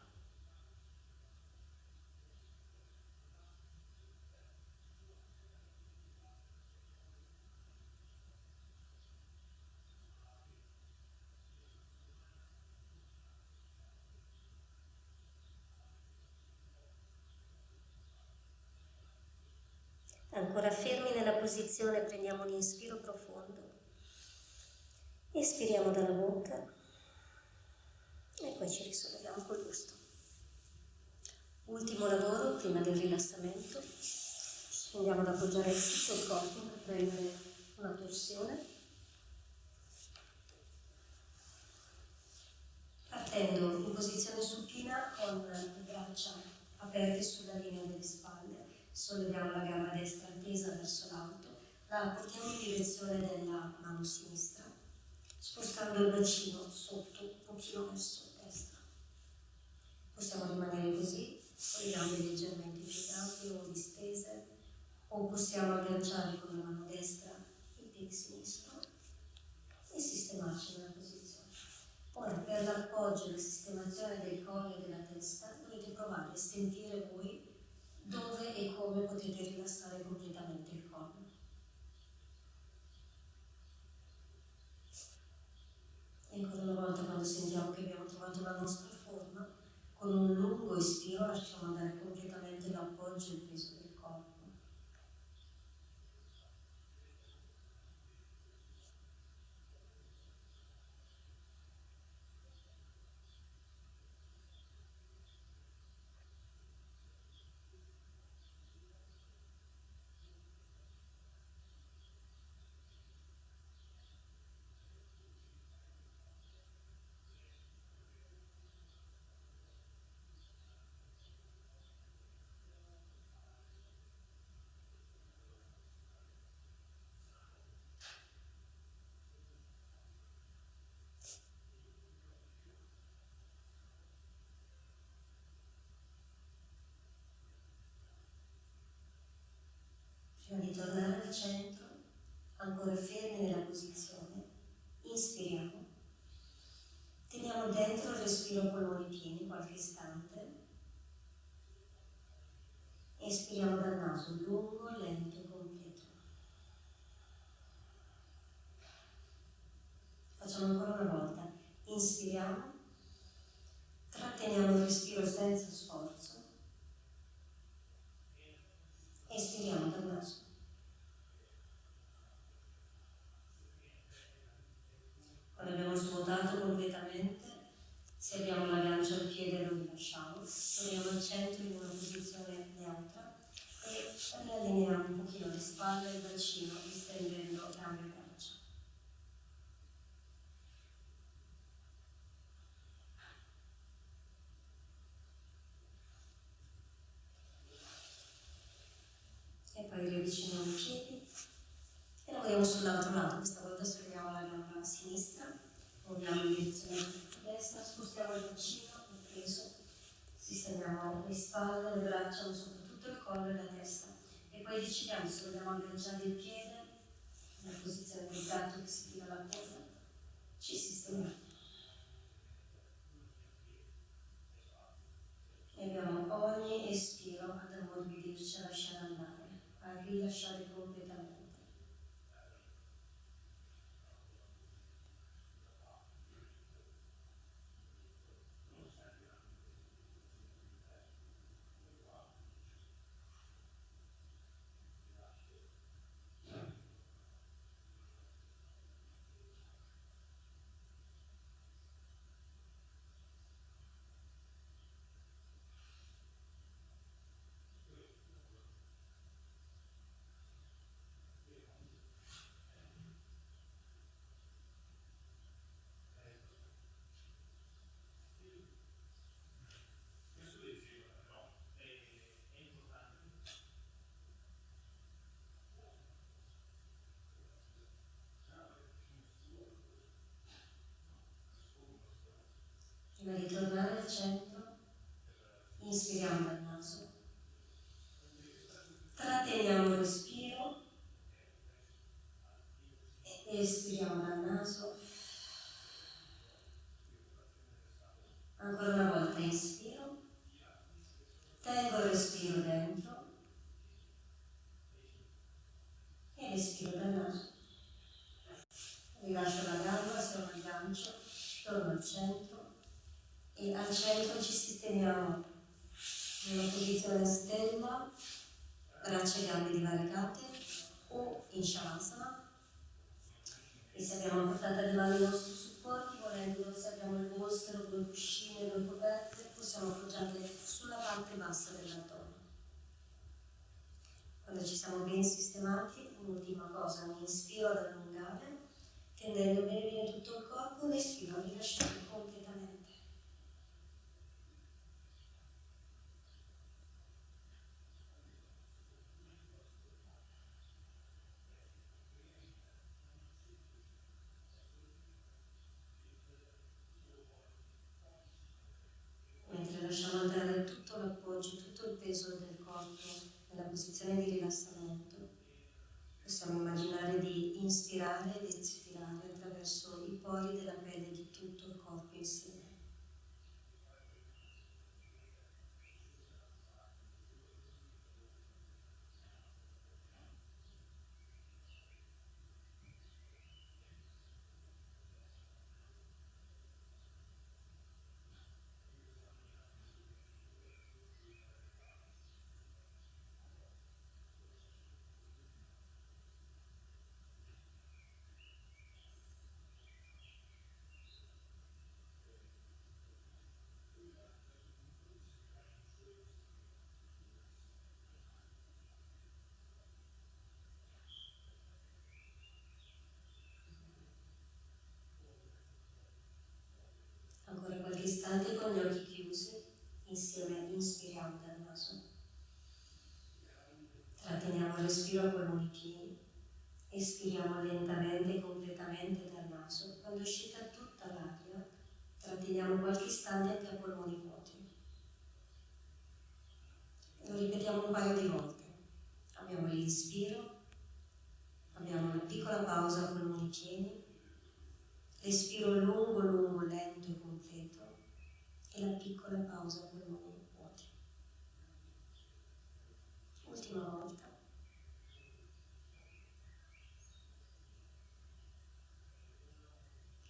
Ancora fermi nella posizione, prendiamo un inspiro profondo, espiriamo dalla bocca e poi ci risolleviamo col gusto. Ultimo lavoro prima del rilassamento, andiamo ad appoggiare tutto il corpo per prendere una torsione, partendo in posizione supina con le braccia aperte sulla linea delle spalle. Solleviamo la gamba destra tesa verso l'alto, la portiamo in direzione della mano sinistra, spostando il bacino sotto, un pochino verso destra. Possiamo rimanere così, con le gambe leggermente più grandi o distese, o possiamo agganciare con la mano destra il piede sinistro e sistemarci nella posizione. Ora, per l'appoggio e la sistemazione del collo e della testa, dovete provare a sentire voi dove e come potete rilassare completamente il collo. E ancora una volta, quando sentiamo che abbiamo trovato la nostra forma, con un lungo espiro lasciamo andare completamente l'appoggio e il peso del corpo. Prima di tornare al centro, ancora fermi nella posizione, inspiriamo. Teniamo dentro il respiro a polmoni pieni qualche istante. Espiriamo dal naso, lungo, lento, completo. Facciamo ancora una volta. Inspiriamo, tratteniamo il respiro senza sforzo. Espiriamo dal naso. Quando abbiamo svuotato completamente, se abbiamo la bilancia al piede lo rilasciamo, torniamo al centro in una posizione neutra e riallineiamo un pochino le spalle e il bacino, distendendo gambe e braccia. E poi riavviciniamo i piedi e lavoriamo sull'altro lato. Questa volta sferiamo la gamba sinistra, muoviamo in direzione destra, spostiamo il bacino, il peso, sistemiamo le spalle, le braccia, ma soprattutto il collo e la testa. E poi decidiamo se vogliamo agganciare il piede nella posizione del gatto che si tira la coda, ci sistemiamo. E abbiamo ogni espiro ad ammorbidirci, a lasciare andare, a rilasciare completamente. Prima di tornare al centro, inspiriamo dal naso, tratteniamo il respiro e espiriamo dal naso. Ancora una volta inspiro, tengo il respiro dentro e respiro dal naso. Rilascio la gamba, se ho un aggancio, torno al centro e al centro ci sistemiamo in una posizione stella, braccia e gambe divaricate o in shavasana. E se abbiamo a portata di mano i nostri supporti, volendo, se abbiamo il bolstero, due cuscine, due coperte, possiamo appoggiarle sulla parte bassa dell'addome. Quando ci siamo ben sistemati, un'ultima cosa, un inspiro ad allungare, tendendo bene tutto il corpo, un espiro a rilasciare completamente. Mentre lasciamo andare tutto l'appoggio, tutto il peso del corpo nella posizione di rilassamento, possiamo immaginare di inspirare ed espirare attraverso i pori della pelle di tutto il corpo insieme. Ancora qualche istante con gli occhi chiusi, insieme inspiriamo dal naso, tratteniamo il respiro a polmoni pieni, espiriamo lentamente e completamente dal naso. Quando è uscita tutta l'aria, tratteniamo qualche istante anche a polmoni vuoti. Lo ripetiamo un paio di volte. Abbiamo l'inspiro, piccola pausa a polmoni pieni, respiro lungo, lungo, lento e completo, e la piccola pausa a polmoni vuoti. Ultima volta.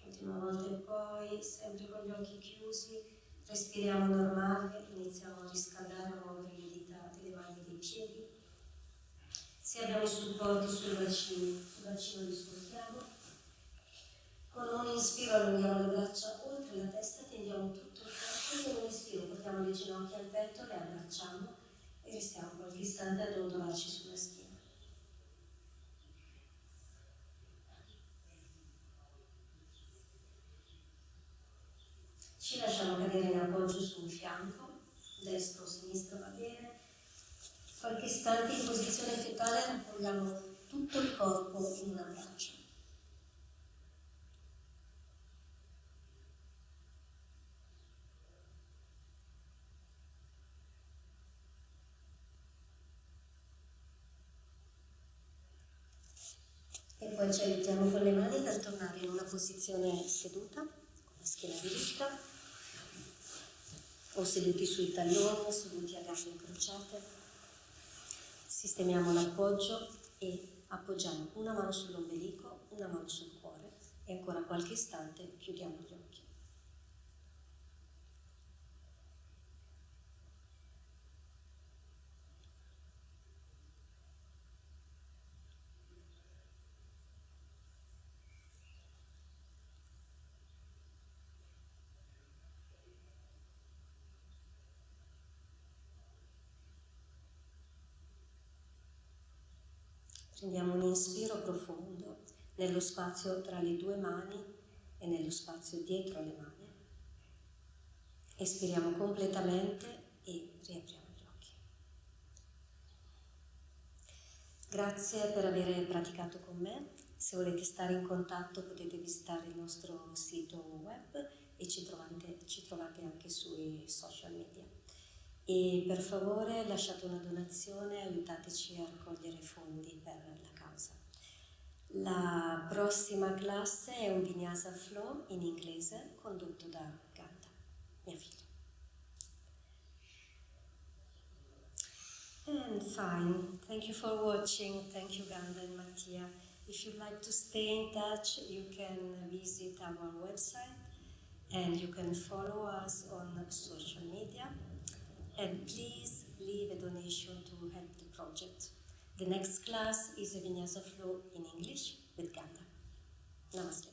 Ultima volta e poi, sempre con gli occhi chiusi, respiriamo normale, iniziamo a riscaldare, a muovere le dita delle mani e dei piedi. Se abbiamo i supporti sul bacino li spostiamo. Con un inspiro allunghiamo le braccia oltre la testa, tendiamo tutto il corpo, con un inspiro portiamo le ginocchia al petto, le abbracciamo e restiamo qualche istante a dondolarci sulla schiena. Ci lasciamo cadere in appoggio su un fianco, destro o sinistro va bene. Qualche istante in posizione fetale raccogliamo tutto il corpo in un abbraccio. E poi ci aiutiamo con le mani per tornare in una posizione seduta, con la schiena diritta, o seduti sui talloni, seduti a gambe incrociate. Sistemiamo l'appoggio e appoggiamo una mano sull'ombelico, una mano sul cuore e ancora qualche istante chiudiamo gli occhi. Prendiamo un inspiro profondo nello spazio tra le due mani e nello spazio dietro le mani. Espiriamo completamente e riapriamo gli occhi. Grazie per aver praticato con me. Se volete stare in contatto potete visitare il nostro sito web e ci trovate anche sui social media. E per favore lasciate una donazione, aiutateci a raccogliere fondi per la causa. La prossima classe è un Vinyasa Flow in inglese condotto da Ganda, mia figlia. And fine, thank you for watching, thank you Ganda and Mattia. If you'd like to stay in touch, you can visit our website and you can follow us on social media. And please leave a donation to help the project. The next class is a Vinyasa Flow in English with Ganda. Namaste.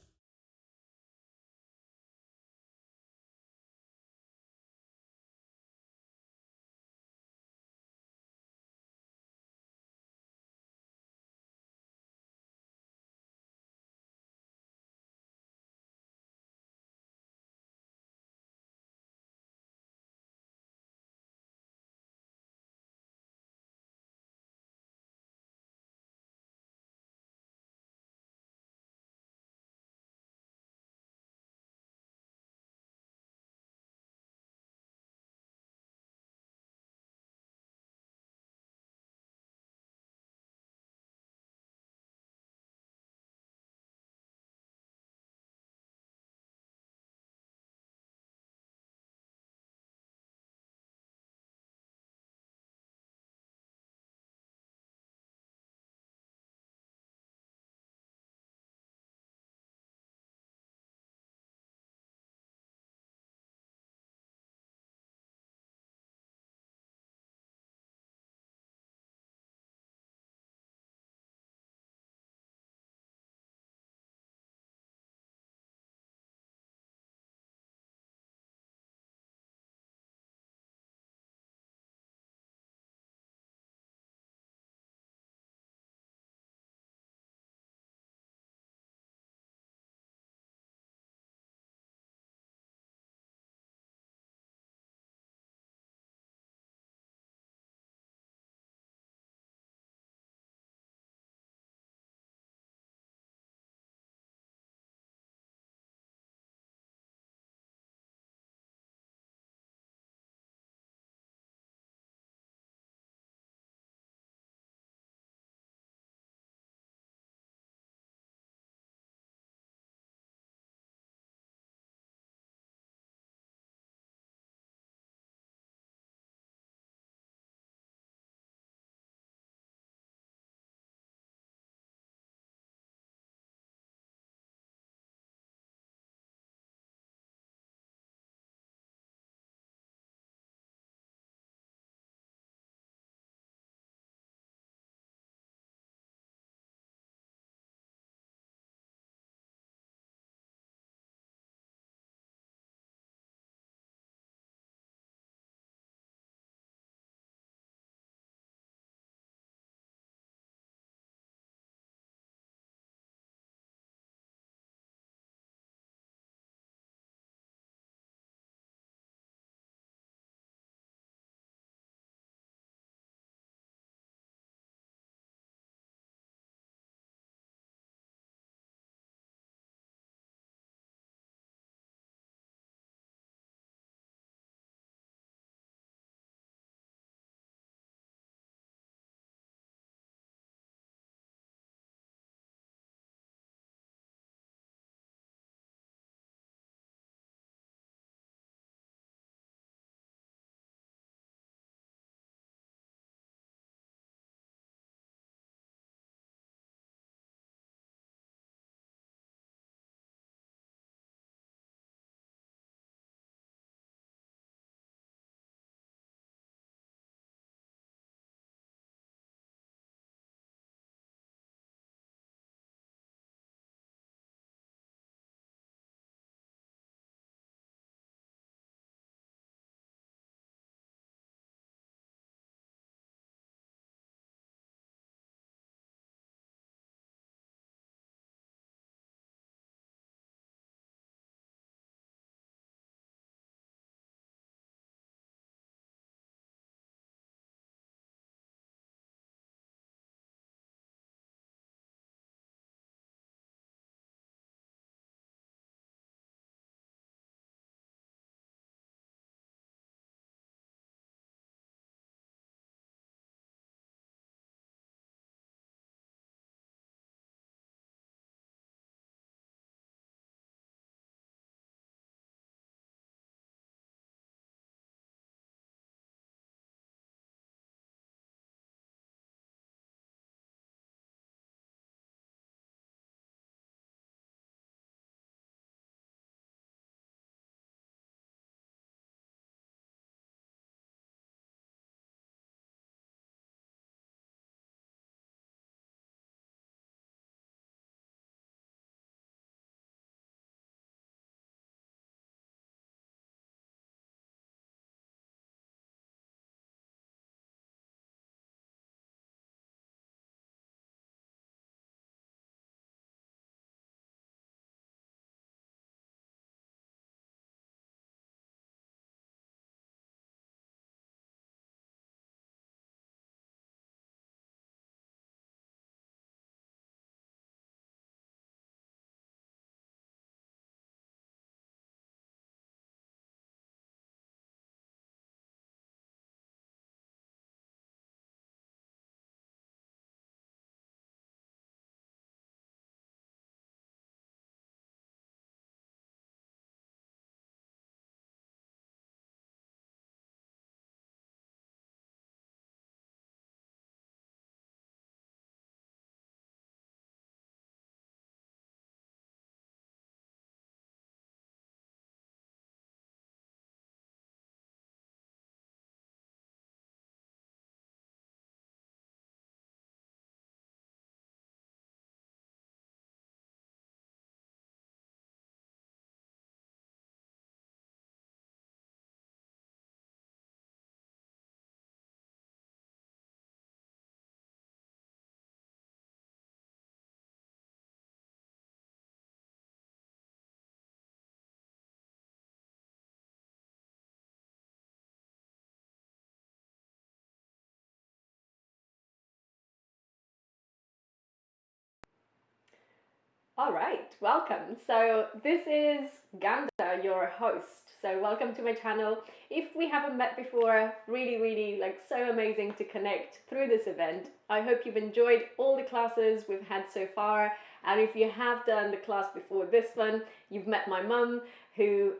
All right, welcome. So this is Ganda, your host. So welcome to my channel. If we haven't met before, really like so amazing to connect through this event. I hope you've enjoyed all the classes we've had so far. And if you have done the class before this one, you've met my mum who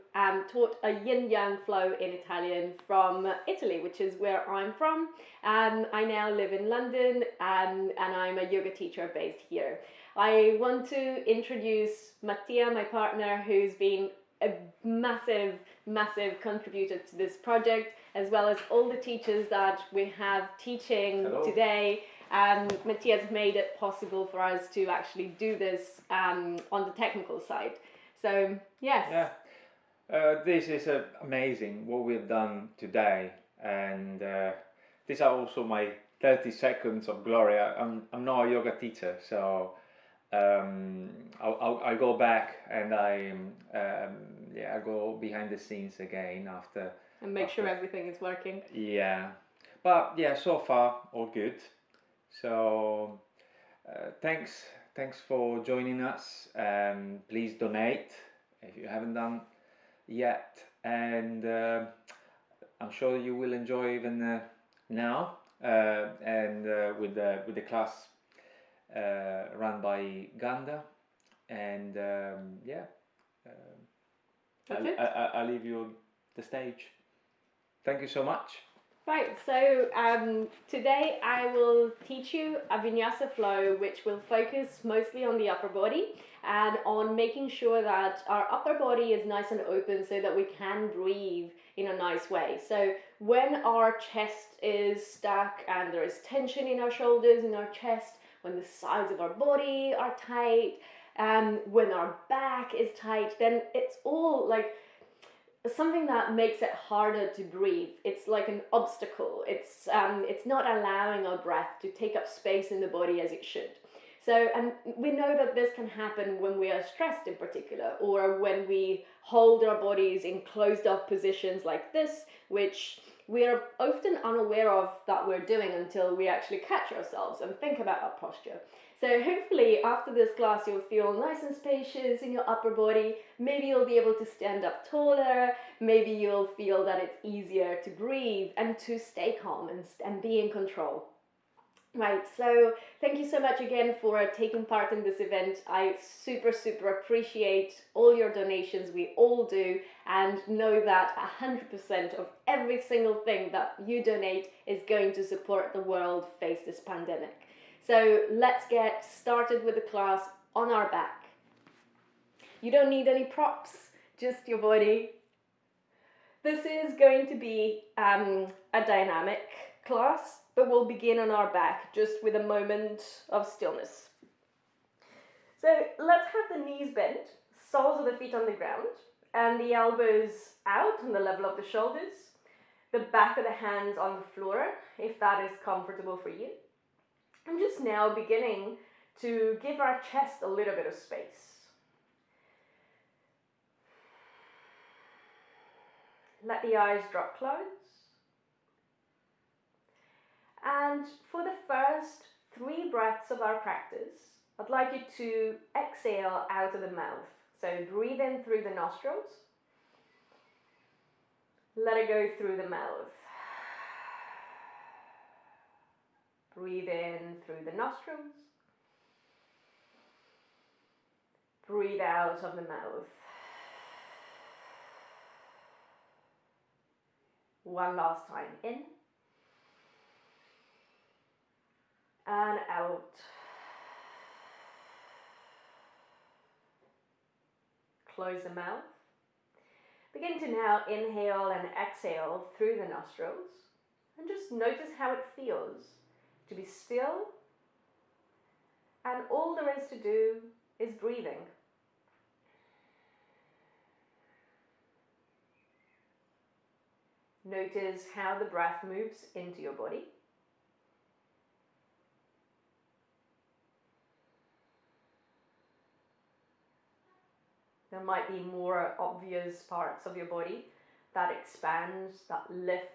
taught a yin-yang flow in Italian from Italy, which is where I'm from. I now live in London and I'm a yoga teacher based here. I want to introduce Mattia, my partner, who's been a massive contributor to this project, as well as all the teachers that we have teaching today. Mattia's made it possible for us to actually do this on the technical side. So, yes. Yeah. This is amazing what we've done today, and these are also my 30 seconds of glory. I'm not a yoga teacher, so I'll go back and I go behind the scenes again after and make sure everything is working. Yeah, but yeah, so far all good. So thanks for joining us. Please donate if you haven't done yet, and I'm sure you will enjoy even now and with the class run by Ganda, and I'll leave you the stage. Thank you so much. Right, so today I will teach you a vinyasa flow which will focus mostly on the upper body and on making sure that our upper body is nice and open so that we can breathe in a nice way. So when our chest is stuck and there is tension in our shoulders, in our chest, when the sides of our body are tight, when our back is tight, then it's all like something that makes it harder to breathe. It's like an obstacle. It's not allowing our breath to take up space in the body as it should. So, and we know that this can happen when we are stressed in particular, or when we hold our bodies in closed off positions like this, which we are often unaware of that we're doing until we actually catch ourselves and think about our posture. So hopefully after this class you'll feel nice and spacious in your upper body. Maybe you'll be able to stand up taller. Maybe you'll feel that it's easier to breathe and to stay calm and be in control. Right, so thank you so much again for taking part in this event. I super appreciate all your donations. We all do, and know that 100% of every single thing that you donate is going to support the world face this pandemic. So let's get started with the class on our back. You don't need any props, just your body. This is going to be a dynamic class, but we'll begin on our back just with a moment of stillness. So let's have the knees bent, soles of the feet on the ground, and the elbows out on the level of the shoulders, the back of the hands on the floor, if that is comfortable for you. I'm just now beginning to give our chest a little bit of space. Let the eyes drop close. And for the first 3 breaths of our practice, I'd like you to exhale out of the mouth. So breathe in through the nostrils. Let it go through the mouth. Breathe in through the nostrils. Breathe out of the mouth. One last time, in and out. Close the mouth. Begin to now inhale and exhale through the nostrils, and just notice how it feels to be still, and all there is to do is breathing. Notice how the breath moves into your body. There might be more obvious parts of your body that expand, that lift,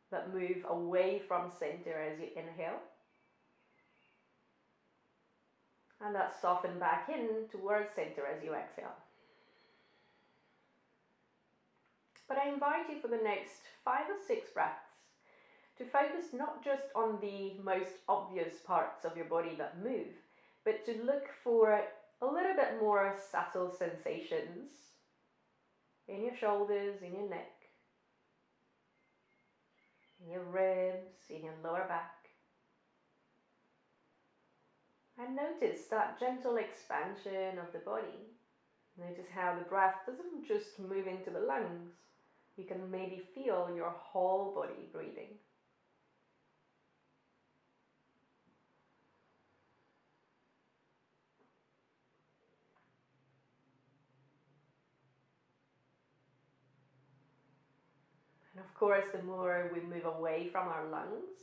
that move away from center as you inhale. And that's soften back in towards center as you exhale. But I invite you for the next 5 or 6 breaths to focus not just on the most obvious parts of your body that move, but to look for a little bit more subtle sensations in your shoulders, in your neck, in your ribs, in your lower back. And notice that gentle expansion of the body. Notice how the breath doesn't just move into the lungs. You can maybe feel your whole body breathing. And of course, the more we move away from our lungs,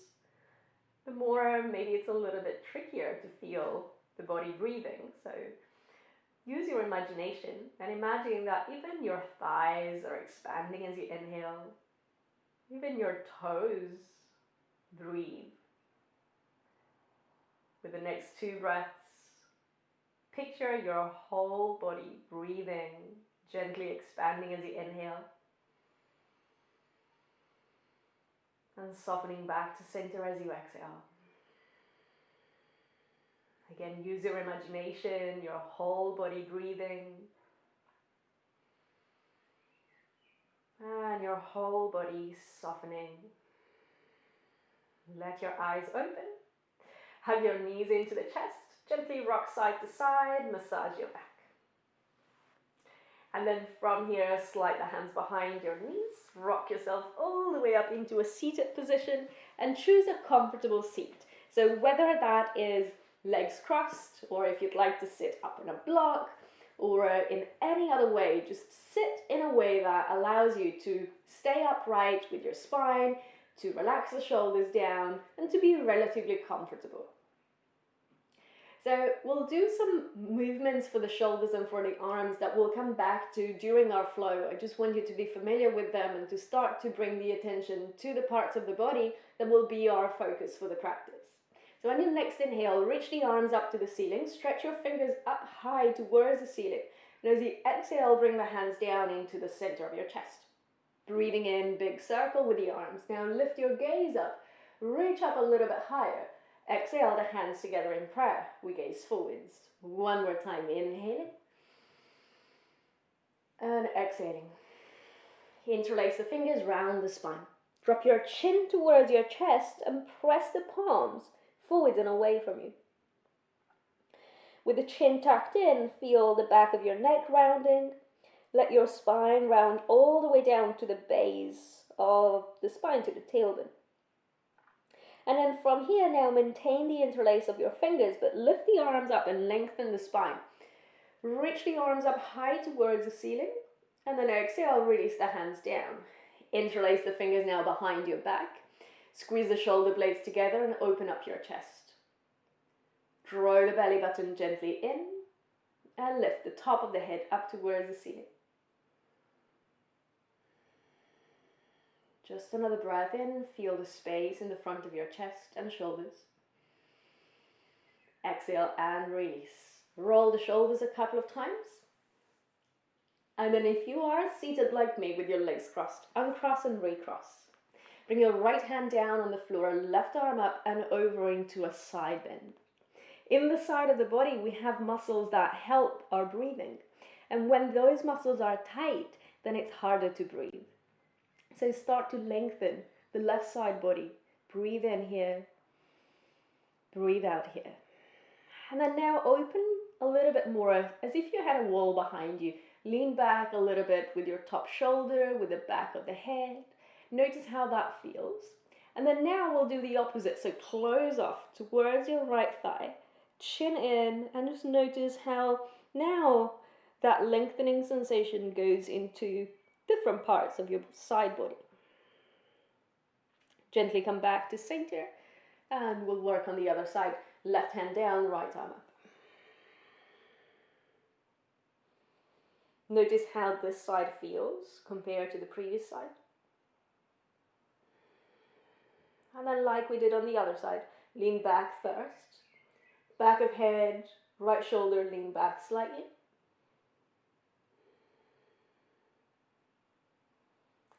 the more maybe it's a little bit trickier to feel the body breathing. So use your imagination and imagine that even your thighs are expanding as you inhale. Even your toes breathe. With the next 2 breaths, picture your whole body breathing, gently expanding as you inhale. And softening back to center as you exhale. Again, use your imagination, your whole body breathing. And your whole body softening. Let your eyes open. Hug your knees into the chest. Gently rock side to side, massage your back. And then from here, slide the hands behind your knees. Rock yourself all the way up into a seated position and choose a comfortable seat. So whether that is legs crossed, or if you'd like to sit up in a block, or in any other way, just sit in a way that allows you to stay upright with your spine, to relax the shoulders down, and to be relatively comfortable. So we'll do some movements for the shoulders and for the arms that we'll come back to during our flow. I just want you to be familiar with them and to start to bring the attention to the parts of the body that will be our focus for the practice. So on your next inhale, reach the arms up to the ceiling, stretch your fingers up high towards the ceiling. And as you exhale, bring the hands down into the center of your chest. Breathing in, big circle with the arms. Now lift your gaze up, reach up a little bit higher. Exhale the hands together in prayer. We gaze forwards. One more time, inhaling. And exhaling. Interlace the fingers round the spine. Drop your chin towards your chest and press the palms forwards and away from you. With the chin tucked in, feel the back of your neck rounding. Let your spine round all the way down to the base of the spine, to the tailbone. And then from here now, maintain the interlace of your fingers, but lift the arms up and lengthen the spine. Reach the arms up high towards the ceiling, and then exhale, release the hands down. Interlace the fingers now behind your back. Squeeze the shoulder blades together and open up your chest. Draw the belly button gently in and lift the top of the head up towards the ceiling. Just another breath in, feel the space in the front of your chest and shoulders. Exhale and release. Roll the shoulders a couple of times. And then if you are seated like me with your legs crossed, uncross and recross. Bring your right hand down on the floor, left arm up and over into a side bend. In the side of the body, we have muscles that help our breathing. And when those muscles are tight, then it's harder to breathe. So start to lengthen the left side body. Breathe in here. Breathe out here. And then now open a little bit more as if you had a wall behind you. Lean back a little bit with your top shoulder, with the back of the head. Notice how that feels. And then now we'll do the opposite. So close off towards your right thigh. Chin in and just notice how now that lengthening sensation goes into different parts of your side body. Gently come back to center and we'll work on the other side. Left hand down, right arm up. Notice how this side feels compared to the previous side. And then like we did on the other side, lean back first. Back of head, Right shoulder lean back slightly.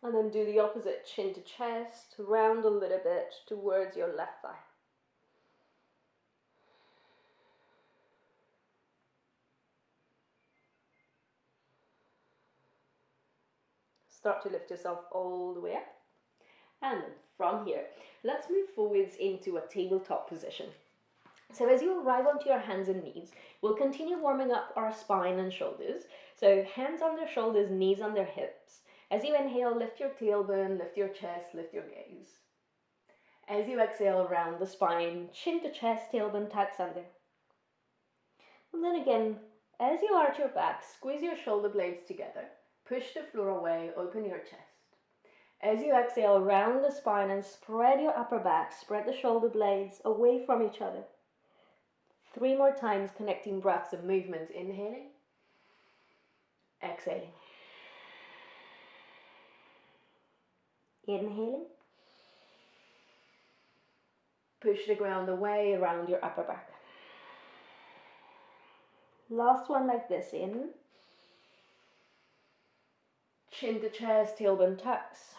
And then do the opposite, chin to chest, round a little bit towards your left thigh. Start to lift yourself all the way up. And then from here, let's move forwards into a tabletop position. So as you arrive onto your hands and knees, we'll continue warming up our spine and shoulders. So hands on their shoulders, knees on their hips. As you inhale, lift your tailbone, lift your chest, lift your gaze. As you exhale, round the spine, chin to chest, tailbone tucks under. And then again, as you arch your back, squeeze your shoulder blades together. Push the floor away, open your chest. As you exhale, round the spine and spread your upper back, spread the shoulder blades away from each other. 3 more times, connecting breaths and movements. Inhaling, exhaling. Inhaling. Push the ground away around your upper back. Last one like this. In. Chin to chest, tailbone tucks.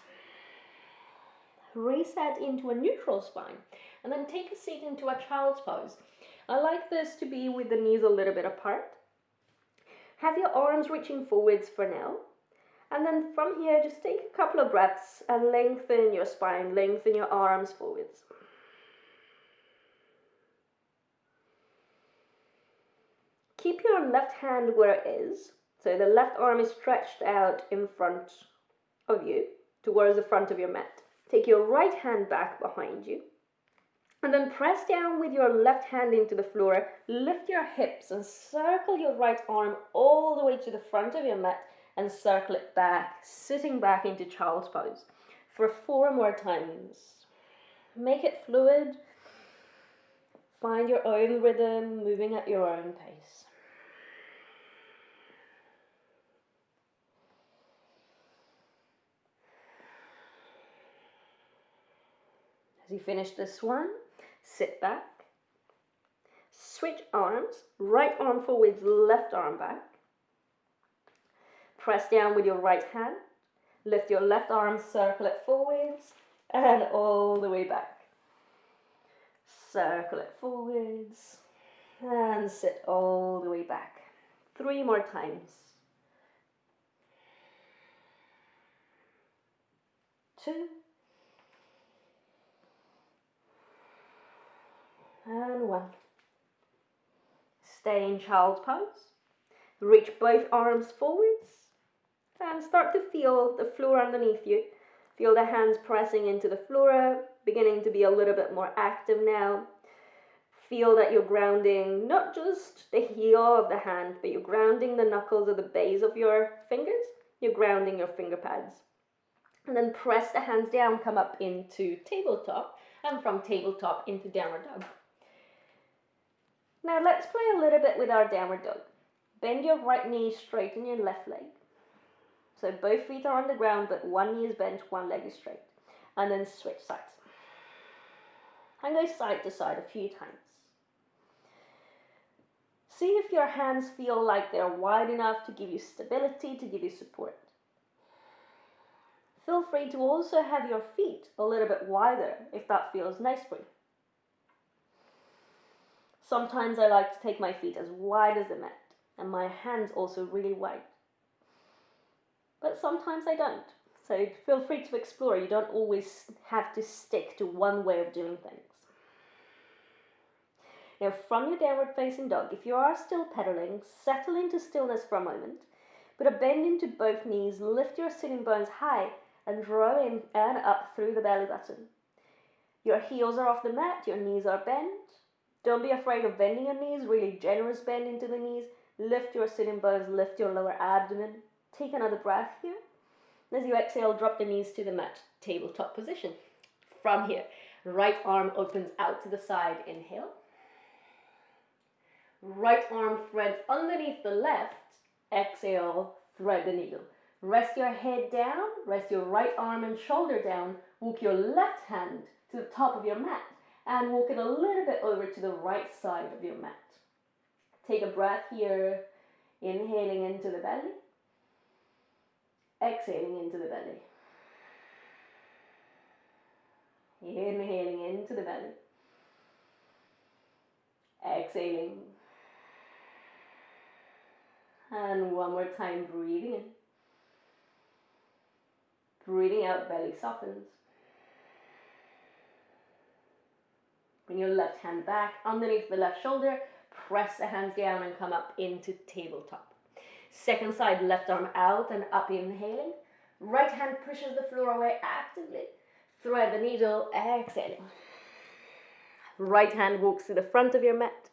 Reset into a neutral spine. And then take a seat into a child's pose. I like this to be with the knees a little bit apart. Have your arms reaching forwards for now. And then from here, just take a couple of breaths and lengthen your spine, lengthen your arms forwards. Keep your left hand where it is. So the left arm is stretched out in front of you, towards the front of your mat. Take your right hand back behind you. And then press down with your left hand into the floor. Lift your hips and circle your right arm all the way to the front of your mat and circle it back, sitting back into child's pose for 4 more times. Make it fluid. Find your own rhythm, moving at your own pace. As you finish this one, sit back. Switch arms, right arm forwards, left arm back. Press down with your right hand. Lift your left arm, circle it forwards and all the way back. Circle it forwards and sit all the way back. 3 more times. 2. And 1. Stay in child's pose. Reach both arms forwards and start to feel the floor underneath you. Feel the hands pressing into the floor, beginning to be a little bit more active now. Feel that you're grounding not just the heel of the hand, but you're grounding the knuckles of the base of your fingers. You're grounding your finger pads. And then press the hands down, come up into tabletop, and from tabletop into downward dog. Now let's play a little bit with our downward dog. Bend your right knee, straighten your left leg. So both feet are on the ground, but one knee is bent, one leg is straight. And then switch sides. And go side to side a few times. See if your hands feel like they're wide enough to give you stability, to give you support. Feel free to also have your feet a little bit wider if that feels nice for you. Sometimes I like to take my feet as wide as the mat, and my hands also really wide. But sometimes I don't. So feel free to explore. You don't always have to stick to one way of doing things. Now from your downward facing dog, if you are still pedaling, settle into stillness for a moment. Put a bend into both knees, lift your sitting bones high, and draw in and up through the belly button. Your heels are off the mat, your knees are bent. Don't be afraid of bending your knees, really generous bend into the knees. Lift your sitting bones, lift your lower abdomen. Take another breath here. As you exhale, drop the knees to the mat, tabletop position. From here, right arm opens out to the side, inhale. Right arm threads underneath the left, exhale, thread the needle. Rest your head down, rest your right arm and shoulder down, walk your left hand to the top of your mat, and walk it a little bit over to the right side of your mat. Take a breath here, inhaling into the belly, exhaling into the belly. Inhaling into the belly, exhaling. And one more time, breathing in. Breathing out, belly softens. Bring your left hand back underneath the left shoulder. Press the hands down and come up into tabletop. Second side, left arm out and up, inhaling. Right hand pushes the floor away actively. Thread the needle, exhaling. Right hand walks to the front of your mat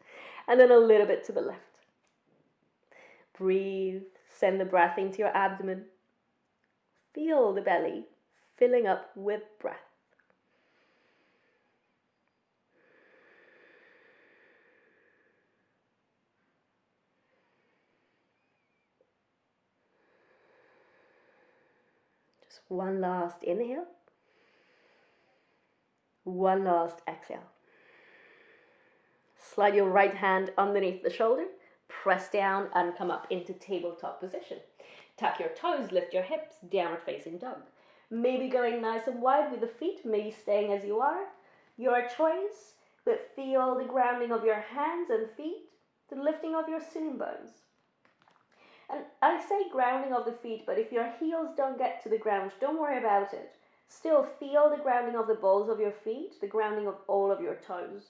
and then a little bit to the left. Breathe, send the breath into your abdomen. Feel the belly filling up with breath. Just one last inhale. One last exhale. Slide your right hand underneath the shoulder. Press down and come up into tabletop position. Tuck your toes, lift your hips, downward facing dog. Maybe going nice and wide with the feet, maybe staying as you are. Your choice, but feel the grounding of your hands and feet, the lifting of your sitting bones. And I say grounding of the feet, but if your heels don't get to the ground, don't worry about it. Still feel the grounding of the balls of your feet, the grounding of all of your toes.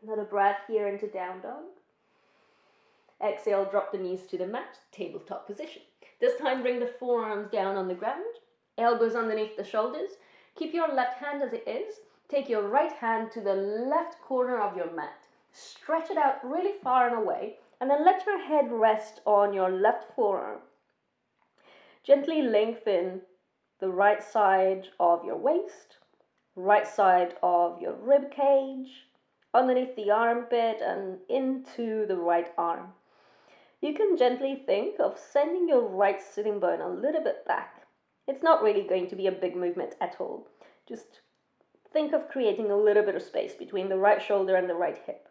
Another breath here into down dog. Exhale, drop the knees to the mat, tabletop position. This time bring the forearms down on the ground, elbows underneath the shoulders. Keep your left hand as it is. Take your right hand to the left corner of your mat. Stretch it out really far and away, and then let your head rest on your left forearm. Gently lengthen the right side of your waist, right side of your rib cage, underneath the armpit and into the right arm. You can gently think of sending your right sitting bone a little bit back. It's not really going to be a big movement at all. Just think of creating a little bit of space between the right shoulder and the right hip.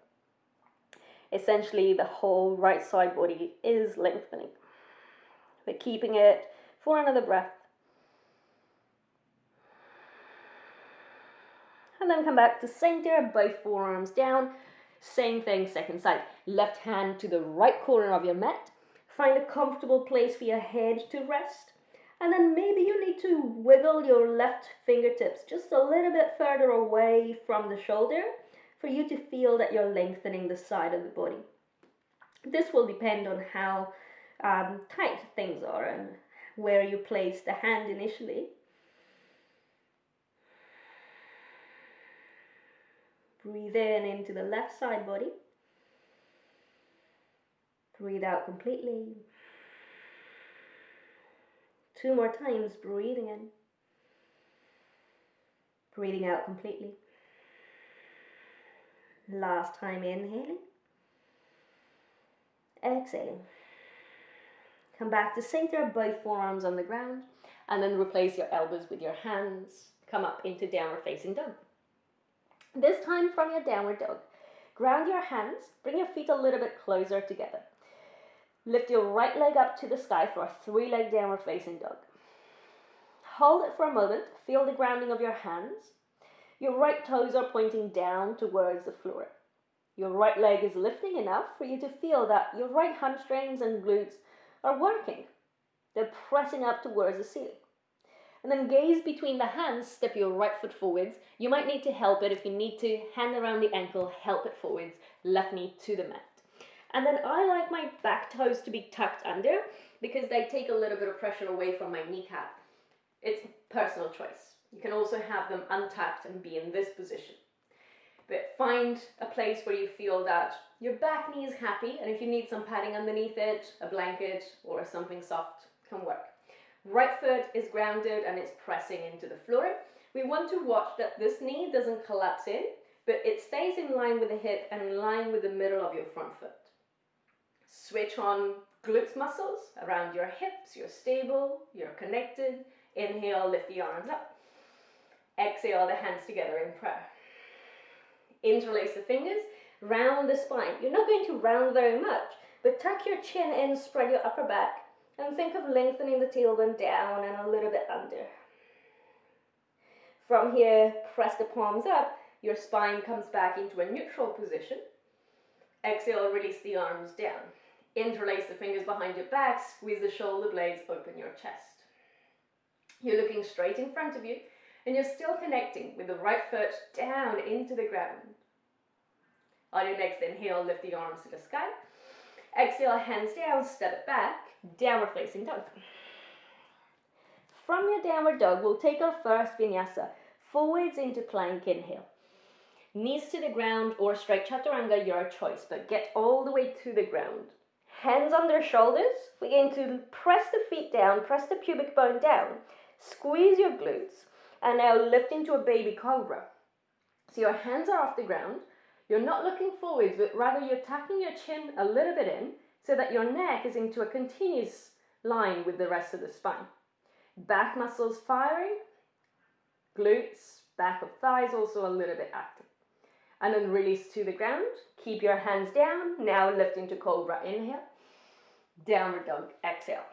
Essentially, the whole right side body is lengthening. We're keeping it for another breath. And then come back to center, both forearms down. Same thing, second side. Left hand to the right corner of your mat. Find a comfortable place for your head to rest. And then maybe you need to wiggle your left fingertips just a little bit further away from the shoulder for you to feel that you're lengthening the side of the body. This will depend on how tight things are and where you place the hand initially. Breathe in into the left side body. Breathe out completely. 2 more times, breathing in. Breathing out completely. Last time, inhaling. Exhaling. Come back to center, both forearms on the ground, and then replace your elbows with your hands. Come up into downward facing dog. This time from your downward dog, ground your hands, bring your feet a little bit closer together. Lift your right leg up to the sky for a 3-leg downward facing dog. Hold it for a moment, feel the grounding of your hands. Your right toes are pointing down towards the floor. Your right leg is lifting enough for you to feel that your right hamstrings and glutes are working. They're pressing up towards the ceiling. And then gaze between the hands, step your right foot forwards. You might need to help it if you need to, hand around the ankle, help it forwards, left knee to the mat. And then I like my back toes to be tucked under because they take a little bit of pressure away from my kneecap. It's personal choice. You can also have them untucked and be in this position. But find a place where you feel that your back knee is happy, and if you need some padding underneath it, a blanket or something soft can work. Right foot is grounded and it's pressing into the floor. We want to watch that this knee doesn't collapse in, but it stays in line with the hip and in line with the middle of your front foot. Switch on glutes muscles around your hips. You're stable, you're connected. Inhale, lift the arms up. Exhale, the hands together in prayer. Interlace the fingers, round the spine. You're not going to round very much, but tuck your chin in, spread your upper back, and think of lengthening the tailbone down and a little bit under. From here, press the palms up, your spine comes back into a neutral position. Exhale, release the arms down. Interlace the fingers behind your back, squeeze the shoulder blades, open your chest. You're looking straight in front of you, and you're still connecting with the right foot down into the ground. On your next inhale, lift the arms to the sky. Exhale, hands down, step it back, downward facing dog. From your downward dog, we'll take our first vinyasa, forwards into plank inhale. Knees to the ground or straight chaturanga, your choice, but get all the way to the ground. Hands under shoulders, we're going to press the feet down, press the pubic bone down, squeeze your glutes, and now lift into a baby cobra. So your hands are off the ground, you're not looking forwards, but rather you're tucking your chin a little bit in so that your neck is into a continuous line with the rest of the spine. Back muscles firing, glutes, back of thighs also a little bit active. And then release to the ground, keep your hands down, now lift into cobra, inhale, downward dog, exhale.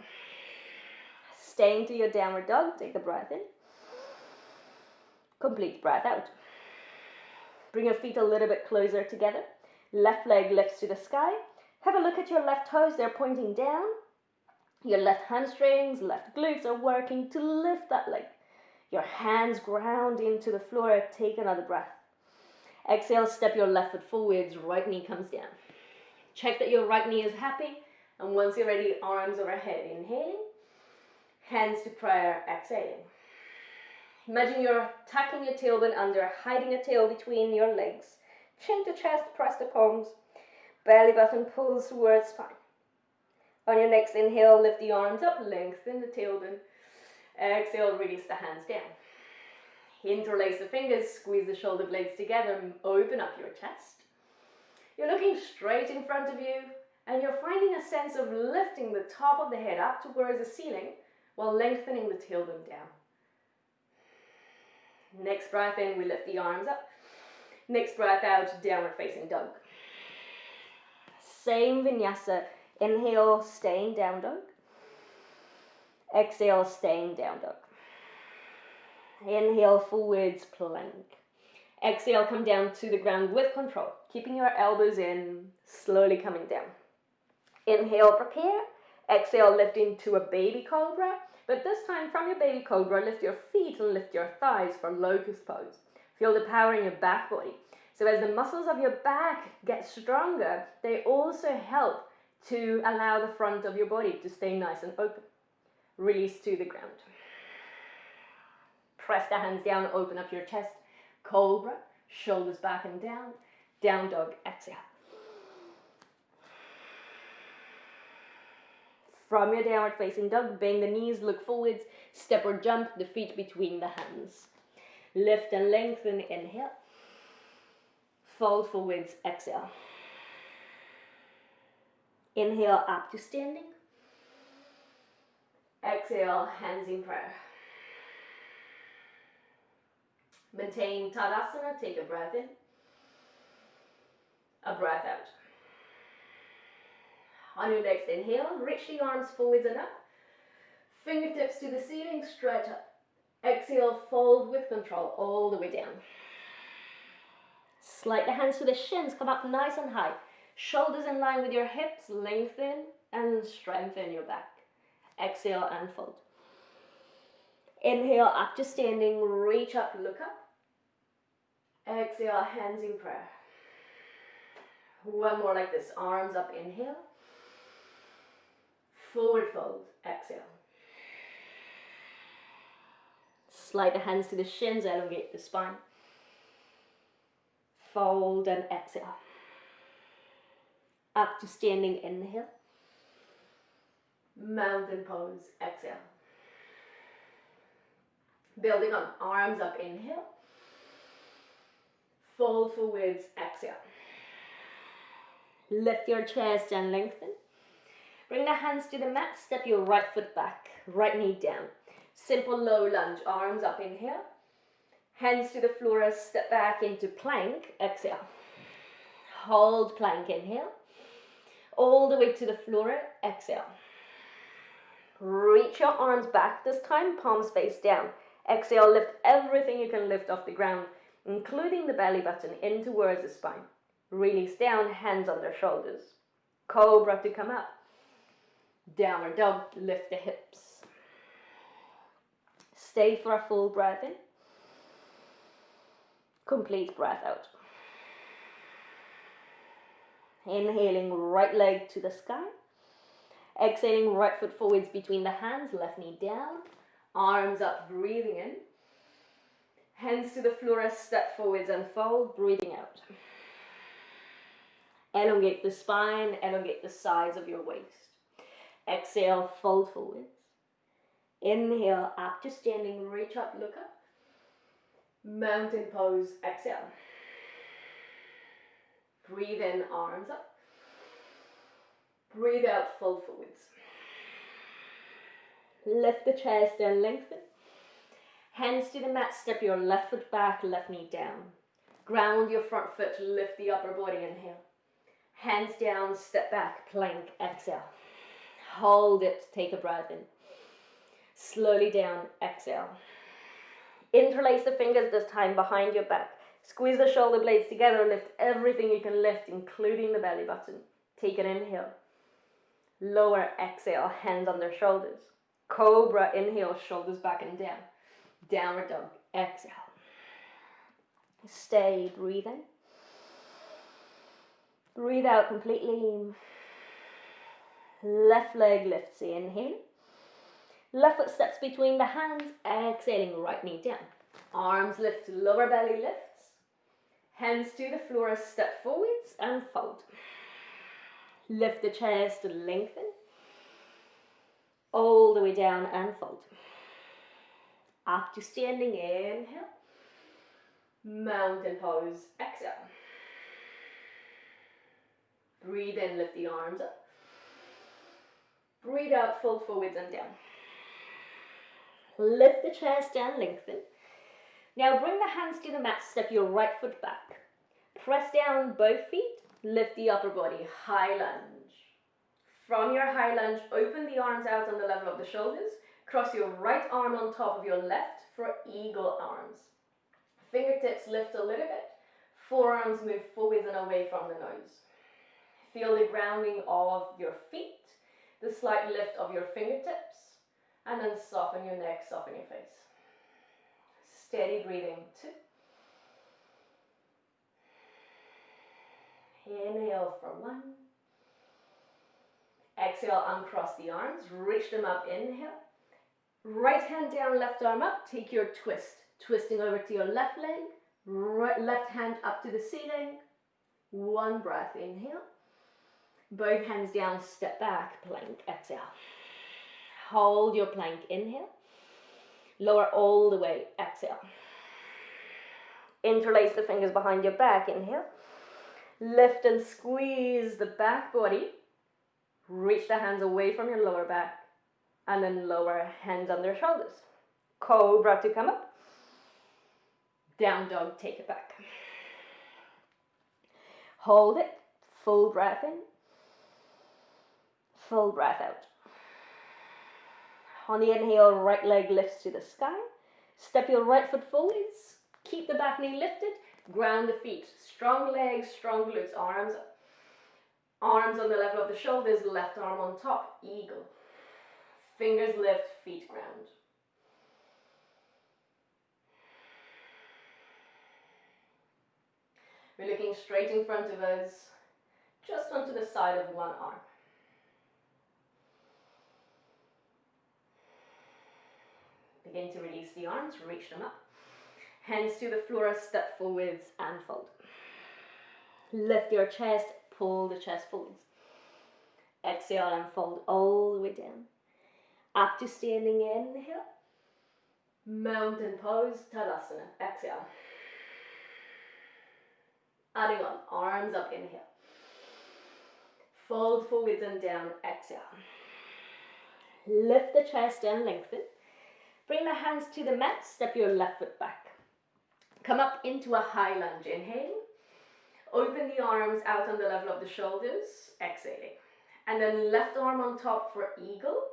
Stay into your downward dog, take a breath in, complete breath out. Bring your feet a little bit closer together, left leg lifts to the sky, have a look at your left toes, they're pointing down, your left hamstrings, left glutes are working to lift that leg. Your hands ground into the floor, take another breath. Exhale, step your left foot forwards, right knee comes down. Check that your right knee is happy, and once you're ready, arms overhead, inhaling, hands to prayer, exhaling. Imagine you're tucking your tailbone under, hiding a tail between your legs. Chin to chest, press the palms, belly button pulls towards spine. On your next inhale, lift the arms up, lengthen the tailbone. Exhale, release the hands down. Interlace the fingers, squeeze the shoulder blades together, open up your chest. You're looking straight in front of you, and you're finding a sense of lifting the top of the head up towards the ceiling while lengthening the tailbone down. Next breath in, we lift the arms up. Next breath out, downward facing dog. Same vinyasa. Inhale, staying down dog. Exhale, staying down dog. Inhale, forwards, plank. Exhale, come down to the ground with control, keeping your elbows in, slowly coming down. Inhale, prepare. Exhale, lift into a baby cobra. But this time, from your baby cobra, lift your feet and lift your thighs for locust pose. Feel the power in your back body. So as the muscles of your back get stronger, they also help to allow the front of your body to stay nice and open. Release to the ground. Press the hands down, open up your chest. Cobra, shoulders back and down. Down dog, exhale. From your downward facing dog, bend the knees, look forwards, step or jump, the feet between the hands. Lift and lengthen, inhale. Fold forwards, exhale. Inhale, up to standing. Exhale, hands in prayer. Maintain Tadasana, take a breath in. A breath out. On your next inhale, reach the arms forwards and up. Fingertips to the ceiling, stretch up. Exhale, fold with control all the way down. Slide the hands to the shins, come up nice and high. Shoulders in line with your hips, lengthen and strengthen your back. Exhale and fold. Inhale, up to standing, reach up, look up. Exhale, hands in prayer. One more like this, arms up, inhale. Forward fold, exhale. Slide the hands to the shins, elongate the spine. Fold and exhale. Up to standing, inhale. Mountain pose, exhale. Building on, arms up, inhale. Fold forwards, exhale. Lift your chest and lengthen. Bring the hands to the mat, step your right foot back, right knee down. Simple low lunge, arms up, inhale. Hands to the floor, step back into plank, exhale. Hold plank, inhale. All the way to the floor, exhale. Reach your arms back this time, palms face down. Exhale, lift everything you can lift off the ground, including the belly button, in towards the spine. Release down, hands under shoulders. Cobra to come up. Downward dog, lift the hips. Stay for a full breath in. Complete breath out. Inhaling, right leg to the sky. Exhaling, right foot forwards between the hands, left knee down. Arms up, breathing in. Hands to the floor, step forwards and fold, breathing out. Elongate the spine, elongate the sides of your waist. Exhale, fold forwards. Inhale, up to standing, reach up, look up. Mountain pose, exhale. Breathe in, arms up. Breathe out, fold forwards. Lift the chest and lengthen. Hands to the mat, step your left foot back, left knee down. Ground your front foot, lift the upper body, inhale. Hands down, step back, plank, exhale. Hold it, take a breath in. Slowly down, exhale. Interlace the fingers this time behind your back. Squeeze the shoulder blades together, lift everything you can lift, including the belly button. Take an inhale. Lower, exhale, hands under shoulders. Cobra, inhale, shoulders back and down. Downward dog, exhale. Stay, breathe in. Breathe out completely. Left leg lifts, inhale. Left foot steps between the hands, exhaling, right knee down. Arms lift, lower belly lifts. Hands to the floor, step forwards and fold. Lift the chest, lengthen. All the way down and fold. Up to standing, inhale. Mountain pose, exhale. Breathe in, lift the arms up. Breathe out, fold forwards and down. Lift the chest and lengthen. Now bring the hands to the mat, step your right foot back. Press down both feet, lift the upper body, high lunge. From your high lunge, open the arms out on the level of the shoulders. Cross your right arm on top of your left for eagle arms. Fingertips lift a little bit. Forearms move forwards and away from the nose. Feel the grounding of your feet, the slight lift of your fingertips, and then soften your neck, soften your face. Steady breathing, 2. Inhale for 1. Exhale, uncross the arms, reach them up, inhale. Right hand down, left arm up, take your twist. Twisting over to your left leg, left hand up to the ceiling. 1 breath, inhale. Both hands down, step back, plank, exhale. Hold your plank, inhale. Lower all the way, exhale. Interlace the fingers behind your back, inhale. Lift and squeeze the back body. Reach the hands away from your lower back. And then lower, hands under shoulders. Cobra to come up. Down dog, take it back. Hold it, full breath in. Full breath out. On the inhale, right leg lifts to the sky. Step your right foot forwards. Keep the back knee lifted. Ground the feet. Strong legs, strong glutes. Arms up. Arms on the level of the shoulders. Left arm on top. Eagle. Fingers lift, feet ground. We're looking straight in front of us, just onto the side of one arm. Begin to release the arms, reach them up. Hands to the floor, step forwards and fold. Lift your chest, pull the chest forwards. Exhale and fold all the way down. Up to standing, inhale. Mountain pose, Tadasana, exhale. Adding on, arms up, inhale. Fold forwards and down, exhale. Lift the chest and lengthen. Bring the hands to the mat, step your left foot back. Come up into a high lunge, inhaling. Open the arms out on the level of the shoulders, exhaling. And then left arm on top for eagle.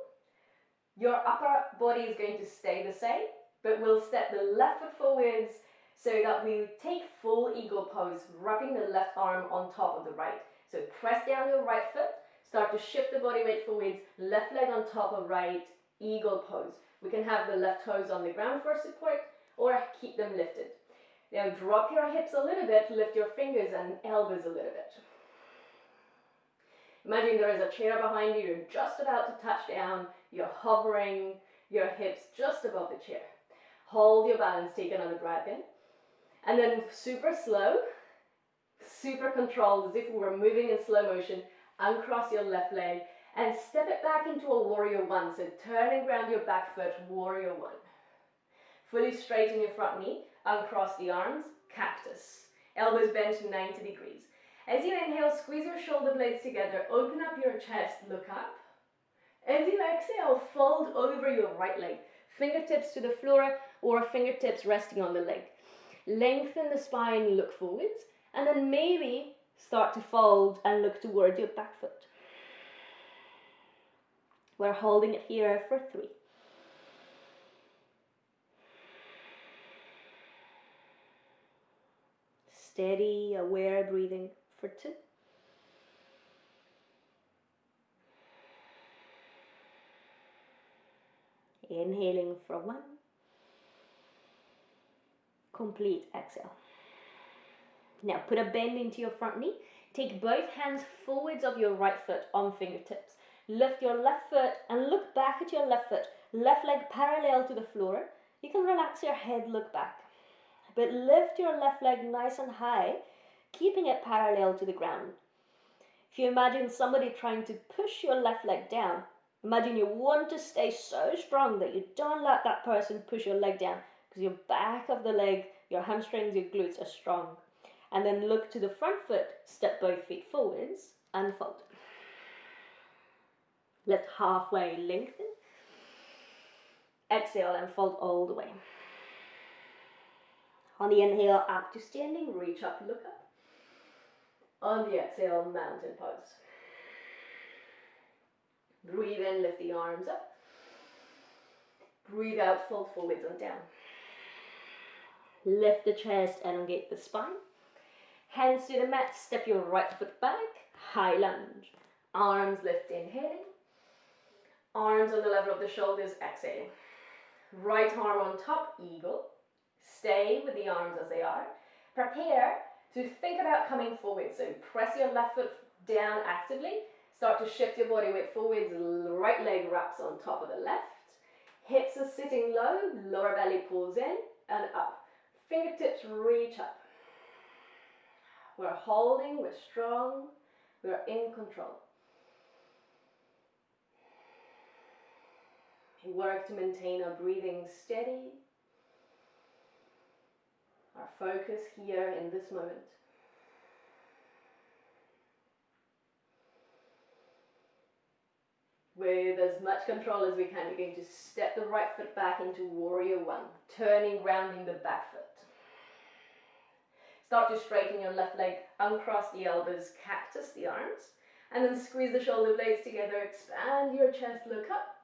Your upper body is going to stay the same, but we'll step the left foot forwards so that we take full eagle pose, wrapping the left arm on top of the right. So press down your right foot, start to shift the body weight forwards, left leg on top of right, eagle pose. We can have the left toes on the ground for support or keep them lifted. Now drop your hips a little bit, lift your fingers and elbows a little bit. Imagine there is a chair behind you, you're just about to touch down, you're hovering your hips just above the chair. Hold your balance, take another breath in. And then super slow, super controlled, as if we were moving in slow motion, uncross your left leg and step it back into a warrior one. So turn and ground your back foot, warrior one. Fully straighten your front knee, uncross the arms, cactus. Elbows bent 90 degrees. As you inhale, squeeze your shoulder blades together, open up your chest, look up. As you exhale, fold over your right leg. Fingertips to the floor or fingertips resting on the leg. Lengthen the spine, look forwards, and then maybe start to fold and look towards your back foot. We're holding it here for 3. Steady, aware breathing for 2. Inhaling for 1. Complete exhale. Now put a bend into your front knee. Take both hands forwards of your right foot on fingertips. Lift your left foot and look back at your left foot. Left leg parallel to the floor. You can relax your head, look back. But lift your left leg nice and high, keeping it parallel to the ground. If you imagine somebody trying to push your left leg down, imagine you want to stay so strong that you don't let that person push your leg down, because your back of the leg, your hamstrings, your glutes are strong. And then look to the front foot, step both feet forwards and fold. Lift halfway, lengthen. Exhale and fold all the way. On the inhale, up to standing, reach up, look up. On the exhale, mountain pose. Breathe in, lift the arms up. Breathe out, fold forwards and down. Lift the chest, elongate the spine. Hands to the mat, step your right foot back, high lunge. Arms lift, inhaling. Arms on the level of the shoulders, exhaling. Right arm on top, eagle. Stay with the arms as they are. Prepare to think about coming forward. So press your left foot down actively. Start to shift your body weight forwards. Right leg wraps on top of the left. Hips are sitting low. Lower belly pulls in and up. Fingertips reach up. We're holding, we're strong, we're in control. We work to maintain our breathing steady. Our focus here in this moment. With as much control as we can, we're going to step the right foot back into warrior one, turning, grounding the back foot. Start to straighten your left leg, uncross the elbows, cactus the arms, and then squeeze the shoulder blades together, expand your chest, look up.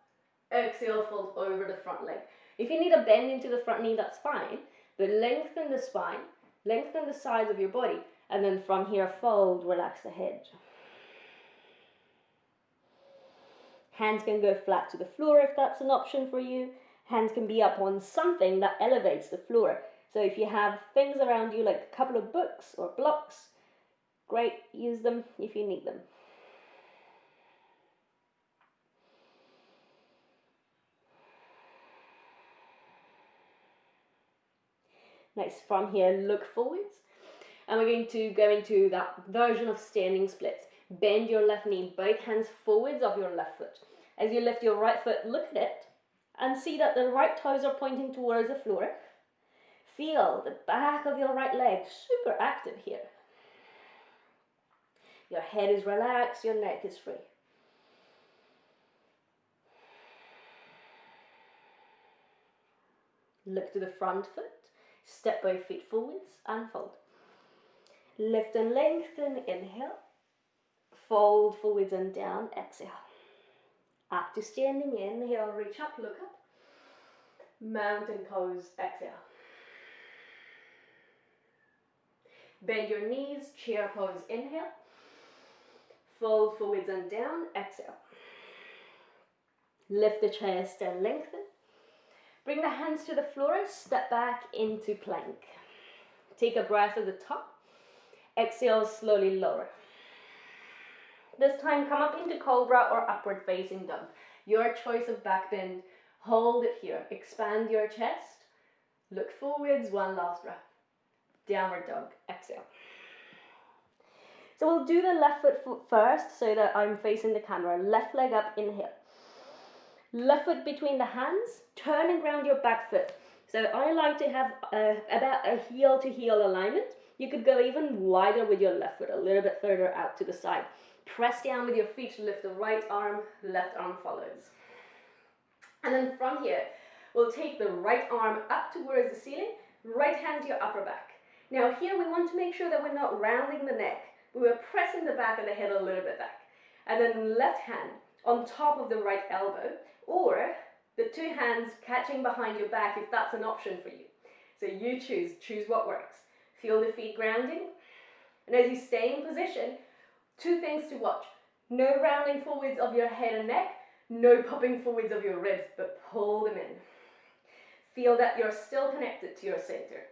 Exhale, fold over the front leg. If you need a bend into the front knee, that's fine, but lengthen the spine, lengthen the sides of your body, and then from here, fold, relax the head. Hands can go flat to the floor if that's an option for you. Hands can be up on something that elevates the floor. So if you have things around you like a couple of books or blocks, great, use them if you need them. Nice, from here, look forwards. And we're going to go into that version of standing splits. Bend your left knee, both hands forwards of your left foot. As you lift your right foot, look at it and see that the right toes are pointing towards the floor. Feel the back of your right leg super active here. Your head is relaxed, your neck is free. Look to the front foot. Step both feet forwards and fold. Lift and lengthen, inhale. Fold forwards and down, exhale. Up to standing, inhale, reach up, look up. Mountain pose, exhale. Bend your knees, chair pose, inhale. Fold forwards and down, exhale. Lift the chest and lengthen. Bring the hands to the floor, step back into plank. Take a breath at the top. Exhale, slowly lower. This time, come up into cobra or upward facing dog. Your choice of back bend. Hold it here. Expand your chest. Look forwards, one last breath. Downward dog, exhale. So we'll do the left foot first so that I'm facing the camera. Left leg up, inhale. Left foot between the hands, turn and ground your back foot. So I like to have about a heel to heel alignment. You could go even wider with your left foot, a little bit further out to the side. Press down with your feet to lift the right arm, left arm follows. And then from here, we'll take the right arm up towards the ceiling, right hand to your upper back. Now here we want to make sure that we're not rounding the neck, but we're pressing the back of the head a little bit back. And then left hand on top of the right elbow, or the two hands catching behind your back if that's an option for you. So you choose what works. Feel the feet grounding. And as you stay in position, two things to watch. No rounding forwards of your head and neck, no popping forwards of your ribs, but pull them in. Feel that you're still connected to your center.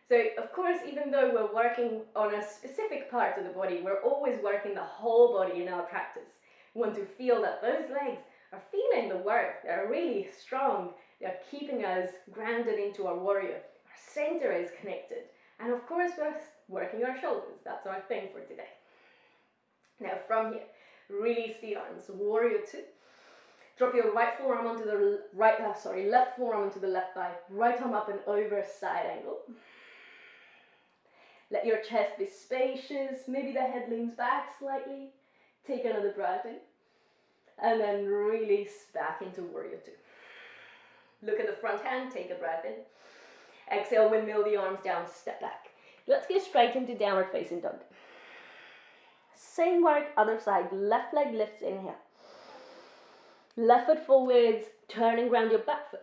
So of course, even though we're working on a specific part of the body, we're always working the whole body in our practice. We want to feel that those legs are feeling the work. They're really strong. They're keeping us grounded into our warrior. Our center is connected. And of course, we're working our shoulders. That's our thing for today. Now from here, release the arms. Warrior two. Drop your right forearm onto the left forearm onto the left thigh. Right arm up and over, side angle. Let your chest be spacious. Maybe the head leans back slightly. Take another breath in. And then release back into warrior two. Look at the front hand, take a breath in. Exhale, windmill the arms down, step back. Let's get straight into downward facing dog. Same work, other side. Left leg lifts, inhale. Left foot forwards, turn and ground your back foot.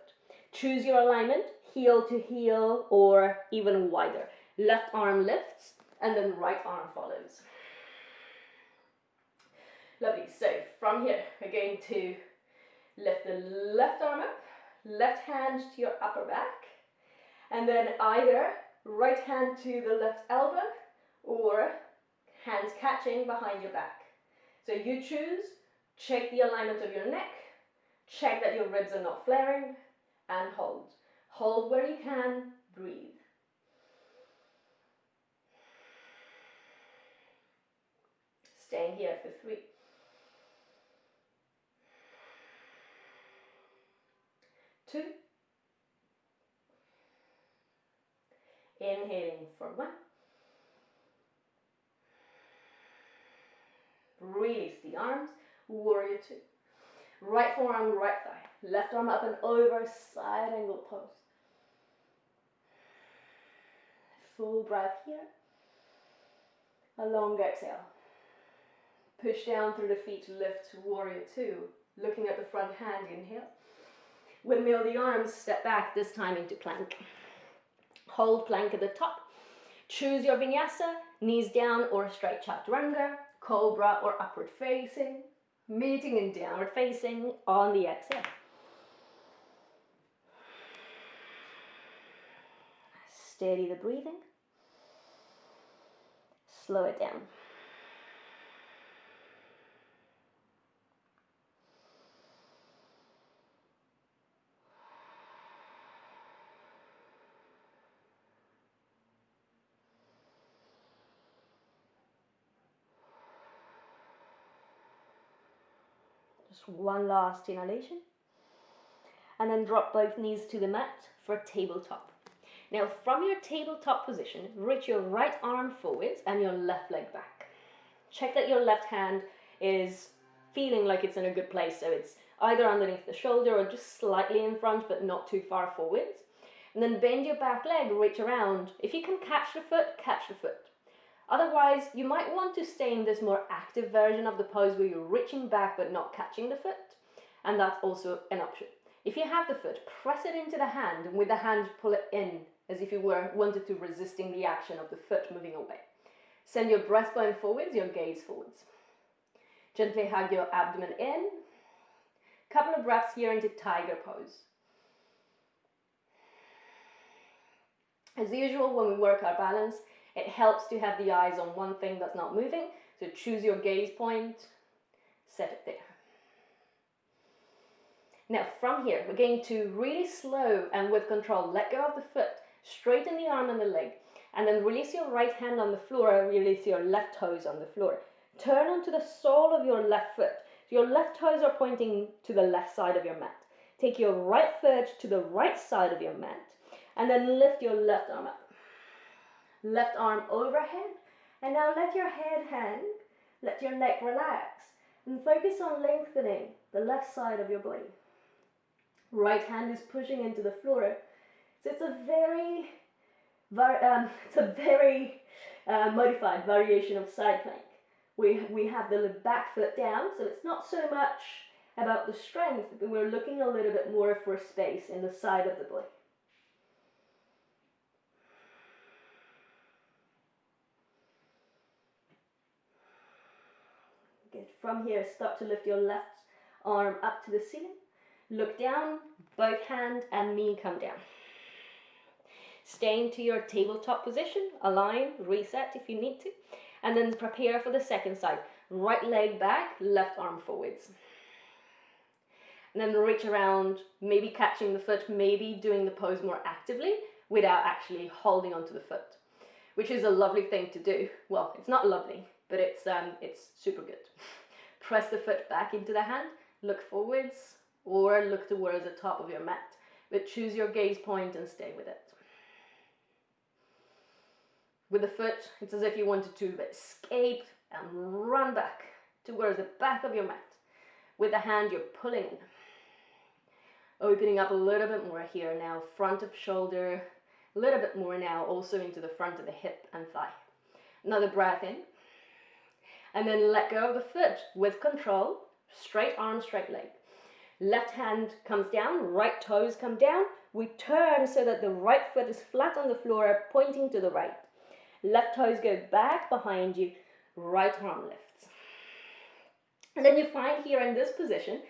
Choose your alignment, heel to heel or even wider. Left arm lifts and then right arm follows. Lovely. So from here, we're going to lift the left arm up, left hand to your upper back, and then either right hand to the left elbow or hands catching behind your back. So you choose, check the alignment of your neck, check that your ribs are not flaring, and hold. Hold where you can, breathe. Staying here for 3. 2. Inhaling for 1. Release the arms, warrior 2. Right forearm, right thigh. Left arm up and over, side angle pose. Full breath here. A long exhale. Push down through the feet to lift to warrior 2. Looking at the front hand, inhale. Windmill the arms, step back, this time into plank. Hold plank at the top. Choose your vinyasa, knees down or straight chaturanga, cobra or upward facing, meeting in downward facing on the exhale. Steady the breathing. Slow it down. Just one last inhalation. And then drop both knees to the mat for tabletop. Now from your tabletop position, reach your right arm forwards and your left leg back. Check that your left hand is feeling like it's in a good place, so it's either underneath the shoulder or just slightly in front but not too far forwards. And then bend your back leg, reach around. If you can catch the foot, catch the foot. Otherwise, you might want to stay in this more active version of the pose where you're reaching back but not catching the foot. And that's also an option. If you have the foot, press it into the hand, and with the hand pull it in as if you wanted to resisting the action of the foot moving away. Send your breastbone forwards, your gaze forwards. Gently hug your abdomen in. Couple of breaths here into tiger pose. As usual, when we work our balance, it helps to have the eyes on one thing that's not moving. So choose your gaze point, set it there. Now from here, we're going to really slow and with control, let go of the foot, straighten the arm and the leg, and then release your right hand on the floor, release your left toes on the floor. Turn onto the sole of your left foot. So your left toes are pointing to the left side of your mat. Take your right foot to the right side of your mat, and then lift your left arm up. Left arm overhead, and now let your head hang, let your neck relax, and focus on lengthening the left side of your body. Right hand is pushing into the floor, so it's a very modified variation of side plank. We have the back foot down, so it's not so much about the strength, but we're looking a little bit more for space in the side of the body. Good. From here, start to lift your left arm up to the ceiling. Look down, both hand and knee come down. Stay into your tabletop position, align, reset if you need to, and then prepare for the second side. Right leg back, left arm forwards. And then reach around, maybe catching the foot, maybe doing the pose more actively without actually holding onto the foot, which is a lovely thing to do. Well, it's not lovely, but it's super good. Press the foot back into the hand, look forwards, or look towards the top of your mat, but choose your gaze point and stay with it. With the foot, it's as if you wanted to escape and run back towards the back of your mat. With the hand, you're pulling in. Opening up a little bit more here now, front of shoulder, a little bit more now, also into the front of the hip and thigh. Another breath in, and then let go of the foot with control, straight arm, straight leg. Left hand comes down, right toes come down. We turn so that the right foot is flat on the floor, pointing to the right. Left toes go back behind you, right arm lifts. And then you find here in this position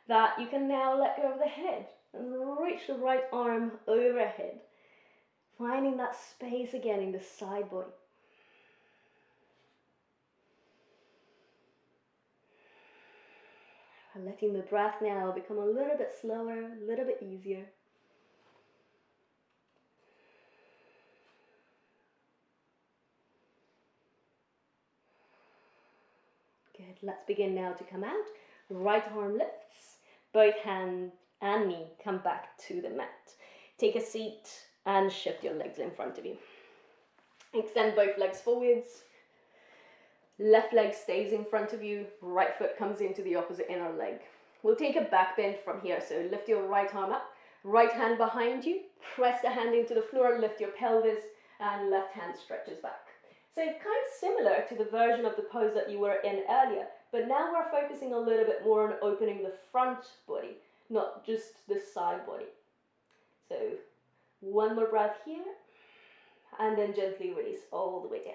that you can now let go of the head and reach the right arm overhead, finding that space again in the side body. And letting the breath now become a little bit slower, a little bit easier. Good, let's begin now to come out. Right arm lifts, both hand and knee come back to the mat. Take a seat and shift your legs in front of you. Extend both legs forwards. Left leg stays in front of you, right foot comes into the opposite inner leg. We'll take a back bend from here, so lift your right arm up, right hand behind you, press the hand into the floor, lift your pelvis, and left hand stretches back. So kind of similar to the version of the pose that you were in earlier, but now we're focusing a little bit more on opening the front body, not just the side body. So one more breath here, and then gently release all the way down.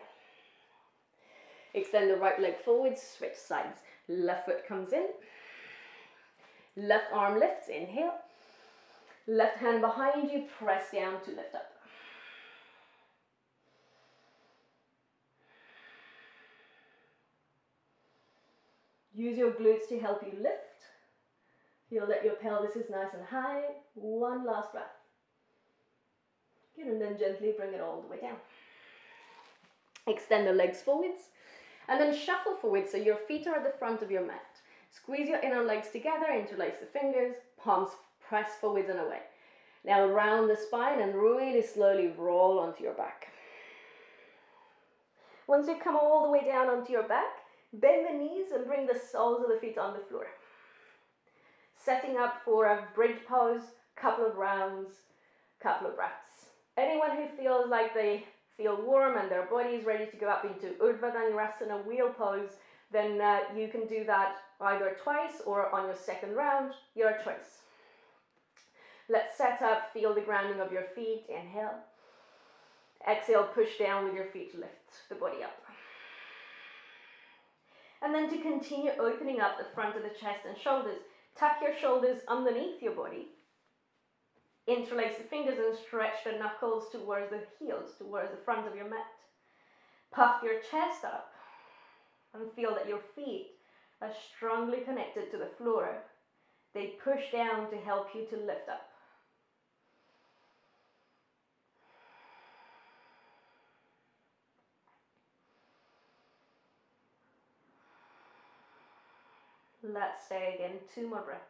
Extend the right leg forward, switch sides. Left foot comes in. Left arm lifts, inhale. Left hand behind you, press down to lift up. Use your glutes to help you lift. Feel that your pelvis is nice and high. One last breath. Good, and then gently bring it all the way down. Extend the legs forwards. And then shuffle forward so your feet are at the front of your mat. Squeeze your inner legs together, interlace the fingers, palms press forwards and away. Now round the spine and really slowly roll onto your back. Once you come all the way down onto your back, bend the knees and bring the soles of the feet on the floor. Setting up for a bridge pose, couple of rounds, couple of breaths. Anyone who feels like they feel warm and their body is ready to go up into Urdhva Dhanurasana wheel pose, then you can do that either twice or on your second round, your choice. Let's set up, feel the grounding of your feet, inhale. Exhale, push down with your feet, lift the body up. And then to continue opening up the front of the chest and shoulders, tuck your shoulders underneath your body. Interlace the fingers and stretch the knuckles towards the heels, towards the front of your mat. Puff your chest up and feel that your feet are strongly connected to the floor. They push down to help you to lift up. Let's stay again, 2 more breaths.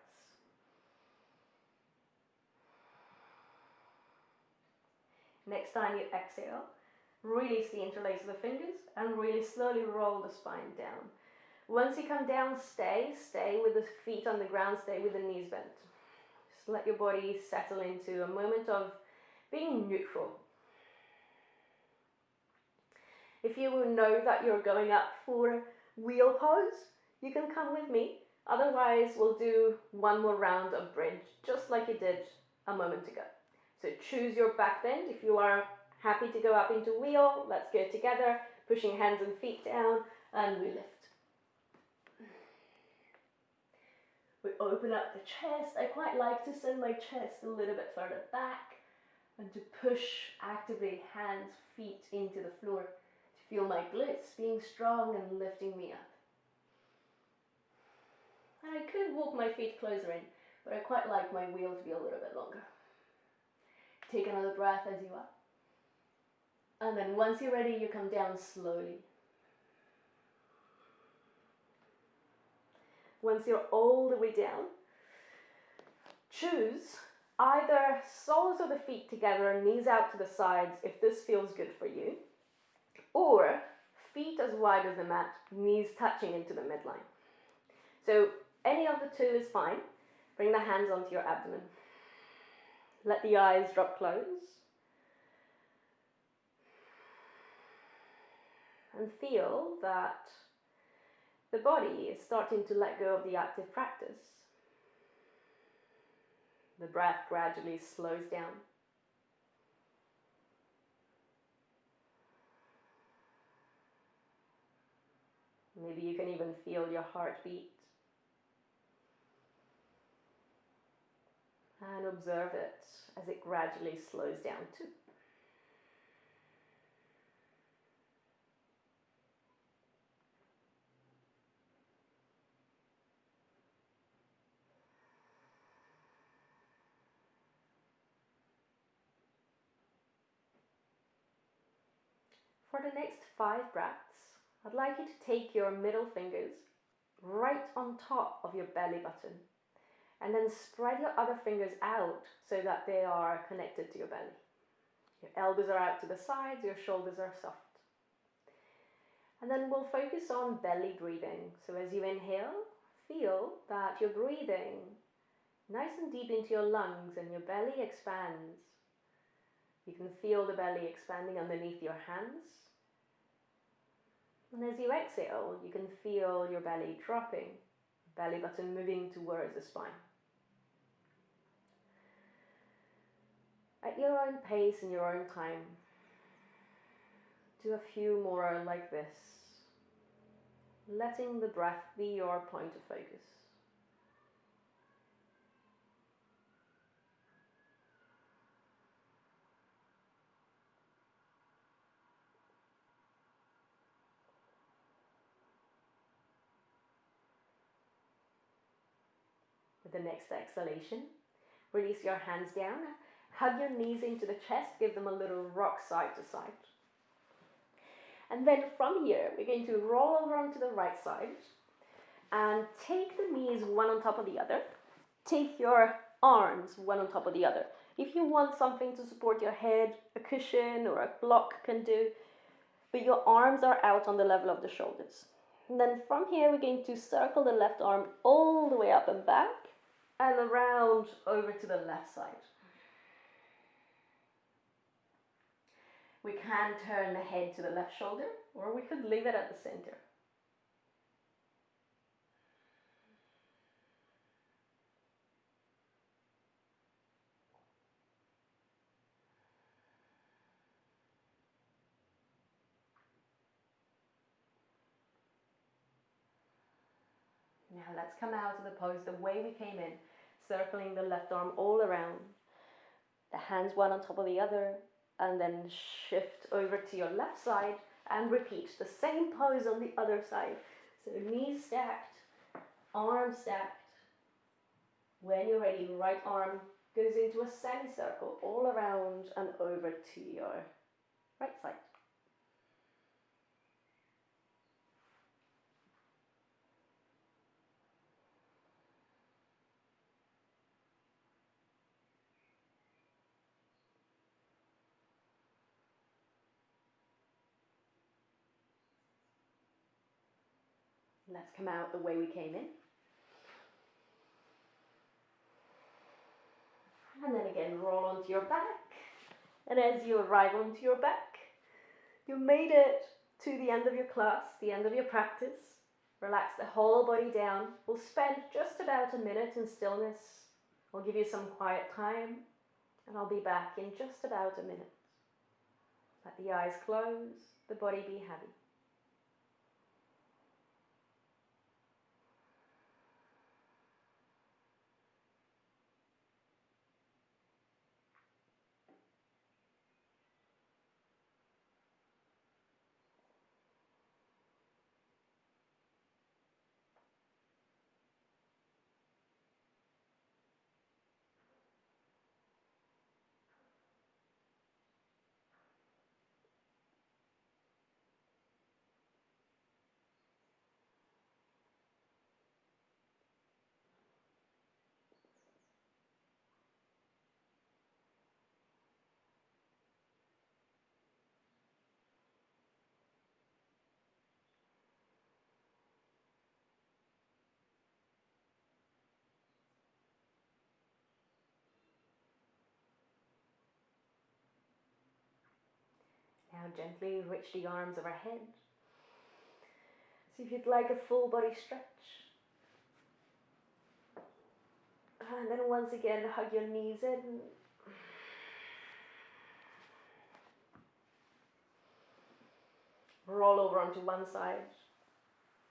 Next time you exhale, release the interlace of the fingers and really slowly roll the spine down. Once you come down, stay with the feet on the ground, stay with the knees bent. Just let your body settle into a moment of being neutral. If you will know that you're going up for wheel pose, you can come with me. Otherwise, we'll do 1 more round of bridge, just like you did a moment ago. So choose your back bend. If you are happy to go up into wheel, let's go together, pushing hands and feet down, and we lift. We open up the chest. I quite like to send my chest a little bit further back and to push actively hands, feet into the floor to feel my glutes being strong and lifting me up. And I could walk my feet closer in, but I quite like my wheel to be a little bit longer. Take another breath as you are. And then once you're ready, you come down slowly. Once you're all the way down, choose either soles of the feet together, knees out to the sides if this feels good for you, or feet as wide as the mat, knees touching into the midline. So any of the two is fine. Bring the hands onto your abdomen. Let the eyes drop close. And feel that the body is starting to let go of the active practice. The breath gradually slows down. Maybe you can even feel your heartbeat. And observe it as it gradually slows down too. For the next 5 breaths, I'd like you to take your middle fingers right on top of your belly button and then spread your other fingers out so that they are connected to your belly. Your elbows are out to the sides, your shoulders are soft. And then we'll focus on belly breathing. So as you inhale, feel that you're breathing nice and deep into your lungs and your belly expands. You can feel the belly expanding underneath your hands. And as you exhale, you can feel your belly dropping, belly button moving towards the spine. At your own pace and your own time, do a few more like this, letting the breath be your point of focus. With the next exhalation, release your hands down, hug your knees into the chest, give them a little rock side to side. And then from here, we're going to roll over onto the right side and take the knees one on top of the other. Take your arms one on top of the other. If you want something to support your head, a cushion or a block can do, but your arms are out on the level of the shoulders. And then from here, we're going to circle the left arm all the way up and back and around over to the left side. We can turn the head to the left shoulder, or we could leave it at the center. Now let's come out of the pose the way we came in, circling the left arm all around. The hands one on top of the other, and then shift over to your left side and repeat the same pose on the other side. So knees stacked, arms stacked. When you're ready, right arm goes into a semicircle all around and over to your right side. Let's come out the way we came in. And then again, roll onto your back. And as you arrive onto your back, you made it to the end of your class, the end of your practice. Relax the whole body down. We'll spend just about a minute in stillness. I'll give you some quiet time, and I'll be back in just about a minute. Let the eyes close, the body be heavy. Now gently reach the arms overhead. See if you'd like a full body stretch. And then once again, hug your knees in. Roll over onto one side.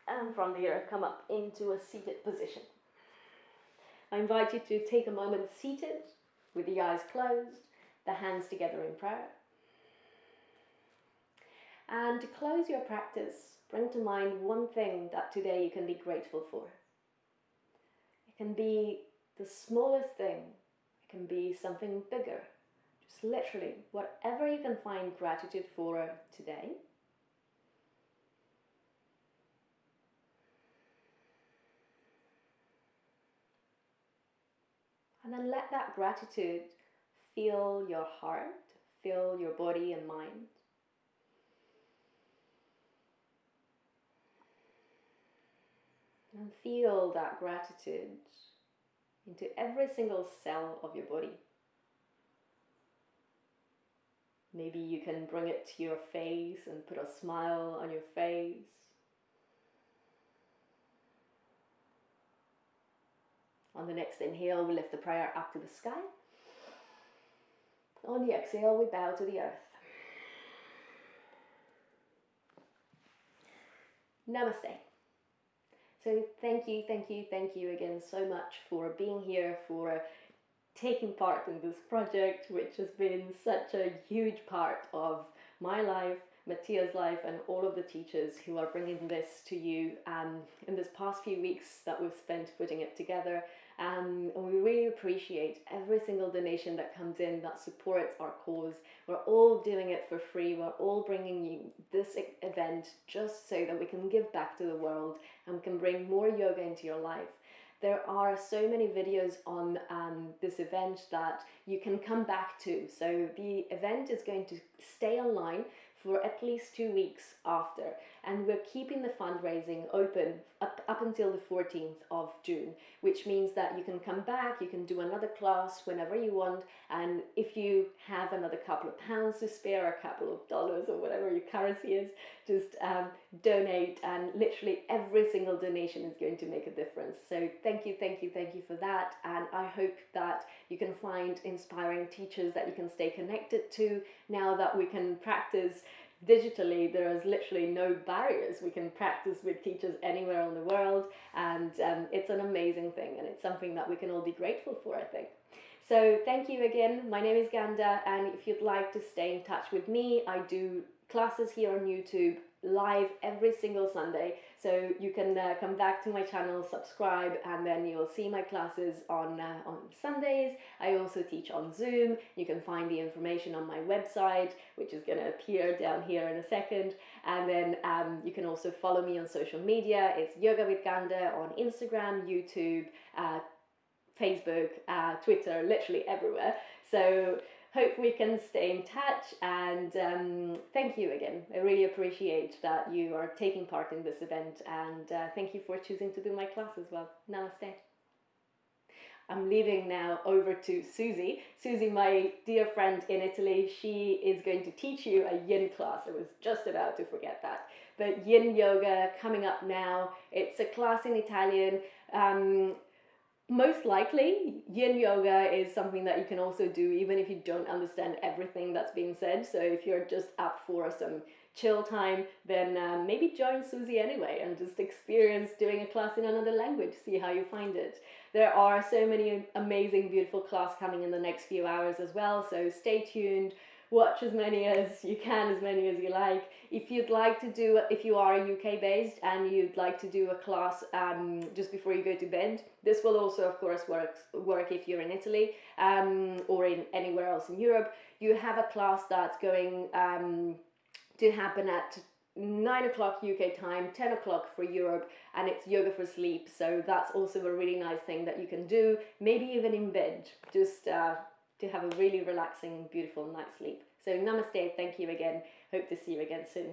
And from there, come up into a seated position. I invite you to take a moment seated, with the eyes closed, the hands together in prayer. And to close your practice, bring to mind one thing that today you can be grateful for. It can be the smallest thing. It can be something bigger. Just literally, whatever you can find gratitude for today. And then let that gratitude fill your heart, fill your body and mind. And feel that gratitude into every single cell of your body. Maybe you can bring it to your face and put a smile on your face. On the next inhale, we lift the prayer up to the sky. On the exhale, we bow to the earth. Namaste. So thank you again so much for being here, for taking part in this project, which has been such a huge part of my life, Mattia's life, and all of the teachers who are bringing this to you in this past few weeks that we've spent putting it together. And we really appreciate every single donation that comes in that supports our cause. We're all doing it for free. We're all bringing you this event just so that we can give back to the world and we can bring more yoga into your life. There are so many videos on this event that you can come back to. So the event is going to stay online for at least 2 weeks after. and we're keeping the fundraising open up until the 14th of June, which means that you can come back, you can do another class whenever you want, and if you have another couple of pounds to spare, a couple of dollars or whatever your currency is, just donate, and literally every single donation is going to make a difference. So thank you for that, and I hope that you can find inspiring teachers that you can stay connected to. Now that we can practice digitally, there is literally no barriers. We can practice with teachers anywhere in the world, and it's an amazing thing, and it's something that we can all be grateful for, I think. So thank you again. My name is Ganda, and if you'd like to stay in touch with me, I do classes here on YouTube live every single Sunday, so you can come back to my channel, subscribe, and then you'll see my classes on Sundays. I also teach on Zoom. You can find the information on my website, which is going to appear down here in a second, and then you can also follow me on social media. It's Yoga with Ganda on Instagram, YouTube, Facebook, Twitter, literally everywhere. So hope we can stay in touch, and thank you again. I really appreciate that you are taking part in this event, and thank you for choosing to do my class as well. Namaste. I'm leaving now over to Susie. Susie, my dear friend in Italy, she is going to teach you a yin class. I was just about to forget that. But yin yoga coming up now. It's a class in Italian. Most likely, yin yoga is something that you can also do even if you don't understand everything that's being said. So if you're just up for some chill time, then maybe join Susie anyway and just experience doing a class in another language, see how you find it. There are so many amazing, beautiful classes coming in the next few hours as well, so stay tuned. Watch as many as you can, as many as you like. If you'd like to do, if you are UK based and you'd like to do a class just before you go to bed, this will also of course work if you're in Italy or in anywhere else in Europe. You have a class that's going to happen at 9 o'clock UK time, 10 o'clock for Europe, and it's yoga for sleep. So that's also a really nice thing that you can do, maybe even in bed, just to have a really relaxing, beautiful night's sleep. So namaste, thank you again. Hope to see you again soon.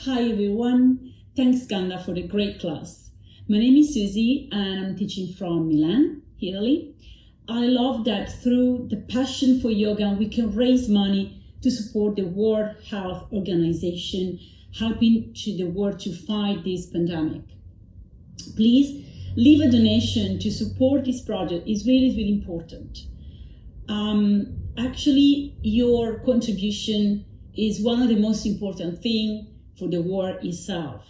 Hi everyone, thanks Ganda for the great class. My name is Susie and I'm teaching from Milan, Italy. I love that through the passion for yoga we can raise money to support the World Health Organization, helping the world to fight this pandemic. Please leave a donation to support this project. It's really important. Actually, your contribution is one of the most important things for the war itself.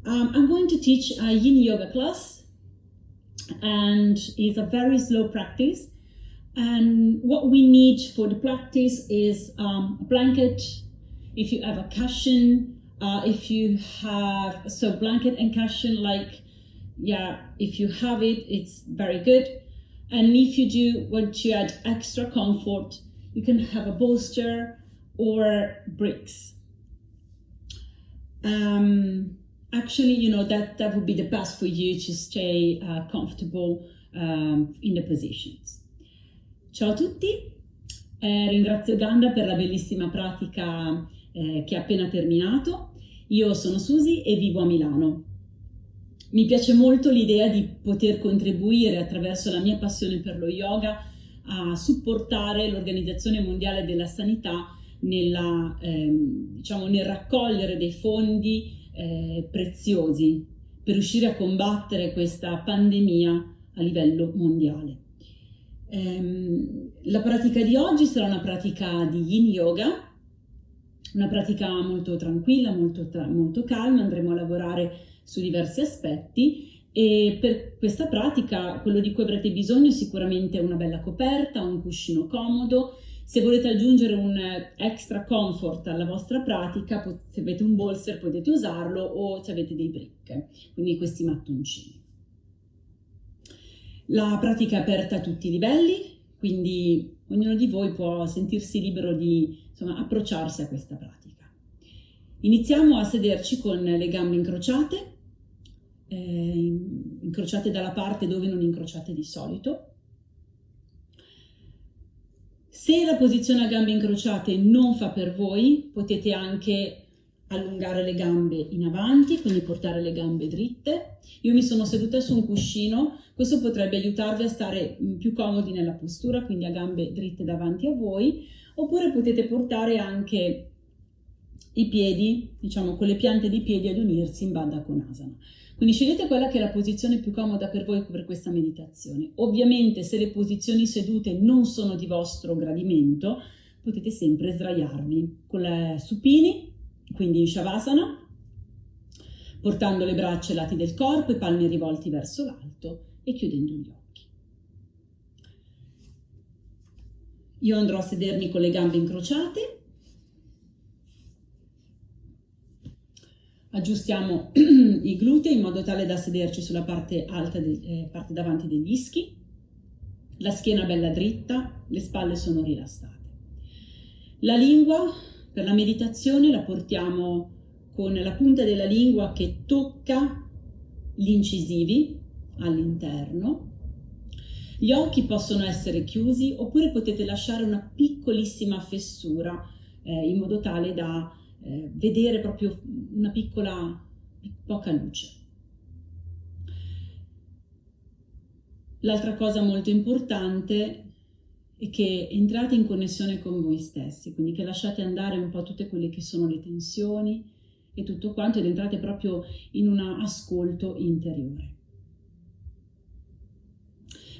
I'm going to teach a yin yoga class, and it's a very slow practice. And what we need for the practice is a blanket, if you have a cushion, if you have, so blanket and cushion, like, yeah, if you have it, it's very good. And if you do want to add extra comfort, you can have a bolster or bricks. Actually, you know, that would be the best for you to stay comfortable in the positions. Ciao a tutti, ringrazio Ganda per la bellissima pratica che ha appena terminato. Io sono Susi e vivo a Milano. Mi piace molto l'idea di poter contribuire attraverso la mia passione per lo yoga a supportare l'Organizzazione Mondiale della Sanità nel raccogliere dei fondi preziosi per riuscire a combattere questa pandemia a livello mondiale. La pratica di oggi sarà una pratica di yin yoga, una pratica molto tranquilla, molto calma. Andremo a lavorare su diversi aspetti e per questa pratica quello di cui avrete bisogno è sicuramente una bella coperta, un cuscino comodo. Se volete aggiungere un extra comfort alla vostra pratica, se avete un bolster potete usarlo, o se avete dei brick, quindi questi mattoncini. La pratica è aperta a tutti i livelli, quindi ognuno di voi può sentirsi libero di approcciarsi a questa pratica. Iniziamo a sederci con le gambe incrociate dalla parte dove non incrociate di solito. Se la posizione a gambe incrociate non fa per voi, potete anche allungare le gambe in avanti, quindi portare le gambe dritte. Io mi sono seduta su un cuscino, questo potrebbe aiutarvi a stare più comodi nella postura, quindi a gambe dritte davanti a voi, oppure potete portare anche i piedi, con le piante di piedi ad unirsi in Baddha Konasana. Quindi scegliete quella che è la posizione più comoda per voi per questa meditazione. Ovviamente se le posizioni sedute non sono di vostro gradimento, potete sempre sdraiarvi con le supini, quindi in Shavasana, portando le braccia ai lati del corpo, i palmi rivolti verso l'alto e chiudendo gli occhi. Io andrò a sedermi con le gambe incrociate. Aggiustiamo i glutei in modo tale da sederci sulla parte alta, parte davanti degli ischi, la schiena bella dritta, le spalle sono rilassate. La lingua per la meditazione la portiamo con la punta della lingua che tocca gli incisivi all'interno. Gli occhi possono essere chiusi oppure potete lasciare una piccolissima fessura in modo tale da vedere proprio una poca luce. L'altra cosa molto importante è che entrate in connessione con voi stessi, quindi che lasciate andare un po' tutte quelle che sono le tensioni e tutto quanto ed entrate proprio in un ascolto interiore.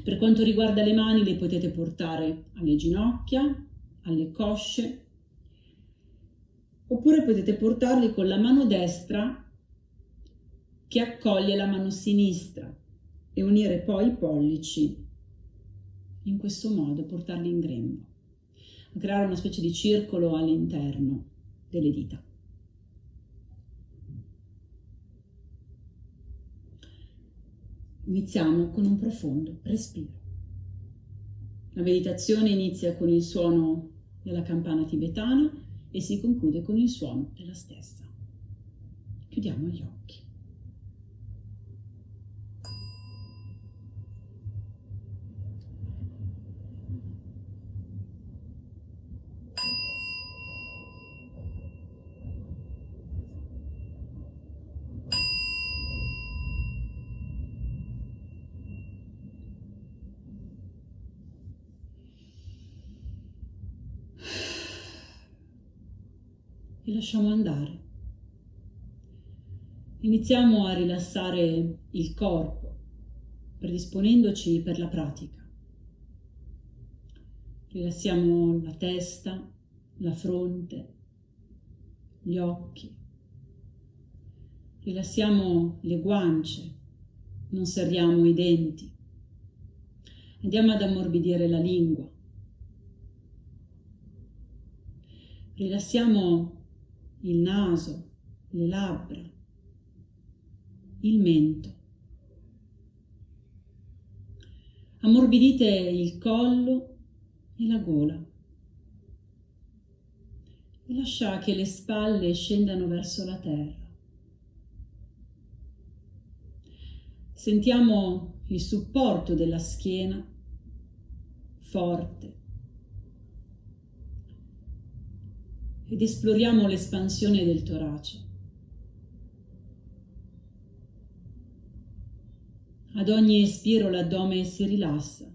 Per quanto riguarda le mani, le potete portare alle ginocchia, alle cosce, oppure potete portarli con la mano destra che accoglie la mano sinistra e unire poi i pollici in questo modo, portarli in grembo, a creare una specie di circolo all'interno delle dita. Iniziamo con un profondo respiro. La meditazione inizia con il suono della campana tibetana e si conclude con il suono della stessa. Chiudiamo gli occhi. e lasciamo andare. Iniziamo a rilassare il corpo, predisponendoci per la pratica. Rilassiamo la testa, la fronte, gli occhi. Rilassiamo le guance, non serriamo i denti. Andiamo ad ammorbidire la lingua. Rilassiamo il naso, le labbra, il mento. Ammorbidite il collo e la gola. E lascia che le spalle scendano verso la terra. Sentiamo il supporto della schiena forte ed esploriamo l'espansione del torace. Ad ogni espiro l'addome si rilassa.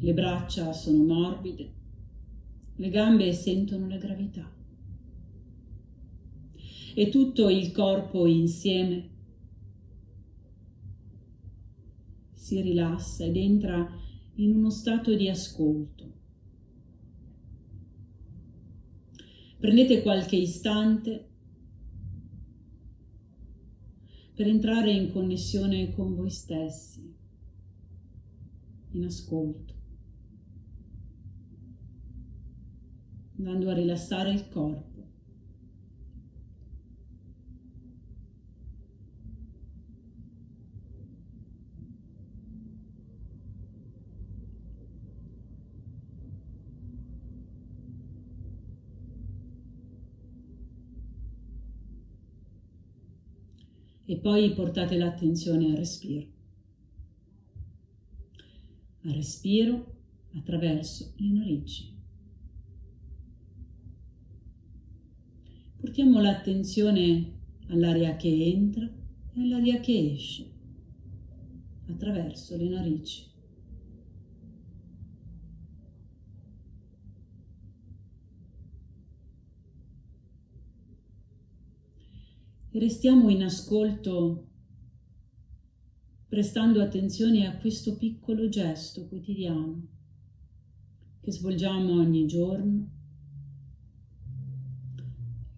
Le braccia sono morbide, le gambe sentono la gravità. E tutto il corpo insieme si rilassa ed entra in uno stato di ascolto. Prendete qualche istante per entrare in connessione con voi stessi, in ascolto, andando a rilassare il corpo. E poi portate l'attenzione al respiro. Al respiro attraverso le narici. Portiamo l'attenzione all'aria che entra e all'aria che esce attraverso le narici. E restiamo in ascolto, prestando attenzione a questo piccolo gesto quotidiano che svolgiamo ogni giorno,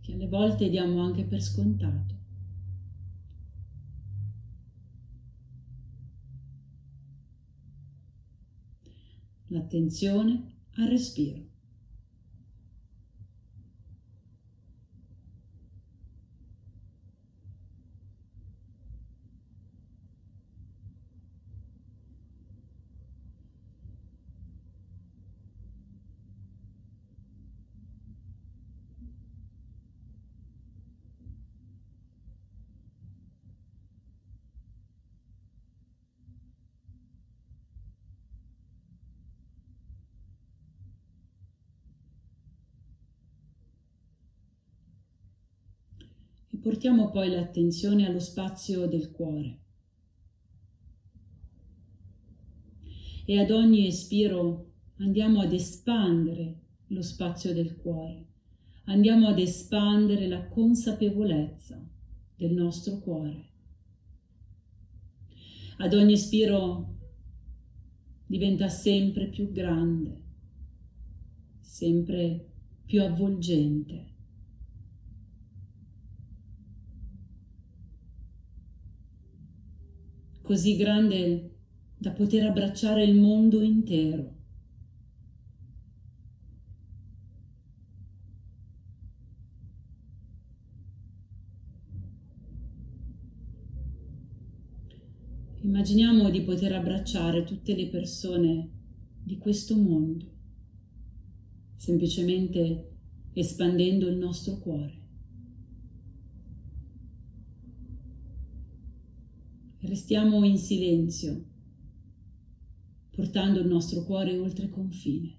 che alle volte diamo anche per scontato. L'attenzione al respiro. E portiamo poi l'attenzione allo spazio del cuore. E ad ogni espiro andiamo ad espandere lo spazio del cuore. Andiamo ad espandere la consapevolezza del nostro cuore. Ad ogni espiro diventa sempre più grande, sempre più avvolgente. Così grande da poter abbracciare il mondo intero. Immaginiamo di poter abbracciare tutte le persone di questo mondo, semplicemente espandendo il nostro cuore. Restiamo in silenzio, portando il nostro cuore oltre confine.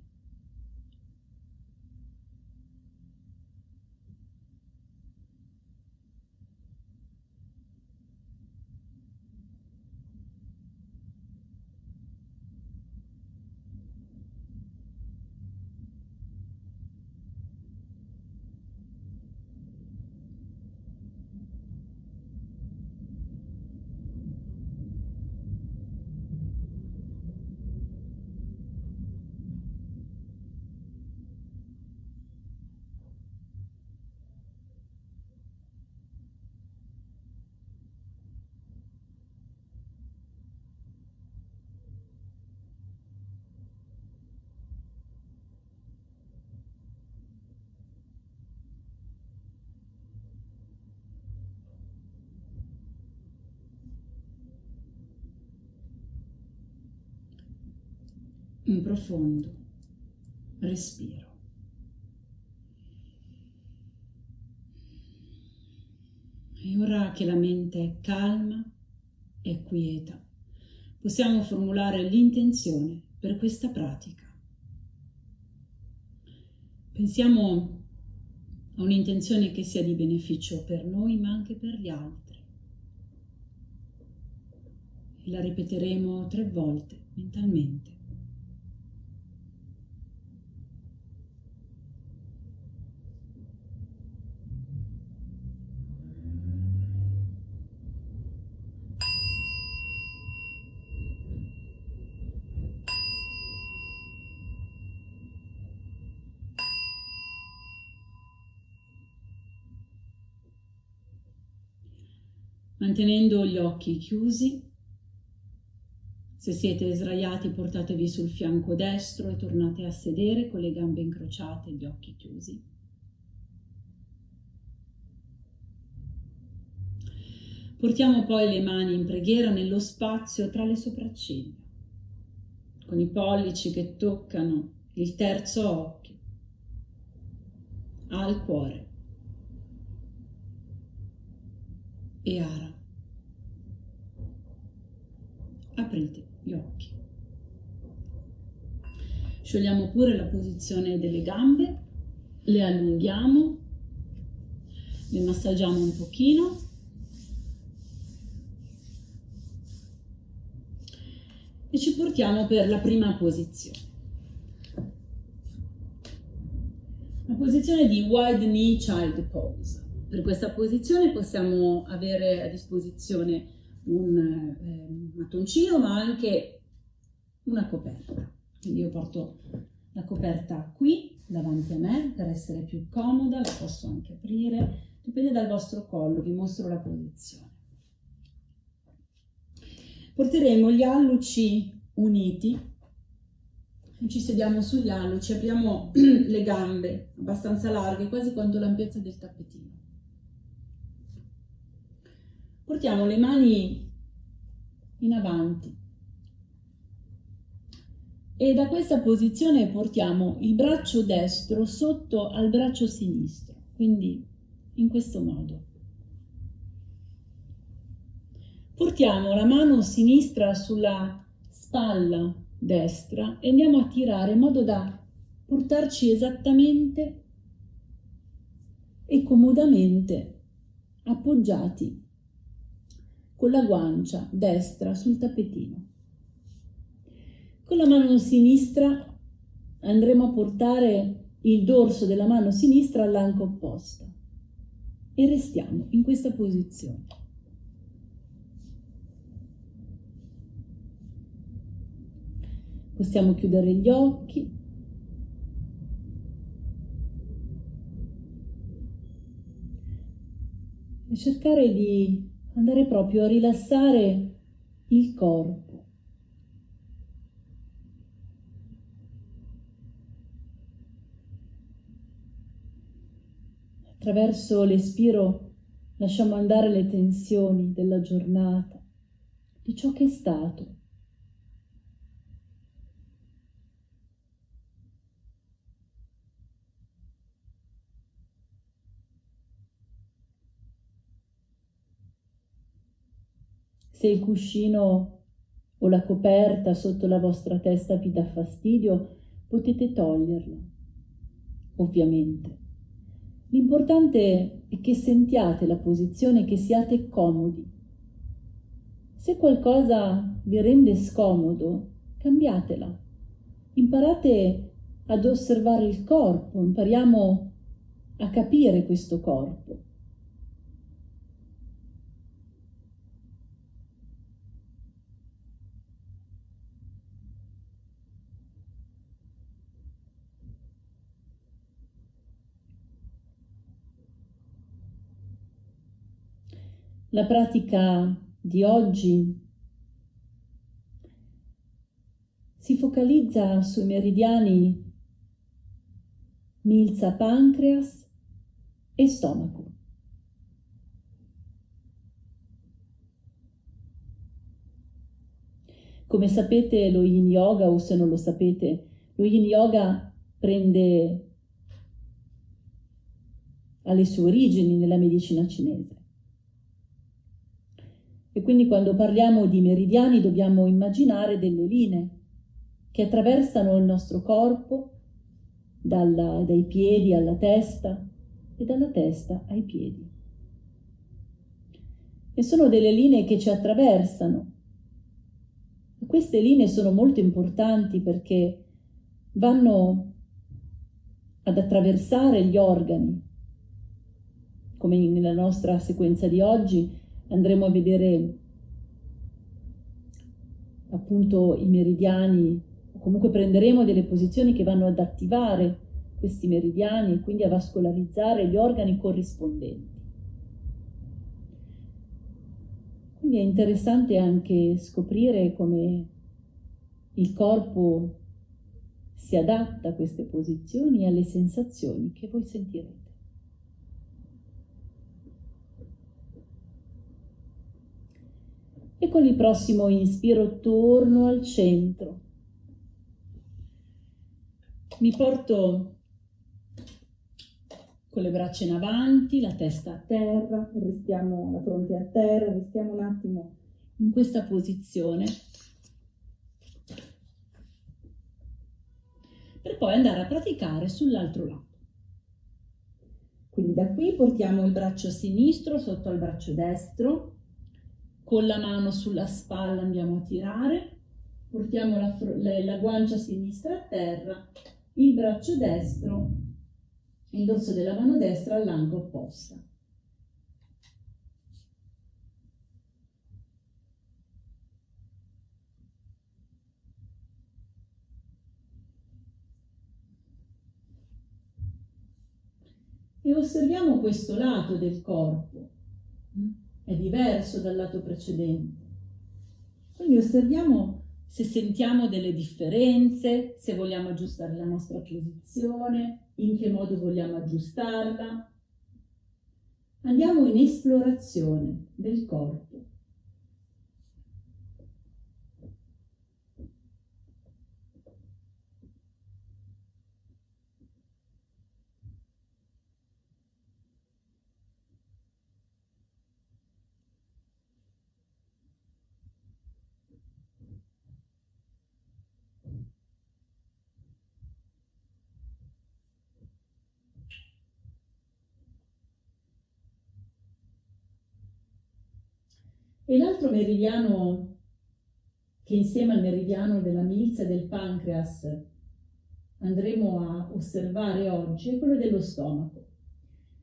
un profondo respiro. E ora che la mente è calma e quieta, possiamo formulare l'intenzione per questa pratica. Pensiamo a un'intenzione che sia di beneficio per noi, ma anche per gli altri. E la ripeteremo 3 volte mentalmente. Mantenendo gli occhi chiusi, se siete sdraiati portatevi sul fianco destro e tornate a sedere con le gambe incrociate e gli occhi chiusi. Portiamo poi le mani in preghiera nello spazio tra le sopracciglia, con i pollici che toccano il terzo occhio, al cuore. E ora aprite gli occhi. Sciogliamo pure la posizione delle gambe, le allunghiamo, le massaggiamo un pochino e ci portiamo per la prima posizione. La posizione di Wide Knee Child Pose. Per questa posizione possiamo avere a disposizione un mattoncino, ma anche una coperta. Quindi io porto la coperta qui davanti a me per essere più comoda, la posso anche aprire, dipende dal vostro collo, vi mostro la posizione. Porteremo gli alluci uniti, ci sediamo sugli alluci, apriamo le gambe abbastanza larghe, quasi quanto l'ampiezza del tappetino. Portiamo le mani in avanti e da questa posizione portiamo il braccio destro sotto al braccio sinistro, quindi in questo modo. Portiamo la mano sinistra sulla spalla destra e andiamo a tirare in modo da portarci esattamente e comodamente appoggiati con la guancia destra sul tappetino. Con la mano sinistra andremo a portare il dorso della mano sinistra all'anca opposta e restiamo in questa posizione. Possiamo chiudere gli occhi e cercare di andare proprio a rilassare il corpo. Attraverso l'espiro lasciamo andare le tensioni della giornata, di ciò che è stato. Se il cuscino o la coperta sotto la vostra testa vi dà fastidio, potete toglierla, ovviamente. L'importante è che sentiate la posizione, che siate comodi. Se qualcosa vi rende scomodo, cambiatela. Imparate ad osservare il corpo, impariamo a capire questo corpo. La pratica di oggi si focalizza sui meridiani milza pancreas e stomaco. Come sapete, lo Yin Yoga, o se non lo sapete, lo Yin Yoga prende alle sue origini nella medicina cinese. E quindi quando parliamo di meridiani dobbiamo immaginare delle linee che attraversano il nostro corpo dai piedi alla testa e dalla testa ai piedi. E sono delle linee che ci attraversano. E queste linee sono molto importanti perché vanno ad attraversare gli organi. Come nella nostra sequenza di oggi andremo a vedere appunto i meridiani, o comunque prenderemo delle posizioni che vanno ad attivare questi meridiani e quindi a vascolarizzare gli organi corrispondenti. Quindi è interessante anche scoprire come il corpo si adatta a queste posizioni e alle sensazioni che voi sentirete. E con il prossimo inspiro torno al centro. Mi porto con le braccia in avanti, la testa a terra, restiamo la fronte a terra, restiamo un attimo in questa posizione per poi andare a praticare sull'altro lato. Quindi da qui portiamo il braccio sinistro sotto al braccio destro, con la mano sulla spalla andiamo a tirare, portiamo la guancia sinistra a terra, il braccio destro, il dorso della mano destra all'anca opposta. E osserviamo questo lato del corpo. È diverso dal lato precedente. Quindi osserviamo se sentiamo delle differenze, se vogliamo aggiustare la nostra posizione, in che modo vogliamo aggiustarla. Andiamo in esplorazione del corpo. E l'altro meridiano che insieme al meridiano della milza del pancreas andremo a osservare oggi è quello dello stomaco.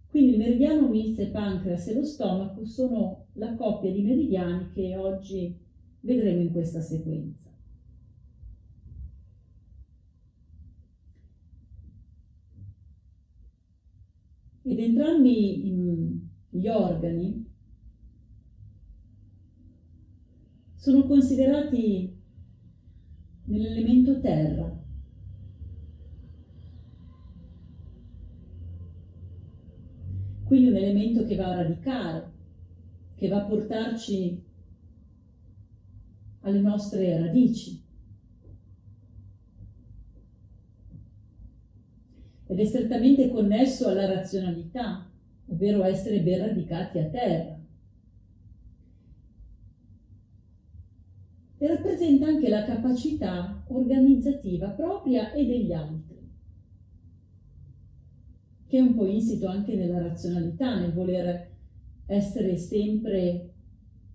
Quindi il meridiano milza e pancreas e lo stomaco sono la coppia di meridiani che oggi vedremo in questa sequenza. Ed entrambi gli organi sono considerati nell'elemento terra. Quindi un elemento che va a radicare, che va a portarci alle nostre radici. Ed è strettamente connesso alla razionalità, ovvero essere ben radicati a terra. E rappresenta anche la capacità organizzativa propria e degli altri, che è un po' insito anche nella razionalità, nel voler essere sempre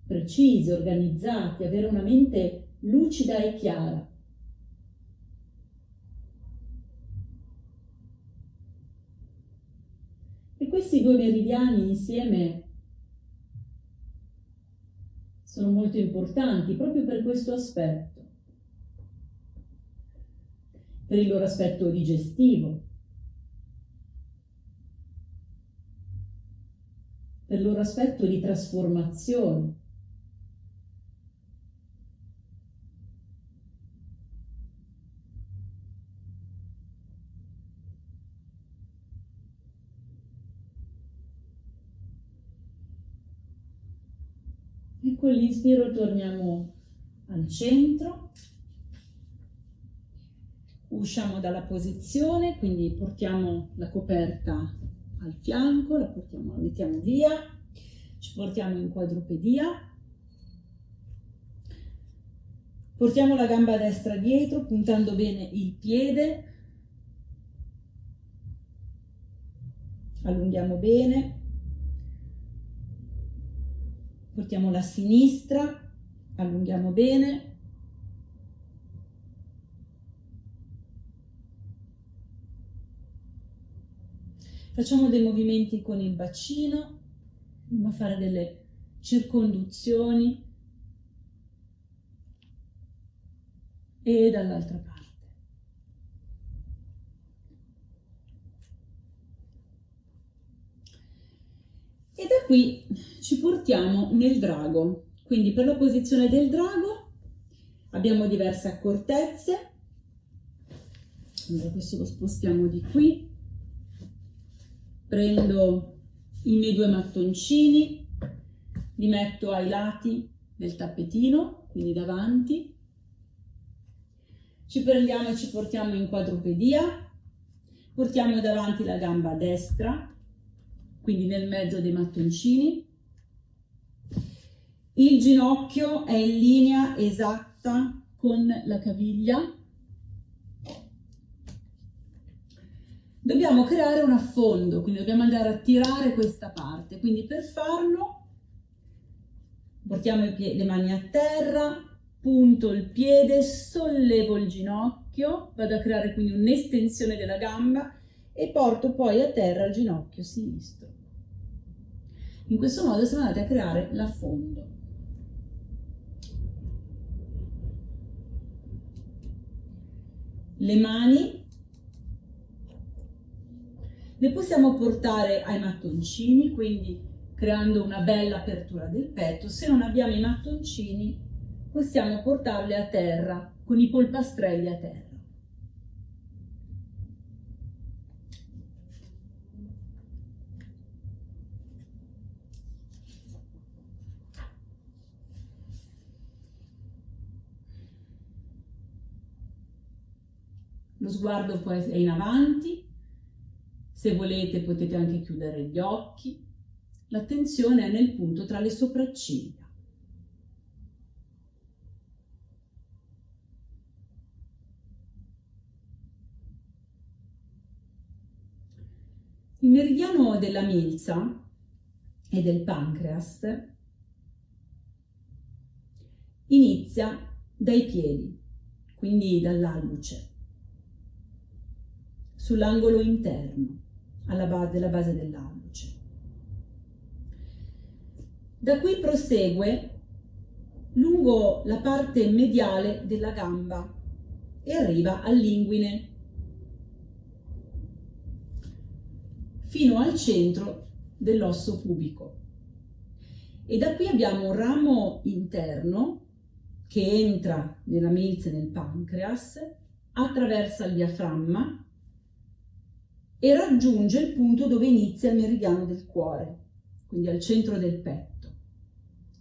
precisi, organizzati, avere una mente lucida e chiara. E questi due meridiani insieme sono molto importanti proprio per questo aspetto, per il loro aspetto digestivo, per il loro aspetto di trasformazione. E con l'inspiro torniamo al centro, usciamo dalla posizione, quindi portiamo la coperta al fianco, la mettiamo via, ci portiamo in quadrupedia, portiamo la gamba destra dietro puntando bene il piede, allunghiamo bene, portiamo la sinistra, allunghiamo bene, facciamo dei movimenti con il bacino, andiamo a fare delle circonduzioni e dall'altra parte. E da qui ci portiamo nel drago. Quindi per la posizione del drago abbiamo diverse accortezze. Allora questo lo spostiamo di qui. Prendo i miei 2 mattoncini, li metto ai lati del tappetino, quindi davanti. Ci prendiamo e ci portiamo in quadrupedia. Portiamo davanti la gamba destra, quindi nel mezzo dei mattoncini. Il ginocchio è in linea esatta con la caviglia. Dobbiamo creare un affondo, quindi dobbiamo andare a tirare questa parte. Quindi per farlo portiamo le mani a terra, punto il piede, sollevo il ginocchio, vado a creare quindi un'estensione della gamba e porto poi a terra il ginocchio sinistro. In questo modo siamo andati a creare l'affondo. Le mani le possiamo portare ai mattoncini, quindi creando una bella apertura del petto. Se non abbiamo i mattoncini, possiamo portarle a terra, con i polpastrelli a terra. Lo sguardo poi è in avanti. Se volete potete anche chiudere gli occhi. L'attenzione è nel punto tra le sopracciglia. Il meridiano della milza e del pancreas inizia dai piedi, quindi dall'alluce, sull'angolo interno, della base dell'alluce. Da qui prosegue lungo la parte mediale della gamba e arriva all'inguine fino al centro dell'osso pubico. E da qui abbiamo un ramo interno che entra nella milza e nel pancreas, attraversa il diaframma e raggiunge il punto dove inizia il meridiano del cuore, quindi al centro del petto.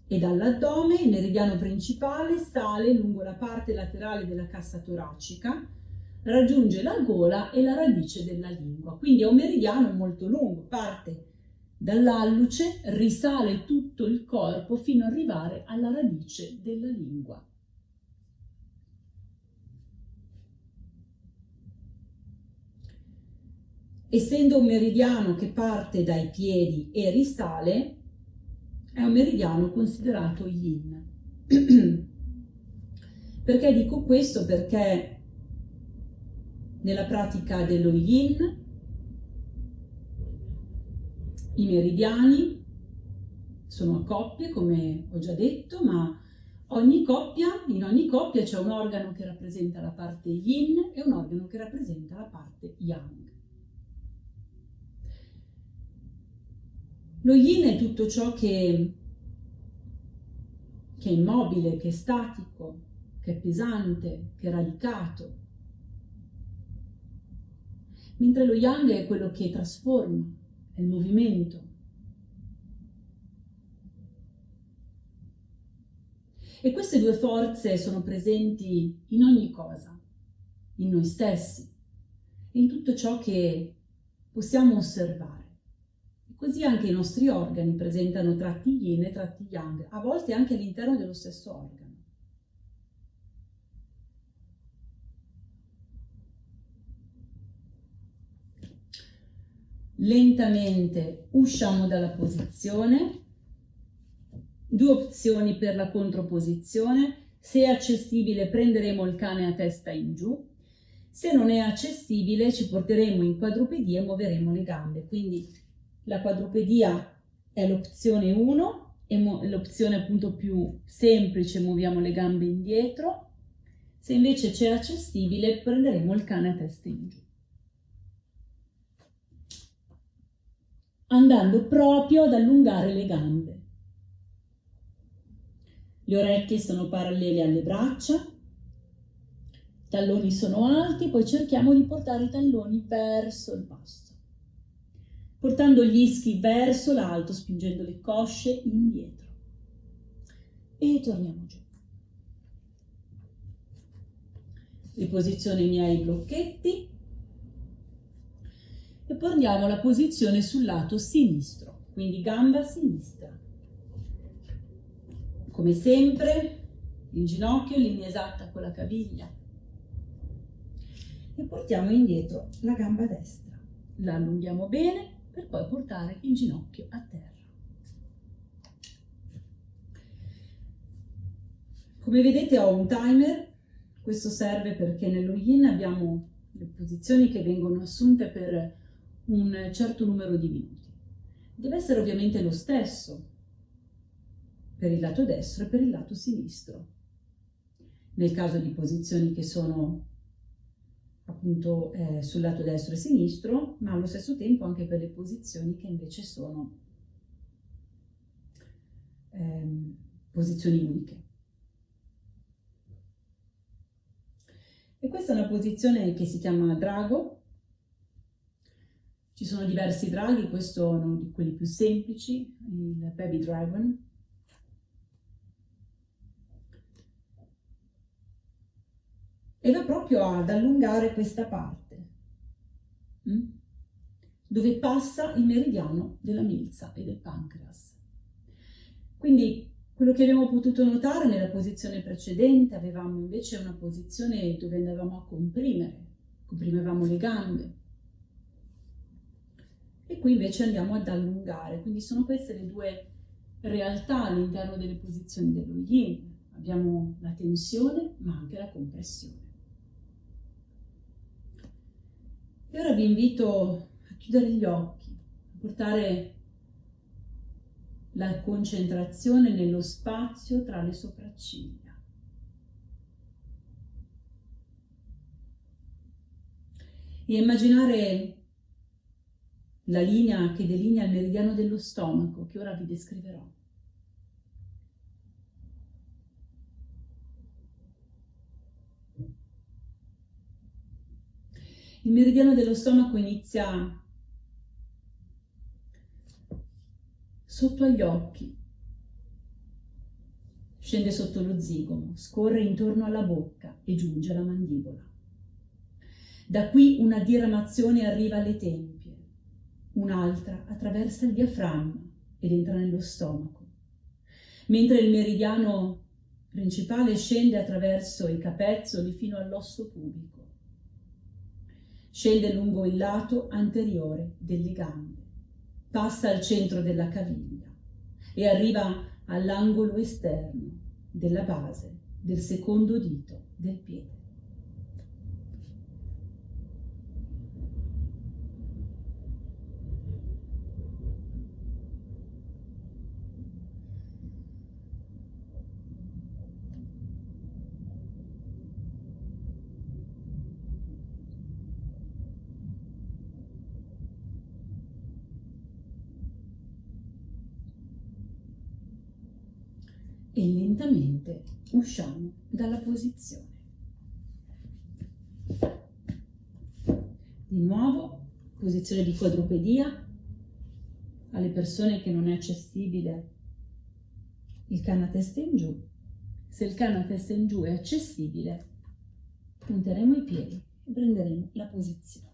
E dall'addome il meridiano principale sale lungo la parte laterale della cassa toracica, raggiunge la gola e la radice della lingua. Quindi è un meridiano molto lungo, parte dall'alluce, risale tutto il corpo fino ad arrivare alla radice della lingua. Essendo un meridiano che parte dai piedi e risale, è un meridiano considerato yin. Perché dico questo? Perché nella pratica dello yin i meridiani sono a coppie, come ho già detto, ma in ogni coppia c'è un organo che rappresenta la parte yin e un organo che rappresenta la parte yang. Lo yin è tutto ciò che è immobile, che è statico, che è pesante, che è radicato. Mentre lo yang è quello che trasforma, è il movimento. E queste due forze sono presenti in ogni cosa, in noi stessi, in tutto ciò che possiamo osservare. E così anche i nostri organi presentano tratti yin e tratti yang, a volte anche all'interno dello stesso organo. Lentamente usciamo dalla posizione. 2 opzioni per la controposizione. Se è accessibile prenderemo il cane a testa in giù. Se non è accessibile ci porteremo in quadrupedia e muoveremo le gambe. Quindi la quadrupedia è l'opzione 1, e l'opzione appunto più semplice, muoviamo le gambe indietro. Se invece c'è accessibile prenderemo il cane a testa in giù, andando proprio ad allungare le gambe. Le orecchie sono parallele alle braccia, i talloni sono alti, poi cerchiamo di portare i talloni verso il basso, portando gli ischi verso l'alto, spingendo le cosce indietro. E torniamo giù. Riposiziono i miei blocchetti e prendiamo la posizione sul lato sinistro, quindi gamba sinistra. Come sempre, in ginocchio, linea esatta con la caviglia. E portiamo indietro la gamba destra. La allunghiamo bene per poi portare il ginocchio a terra. Come vedete ho un timer, questo serve perché nello yin abbiamo le posizioni che vengono assunte per un certo numero di minuti. Deve essere ovviamente lo stesso per il lato destro e per il lato sinistro. Nel caso di posizioni che sono appunto sul lato destro e sinistro, ma allo stesso tempo anche per le posizioni che invece sono posizioni uniche. E questa è una posizione che si chiama drago. Ci sono diversi draghi, questo è uno di quelli più semplici, il baby dragon. E va proprio ad allungare questa parte, dove passa il meridiano della milza e del pancreas. Quindi quello che abbiamo potuto notare nella posizione precedente, avevamo invece una posizione dove andavamo a comprimevamo le gambe. E qui invece andiamo ad allungare, quindi sono queste le due realtà all'interno delle posizioni dello yin. Abbiamo la tensione ma anche la compressione. E ora vi invito a chiudere gli occhi, a portare la concentrazione nello spazio tra le sopracciglia. E immaginare la linea che delinea il meridiano dello stomaco, che ora vi descriverò. Il meridiano dello stomaco inizia sotto agli occhi, scende sotto lo zigomo, scorre intorno alla bocca e giunge alla mandibola. Da qui una diramazione arriva alle tempie, un'altra attraversa il diaframma ed entra nello stomaco, mentre il meridiano principale scende attraverso i capezzoli fino all'osso pubico. Scende lungo il lato anteriore delle gambe, passa al centro della caviglia e arriva all'angolo esterno della base del secondo dito del piede. E lentamente usciamo dalla posizione. Di nuovo, posizione di quadrupedia. Alle persone che non è accessibile il cane a testa in giù. Se il canno a testa in giù è accessibile, punteremo i piedi e prenderemo la posizione.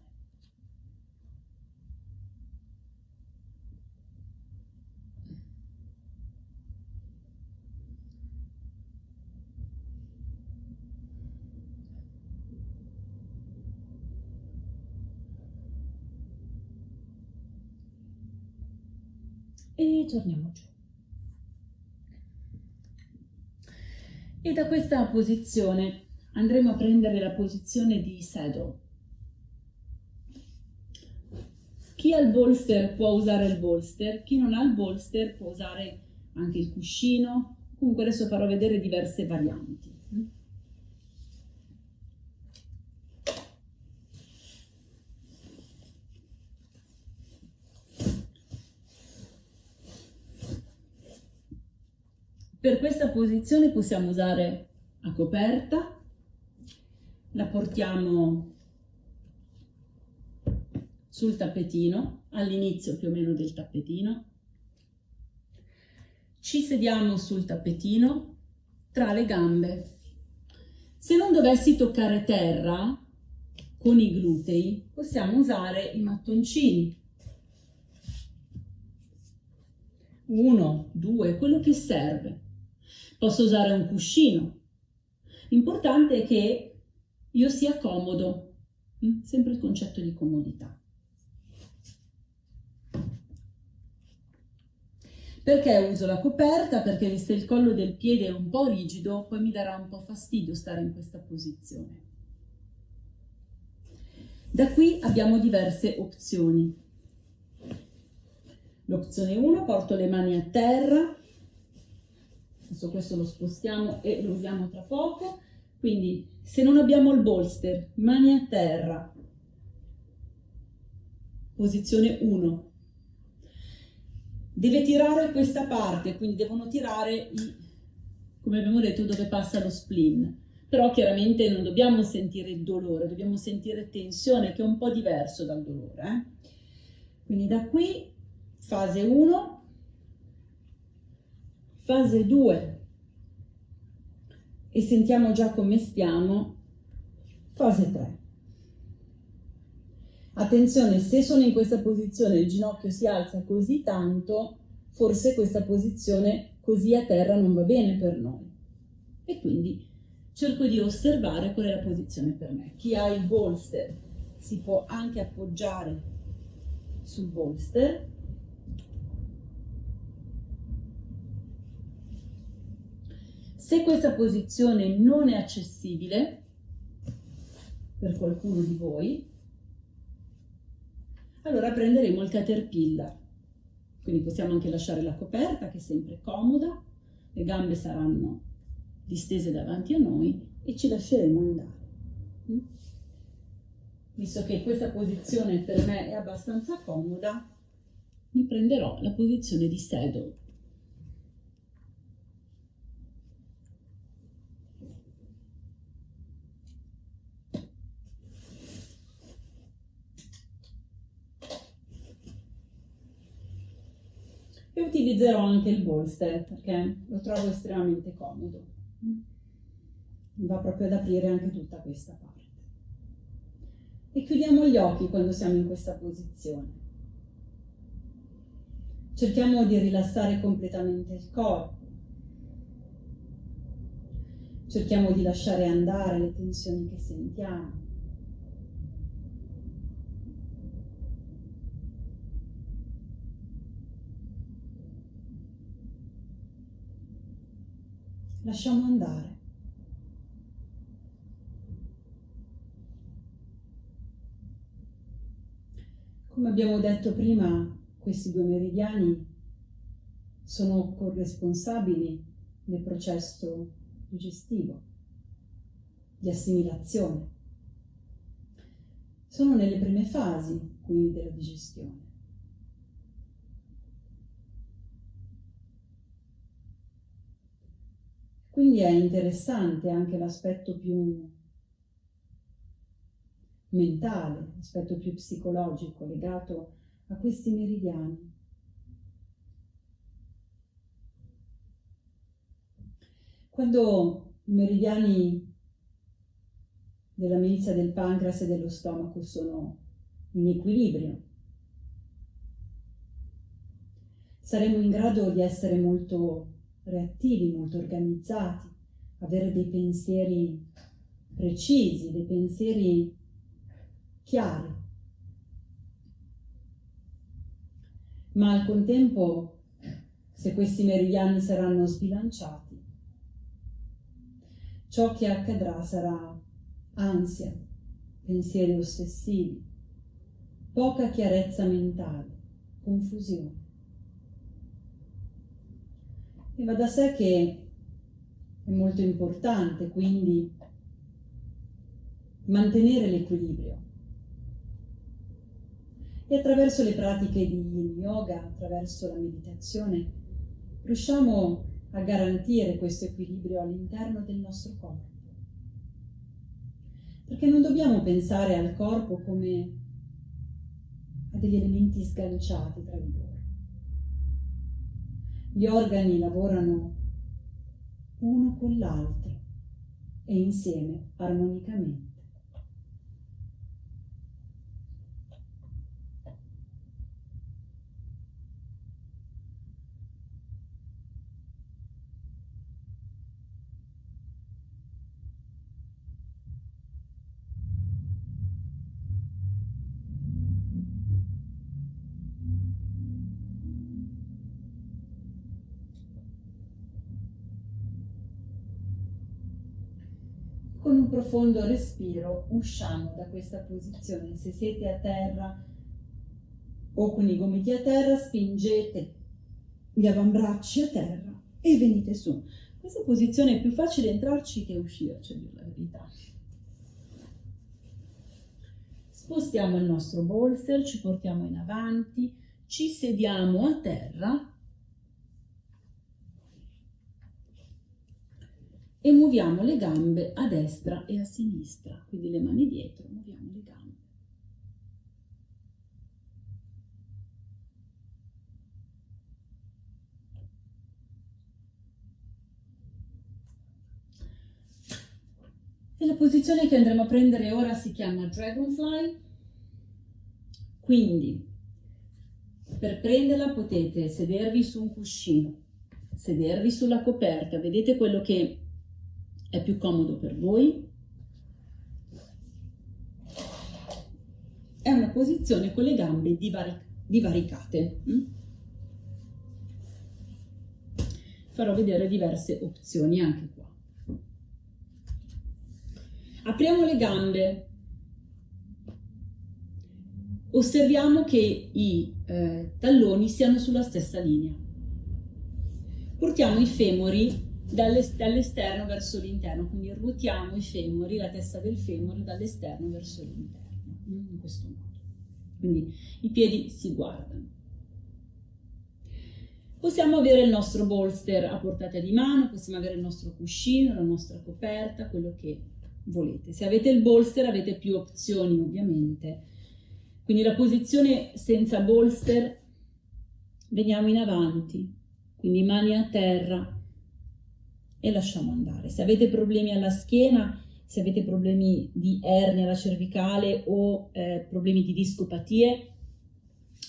E torniamo giù. E da questa posizione andremo a prendere la posizione di saddle. Chi ha il bolster può usare il bolster, chi non ha il bolster può usare anche il cuscino. Comunque adesso farò vedere diverse varianti. Per questa posizione possiamo usare a coperta, la portiamo sul tappetino, all'inizio più o meno del tappetino, ci sediamo sul tappetino tra le gambe. Se non dovessi toccare terra con i glutei, possiamo usare i mattoncini. 1, 2, quello che serve. Posso usare un cuscino. L'importante è che io sia comodo, sempre il concetto di comodità. Perché uso la coperta? Perché se il collo del piede è un po' rigido, poi mi darà un po' fastidio stare in questa posizione. Da qui abbiamo diverse opzioni. L'opzione 1, porto le mani a terra. Adesso questo lo spostiamo e lo usiamo tra poco. Quindi se non abbiamo il bolster, mani a terra, posizione 1. Deve tirare questa parte, quindi devono tirare, come abbiamo detto, dove passa lo spleen. Però chiaramente non dobbiamo sentire il dolore, dobbiamo sentire tensione, che è un po' diverso dal dolore. Quindi da qui, fase 1, fase 2, e sentiamo già come stiamo, fase 3. Attenzione, se sono in questa posizione il ginocchio si alza così tanto, forse questa posizione così a terra non va bene per noi. E quindi cerco di osservare qual è la posizione per me. Chi ha il bolster si può anche appoggiare sul bolster. Se questa posizione non è accessibile per qualcuno di voi, allora prenderemo il caterpillar. Quindi possiamo anche lasciare la coperta, che è sempre comoda, le gambe saranno distese davanti a noi e ci lasceremo andare. Visto che questa posizione per me è abbastanza comoda, mi prenderò la posizione di saddle. E utilizzerò anche il bolster perché lo trovo estremamente comodo. Mi va proprio ad aprire anche tutta questa parte. E chiudiamo gli occhi quando siamo in questa posizione. Cerchiamo di rilassare completamente il corpo. Cerchiamo di lasciare andare le tensioni che sentiamo. Lasciamo andare. Come abbiamo detto prima, questi due meridiani sono corresponsabili del processo digestivo, di assimilazione. Sono nelle prime fasi, quindi, della digestione. Quindi è interessante anche l'aspetto più mentale, l'aspetto più psicologico legato a questi meridiani. Quando i meridiani della milza del pancreas e dello stomaco sono in equilibrio, saremo in grado di essere molto reattivi, molto organizzati, avere dei pensieri precisi, dei pensieri chiari. Ma al contempo, se questi meridiani saranno sbilanciati, ciò che accadrà sarà ansia, pensieri ossessivi, poca chiarezza mentale, confusione. E va da sé che è molto importante quindi mantenere l'equilibrio. E attraverso le pratiche di yoga, attraverso la meditazione, riusciamo a garantire questo equilibrio all'interno del nostro corpo. Perché non dobbiamo pensare al corpo come a degli elementi sganciati tra di loro. Gli organi lavorano uno con l'altro e insieme, armonicamente. Con un profondo respiro usciamo da questa posizione. Se siete a terra o con i gomiti a terra, spingete gli avambracci a terra e venite su. Questa posizione è più facile entrarci che uscirci, a dire la verità. Spostiamo il nostro bolster, ci portiamo in avanti, ci sediamo a terra e muoviamo le gambe a destra e a sinistra, quindi le mani dietro, muoviamo le gambe. E la posizione che andremo a prendere ora si chiama Dragonfly, quindi per prenderla potete sedervi su un cuscino, sedervi sulla coperta, vedete quello che è più comodo per voi. È una posizione con le gambe divaricate. Farò vedere diverse opzioni anche qua. Apriamo le gambe. Osserviamo che i talloni siano sulla stessa linea. Portiamo i femori dall'esterno verso l'interno, quindi ruotiamo i femori, la testa del femore dall'esterno verso l'interno, in questo modo. Quindi i piedi si guardano. Possiamo avere il nostro bolster a portata di mano, possiamo avere il nostro cuscino, la nostra coperta, quello che volete. Se avete il bolster avete più opzioni ovviamente. Quindi la posizione senza bolster, veniamo in avanti, quindi mani a terra e lasciamo andare. Se avete problemi alla schiena, se avete problemi di ernia alla cervicale o problemi di discopatie,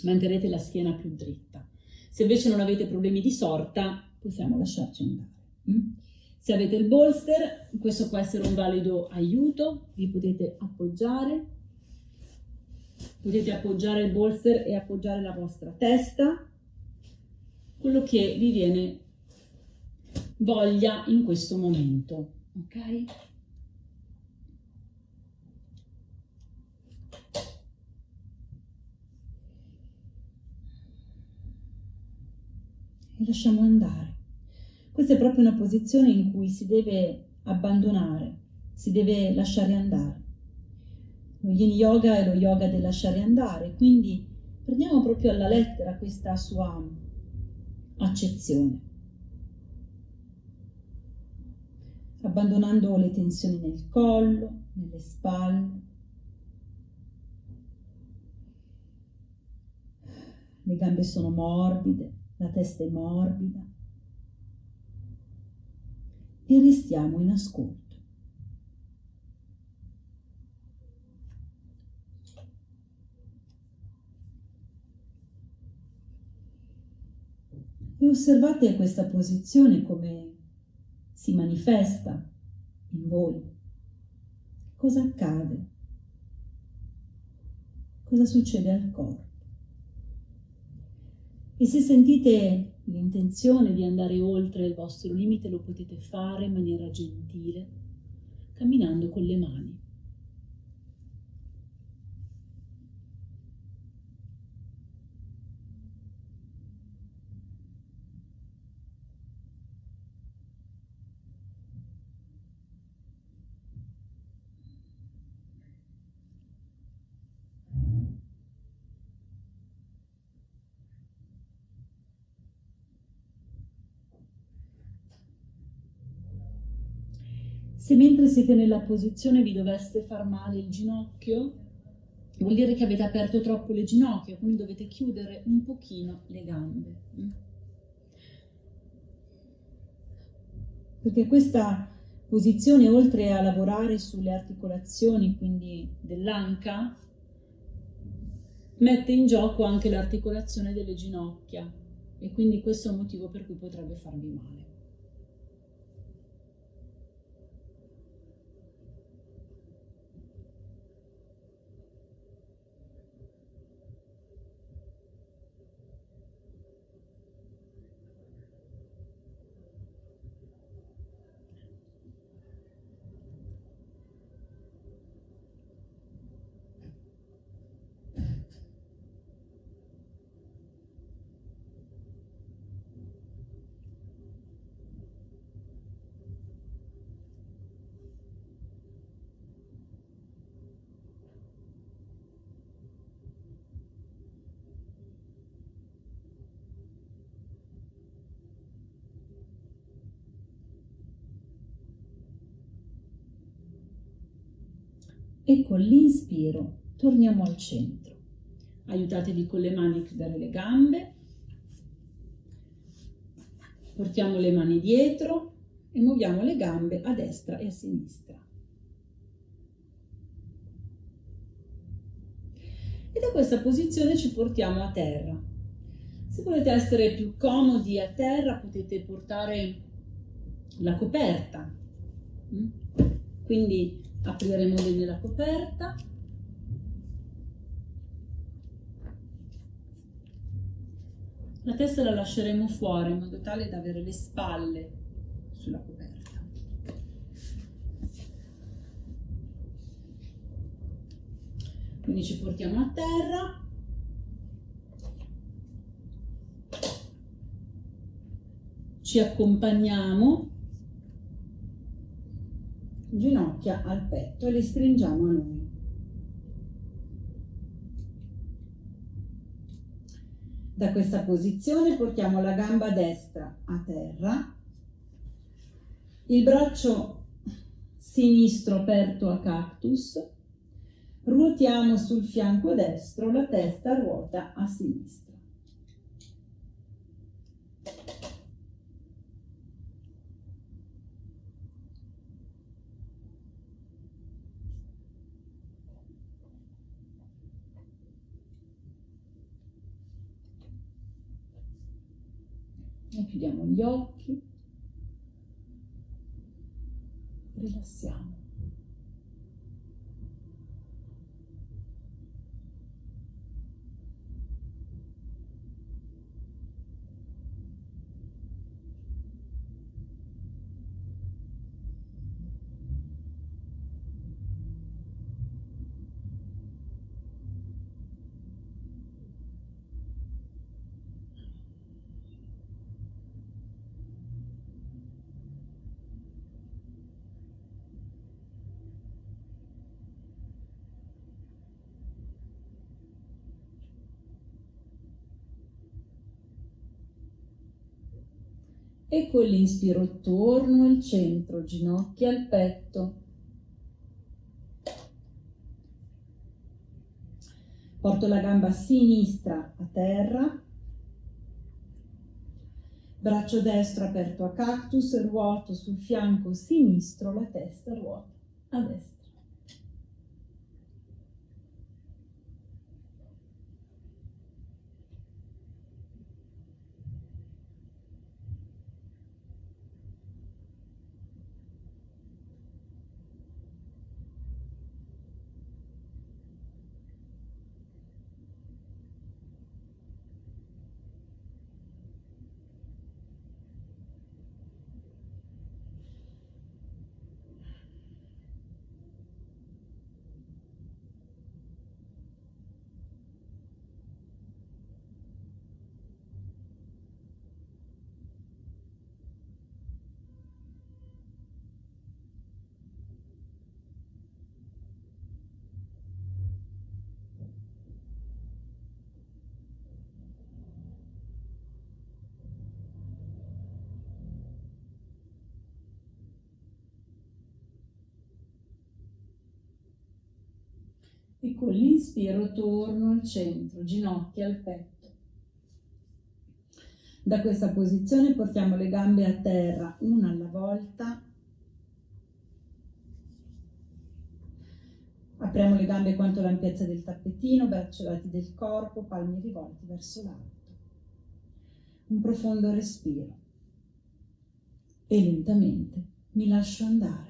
manterrete la schiena più dritta. Se invece non avete problemi di sorta, possiamo lasciarci andare. Se avete il bolster, questo può essere un valido aiuto, vi potete appoggiare il bolster e appoggiare la vostra testa, quello che vi viene voglia in questo momento, ok? E lasciamo andare. Questa è proprio una posizione in cui si deve abbandonare, si deve lasciare andare. Lo Yin Yoga è lo yoga del lasciare andare, quindi prendiamo proprio alla lettera questa sua accezione, abbandonando le tensioni nel collo, nelle spalle, le gambe sono morbide, la testa è morbida. e restiamo in ascolto. E osservate questa posizione come si manifesta in voi. Cosa accade? Cosa succede al corpo? E se sentite l'intenzione di andare oltre il vostro limite, lo potete fare in maniera gentile, camminando con le mani. Se mentre siete nella posizione vi dovesse far male il ginocchio, vuol dire che avete aperto troppo le ginocchia, quindi dovete chiudere un pochino le gambe. Perché questa posizione, oltre a lavorare sulle articolazioni, quindi dell'anca, mette in gioco anche l'articolazione delle ginocchia e quindi questo è un motivo per cui potrebbe farvi male. E con l'inspiro torniamo al centro. Aiutatevi con le mani a chiudere le gambe, portiamo le mani dietro e muoviamo le gambe a destra e a sinistra. E da questa posizione ci portiamo a terra. Se volete essere più comodi a terra potete portare la coperta. Quindi apriremo bene la coperta. La testa la lasceremo fuori in modo tale da avere le spalle sulla coperta. Quindi ci portiamo a terra. Ci accompagniamo, ginocchia al petto e le stringiamo a noi. Da questa posizione portiamo la gamba destra a terra, il braccio sinistro aperto a cactus, ruotiamo sul fianco destro, la testa ruota a sinistra. E chiudiamo gli occhi, rilassiamo. E con l'inspiro torno al centro, ginocchia al petto. Porto la gamba sinistra a terra. Braccio destro aperto a cactus, ruoto sul fianco sinistro, la testa ruota a destra. E con l'inspiro torno al centro, ginocchia al petto. Da questa posizione portiamo le gambe a terra, una alla volta. Apriamo le gambe quanto l'ampiezza del tappetino, braccia ai lati del corpo, palmi rivolti verso l'alto. Un profondo respiro. E lentamente mi lascio andare.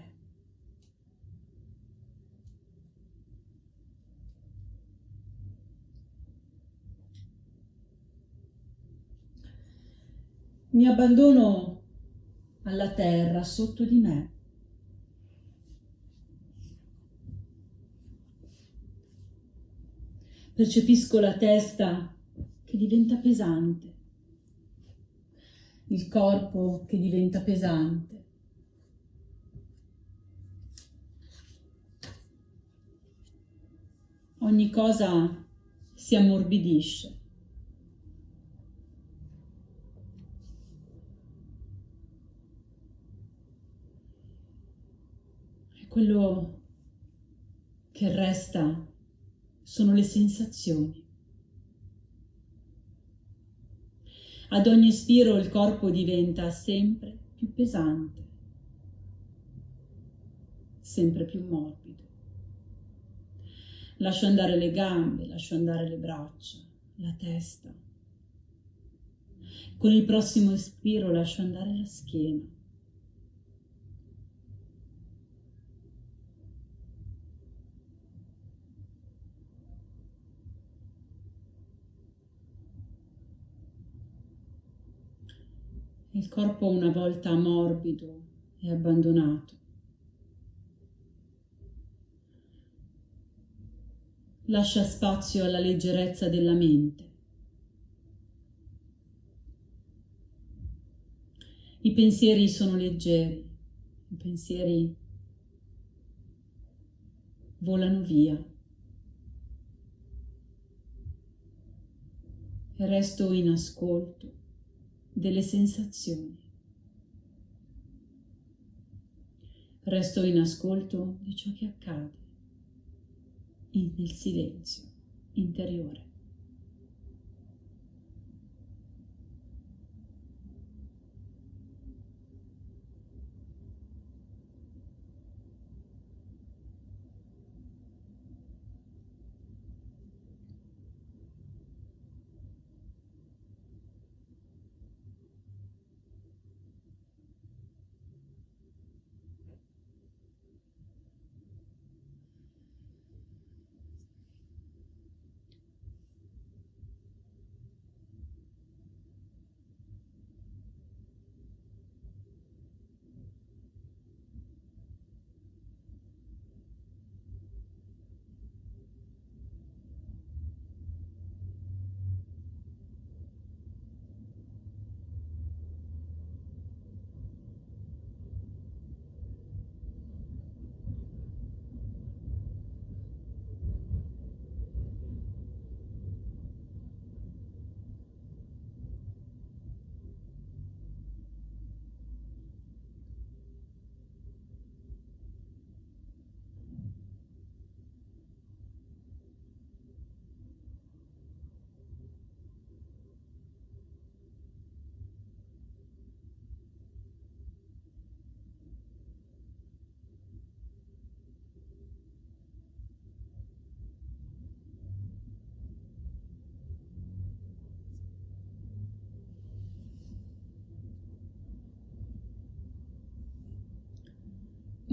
Mi abbandono alla terra sotto di me. Percepisco la testa che diventa pesante, il corpo che diventa pesante. Ogni cosa si ammorbidisce. E quello che resta sono le sensazioni. Ad ogni espiro il corpo diventa sempre più pesante, sempre più morbido. Lascio andare le gambe, lascio andare le braccia, la testa. Con il prossimo espiro lascio andare la schiena. Il corpo una volta morbido e abbandonato lascia spazio alla leggerezza della mente. I pensieri sono leggeri, i pensieri volano via e resto in ascolto delle sensazioni. Resto in ascolto di ciò che accade nel silenzio interiore.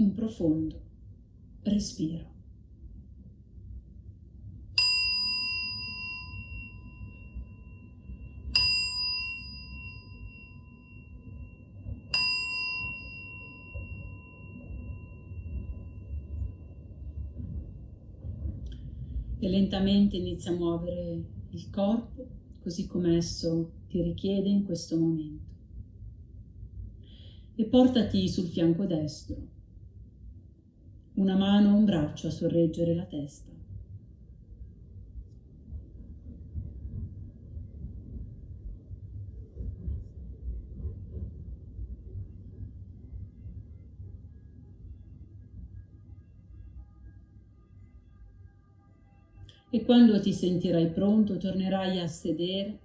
un profondo respiro. E lentamente inizia a muovere il corpo così come esso ti richiede in questo momento. E portati sul fianco destro, una mano o un braccio a sorreggere la testa. E quando ti sentirai pronto, tornerai a sedere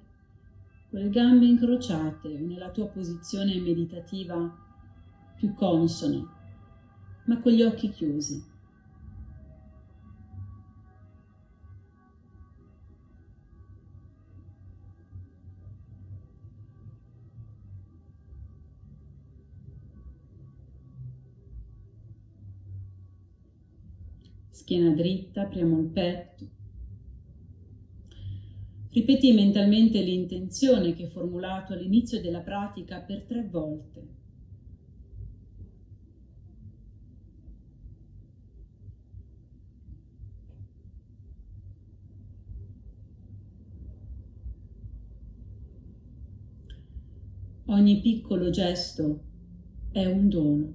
con le gambe incrociate o nella tua posizione meditativa più consona, ma con gli occhi chiusi. Schiena dritta, apriamo il petto. Ripeti mentalmente l'intenzione che hai formulato all'inizio della pratica per 3 volte. Ogni piccolo gesto è un dono.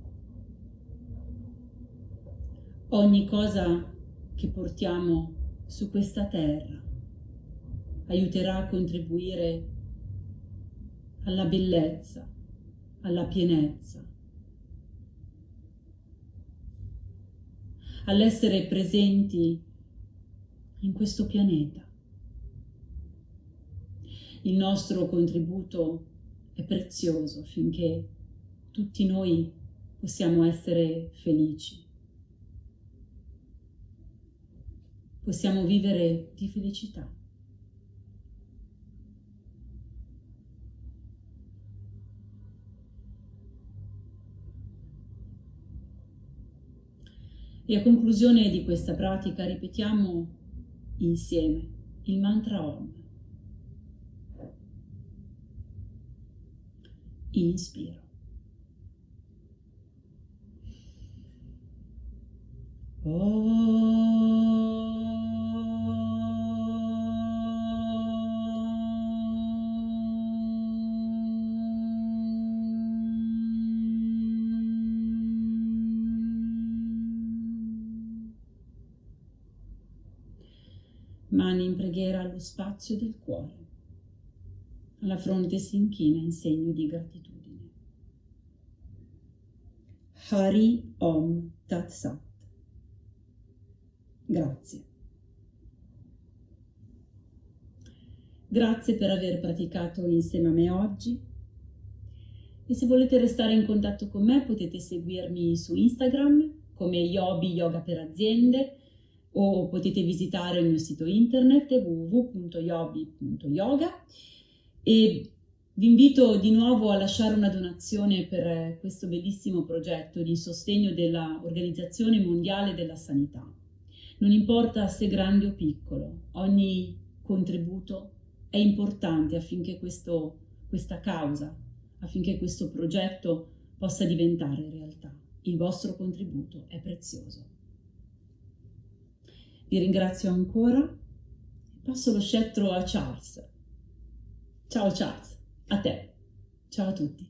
Ogni cosa che portiamo su questa terra aiuterà a contribuire alla bellezza, alla pienezza, all'essere presenti in questo pianeta. Il nostro contributo è prezioso affinché tutti noi possiamo essere felici. Possiamo vivere di felicità. E a conclusione di questa pratica ripetiamo insieme il mantra Om. Inspiro. Mani in preghiera allo spazio del cuore. La fronte si inchina in segno di gratitudine. Hari Om Tat Sat. Grazie. Grazie per aver praticato insieme a me oggi. E se volete restare in contatto con me potete seguirmi su Instagram come Yobi Yoga per Aziende o potete visitare il mio sito internet www.yobi.yoga e vi invito di nuovo a lasciare una donazione per questo bellissimo progetto di sostegno dell'Organizzazione Mondiale della Sanità. Non importa se grande o piccolo, ogni contributo è importante affinché questa causa, affinché questo progetto possa diventare realtà. Il vostro contributo è prezioso. Vi ringrazio ancora. Passo lo scettro a Charles. Ciao Charles, a te. Ciao a tutti.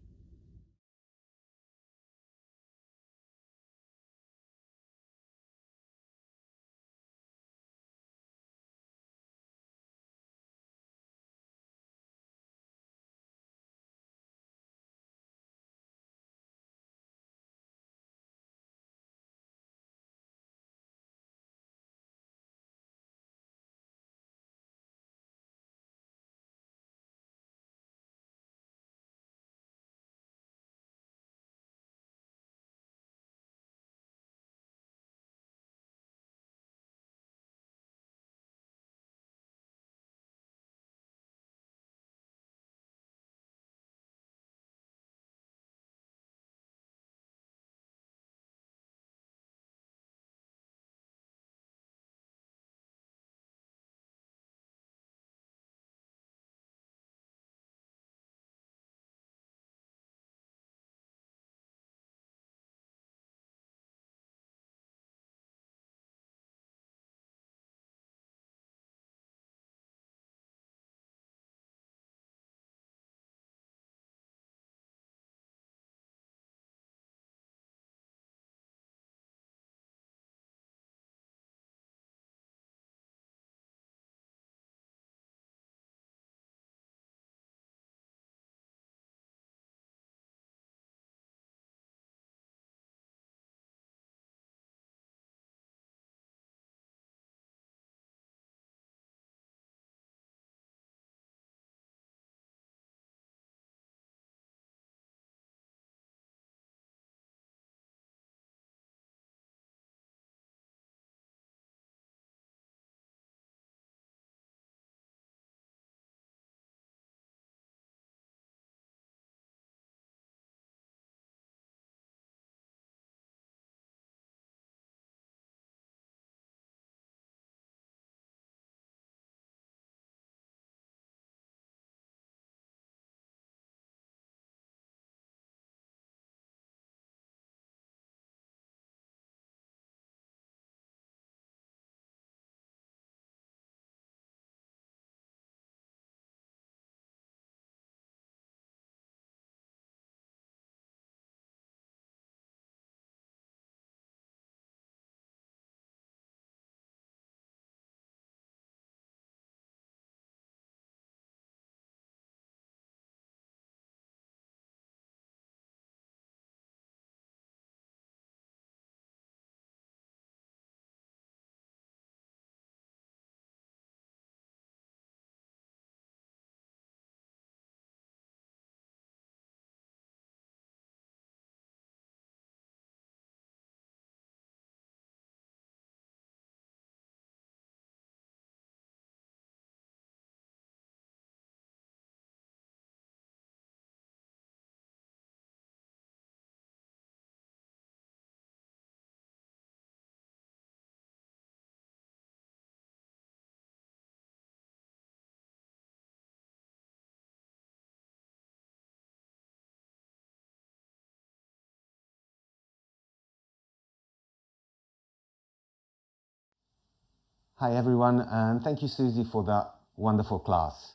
Hi everyone, and thank you Susie for that wonderful class.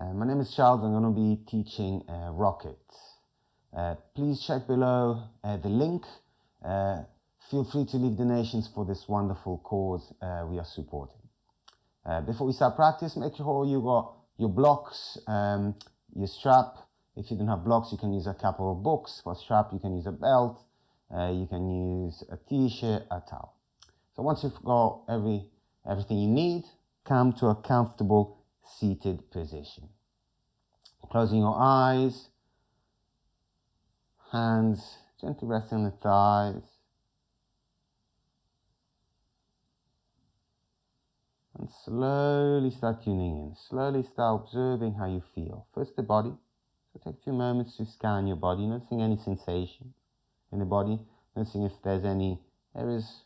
My name is Charles. I'm going to be teaching Rocket. Please check below the link. Feel free to leave donations for this wonderful cause we are supporting. Before we start practice, make sure you got your blocks, your strap. If you don't have blocks, you can use a couple of books. For strap, you can use a belt. You can use a t-shirt, a towel. So once you've got everything you need, come to a comfortable seated position. Closing your eyes, hands gently resting on the thighs. And slowly start tuning in. Slowly start observing how you feel. First the body. So take a few moments to scan your body, noticing any sensation in the body, noticing if there's any areas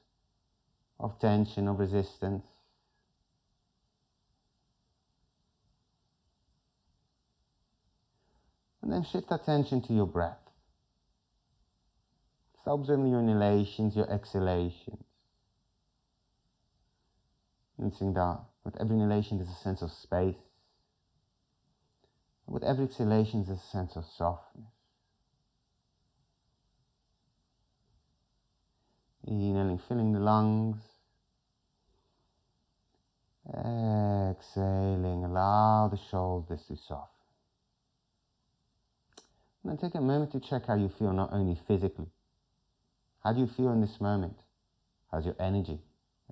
of tension, of resistance. And then shift attention to your breath. Start observing your inhalations, your exhalations. Noticing that with every inhalation there's a sense of space. With every exhalation there's a sense of softness. Inhaling, filling the lungs. Exhaling, allow the shoulders to soften. And then take a moment to check how you feel, not only physically. How do you feel in this moment? How's your energy?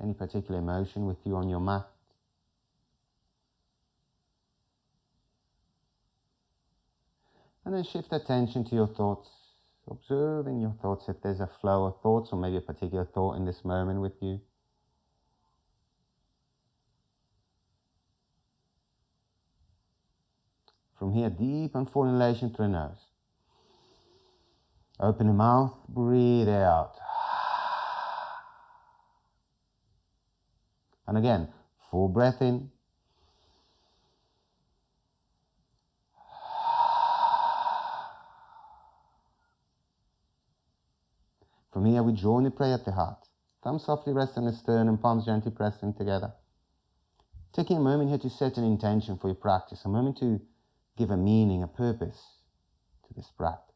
Any particular emotion with you on your mat? And then shift attention to your thoughts, observing your thoughts, if there's a flow of thoughts or maybe a particular thought in this moment with you. From here, deep and full inhalation through the nose. Open the mouth, breathe out. And again, full breath in. From here, we join the prayer at the heart. Thumbs softly rest on the sternum, palms gently pressing together. Taking a moment here to set an intention for your practice, a moment to give a meaning, a purpose to this practice.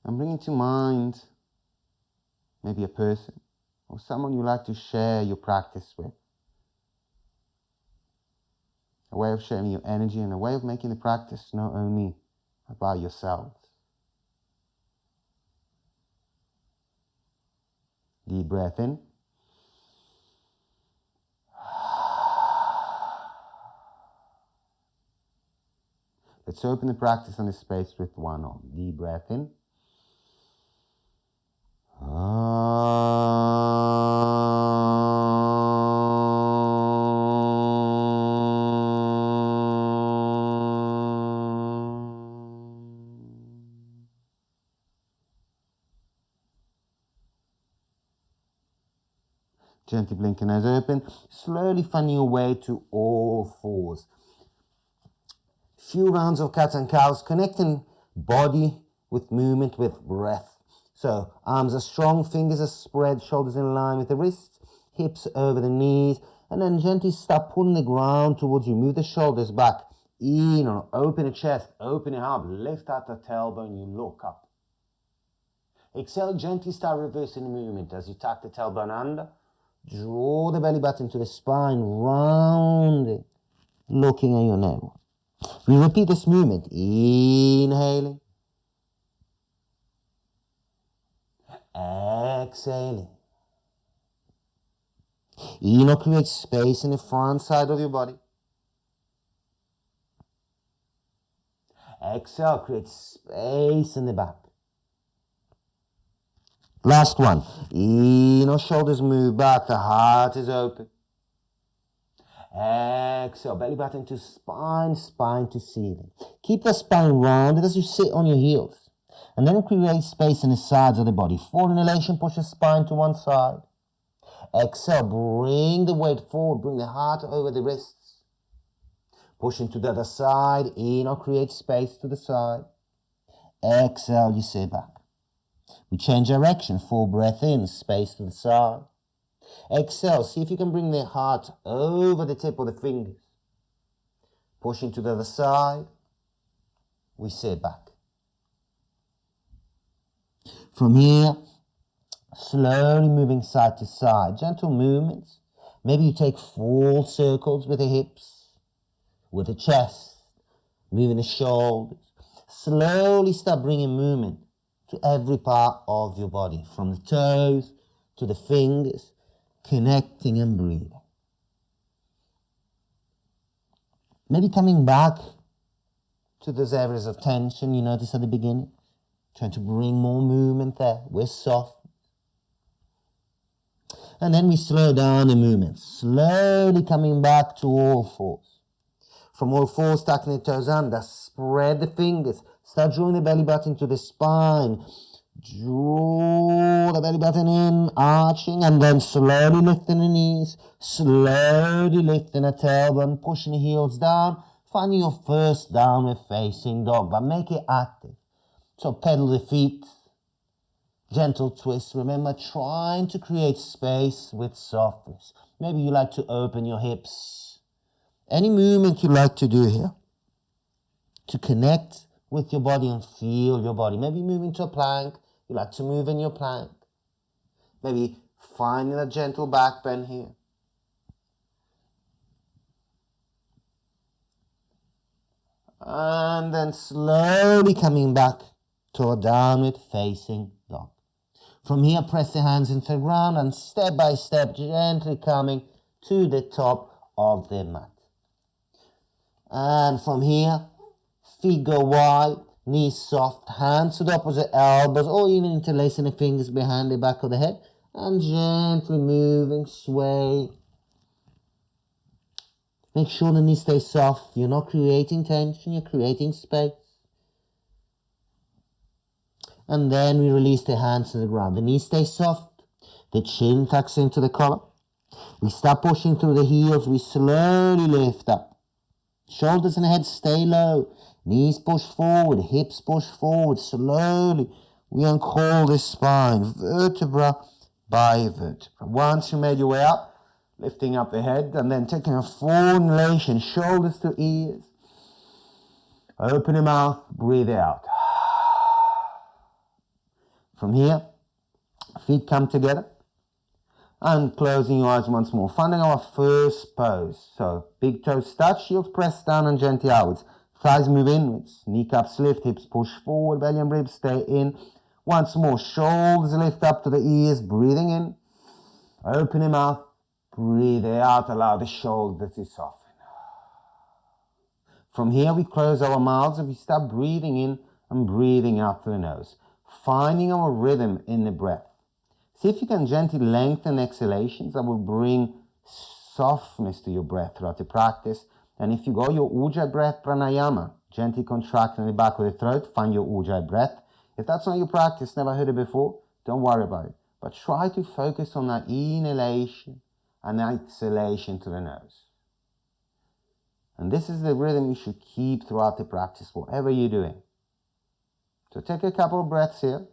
And bringing to mind maybe a person or someone you like to share your practice with. A way of sharing your energy and a way of making the practice not only about yourselves. Deep breath in. Let's open the practice on this space with one arm. Deep breath in. Gently blinking eyes open. Slowly finding your way to all fours. Few rounds of cats and cows, connecting body with movement, with breath. So arms are strong, fingers are spread, shoulders in line with the wrists, hips over the knees, and then gently start pulling the ground towards you. Move the shoulders back, in or open the chest, open it up, lift out the tailbone, you look up. Exhale, gently start reversing the movement as you tuck the tailbone under. Draw the belly button to the spine, rounding, looking at your navel. We repeat this movement, inhaling, exhaling. Inhale, create space in the front side of your body. Exhale, create space in the back. Last one. Inhale, shoulders move back, the heart is open. Exhale, belly button to spine, spine to ceiling. Keep the spine rounded as you sit on your heels. And then create space in the sides of the body. Full inhalation, push the spine to one side. Exhale, bring the weight forward, bring the heart over the wrists. Pushing to the other side, inhale, create space to the side. Exhale, you sit back. We change direction. Full breath in, space to the side. Exhale. See if you can bring the heart over the tip of the fingers. Pushing to the other side. We sit back. From here, slowly moving side to side. Gentle movements. Maybe you take full circles with the hips, with the chest, moving the shoulders. Slowly start bringing movement to every part of your body, from the toes to the fingers, connecting and breathing. Maybe coming back to those areas of tension you noticed at the beginning, trying to bring more movement there. We're soft. And then we slow down the movement, slowly coming back to all fours. From all fours, tucking the toes under, spread the fingers, start drawing the belly button to the spine. Draw the belly button in, arching, and then slowly lifting the knees, slowly lifting the tailbone, pushing the heels down, finding your first downward facing dog, but make it active. So pedal the feet, gentle twist. Remember, trying to create space with softness. Maybe you like to open your hips. Any movement you like to do here to connect with your body and feel your body. Maybe moving to a plank. You like to move in your plank. Maybe finding a gentle back bend here. And then slowly coming back to a downward facing dog. From here, press the hands into the ground and step by step, gently coming to the top of the mat. And from here, feet go wide, knees soft, hands to the opposite elbows, or even interlacing the fingers behind the back of the head, and gently moving, sway. Make sure the knees stay soft. You're not creating tension, you're creating space. And then we release the hands to the ground. The knees stay soft. The chin tucks into the collar. We start pushing through the heels. We slowly lift up. Shoulders and head stay low. Knees push forward. Hips push forward. Slowly we uncoil the spine, vertebra by vertebra. Once you made your way up, lifting up the head and then taking a full inhalation, shoulders to ears. Open the mouth, breathe out. From here, feet come together and closing your eyes once more. Finding our first pose. So big toes touch, heels press down and gently outwards. Thighs move inwards, kneecaps lift, hips push forward, belly and ribs stay in. Once more, shoulders lift up to the ears, breathing in. Open the mouth, breathe out, allow the shoulders to soften. From here, we close our mouths and we start breathing in and breathing out through the nose. Finding our rhythm in the breath. See if you can gently lengthen exhalations that will bring softness to your breath throughout the practice. And if you go your Ujjayi breath pranayama, gently contracting the back of the throat, find your Ujjayi breath. If that's not your practice, never heard it before, don't worry about it. But try to focus on that inhalation and exhalation to the nose. And this is the rhythm you should keep throughout the practice, whatever you're doing. So take a couple of breaths here.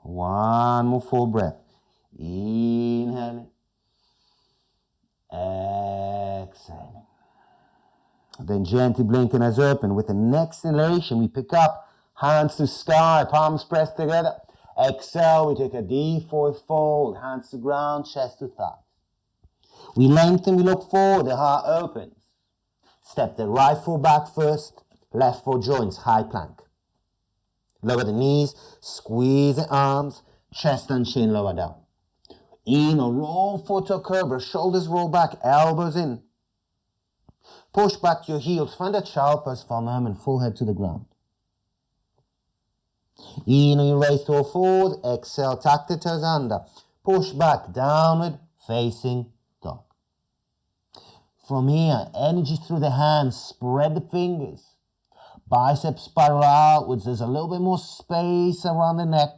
One more full breath. Inhaling. Exhaling. Then gently blinking eyes open. With the next inhalation, we pick up, hands to sky, palms pressed together. Exhale, we take a deep forward fold, hands to ground, chest to thighs. We lengthen, we look forward, the heart opens. Step the right foot back first, left foot joins, high plank. Lower the knees, squeeze the arms, chest and chin lower down. In or roll foot to cobra, shoulders roll back, elbows in. Push back your heels, find a child pose for a moment, forehead to the ground. In or you raise to all fours, exhale, tuck the toes under. Push back, downward, facing dog. From here, energy through the hands, spread the fingers. Biceps spiral outwards, there's a little bit more space around the neck.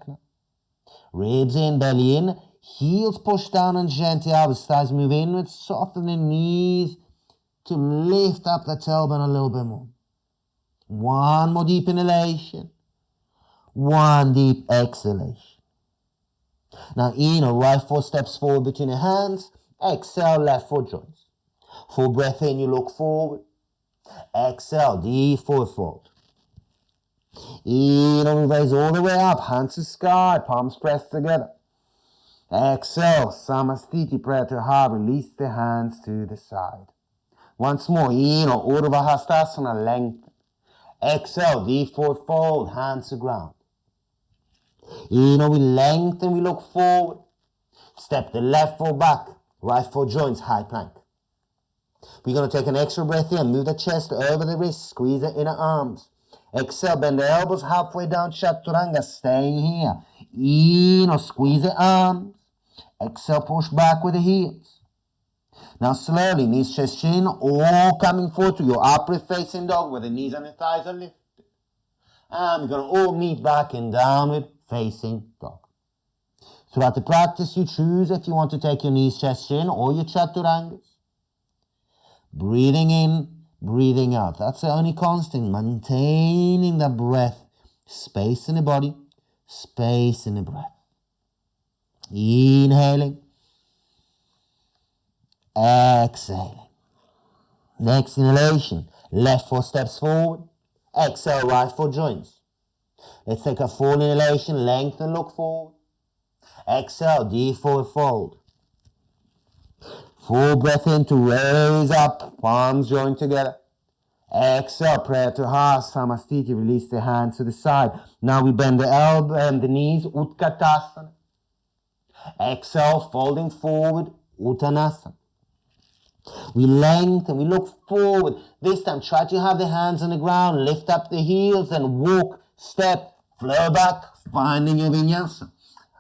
Ribs in, belly in, heels push down and gently outwards, thighs move inwards, soften the knees, to lift up the tailbone a little bit more. One more deep inhalation. One deep exhalation. Now inhale, right foot steps forward between your hands. Exhale, left foot joins. Full breath in, you look forward. Exhale, deep forward fold. Inhale, we raise all the way up, hands to sky, palms pressed together. Exhale, Samasthiti, prayer to heart, release the hands to the side. Once more, inhale, Urdhva Hastasana, lengthen. Exhale, deep forward fold, hands to ground. Inhale, we lengthen, we look forward. Step the left foot back, right foot joins, high plank. We're going to take an extra breath here, move the chest over the wrist, squeeze the inner arms. Exhale, bend the elbows halfway down, Chaturanga, staying here. Inhale, squeeze the arms. Exhale, push back with the heels. Now slowly, knees, chest, chin, all coming forward to your upward facing dog where the knees and the thighs are lifted. And we're going to all meet back in downward facing dog. Throughout the practice, you choose if you want to take your knees, chest, chin, or your Chaturangas. Breathing in, breathing out. That's the only constant. Maintaining the breath. Space in the body, space in the breath. Inhaling. Exhaling. Next inhalation. Left foot steps forward. Exhale, right foot joins. Let's take a full inhalation. Lengthen, look forward. Exhale, deep forward fold. Full breath in to raise up, palms joined together. Exhale, prayer to heart, Samasthiti, release the hands to the side. Now we bend the elbow and the knees, Utkatasana. Exhale, folding forward, Uttanasana. We lengthen, we look forward. This time, try to have the hands on the ground, lift up the heels and walk, step, flow back, finding your vinyasa.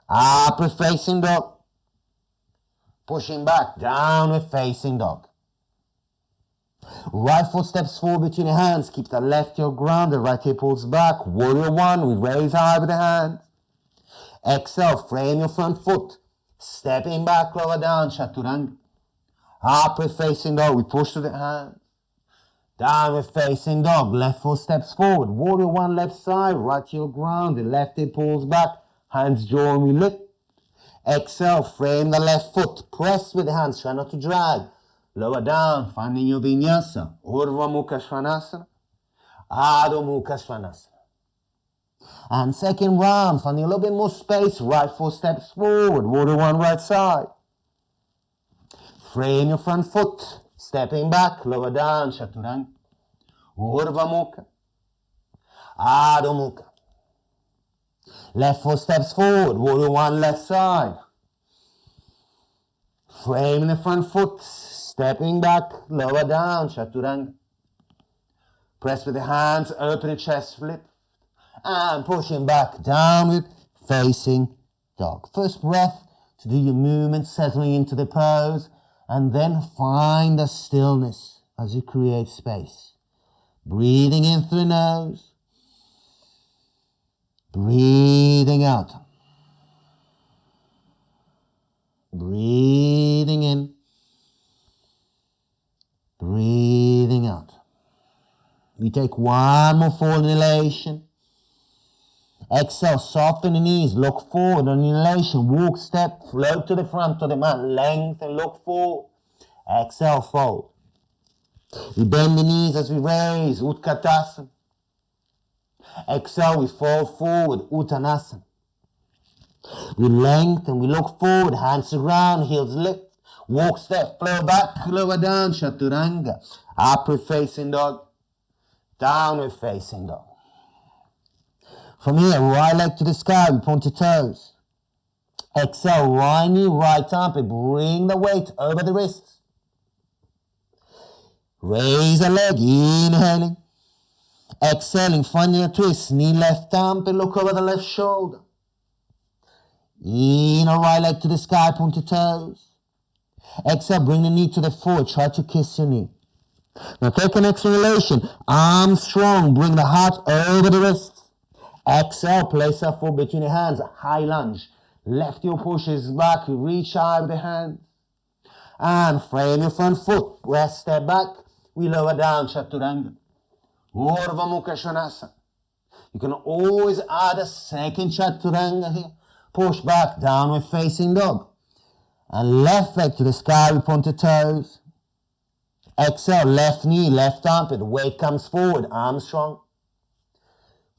Upward facing dog. Pushing back, downward facing dog. Right foot steps forward between your hands. Keep the left heel grounded, right hip pulls back. Warrior one, we raise high with the hands. Exhale, frame your front foot. Stepping back, lower down, Chaturanga. Upward facing dog, we push to the hands. Downward facing dog, left foot steps forward. Warrior one, left side, right heel grounded, left hip pulls back. Hands join, we lift. Exhale, frame the left foot. Press with the hands, try not to drag. Lower down, finding your vinyasa. Urdhva Mukha Svanasana. Adho Mukha Svanasana. And second round, finding a little bit more space. Right foot steps forward. Warrior one, right side. Frame your front foot. Stepping back, lower down, Chaturanga. Urdhva Mukha. Adho Mukha. Left foot steps forward, warrior one, left side. Framing the front foot, stepping back, lower down, Chaturanga. Press with the hands, open the chest, flip. And pushing back, downward, facing dog. First breath to do your movement, settling into the pose. And then find the stillness as you create space. Breathing in through the nose. Breathing out. Breathing in. Breathing out. We take one more full inhalation. Exhale, soften the knees, look forward on inhalation, walk, step, float to the front of the mat, lengthen, look forward. Exhale, fold. We bend the knees as we raise, Utkatasana. Exhale, we fold forward, Uttanasana. We lengthen, we look forward, hands to ground, heels lift. Walk, step, flow back, lower down, Chaturanga. Upward facing dog, downward facing dog. From here, right leg to the sky, we point to toes. Exhale, right knee, right armpit, bring the weight over the wrists. Raise the leg, inhaling. Exhaling, finding a twist, knee left armpit, look over the left shoulder. Inhale, right leg to the sky, point to toes. Exhale, bring the knee to the floor, try to kiss your knee. Now take an exhalation, arms strong, bring the heart over the wrists. Exhale, place your foot between your hands, high lunge. Left heel pushes back, reach high with the hands. And frame your front foot, press step back. we lower down, Chaturanga. Urdhva Mukha Svanasana. You can always add a second Chaturanga here. Push back, downward facing dog. And left leg to the sky with pointed toes. Exhale, left knee, left armpit. Weight comes forward, arms strong.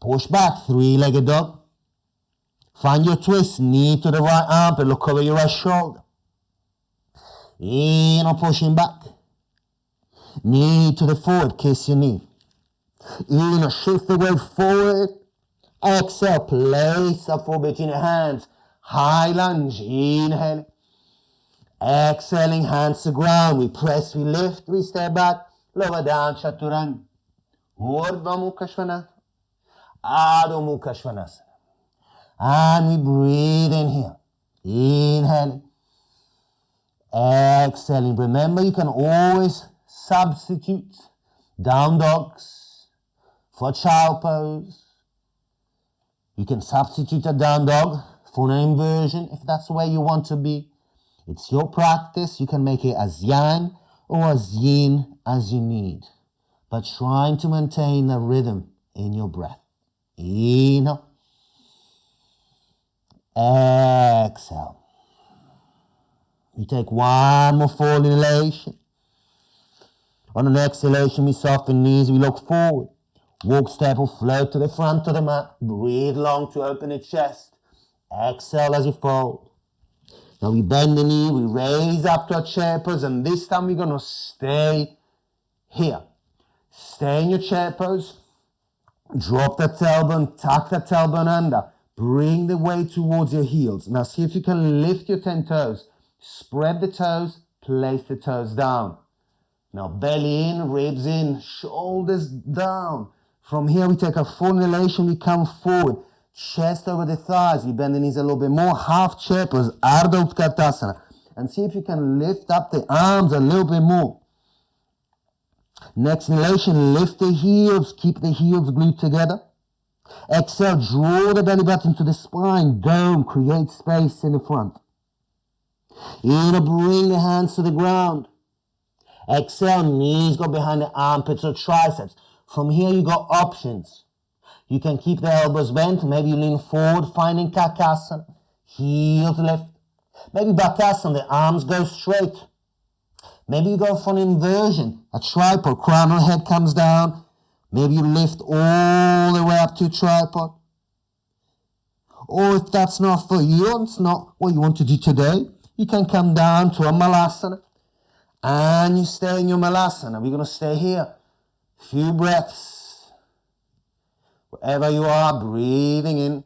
Push back, three-legged dog. Find your twist, knee to the right armpit. Look over your right shoulder. In or pushing back. Knee to the forward, kiss your knee. In or shift the weight forward. Exhale, place the foot between your hands. High lunge, inhale. Exhaling, hands to ground. We press, we lift, we step back. Lower down, Chaturanga. Urdhva Mukha Svanasana. Adho Mukha Svanasana. And we breathe in here. Inhaling. Exhaling. Remember, you can always substitute down dogs for child pose. You can substitute a down dog for an inversion if that's the way you want to be. It's your practice. You can make it as yang or as yin as you need. But trying to maintain the rhythm in your breath. Inhale. Exhale. We take one more full inhalation. On an exhalation, we soften knees, we look forward. Walk, step, or float to the front of the mat. Breathe long to open the chest. Exhale as you fold. Now we bend the knee, we raise up to our chair pose, and this time we're going to stay here. Stay in your chair pose. Drop that tailbone, tuck that tailbone under. Bring the weight towards your heels. Now see if you can lift your 10 toes. Spread the toes, place the toes down. Now belly in, ribs in, shoulders down. From here we take a full inhalation, we come forward. Chest over the thighs, we bend the knees a little bit more. Half chair pose, Ardha Utkatasana. And see if you can lift up the arms a little bit more. Next inhalation, lift the heels, keep the heels glued together. Exhale, draw the belly button to the spine, dome, create space in the front. Inhale, bring the hands to the ground. Exhale, knees go behind the armpits or triceps. From here you got options. You can keep the elbows bent, maybe you lean forward, finding Kakasana. Heels lift. Maybe Bakasana, the arms go straight. Maybe you go for an inversion, a tripod, crown or head comes down. Maybe you lift all the way up to a tripod. Or if that's not for you, it's not what you want to do today, you can come down to a Malasana. And you stay in your Malasana. We're going to stay here. Few breaths. Wherever you are, breathing in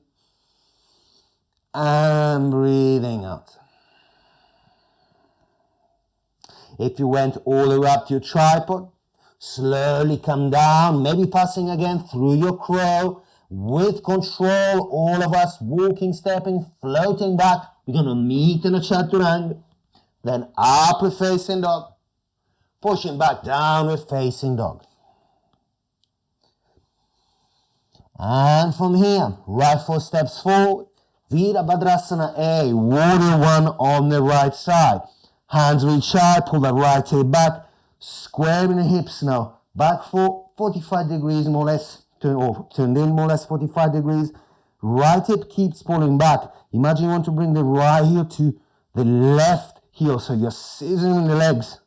and breathing out. If you went all the way up to your tripod, slowly come down, maybe passing again through your crow. With control, all of us walking, stepping, floating back. We're going to meet in a Chaturanga. Then upward facing dog. Pushing back, downward facing dog. And from here, right foot steps forward. Virabhadrasana A, warrior one on the right side. Hands reach high, pull the right hip back. Squaring the hips now. Back foot, 45 degrees more or less. Turned in more or less 45 degrees. Right hip keeps pulling back. Imagine you want to bring the right heel to the left heel. So you're scissoring the legs.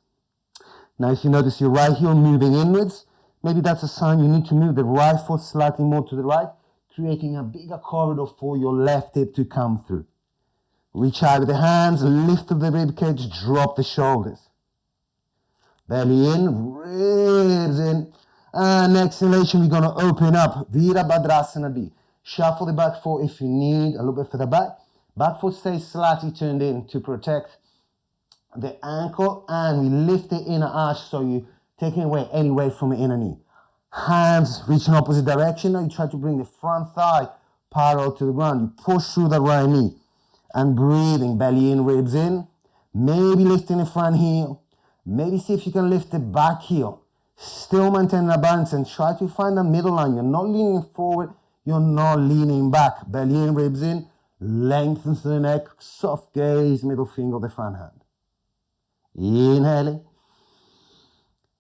Now if you notice your right heel moving inwards, maybe that's a sign you need to move the right foot slightly more to the right, creating a bigger corridor for your left hip to come through. Reach high with the hands, lift up the rib cage, drop the shoulders. Belly in, ribs in. And exhalation, we're going to open up. Virabhadrasana B. Shuffle the back foot if you need, a little bit further back. Back foot stays slightly turned in to protect the ankle, and we lift the inner arch so you're taking away any weight from the inner knee. Hands reach in opposite direction. Now you try to bring the front thigh parallel to the ground. You push through the right knee. And breathing, belly in, ribs in. Maybe lifting the front heel. Maybe see if you can lift the back heel. Still maintaining a balance and try to find a middle line. You're not leaning forward. You're not leaning back. Belly in, ribs in. Lengthen through the neck. Soft gaze, middle finger, the front hand. Inhaling.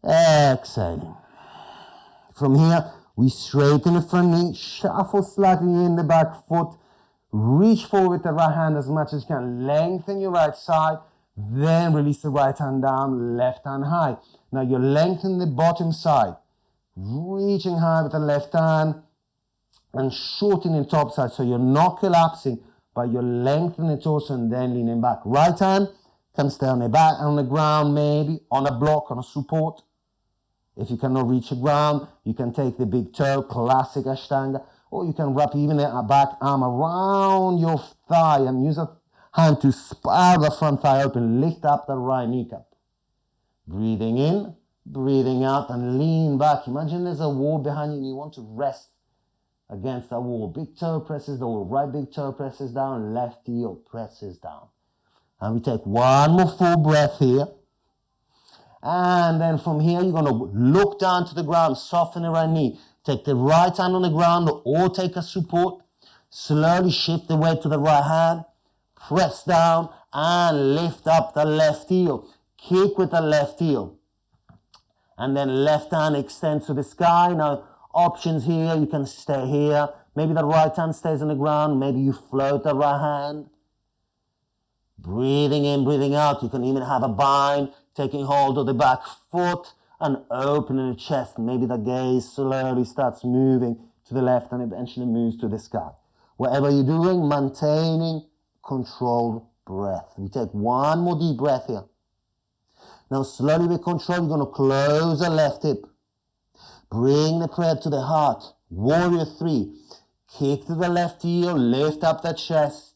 Exhaling. From here, we straighten the front knee, shuffle slightly in the back foot, reach forward with the right hand as much as you can, lengthen your right side, then release the right hand down, left hand high. Now you're lengthening the bottom side, reaching high with the left hand and shortening the top side, so you're not collapsing, but you're lengthening the torso and then leaning back. Right hand can stay on the back, on the ground, maybe on a block, on a support. If you cannot reach the ground, you can take the big toe, classic Ashtanga, or you can wrap even a back arm around your thigh and use a hand to spiral the front thigh open, lift up the right kneecap. Breathing in, breathing out, and lean back. Imagine there's a wall behind you and you want to rest against that wall. Big toe presses the wall, right big toe presses down, left heel presses down. And we take one more full breath here. And then from here, you're going to look down to the ground, soften the right knee. Take the right hand on the ground or take a support. Slowly shift the weight to the right hand. Press down and lift up the left heel. Kick with the left heel. And then left hand extends to the sky. Now, options here, you can stay here. Maybe the right hand stays on the ground. Maybe you float the right hand. Breathing in, breathing out. You can even have a bind, taking hold of the back foot and opening the chest. Maybe the gaze slowly starts moving to the left and eventually moves to the sky. Whatever you're doing, maintaining controlled breath. We take one more deep breath here. Now slowly with control, you're going to close the left hip. Bring the prayer to the heart. Warrior 3. Kick to the left heel, lift up the chest.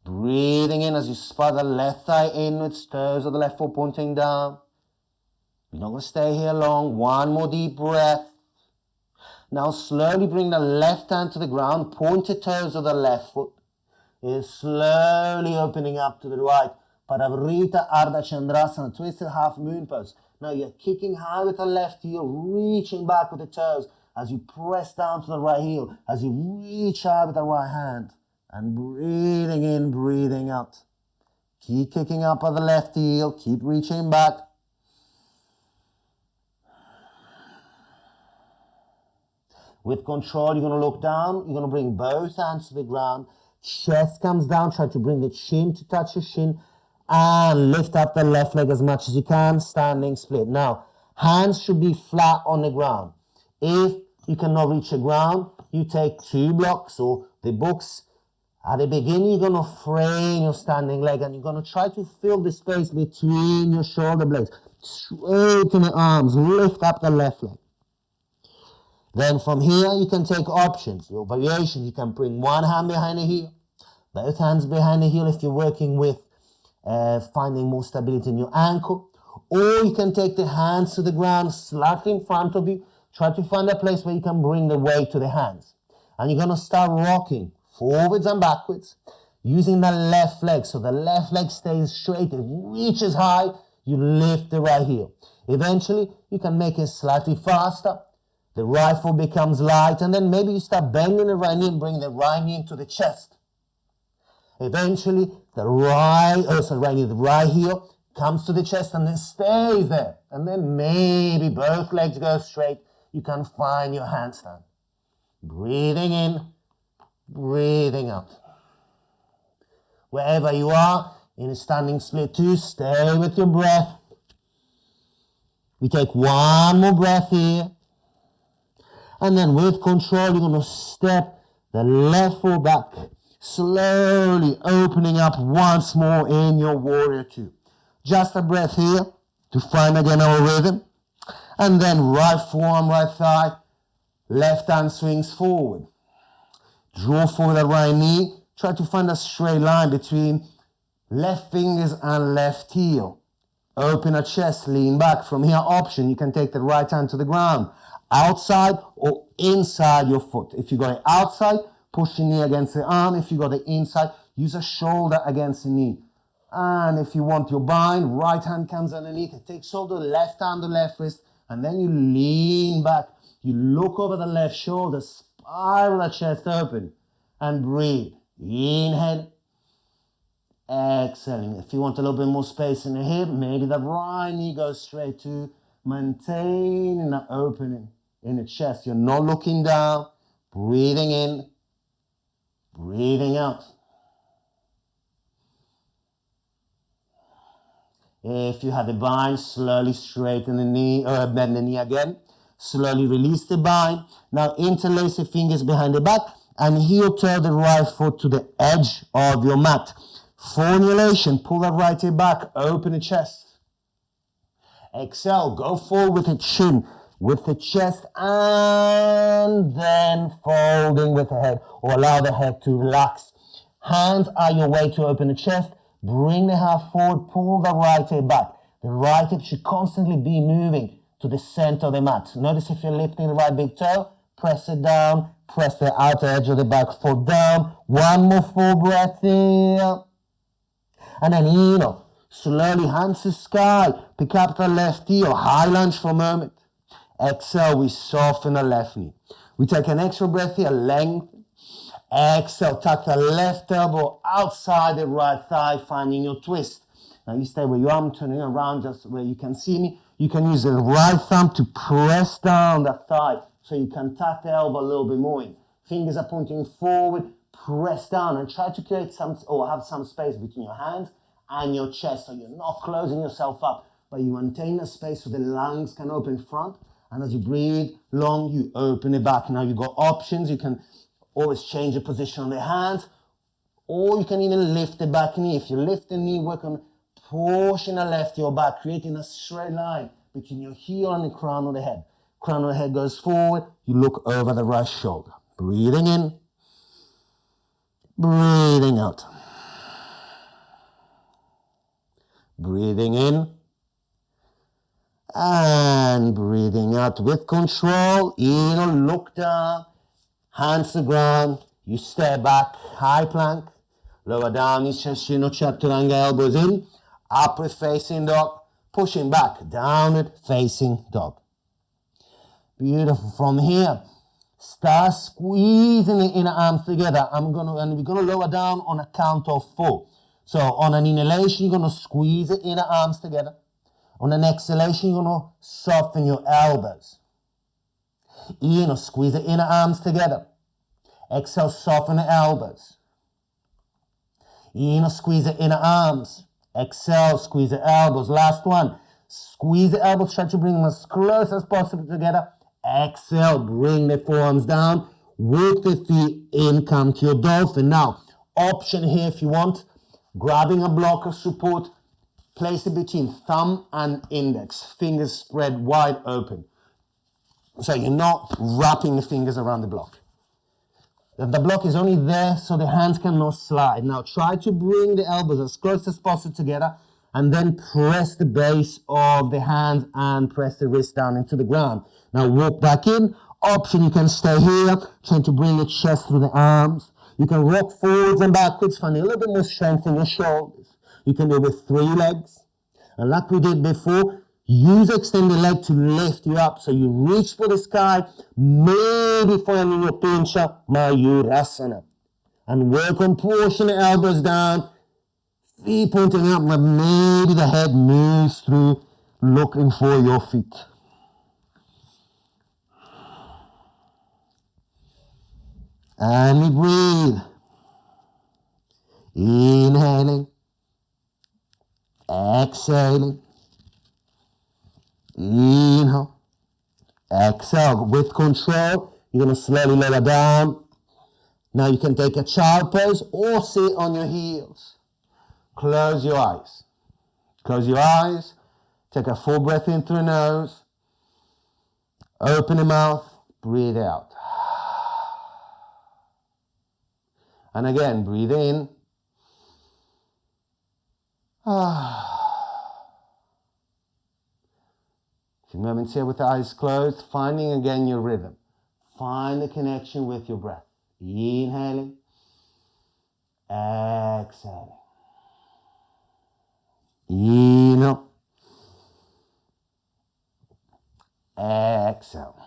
Breathing in as you spot the left thigh inwards, toes of the left foot pointing down. You're not going to stay here long. One more deep breath. Now slowly bring the left hand to the ground, pointed toes of the left foot. Is slowly opening up to the right. Parivrtta Ardha Chandrasana, twisted half moon pose. Now you're kicking high with the left heel, reaching back with the toes as you press down to the right heel, as you reach high with the right hand. And breathing in, breathing out. Keep kicking up on the left heel. Keep reaching back. With control, you're going to look down. You're going to bring both hands to the ground. Chest comes down. Try to bring the chin to touch your shin. And lift up the left leg as much as you can. Standing split. Now, hands should be flat on the ground. If you cannot reach the ground, you take 2 blocks or the books. At the beginning, you're going to frame your standing leg and you're going to try to fill the space between your shoulder blades. Straighten the arms, lift up the left leg. Then from here, you can take options, your variations. You can bring one hand behind the heel, both hands behind the heel if you're working with finding more stability in your ankle. Or you can take the hands to the ground, slightly in front of you. Try to find a place where you can bring the weight to the hands. And you're going to start rocking forwards and backwards, using the left leg. So the left leg stays straight, it reaches high, you lift the right heel. Eventually, you can make it slightly faster. The right foot becomes light, and then maybe you start bending the right knee and bring the right knee into the chest. Eventually, the right heel comes to the chest and then stays there. And then maybe both legs go straight. You can find your handstand. Breathing in, breathing out. Wherever you are, in a standing split 2, stay with your breath. We take one more breath here. And then with control, you're going to step the left foot back, slowly opening up once more in your warrior 2. Just a breath here to find again our rhythm. And then right forearm, right thigh, left hand swings forward. Draw forward the right knee. Try to find a straight line between left fingers and left heel. Open a chest, lean back. From here, option, you can take the right hand to the ground, outside or inside your foot. If you got it outside, push your knee against the arm. If you got it inside, use a shoulder against the knee. And if you want your bind, right hand comes underneath. It takes hold of the left hand, the left wrist, and then you lean back. You look over the left shoulder, spiral the chest open, and breathe. Inhale. Exhaling. If you want a little bit more space in the hip, maybe the right knee goes straight to Maintaining an opening in the chest. You're not looking down. Breathing in. Breathing out. If you have the bind, slowly straighten the knee, or bend the knee again. Slowly release the bind. Now interlace the fingers behind the back and heel toe the right foot to the edge of your mat. Formulation, pull that right hip back, open the chest. Exhale, go forward with the chin, with the chest, and then folding with the head, or allow the head to relax. Hands are your way to open the chest. Bring the heart forward, pull the right hip back. The right hip should constantly be moving to the center of the mat. Notice if you're lifting the right big toe, press it down, press the outer edge of the back foot down. One more full breath here. And then inhale, slowly hands to sky. Pick up the left heel, high lunge for a moment. Exhale, we soften the left knee. We take an extra breath here, length. Exhale, tuck the left elbow outside the right thigh, finding your twist. Now you stay where you are. I'm turning around just where you can see me. You can use the right thumb to press down the thigh so you can tuck the elbow a little bit more in. Fingers are pointing forward, press down and try to create some, or have some space between your hands and your chest so you're not closing yourself up, but you maintain the space so the lungs can open front. And as you breathe long, you open it back. Now you've got options. You can always change the position of the hands, or you can even lift the back knee. If you lift the knee, work on pushing the left heel back, creating a straight line between your heel and the crown of the head. Crown of the head goes forward, you look over the right shoulder. Breathing in, breathing out. Breathing in, and breathing out with control. Inhale, look down. Hands to ground, you step back, high plank, lower down, Nishashino Chaturanga, elbows in, upward facing dog, pushing back, downward facing dog. Beautiful. From here, start squeezing the inner arms together. And we're gonna lower down on a count of 4. So on an inhalation, you're gonna squeeze the inner arms together. On an exhalation, you're gonna soften your elbows. Inhale, squeeze the inner arms together. Exhale, soften the elbows. Inhale, squeeze the inner arms. Exhale, squeeze the elbows. Last one. Squeeze the elbows, try to bring them as close as possible together. Exhale, bring the forearms down. Walk the feet in, come to your dolphin. Now, option here if you want, grabbing a block of support, place it between thumb and index. Fingers spread wide open. So you're not wrapping the fingers around the block. The block is only there so the hands cannot slide. Now try to bring the elbows as close as possible together and then press the base of the hands and press the wrist down into the ground. Now walk back in. Option, you can stay here, trying to bring the chest through the arms. You can rock forwards and backwards, finding a little bit more strength in your shoulders. You can do it with 3 legs. And like we did before, use extended leg to lift you up. So you reach for the sky, maybe finding your pincha, Mayurasana. And work on pushing the elbows down, feet pointing up, but maybe the head moves through, looking for your feet. And we breathe. Inhaling. Exhaling. Inhale. Exhale. With control, you're going to slowly lower down. Now you can take a child pose or sit on your heels. Close your eyes. Close your eyes. Take a full breath in through the nose. Open the mouth. Breathe out. And again, breathe in. A few moments here with the eyes closed, finding again your rhythm. Find the connection with your breath. Inhaling. Exhaling. Inhale. Exhale.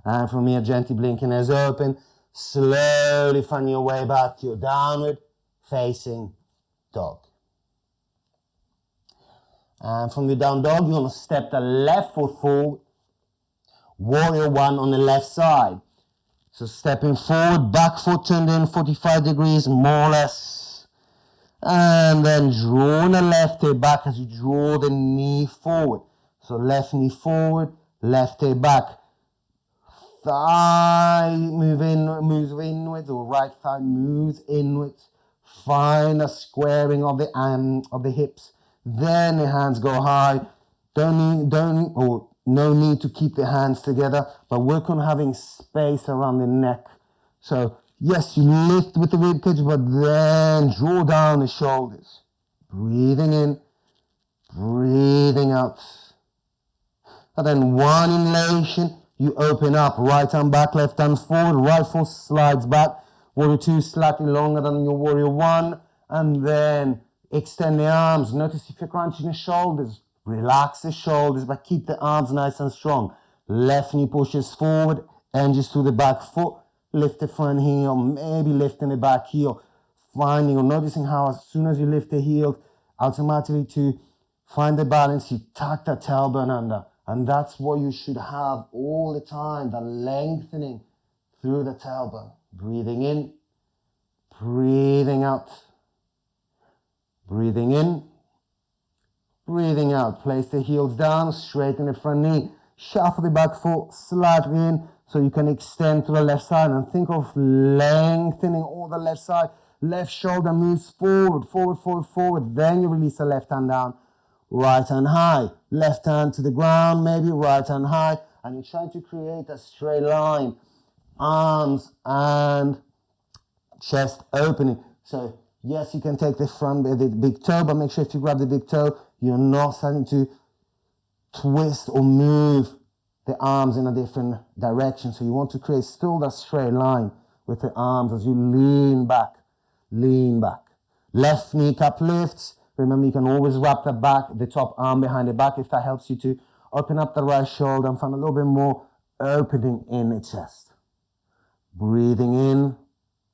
And from here, gently blinking eyes open. Slowly find your way back to your downward facing dog. And from your down dog, you're going to step the left foot forward. Warrior one on the left side. So stepping forward, back foot turned in 45 degrees, more or less. And then drawing the left hip back as you draw the knee forward. So left knee forward, left hip back. Thigh moves inwards, or right thigh moves inwards. Find a squaring of the hips. Then the hands go high. No need to keep the hands together, but work on having space around the neck. So yes, you lift with the rib cage, but then draw down the shoulders. Breathing in, breathing out. And then one inhalation, you open up, right arm back, left arm forward, right foot slides back, warrior two slightly longer than your warrior one, and then extend the arms. Notice if you're crunching the shoulders, relax the shoulders, but keep the arms nice and strong. Left knee pushes forward, hinges to the back foot, lift the front heel, maybe lifting the back heel, finding or noticing how as soon as you lift the heel, automatically to find the balance, you tuck the tailbone under. And that's what you should have all the time, the lengthening through the tailbone. Breathing in, breathing out. Breathing in, breathing out. Place the heels down, straighten the front knee. Shuffle the back foot slightly in so you can extend to the left side. And think of lengthening all the left side. Left shoulder moves forward, forward, forward, forward. Then you release the left hand down. Right hand high, left hand to the ground, maybe right hand high, and you're trying to create a straight line, arms and chest opening. So yes, you can take the front, the big toe, but make sure if you grab the big toe, you're not starting to twist or move the arms in a different direction. So you want to create still that straight line with the arms as you lean back, lean back. Left kneecap lifts. Remember, you can always wrap the top arm behind the back if that helps you to open up the right shoulder and find a little bit more opening in the chest. Breathing in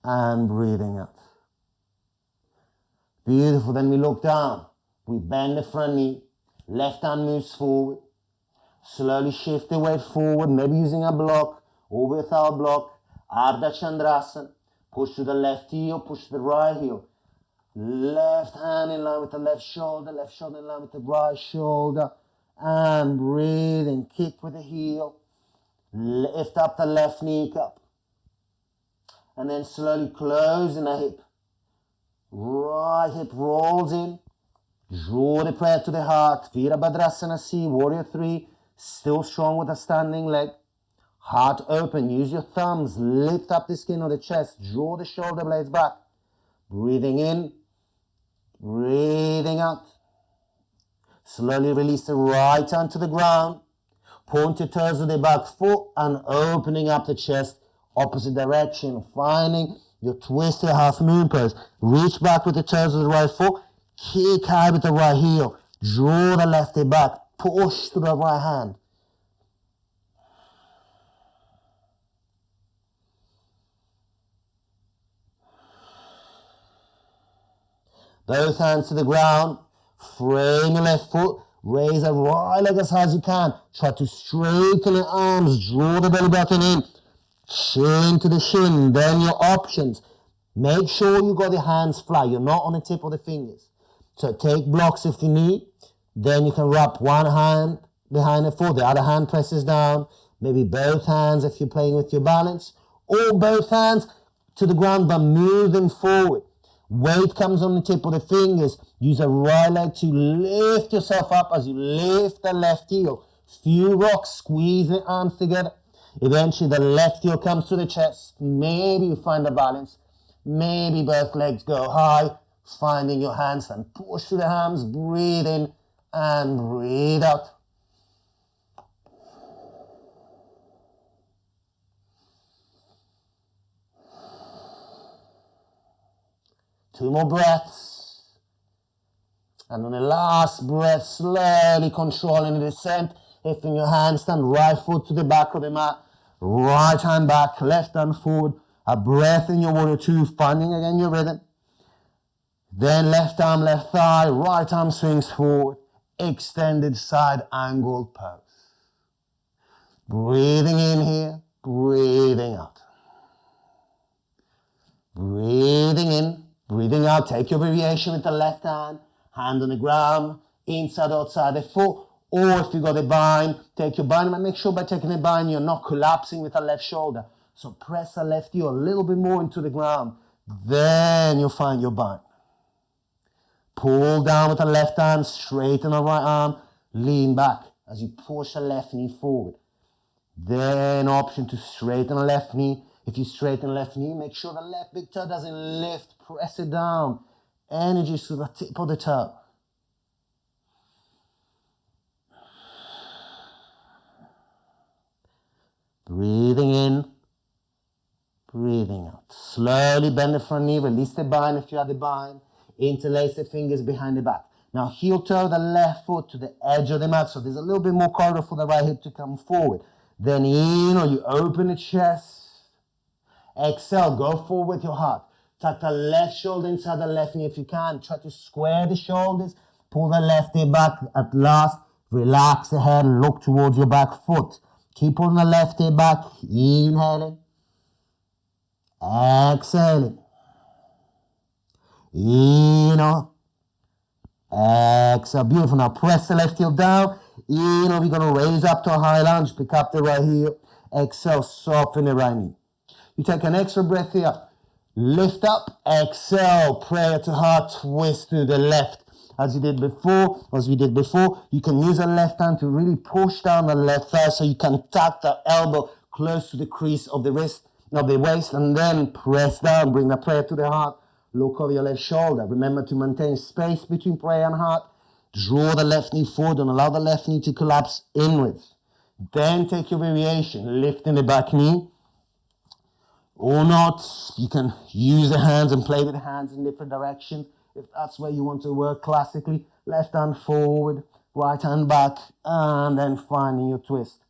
and breathing out. Beautiful. Then we look down. We bend the front knee. Left hand moves forward. Slowly shift the weight forward, maybe using a block or without a block. Ardha Chandrasana. Push to the left heel, push to the right heel. Left hand in line with the left shoulder in line with the right shoulder, and breathing, kick with the heel, lift up the left kneecap, and then slowly closing the hip. Right hip rolls in, draw the prayer to the heart, Virabhadrasana C, warrior three, still strong with a standing leg. Heart open, use your thumbs, lift up the skin of the chest, draw the shoulder blades back. Breathing in, breathing out. Slowly release the right hand to the ground. Point your toes to the back foot and opening up the chest opposite direction. Finding your twisted half moon pose. Reach back with the toes of the right foot. Kick high with the right heel. Draw the left hip back. Push to the right hand. Both hands to the ground, frame your left foot, raise the right leg as high as you can. Try to straighten the arms, draw the belly button in, chin to the shin, then your options. Make sure you got the hands flat, you're not on the tip of the fingers. So take blocks if you need, then you can wrap one hand behind the foot, the other hand presses down, maybe both hands if you're playing with your balance, or both hands to the ground but moving forward. Weight comes on the tip of the fingers. Use the right leg to lift yourself up as you lift the left heel. Few rocks, squeeze the arms together. Eventually the left heel comes to the chest. Maybe you find a balance. Maybe both legs go high. Finding your hands and push to the arms. Breathe in and breathe out. Two more breaths. And on the last breath, slowly controlling the descent. Lifting your handstand, right foot to the back of the mat. Right hand back, left hand forward. A breath in your warrior two, finding again your rhythm. Then left arm, left thigh, right arm swings forward. extended side angled pose. Breathing in here, breathing out. Breathing in, breathing out. Take your variation with the left hand, hand on the ground, inside, outside the foot. Or if you got a bind, take your bind, but make sure by taking the bind you're not collapsing with the left shoulder. So press the left heel a little bit more into the ground. Then you'll find your bind. Pull down with the left hand, straighten the right arm, lean back as you push the left knee forward. Then option to straighten the left knee. If you straighten the left knee, make sure the left big toe doesn't lift. Press it down. Energy to the tip of the toe. Breathing in, breathing out. Slowly bend the front knee, release the bind if you have the bind. Interlace the fingers behind the back. Now heel toe the left foot to the edge of the mat, so there's a little bit more corridor for the right hip to come forward. Then in, or you open the chest. Exhale, go forward with your heart. Tuck the left shoulder inside the left knee if you can. Try to square the shoulders. Pull the left knee back at last. Relax the head, look towards your back foot. Keep pulling the left knee back. Inhaling. Exhaling. In. Exhale. Beautiful. Now press the left heel down. In. We're going to raise up to a high lunge. Pick up the right heel. Exhale. Soften the right knee. You take an extra breath here. Lift up. Exhale. Prayer to heart. Twist to the left. As we did before, you can use the left hand to really push down the left thigh so you can tuck the elbow close to the crease of the wrist, of the waist, and then press down. Bring the prayer to the heart. Look over your left shoulder. Remember to maintain space between prayer and heart. Draw the left knee forward and allow the left knee to collapse inwards. Then take your variation, lifting the back knee. Or not, you can use the hands and play with the hands in different directions. If that's where you want to work classically, left hand forward, right hand back, and then finding your twist.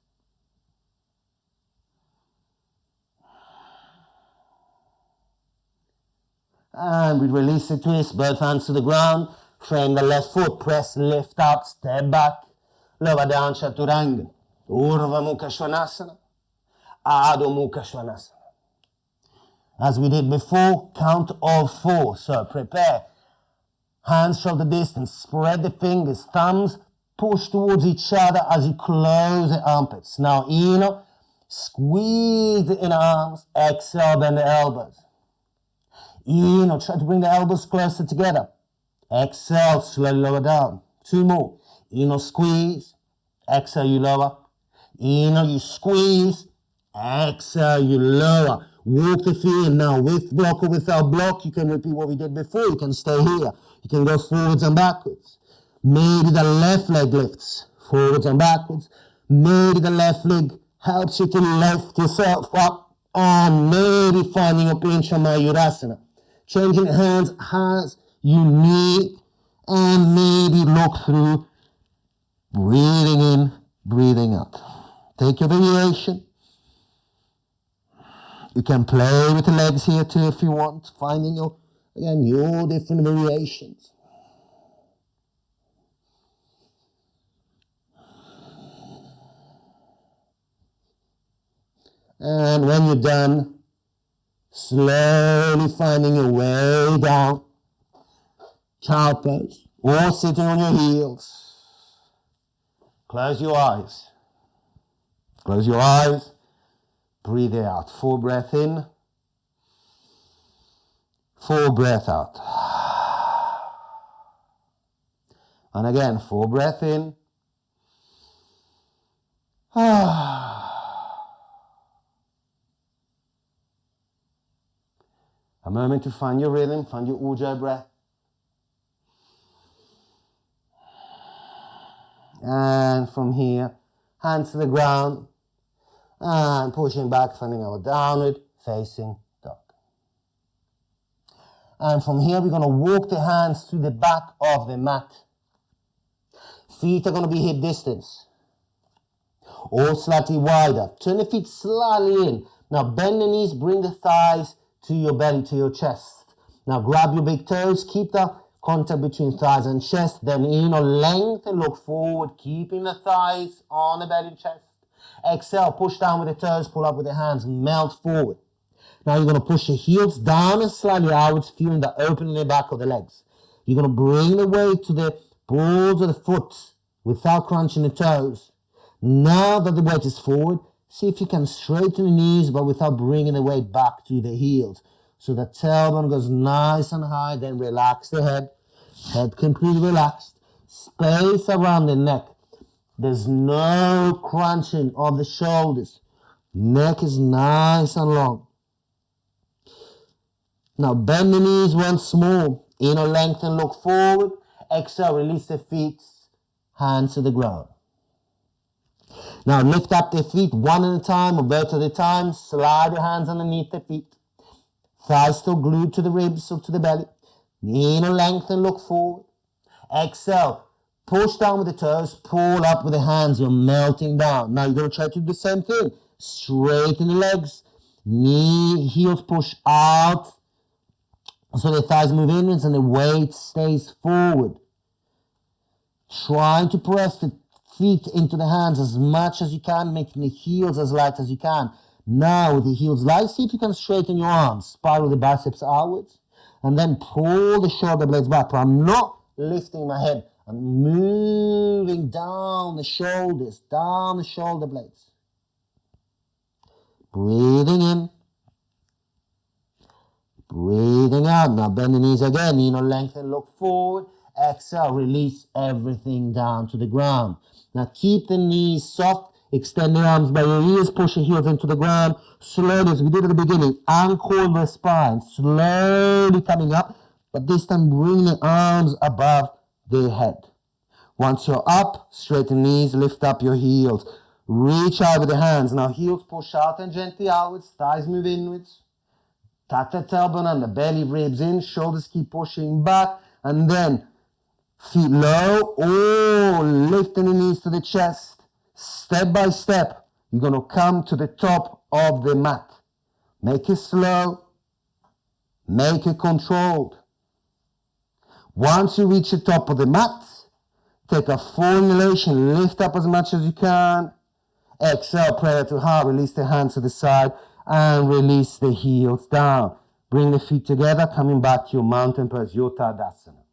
And we release the twist, both hands to the ground, frame the left foot, press, lift up, step back, lower down, chaturanga, Urdhva Mukha Svanasana, Adho Mukha Svanasana. As we did before, count all four, so prepare. Hands shoulder distance, spread the fingers, thumbs push towards each other as you close the armpits. Now, squeeze the inner arms, exhale, bend the elbows. Try to bring the elbows closer together. Exhale, slowly lower down. Two more. Squeeze, exhale, you lower. You squeeze, exhale, you lower. Walk the feet now with block or without block. You can repeat what we did before. You can stay here. You can go forwards and backwards. Maybe the left leg lifts forwards and backwards. Maybe the left leg helps you to lift yourself up. And maybe finding your Pincha Mayurasana. Changing hands as you need. And maybe look through. Breathing in, breathing out. Take your variation. You can play with the legs here too if you want, finding your different variations. And when you're done, slowly finding your way down, child pose, or sitting on your heels. Close your eyes. Close your eyes. Breathe out. Full breath in. Full breath out. And again, full breath in. A moment to find your rhythm, find your ujjayi breath. And from here, hands to the ground. And pushing back, finding our downward facing dog. And from here, we're going to walk the hands to the back of the mat. Feet are going to be hip distance. Or slightly wider. Turn the feet slightly in. Now bend the knees, bring the thighs to your belly, to your chest. Now grab your big toes, keep the contact between thighs and chest. Then inhale, lengthen, look forward, keeping the thighs on the belly and chest. Exhale, push down with the toes, pull up with the hands, melt forward. Now you're going to push your heels down and slightly outwards, feeling the opening in the back of the legs. You're going to bring the weight to the balls of the foot without crunching the toes. Now that the weight is forward, see if you can straighten the knees but without bringing the weight back to the heels. So the tailbone goes nice and high, then relax the head. Head completely relaxed. Space around the neck. There's no crunching of the shoulders. Neck is nice and long. Now bend the knees once more. Inhale, lengthen, look forward. Exhale, release the feet. Hands to the ground. Now lift up the feet one at a time or both at a time. Slide your hands underneath the feet. Thighs still glued to the ribs or to the belly. Inhale, lengthen, look forward. Exhale, push down with the toes. Pull up with the hands. You're melting down. Now you're going to try to do the same thing. Straighten the legs. Heels push out. So the thighs move inwards and the weight stays forward. Trying to press the feet into the hands as much as you can, making the heels as light as you can. Now with the heels light, see if you can straighten your arms. Spiral the biceps outwards. And then pull the shoulder blades back. I'm not lifting my head. I'm moving down the shoulders, down the shoulder blades. Breathing in. Breathing out. Now bend the knees again. Inhale, lengthen, look forward. Exhale, release everything down to the ground. Now keep the knees soft. Extend the arms by your ears. Push your heels into the ground. Slowly, as we did at the beginning, anchor the spine. Slowly coming up. But this time, bring the arms above the head. Once you're up, straighten knees. Lift up your heels. Reach out with the hands. Now heels push out and gently outwards. Thighs move inwards. Tuck the tailbone under, belly, ribs in, shoulders keep pushing back, and then feet low, lifting the knees to the chest. Step by step, you're going to come to the top of the mat. Make it slow, make it controlled. Once you reach the top of the mat, take a full inhalation, lift up as much as you can. Exhale, prayer to heart, release the hands to the side, and release the heels down. Bring the feet together, coming back to your mountain pose, your Tadasana.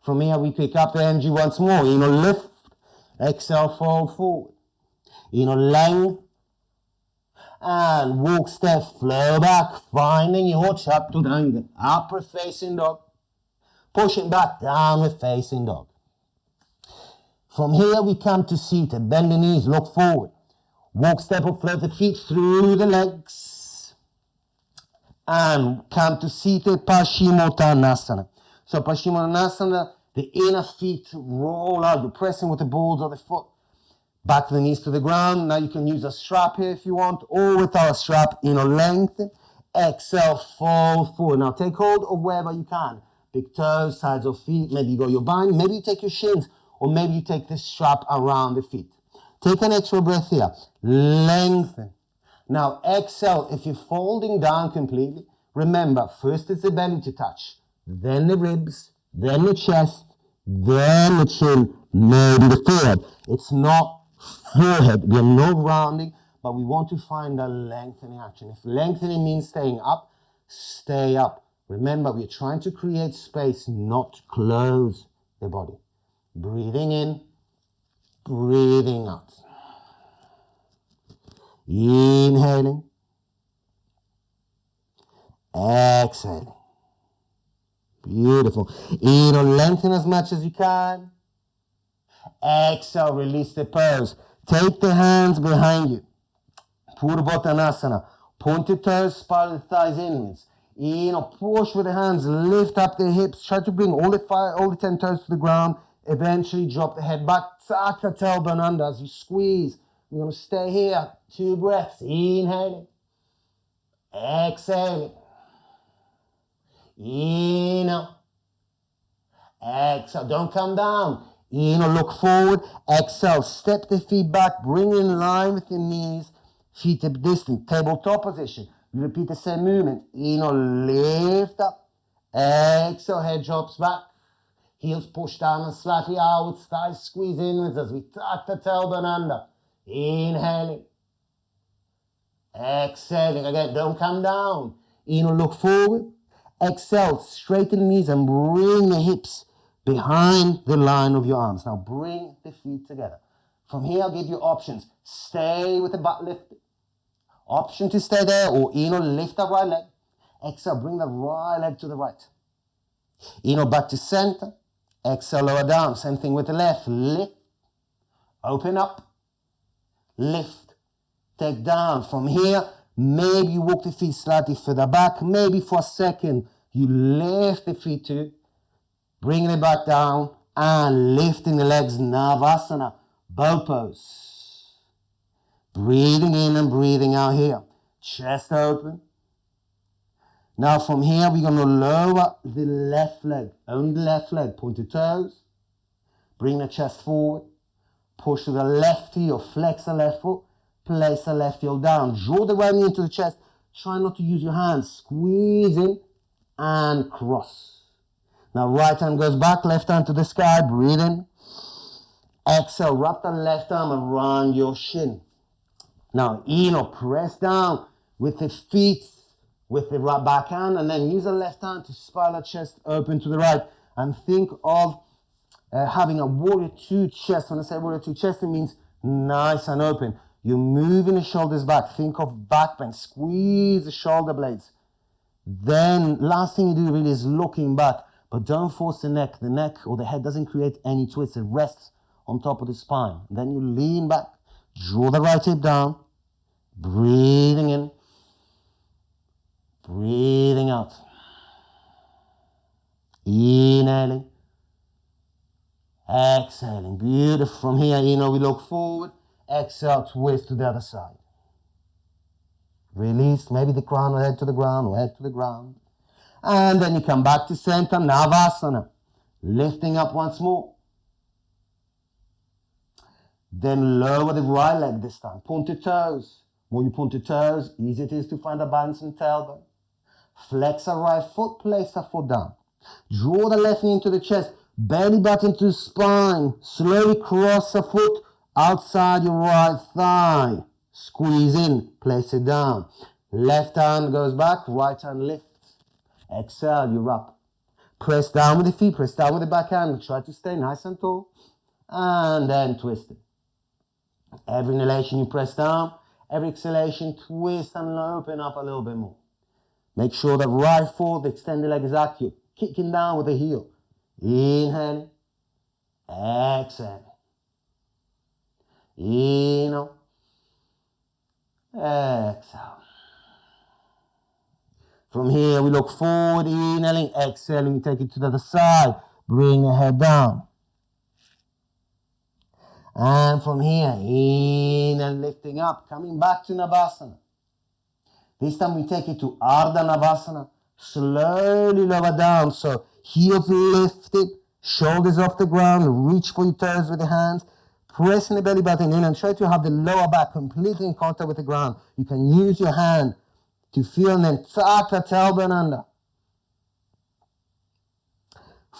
From here, we pick up the energy once more. Inhale, lift. Exhale, fold forward. Inhale, length. And walk, step, flow back, finding your Chaturanga. Upward facing dog. Pushing back, downward facing dog. From here, we come to seated. Bend the knees, look forward. Walk, step, or float the feet through the legs. And come to seated Paschimottanasana. So Paschimottanasana, the inner feet roll out. You're pressing with the balls of the foot. Back the knees to the ground. Now you can use a strap here if you want, or without a strap. Inhale, lengthen. Exhale, fold forward. Now take hold of wherever you can. Big toes, sides of feet. Maybe you go your bind. Maybe you take your shins, or maybe you take the strap around the feet. Take an extra breath here. Lengthen. Now exhale. If you're folding down completely, remember, first it's the belly to touch, then the ribs, then the chest, then the chin, maybe the forehead. It's not forehead. We are not rounding, but we want to find a lengthening action. If lengthening means staying up, stay up. Remember, we're trying to create space, not close the body. Breathing in, breathing out. Inhaling. Exhaling. Beautiful. Inhale, lengthen as much as you can. Exhale, release the pose. Take the hands behind you. Purvottanasana. Point the toes, spiral the thighs inwards. Inhale, push with the hands, lift up the hips. Try to bring all the 10 toes to the ground. Eventually drop the head back. Tuck the tailbone under as you squeeze. We're going to stay here. 2 breaths. Inhaling. Exhaling. Inhale. Exhale. Don't come down. Inhale, look forward. Exhale. Step the feet back. Bring in line with your knees. Feet hip distance. Tabletop position. You repeat the same movement. Inhale, lift up. Exhale, head drops back. Heels push down and slightly outwards, thighs squeeze inwards as we tuck the tailbone under. Inhaling. Exhaling. Again, don't come down. Inhale, look forward. Exhale, straighten the knees and bring the hips behind the line of your arms. Now bring the feet together. From here, I'll give you options. Stay with the butt lifted. Option to stay there, or inhale, lift the right leg. Exhale, bring the right leg to the right. Inhale, back to center. Exhale, lower down. Same thing with the left. Lift. Open up. Lift. Take down. From here, maybe you walk the feet slightly further back. Maybe for a second, you lift the feet too. Bring it back down and lifting the legs. Navasana. Bow pose. Breathing in and breathing out here. Chest open. Now from here, we're going to lower the left leg. Only the left leg. Pointed toes. Bring the chest forward. Push to the left heel. Flex the left foot. Place the left heel down. Draw the right knee into the chest. Try not to use your hands. Squeeze in and cross. Now right hand goes back. Left hand to the sky. Breathe in. Exhale. Wrap the left arm around your shin. Now inhale. Press down with the feet. With the right backhand, and then use the left hand to spiral the chest open to the right. And think of having a warrior two chest. When I say warrior two chest, it means nice and open. You're moving the shoulders back. Think of back bend. Squeeze the shoulder blades. Then last thing you do really is looking back. But don't force the neck. The neck or the head doesn't create any twist. It rests on top of the spine. Then you lean back. Draw the right hip down. Breathing in. Breathing out. Inhaling. Exhaling. Beautiful. From here, inhale, we look forward. Exhale, twist to the other side. Release, maybe the crown or head to the ground or head to the ground. And then you come back to center, Navasana. Lifting up once more. Then lower the right leg this time. Pointed toes. More you point your toes, easier it is to find a balance in tailbone. Flex the right foot, place the foot down. Draw the left knee into the chest, belly button to spine. Slowly cross the foot outside your right thigh. Squeeze in, place it down. Left hand goes back, right hand lifts. Exhale, you're up. Press down with the feet, press down with the back hand. Try to stay nice and tall. And then twist it. Every inhalation you press down. Every exhalation, twist and open up a little bit more. Make sure that right foot, the extended leg is active. Kicking down with the heel. Inhale. Exhale. Inhale. Exhale. From here, we look forward, inhaling, exhaling, we take it to the other side. Bring the head down. And from here, in and lifting up, coming back to Navasana. This time we take it to Ardha Navasana. Slowly lower down. So heels lifted, shoulders off the ground, reach for your toes with the hands. Pressing the belly button in and try to have the lower back completely in contact with the ground. You can use your hand to feel and then tuck the tailbone under.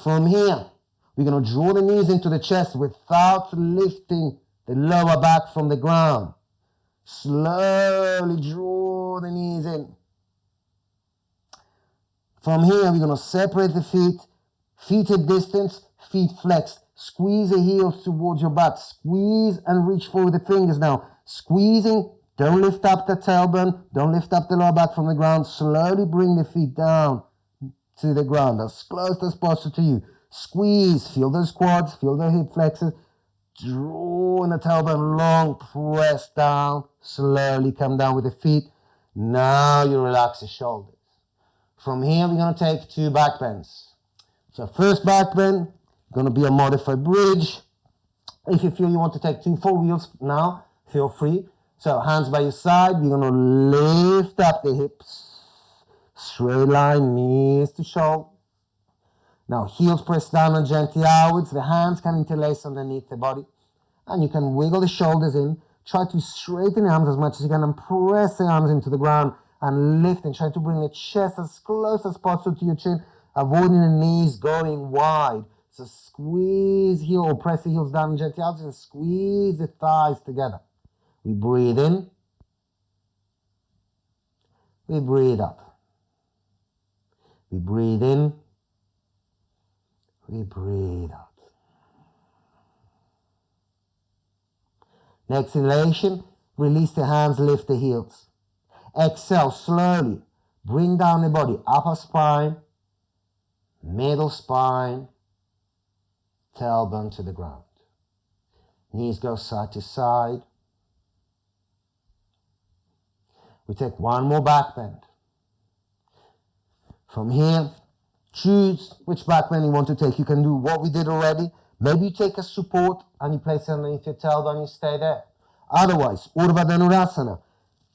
From here, we're going to draw the knees into the chest without lifting the lower back from the ground. Slowly draw the knees in. From here, we're going to separate the feet. Feet at distance, feet flexed. Squeeze the heels towards your back. Squeeze and reach forward the fingers now. Squeezing. Don't lift up the tailbone. Don't lift up the lower back from the ground. Slowly bring the feet down to the ground, as close as possible to you. Squeeze, feel those quads, feel the hip flexors. Draw in the tailbone long, press down. Slowly come down with the feet. Now you relax the shoulders. From here, we're going to take 2 back bends. So first back bend, going to be a modified bridge. If you feel you want to take 2 full wheels now, feel free. So hands by your side, we're going to lift up the hips. Straight line, knees to shoulder. Now heels press down and gently outwards. The hands can interlace underneath the body. And you can wiggle the shoulders in. Try to straighten the arms as much as you can and press the arms into the ground and lift and try to bring the chest as close as possible to your chin, avoiding the knees going wide. So squeeze heel or press the heels down gently out and squeeze the thighs together. We breathe in. We breathe up. We breathe in. We breathe out. Next exhalation, release the hands, lift the heels. Exhale slowly. Bring down the body, upper spine, middle spine, tailbone to the ground. Knees go side to side. We take one more back bend. From here, choose which back bend you want to take. You can do what we did already. Maybe you take a support and you place it underneath your tailbone and you stay there. Otherwise, Urdhva Dhanurasana.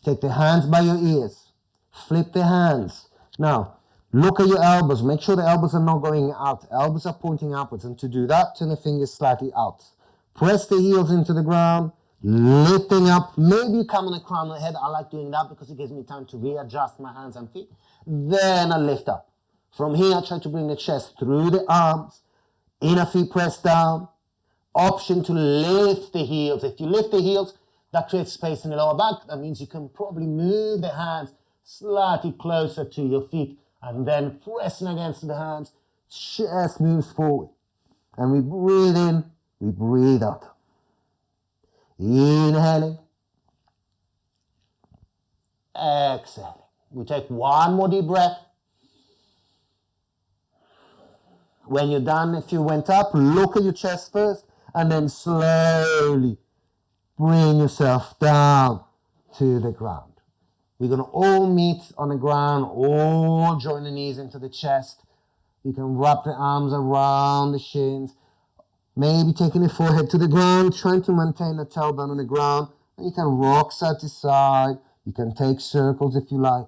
Take the hands by your ears. Flip the hands. Now, look at your elbows. Make sure the elbows are not going out. Elbows are pointing upwards. And to do that, turn the fingers slightly out. Press the heels into the ground. Lifting up. Maybe you come on the crown of the head. I like doing that because it gives me time to readjust my hands and feet. Then I lift up. From here, I try to bring the chest through the arms. Inner feet press down. Option to lift the heels. If you lift the heels, that creates space in the lower back. That means you can probably move the hands slightly closer to your feet and then pressing against the hands, chest moves forward. And we breathe in, we breathe out. Inhaling, exhaling. We take one more deep breath. When you're done, if you went up, look at your chest first and then slowly bring yourself down to the ground. We're going to all meet on the ground, all join the knees into the chest. You can wrap the arms around the shins, maybe taking the forehead to the ground, trying to maintain the tailbone on the ground. And you can rock side to side. You can take circles if you like.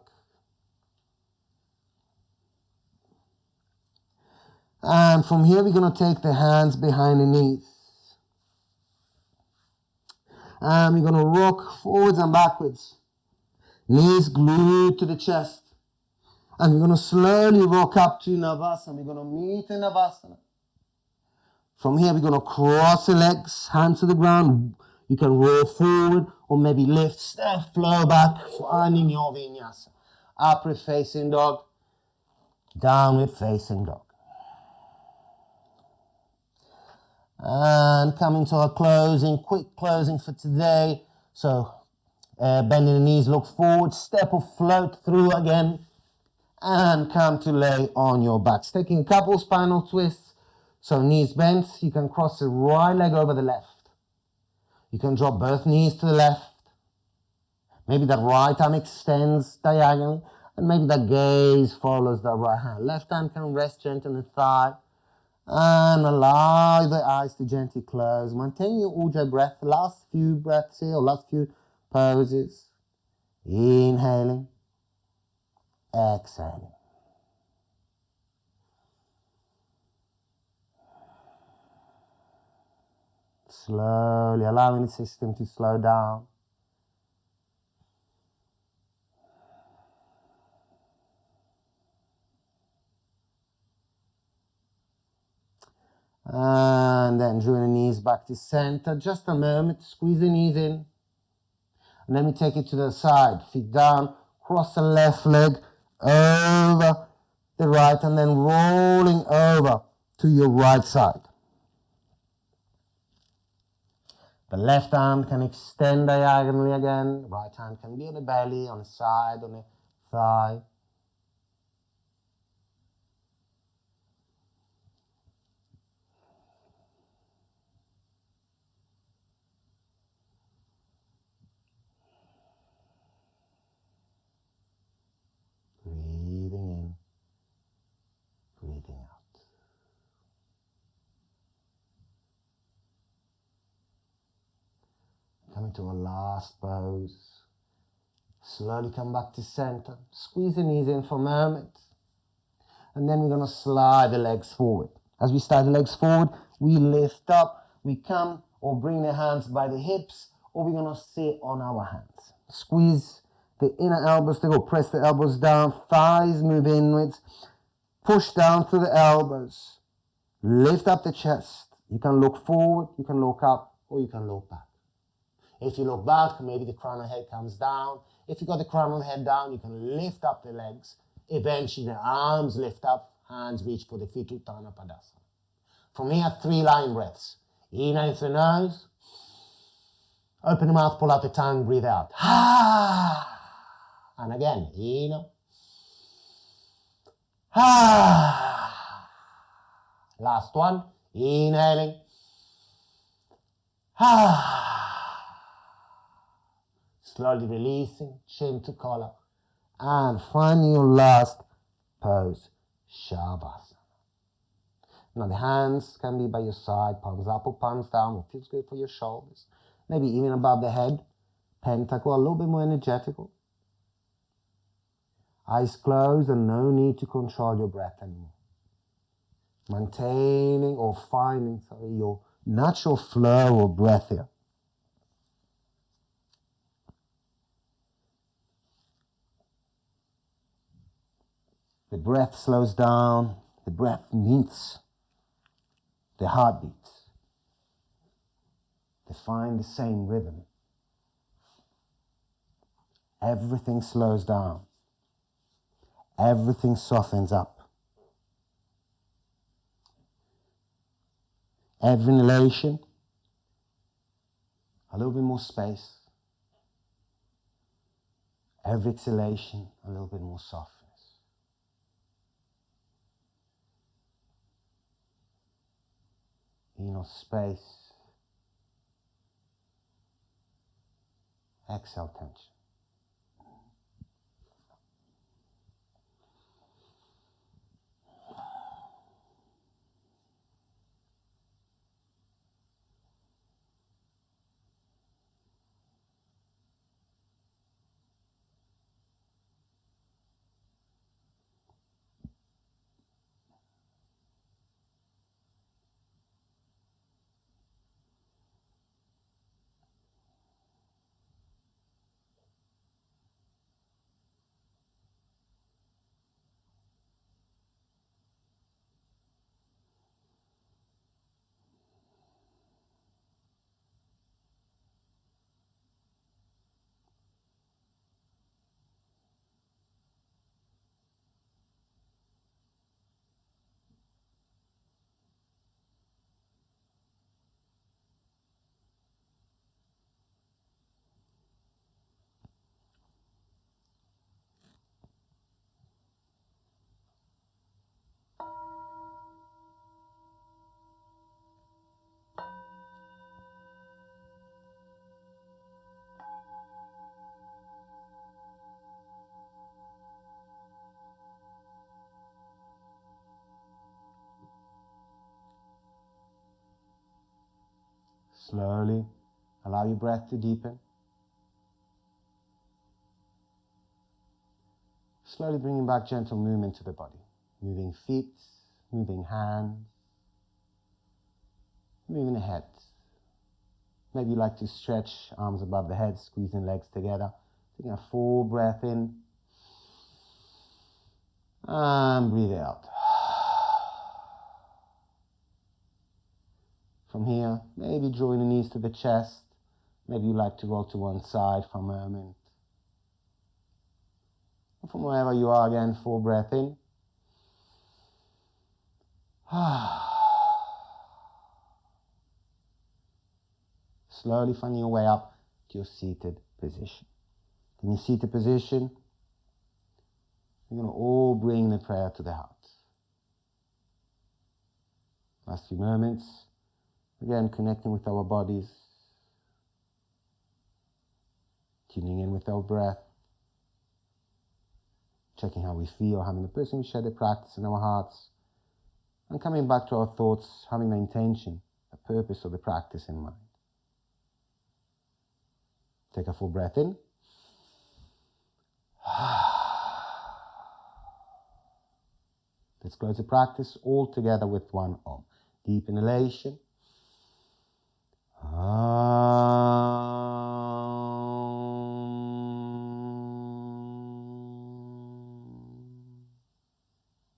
And from here, we're going to take the hands behind the knees. And we're going to rock forwards and backwards. Knees glued to the chest. And we're going to slowly rock up to Navasana. We're going to meet in Navasana. From here, we're going to cross the legs, hands to the ground. You can roll forward or maybe lift, step, flow back, finding your vinyasa. Upward facing dog, downward facing dog. And coming to our closing, quick closing for today. So bending the knees, look forward, step or float through again, and come to lay on your backs. Taking a couple spinal twists, so knees bent, you can cross the right leg over the left. You can drop both knees to the left. Maybe that right arm extends diagonally, and maybe that gaze follows the right hand. Left hand can rest gently on the thigh, and allow the eyes to gently close. Maintain your Ujjayi breath, last few breaths here, or last few poses. Inhaling, exhaling. Slowly allowing the system to slow down. And then drawing the knees back to center. Just a moment, squeeze the knees in. And then we take it to the side, feet down, cross the left leg over the right, and then rolling over to your right side. The left arm can extend diagonally again. Right hand can be on the belly, on the side, on the thigh. Breathing in, breathing out. Coming to a last pose. Slowly come back to center. Squeeze the knees in for a moment. And then we're going to slide the legs forward. As we slide the legs forward, we lift up. We come or bring the hands by the hips, or we're going to sit on our hands. Squeeze the inner elbows to go. Press the elbows down. Thighs move inwards. Push down through the elbows. Lift up the chest. You can look forward, you can look up, or you can look back. If you look back, maybe the crown of the head comes down. If you got the crown of the head down, you can lift up the legs. Eventually, the arms lift up, hands reach for the feet, Utthana Padasana. From here, 3 line breaths. Inhale through the nose. Open the mouth, pull out the tongue, breathe out. And again, inhale. Last one, inhaling. Slowly releasing, chin to collar. And find your last pose, Shavasana. Now the hands can be by your side, palms up or palms down, what feels good for your shoulders. Maybe even above the head, pentacle, a little bit more energetical. Eyes closed and no need to control your breath anymore. Maintaining or finding your natural flow of breath here. The breath slows down, the breath meets the heartbeats. They find the same rhythm. Everything slows down. Everything softens up. Every inhalation, a little bit more space. Every exhalation, a little bit more softness. Inhale, space. Exhale, tension. Slowly allow your breath to deepen. Slowly bringing back gentle movement to the body. Moving feet, moving hands, moving the head. Maybe you like to stretch arms above the head, squeezing legs together. Taking a full breath in. And breathe out. From here, maybe drawing the knees to the chest. Maybe you like to roll to one side for a moment. And from wherever you are again, full breath in. Slowly finding your way up to your seated position. In your seated position, we're going to all bring the prayer to the heart. Last few moments. Again, connecting with our bodies, tuning in with our breath, checking how we feel, having the person we share the practice in our hearts, and coming back to our thoughts, having the intention, the purpose of the practice in mind. Take a full breath in. Let's close the practice all together with one Om. Deep inhalation.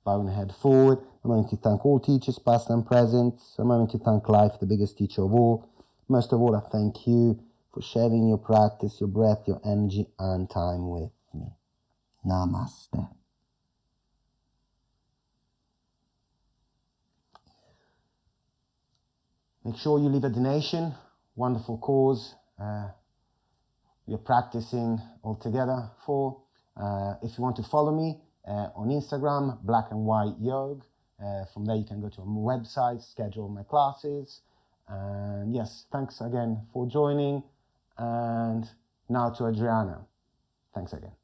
Bowing the head forward, A moment to thank all teachers, past and present. A moment to thank life, the biggest teacher of all. Most of all, I thank you for sharing your practice, your breath, your energy, and time with me. Namaste. Make sure you leave a donation. Wonderful cause you're practicing all together for. If you want to follow me on Instagram, Black and White Yoga. From there you can go to my website, schedule my classes. And yes, thanks again for joining. And now to Adriana. Thanks again.